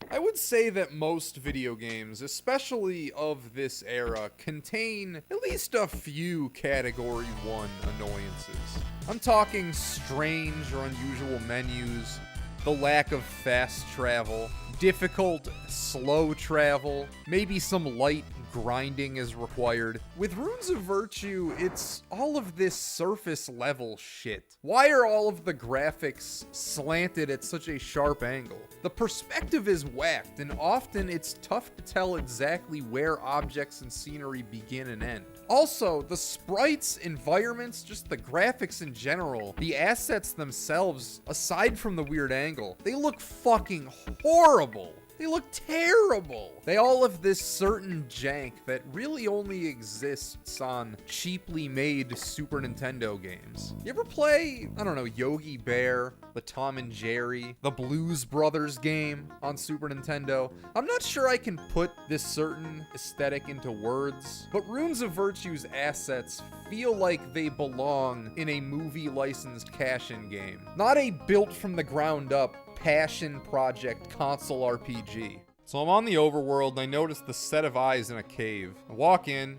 I would say that most video games, especially of this era, contain at least a few Category 1 annoyances. I'm talking strange or unusual menus, the lack of fast travel, difficult, slow travel, maybe some light grinding is required. With Runes of Virtue, it's all of this surface level shit. Why are all of the graphics slanted at such a sharp angle? The perspective is whacked, and often it's tough to tell exactly where objects and scenery begin and end. Also, the sprites, environments, just the graphics in general, the assets themselves, aside from the weird angle, they look fucking horrible. They look terrible. They all have this certain jank that really only exists on cheaply made Super Nintendo games. You ever play, I don't know, Yogi Bear, the Tom and Jerry, the Blues Brothers game on Super Nintendo? I'm not sure I can put this certain aesthetic into words, but Runes of Virtue's assets feel like they belong in a movie licensed cash-in game, not a built from the ground up passion project console RPG. So I'm on the overworld and I notice the set of eyes in a cave. I walk in.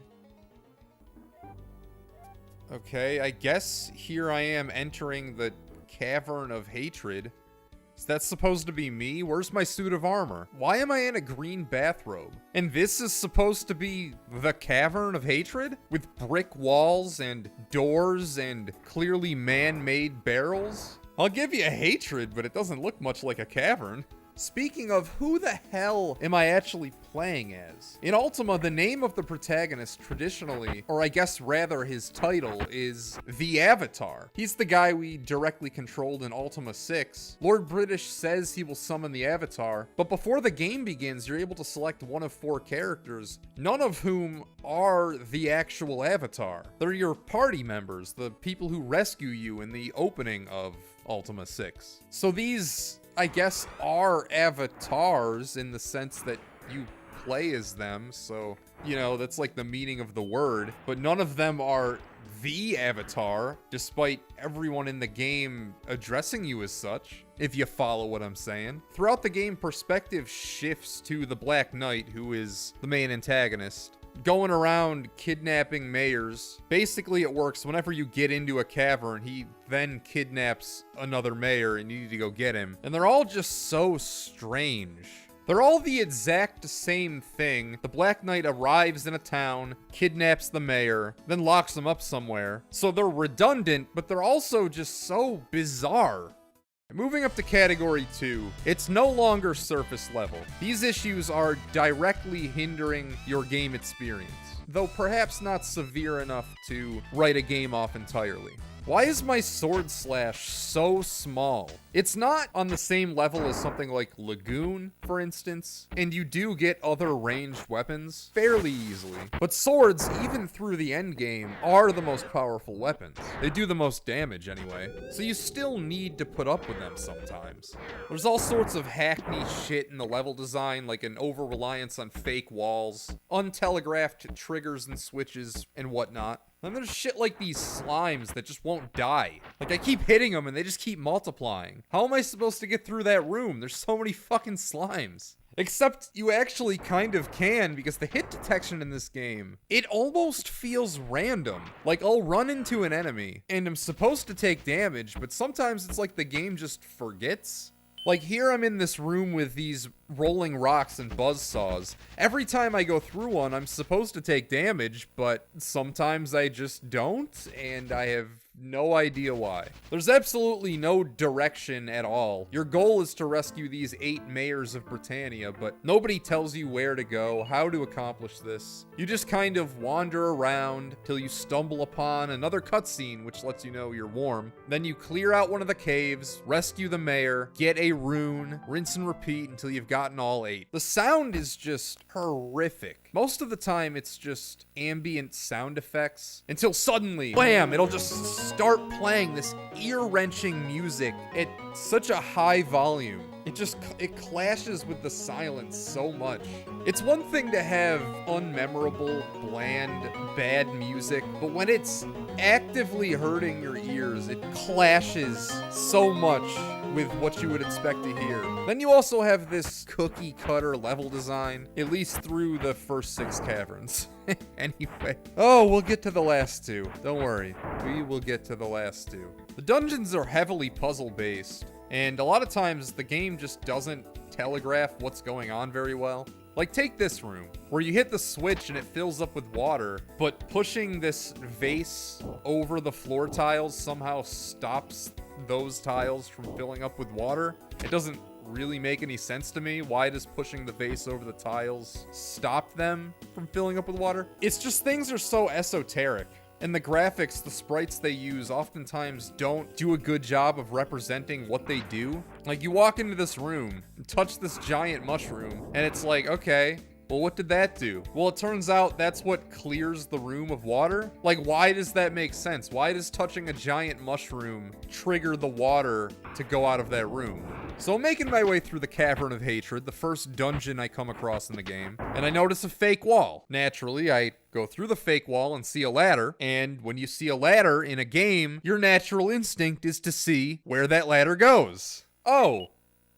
Okay, I guess here I am entering the Cavern of Hatred. Is that supposed to be me? Where's my suit of armor? Why am I in a green bathrobe? And this is supposed to be the Cavern of Hatred? With brick walls and doors and clearly man-made barrels? I'll give you hatred, but it doesn't look much like a cavern. Speaking of, who the hell am I actually playing as? In Ultima, the name of the protagonist traditionally, or I guess rather his title, is the Avatar. He's the guy we directly controlled in Ultima VI. Lord British says he will summon the Avatar, but before the game begins, you're able to select one of 4 characters, none of whom are the actual Avatar. They're your party members, the people who rescue you in the opening of Ultima VI. So these, I guess, are avatars in the sense that you play as them, so, you know, that's like the meaning of the word, but none of them are the Avatar, despite everyone in the game addressing you as such, if you follow what I'm saying. Throughout the game, perspective shifts to the Black Knight, who is the main antagonist, going around kidnapping mayors. Basically, it works whenever you get into a cavern, he then kidnaps another mayor and you need to go get him. And they're all just so strange. They're all the exact same thing. The Black Knight arrives in a town, kidnaps the mayor, then locks them up somewhere. So they're redundant, but they're also just so bizarre. Moving up to Category 2, it's no longer surface level. These issues are directly hindering your game experience, though perhaps not severe enough to write a game off entirely. Why is my sword slash so small? It's not on the same level as something like Lagoon, for instance, and you do get other ranged weapons fairly easily. But swords, even through the end game, are the most powerful weapons. They do the most damage anyway, so you still need to put up with them sometimes. There's all sorts of hackney shit in the level design, like an over-reliance on fake walls, untelegraphed triggers and switches, and whatnot. Then there's shit like these slimes that just won't die. Like, I keep hitting them and they just keep multiplying. How am I supposed to get through that room? There's so many fucking slimes. Except you actually kind of can, because the hit detection in this game, it almost feels random. Like, I'll run into an enemy and I'm supposed to take damage, but sometimes it's like the game just forgets. Like, here I'm in this room with these rolling rocks and buzzsaws. Every time I go through one, I'm supposed to take damage, but sometimes I just don't, and I have no idea why. There's absolutely no direction at all. Your goal is to rescue these 8 mayors of Britannia, but nobody tells you where to go, how to accomplish this. You just kind of wander around till you stumble upon another cutscene, which lets you know you're warm. Then you clear out one of the caves, rescue the mayor, get a rune, rinse and repeat until you've gotten all 8. The sound is just horrific. Most of the time, it's just ambient sound effects until suddenly, bam, it'll just start playing this ear-wrenching music at such a high volume. It clashes with the silence so much. It's one thing to have unmemorable, bland, bad music, but when it's actively hurting your ears, it clashes so much with what you would expect to hear. Then you also have this cookie cutter level design, at least through the first 6 caverns. Anyway. Oh, we'll get to the last 2. Don't worry. We will get to the last 2. The dungeons are heavily puzzle-based, and a lot of times the game just doesn't telegraph what's going on very well. Like, take this room, where you hit the switch and it fills up with water, but pushing this vase over the floor tiles somehow stops those tiles from filling up with water. It doesn't really make any sense to me. Why does pushing the vase over the tiles stop them from filling up with water? It's just things are so esoteric. And the graphics, the sprites they use oftentimes don't do a good job of representing what they do. Like, you walk into this room, touch this giant mushroom, and it's like, okay, well, what did that do? Well, it turns out that's what clears the room of water. Like, why does that make sense? Why does touching a giant mushroom trigger the water to go out of that room? So I'm making my way through the Cavern of Hatred, the first dungeon I come across in the game, and I notice a fake wall. Naturally, I go through the fake wall and see a ladder, and when you see a ladder in a game, your natural instinct is to see where that ladder goes. Oh,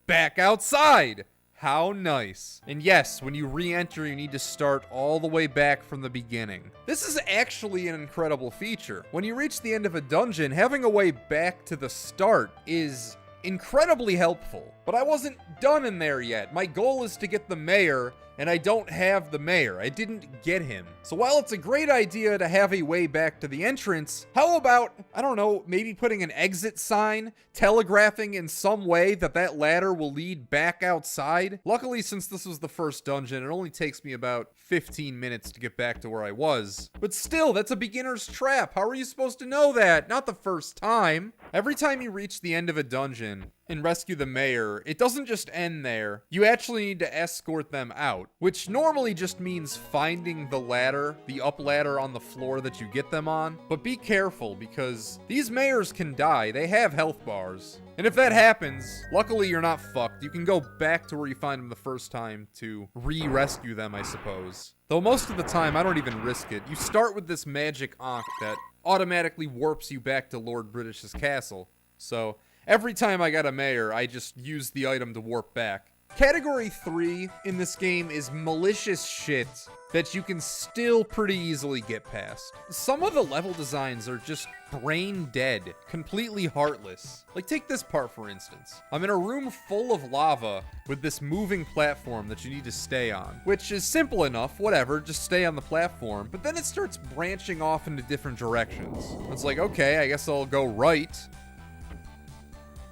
back outside! How nice. And yes, when you re-enter, you need to start all the way back from the beginning. This is actually an incredible feature. When you reach the end of a dungeon, having a way back to the start is incredibly helpful. But I wasn't done in there yet. My goal is to get the mayor, and I don't have the mayor. I didn't get him. So while it's a great idea to have a way back to the entrance, how about, I don't know, maybe putting an exit sign, telegraphing in some way that that ladder will lead back outside? Luckily, since this was the first dungeon, it only takes me about 15 minutes to get back to where I was. But still, that's a beginner's trap. How are you supposed to know that? Not the first time. Every time you reach the end of a dungeon and rescue the mayor, it doesn't just end there. You actually need to escort them out, which normally just means finding the ladder, the up ladder on the floor that you get them on. But be careful, because these mayors can die. They have health bars. And if that happens, luckily you're not fucked. You can go back to where you find them the first time to re-rescue them, I suppose. Though most of the time, I don't even risk it. You start with this magic ankh that automatically warps you back to Lord British's castle. So every time I got a mayor, I just used the item to warp back. Category 3 in this game is malicious shit that you can still pretty easily get past. Some of the level designs are just brain dead, completely heartless. Like, take this part for instance. I'm in a room full of lava with this moving platform that you need to stay on, which is simple enough, whatever, just stay on the platform, but then it starts branching off into different directions. It's like, okay, I guess I'll go right.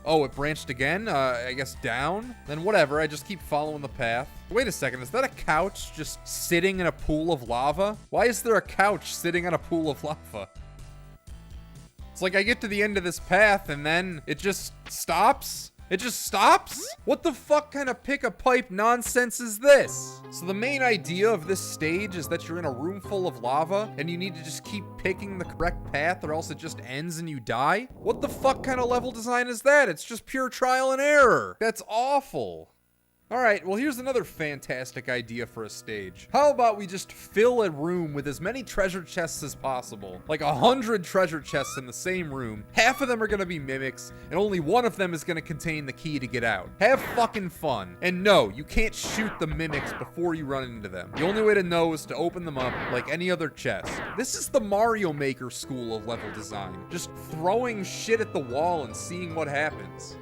Oh, it branched again? I guess down? Then whatever, I just keep following the path. Wait a second, is that a couch just sitting in a pool of lava? Why is there a couch sitting on a pool of lava? It's like I get to the end of this path and then it just stops? It just stops? What the fuck kind of pick-a-pipe nonsense is this? So the main idea of this stage is that you're in a room full of lava and you need to just keep picking the correct path or else it just ends and you die? What the fuck kind of level design is that? It's just pure trial and error. That's awful. Alright, well here's another fantastic idea for a stage. How about we just fill a room with as many treasure chests as possible? Like 100 treasure chests in the same room. Half of them are gonna be mimics, and only one of them is gonna contain the key to get out. Have fucking fun. And no, you can't shoot the mimics before you run into them. The only way to know is to open them up like any other chest. This is the Mario Maker school of level design. Just throwing shit at the wall and seeing what happens.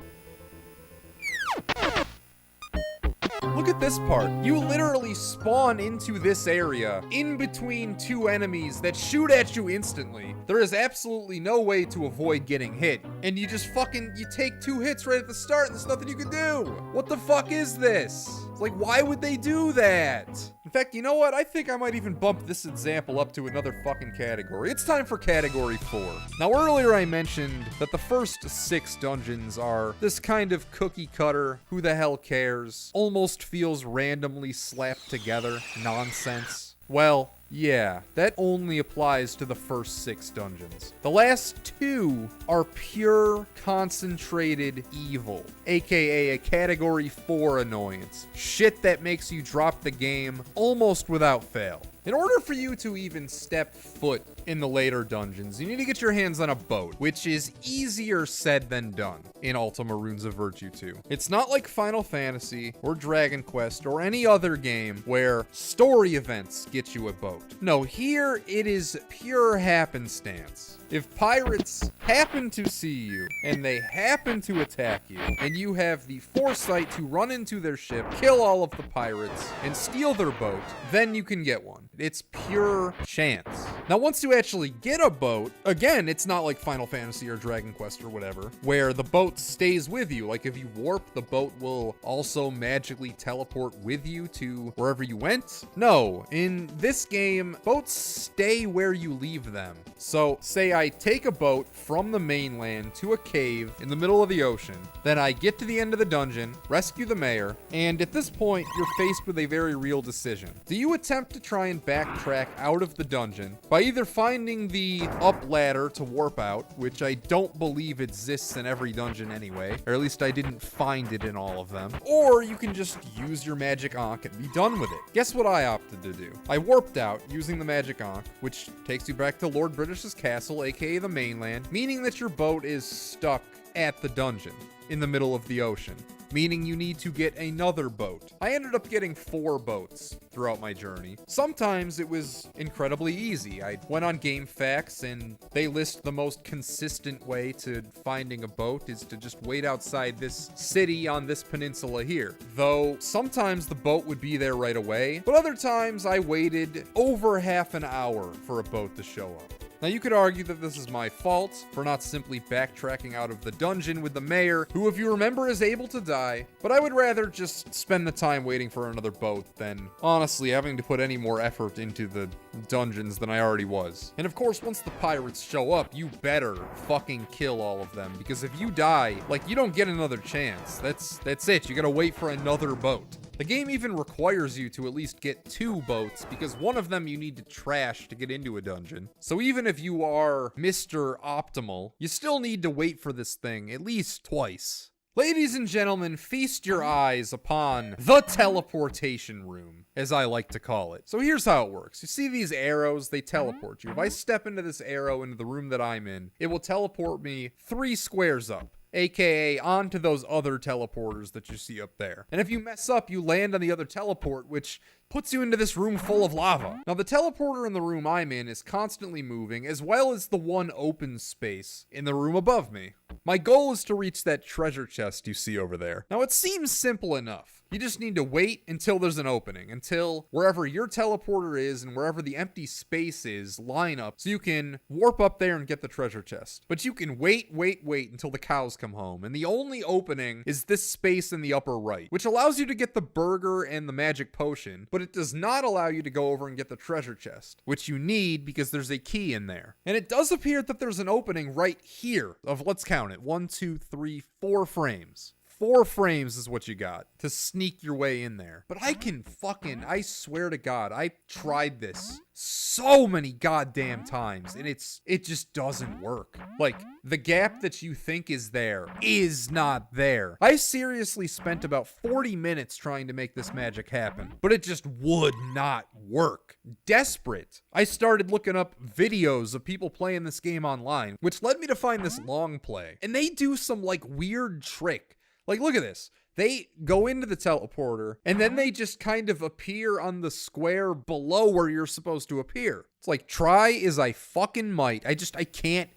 Look at this part. You literally spawn into this area in between two enemies that shoot at you instantly. There is absolutely no way to avoid getting hit. And you just you take 2 hits right at the start and there's nothing you can do. What the fuck is this? Like, why would they do that? In fact, you know what? I think I might even bump this example up to another fucking category. It's time for category 4. Now, earlier I mentioned that the first 6 dungeons are this kind of cookie cutter, who the hell cares, almost feels randomly slapped together nonsense. Well, yeah, that only applies to the first 6 dungeons. The last 2 are pure, concentrated evil, aka a category 4 annoyance. Shit that makes you drop the game almost without fail. In order for you to even step foot in the later dungeons, you need to get your hands on a boat, which is easier said than done in Ultima Runes of Virtue 2. It's not like Final Fantasy or Dragon Quest or any other game where story events get you a boat. No, here it is pure happenstance. If pirates happen to see you and they happen to attack you, and you have the foresight to run into their ship, kill all of the pirates, and steal their boat, then you can get one. It's pure chance. Now, once you actually get a boat, again, it's not like Final Fantasy or Dragon Quest or whatever, where the boat stays with you. Like, if you warp, the boat will also magically teleport with you to wherever you went. No, in this game, boats stay where you leave them. So, say I take a boat from the mainland to a cave in the middle of the ocean, then I get to the end of the dungeon, rescue the mayor, and at this point, you're faced with a very real decision. Do you attempt to try and backtrack out of the dungeon by either finding the up ladder to warp out, which I don't believe exists in every dungeon anyway, or at least I didn't find it in all of them, or you can just use your magic ankh and be done with it. Guess what I opted to do? I warped out using the magic ankh, which takes you back to Lord British's castle, aka the mainland, meaning that your boat is stuck at the dungeon in the middle of the ocean, meaning you need to get another boat. I ended up getting 4 boats throughout my journey. Sometimes it was incredibly easy. I went on GameFAQs and they list the most consistent way to finding a boat is to just wait outside this city on this peninsula here. Though sometimes the boat would be there right away, but other times I waited over half an hour for a boat to show up. Now, you could argue that this is my fault for not simply backtracking out of the dungeon with the mayor, who, if you remember, is able to die, but I would rather just spend the time waiting for another boat than, honestly, having to put any more effort into the dungeons than I already was. And of course, once the pirates show up, you better fucking kill all of them, because if you die, like, you don't get another chance. That's it. You gotta wait for another boat. The game even requires you to at least get 2 boats, because one of them you need to trash to get into a dungeon. So even if you are Mr. Optimal, you still need to wait for this thing at least twice. Ladies and gentlemen, feast your eyes upon the teleportation room, as I like to call it. So here's how it works. You see these arrows, they teleport you. If I step into this arrow into the room that I'm in, it will teleport me 3 squares up, aka onto those other teleporters that you see up there. And if you mess up, you land on the other teleport, which puts you into this room full of lava. Now, the teleporter in the room I'm in is constantly moving, as well as the one open space in the room above me. My goal is to reach that treasure chest you see over there. Now, it seems simple enough. You just need to wait until there's an opening, until wherever your teleporter is and wherever the empty space is line up so you can warp up there and get the treasure chest. But you can wait until the cows come home, and the only opening is this space in the upper right, which allows you to get the burger and the magic potion, but it does not allow you to go over and get the treasure chest, which you need because there's a key in there. And it does appear that there's an opening right here of, let's count it, 1, 2, 3, 4 frames. 4 frames is what you got to sneak your way in there. But I swear to God, I tried this so many goddamn times, and it just doesn't work. Like, the gap that you think is there is not there. I seriously spent about 40 minutes trying to make this magic happen, but it just would not work. Desperate, I started looking up videos of people playing this game online, which led me to find this long play. And they do some like weird trick. Like, look at this. They go into the teleporter, and then they just kind of appear on the square below where you're supposed to appear. It's like, try as I fucking might. I can't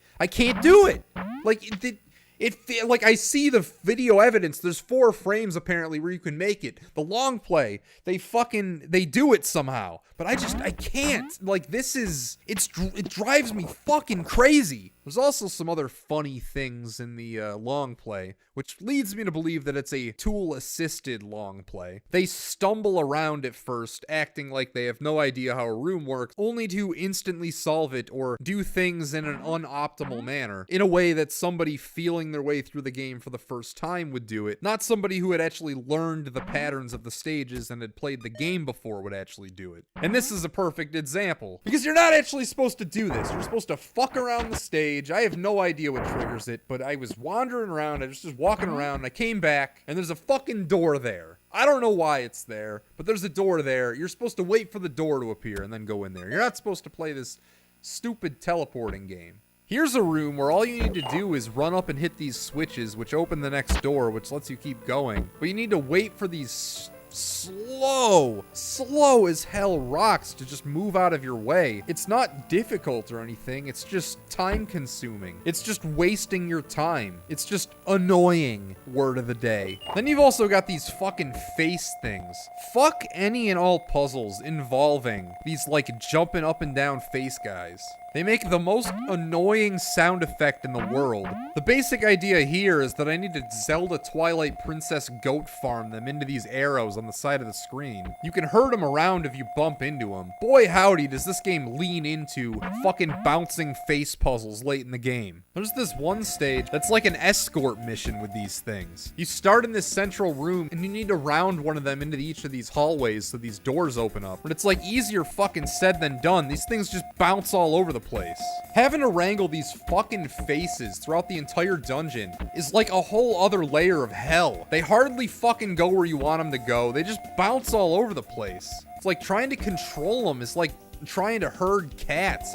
do it. Like, like, I see the video evidence. There's 4 frames apparently where you can make it. The long play, they do it somehow. But I can't. Like, it drives me fucking crazy. There's also some other funny things in the long play, which leads me to believe that it's a tool-assisted long play. They stumble around at first, acting like they have no idea how a room works, only to instantly solve it or do things in an unoptimal manner, in a way that somebody feeling their way through the game for the first time would do it, not somebody who had actually learned the patterns of the stages and had played the game before would actually do it. And this is a perfect example, because you're not actually supposed to do this. You're supposed to fuck around the stage. I have no idea what triggers it, but I was wandering around. I was just walking around, and I came back, and there's a fucking door there. I don't know why it's there, but there's a door there. You're supposed to wait for the door to appear and then go in there. You're not supposed to play this stupid teleporting game. Here's a room where all you need to do is run up and hit these switches, which open the next door, which lets you keep going. But you need to wait for these slow as hell rocks to just move out of your way. It's not difficult or anything. It's just time consuming. It's just wasting your time. It's just annoying, word of the day. Then you've also got these fucking face things. Fuck any and all puzzles involving these like jumping up and down face guys. They make the most annoying sound effect in the world. The basic idea here is that I need to Zelda Twilight Princess goat farm them into these arrows on the side of the screen. You can hurt them around if you bump into them. Boy howdy does this game lean into fucking bouncing face puzzles late in the game. There's this one stage that's like an escort mission with these things. You start in this central room and you need to round one of them into each of these hallways so these doors open up. But it's like easier fucking said than done. These things just bounce all over the place. Having to wrangle these fucking faces throughout the entire dungeon is like a whole other layer of hell. They hardly fucking go where you want them to go. They just bounce all over the place. It's like trying to control them is like trying to herd cats.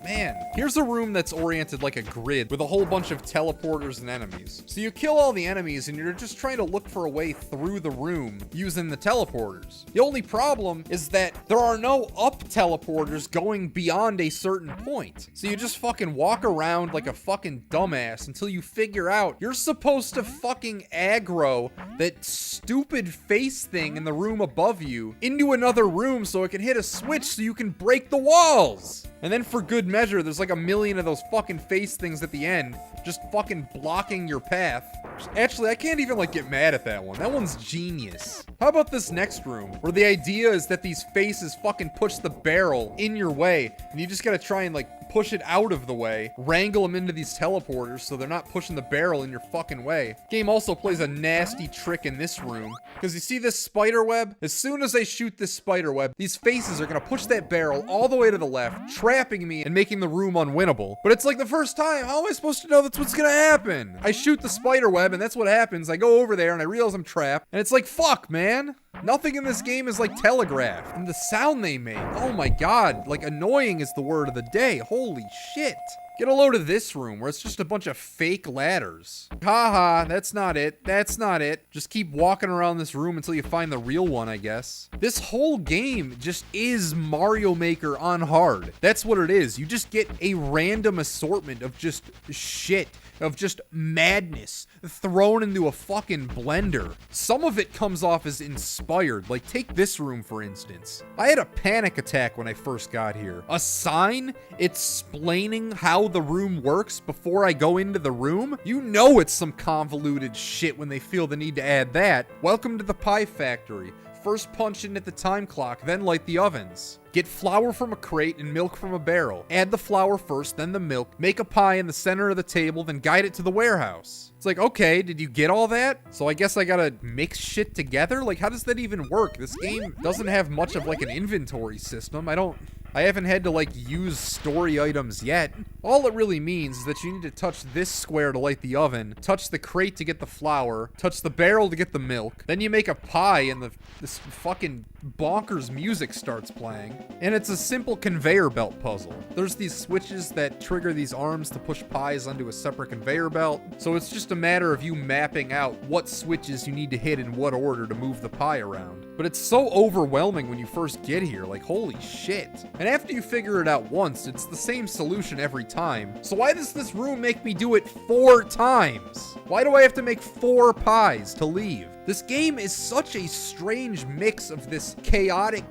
Man, here's a room that's oriented like a grid with a whole bunch of teleporters and enemies. So you kill all the enemies and you're just trying to look for a way through the room using the teleporters. The only problem is that there are no up teleporters going beyond a certain point. So you just fucking walk around like a fucking dumbass until you figure out you're supposed to fucking aggro that stupid face thing in the room above you into another room so it can hit a switch so you can break the walls. And then for good measure, there's like a million of those fucking face things at the end, just fucking blocking your path. Actually, I can't even like get mad at that one. That one's genius. How about this next room, where the idea is that these faces fucking push the barrel in your way, and you just gotta try and like push it out of the way, wrangle them into these teleporters so they're not pushing the barrel in your fucking way. Game also plays a nasty trick in this room, because you see this spider web? As soon as I shoot this spider web, these faces are gonna push that barrel all the way to the left, trapping me and making the room unwinnable. But it's like the first time, how am I supposed to know that's what's gonna happen? I shoot the spider web and that's what happens. I go over there and I realize I'm trapped, and it's like, fuck, man. Nothing in this game is like telegraphed. And the sound they make, oh my god, like annoying is the word of the day. Holy shit. Get a load of this room where it's just a bunch of fake ladders. Haha, that's not it. That's not it. Just keep walking around this room until you find the real one, I guess. This whole game just is Mario Maker on hard. That's what it is. You just get a random assortment of just shit, of just madness thrown into a fucking blender. Some of it comes off as inspired. Like, take this room, for instance. I had a panic attack when I first got here. A sign explaining how the room works before I go into the room? You know it's some convoluted shit when they feel the need to add that. Welcome to the Pie Factory. First punch in at the time clock, then light the ovens. Get flour from a crate and milk from a barrel. Add the flour first, then the milk. Make a pie in the center of the table, then guide it to the warehouse. It's like, okay, did you get all that? So I guess I gotta mix shit together? Like, how does that even work? This game doesn't have much of like an inventory system. I haven't had to like use story items yet. All it really means is that you need to touch this square to light the oven, touch the crate to get the flour, touch the barrel to get the milk, then you make a pie and this fucking bonkers music starts playing. And it's a simple conveyor belt puzzle. There's these switches that trigger these arms to push pies onto a separate conveyor belt. So it's just a matter of you mapping out what switches you need to hit in what order to move the pie around. But it's so overwhelming when you first get here, like holy shit. And after you figure it out once, it's the same solution every time. So why does this room make me do it 4 times? Why do I have to make 4 pies to leave? This game is such a strange mix of this chaotic,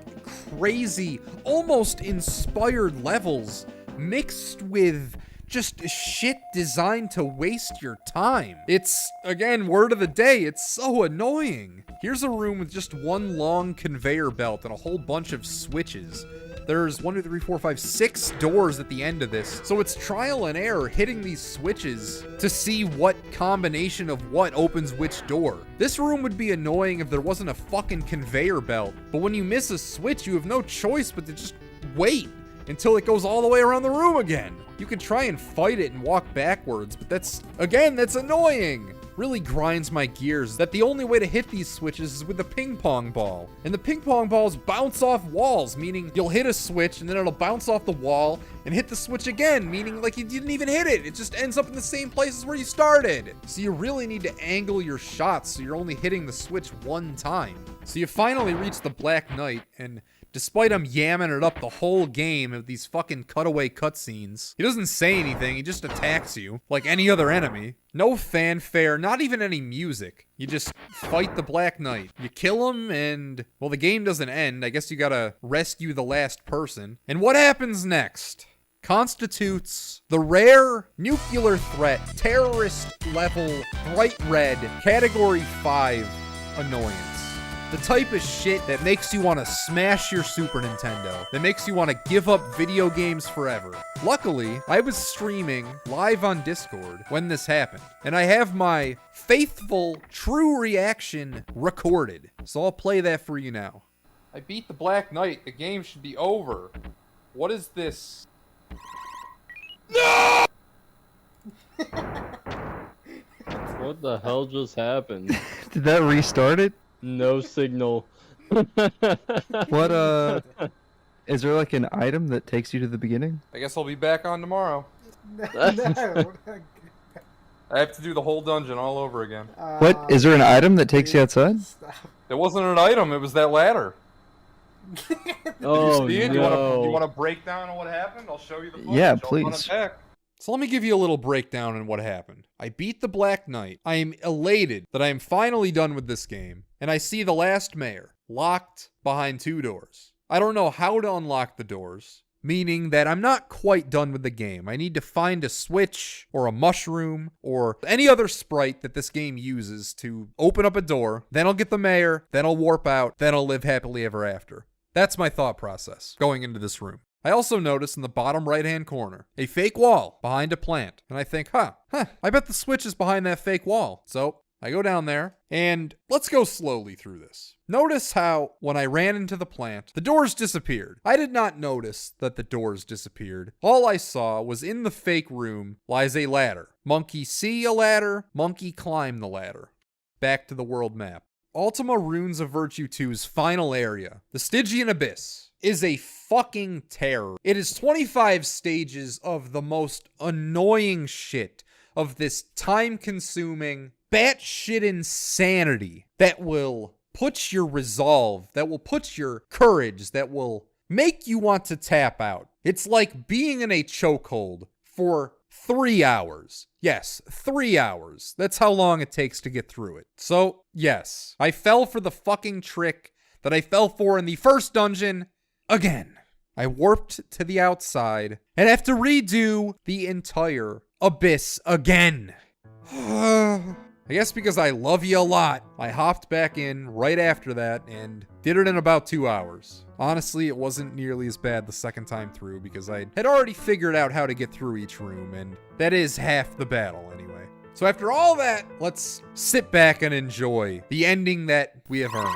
crazy, almost inspired levels mixed with just shit designed to waste your time. It's, again, word of the day, it's so annoying. Here's a room with just one long conveyor belt and a whole bunch of switches. There's 1, 2, 3, 4, 5, 6 doors at the end of this. So it's trial and error hitting these switches to see what combination of what opens which door. This room would be annoying if there wasn't a fucking conveyor belt. But when you miss a switch, you have no choice but to just wait until it goes all the way around the room again. You can try and fight it and walk backwards, but that's annoying. Really grinds my gears that the only way to hit these switches is with a ping pong ball. And the ping pong balls bounce off walls, meaning you'll hit a switch and then it'll bounce off the wall and hit the switch again, meaning like you didn't even hit it. It just ends up in the same places where you started. So you really need to angle your shots so you're only hitting the switch 1 time. So you finally reach the Black Knight, and despite him yamming it up the whole game of these fucking cutaway cutscenes, he doesn't say anything, he just attacks you like any other enemy. No fanfare, not even any music. You just fight the Black Knight. You kill him and, well, the game doesn't end. I guess you gotta rescue the last person. And what happens next constitutes the rare nuclear threat, terrorist level, bright red, category 5 annoyance. The type of shit that makes you want to smash your Super Nintendo, that makes you want to give up video games forever. Luckily, I was streaming live on Discord when this happened, and I have my faithful, true reaction recorded. So I'll play that for you now. I beat the Black Knight. The game should be over. What is this? No! What the hell just happened? Did that restart it? No signal. What, is there like an item that takes you to the beginning? I guess I'll be back on tomorrow. No. I have to do the whole dungeon all over again. What? Is there an item that takes you outside? It wasn't an item, it was that ladder. Oh, Did you see it? no. You want to break down on what happened? I'll show you the footage. Yeah, I'll please. run it back. So let me give you a little breakdown on what happened. I beat the Black Knight. I am elated that I am finally done with this game. And I see the last mayor locked behind 2 doors. I don't know how to unlock the doors, meaning that I'm not quite done with the game. I need to find a switch or a mushroom or any other sprite that this game uses to open up a door. Then I'll get the mayor, then I'll warp out, then I'll live happily ever after. That's my thought process going into this room. I also notice in the bottom right-hand corner a fake wall behind a plant. And I think, I bet the switch is behind that fake wall. So I go down there, and let's go slowly through this. Notice how, when I ran into the plant, the doors disappeared. I did not notice that the doors disappeared. All I saw was in the fake room lies a ladder. Monkey see a ladder, monkey climb the ladder. Back to the world map. Ultima Runes of Virtue 2's final area, the Stygian Abyss, is a fucking terror. It is 25 stages of the most annoying shit, of this time-consuming, batshit insanity that will put your resolve, that will put your courage, that will make you want to tap out. It's like being in a chokehold for 3 hours. Yes, 3 hours. That's how long it takes to get through it. So, yes, I fell for the fucking trick that I fell for in the first dungeon again. I warped to the outside and have to redo the entire abyss again. I guess because I love you a lot, I hopped back in right after that and did it in about 2 hours. Honestly, it wasn't nearly as bad the second time through because I had already figured out how to get through each room, and that is half the battle anyway. So after all that, let's sit back and enjoy the ending that we have earned.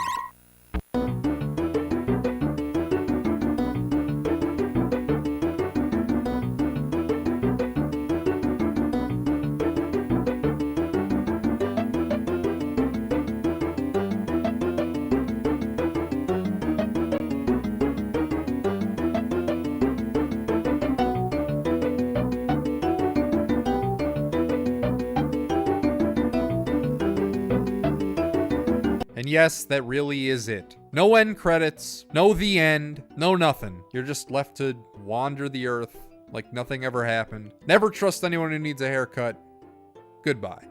And yes, that really is it. No end credits, no the end, no nothing. You're just left to wander the earth like nothing ever happened. Never trust anyone who needs a haircut. Goodbye.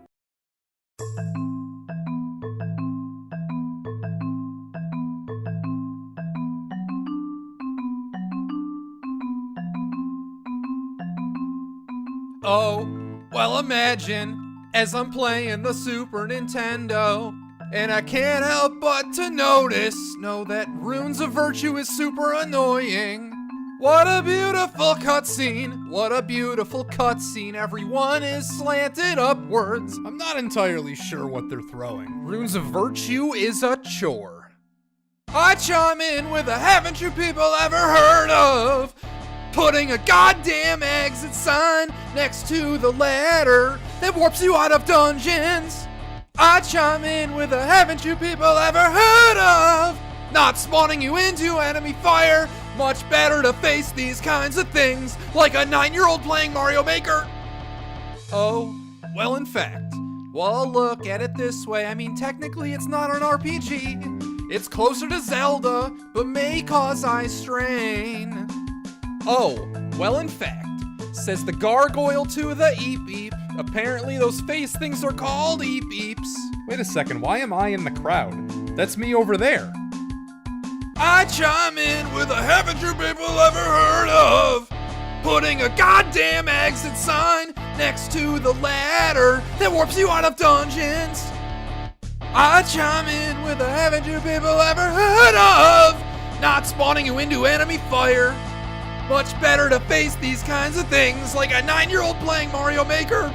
Oh, well imagine, as I'm playing the Super Nintendo, and I can't help but to notice, that Runes of Virtue is super annoying. What a beautiful cutscene, what a beautiful cutscene, everyone is slanted upwards. I'm not entirely sure what they're throwing. Runes of Virtue is a chore. I chime in with a haven't you people ever heard of putting a goddamn exit sign next to the ladder that warps you out of dungeons. I chime in with a haven't you people ever heard of not spawning you into enemy fire. Much better to face these kinds of things like a 9-year-old playing Mario Maker. Oh, well in fact, well look at it this way, I mean technically it's not an RPG. It's closer to Zelda, but may cause eye strain. Oh, well in fact, says the gargoyle to the eep eep. Apparently those face things are called eep eeps. Wait a second, why am I in the crowd? That's me over there. I chime in with a haven't you people ever heard of putting a goddamn exit sign next to the ladder that warps you out of dungeons. I chime in with a haven't you people ever heard of not spawning you into enemy fire. Much better to face these kinds of things like a 9-year-old playing Mario Maker.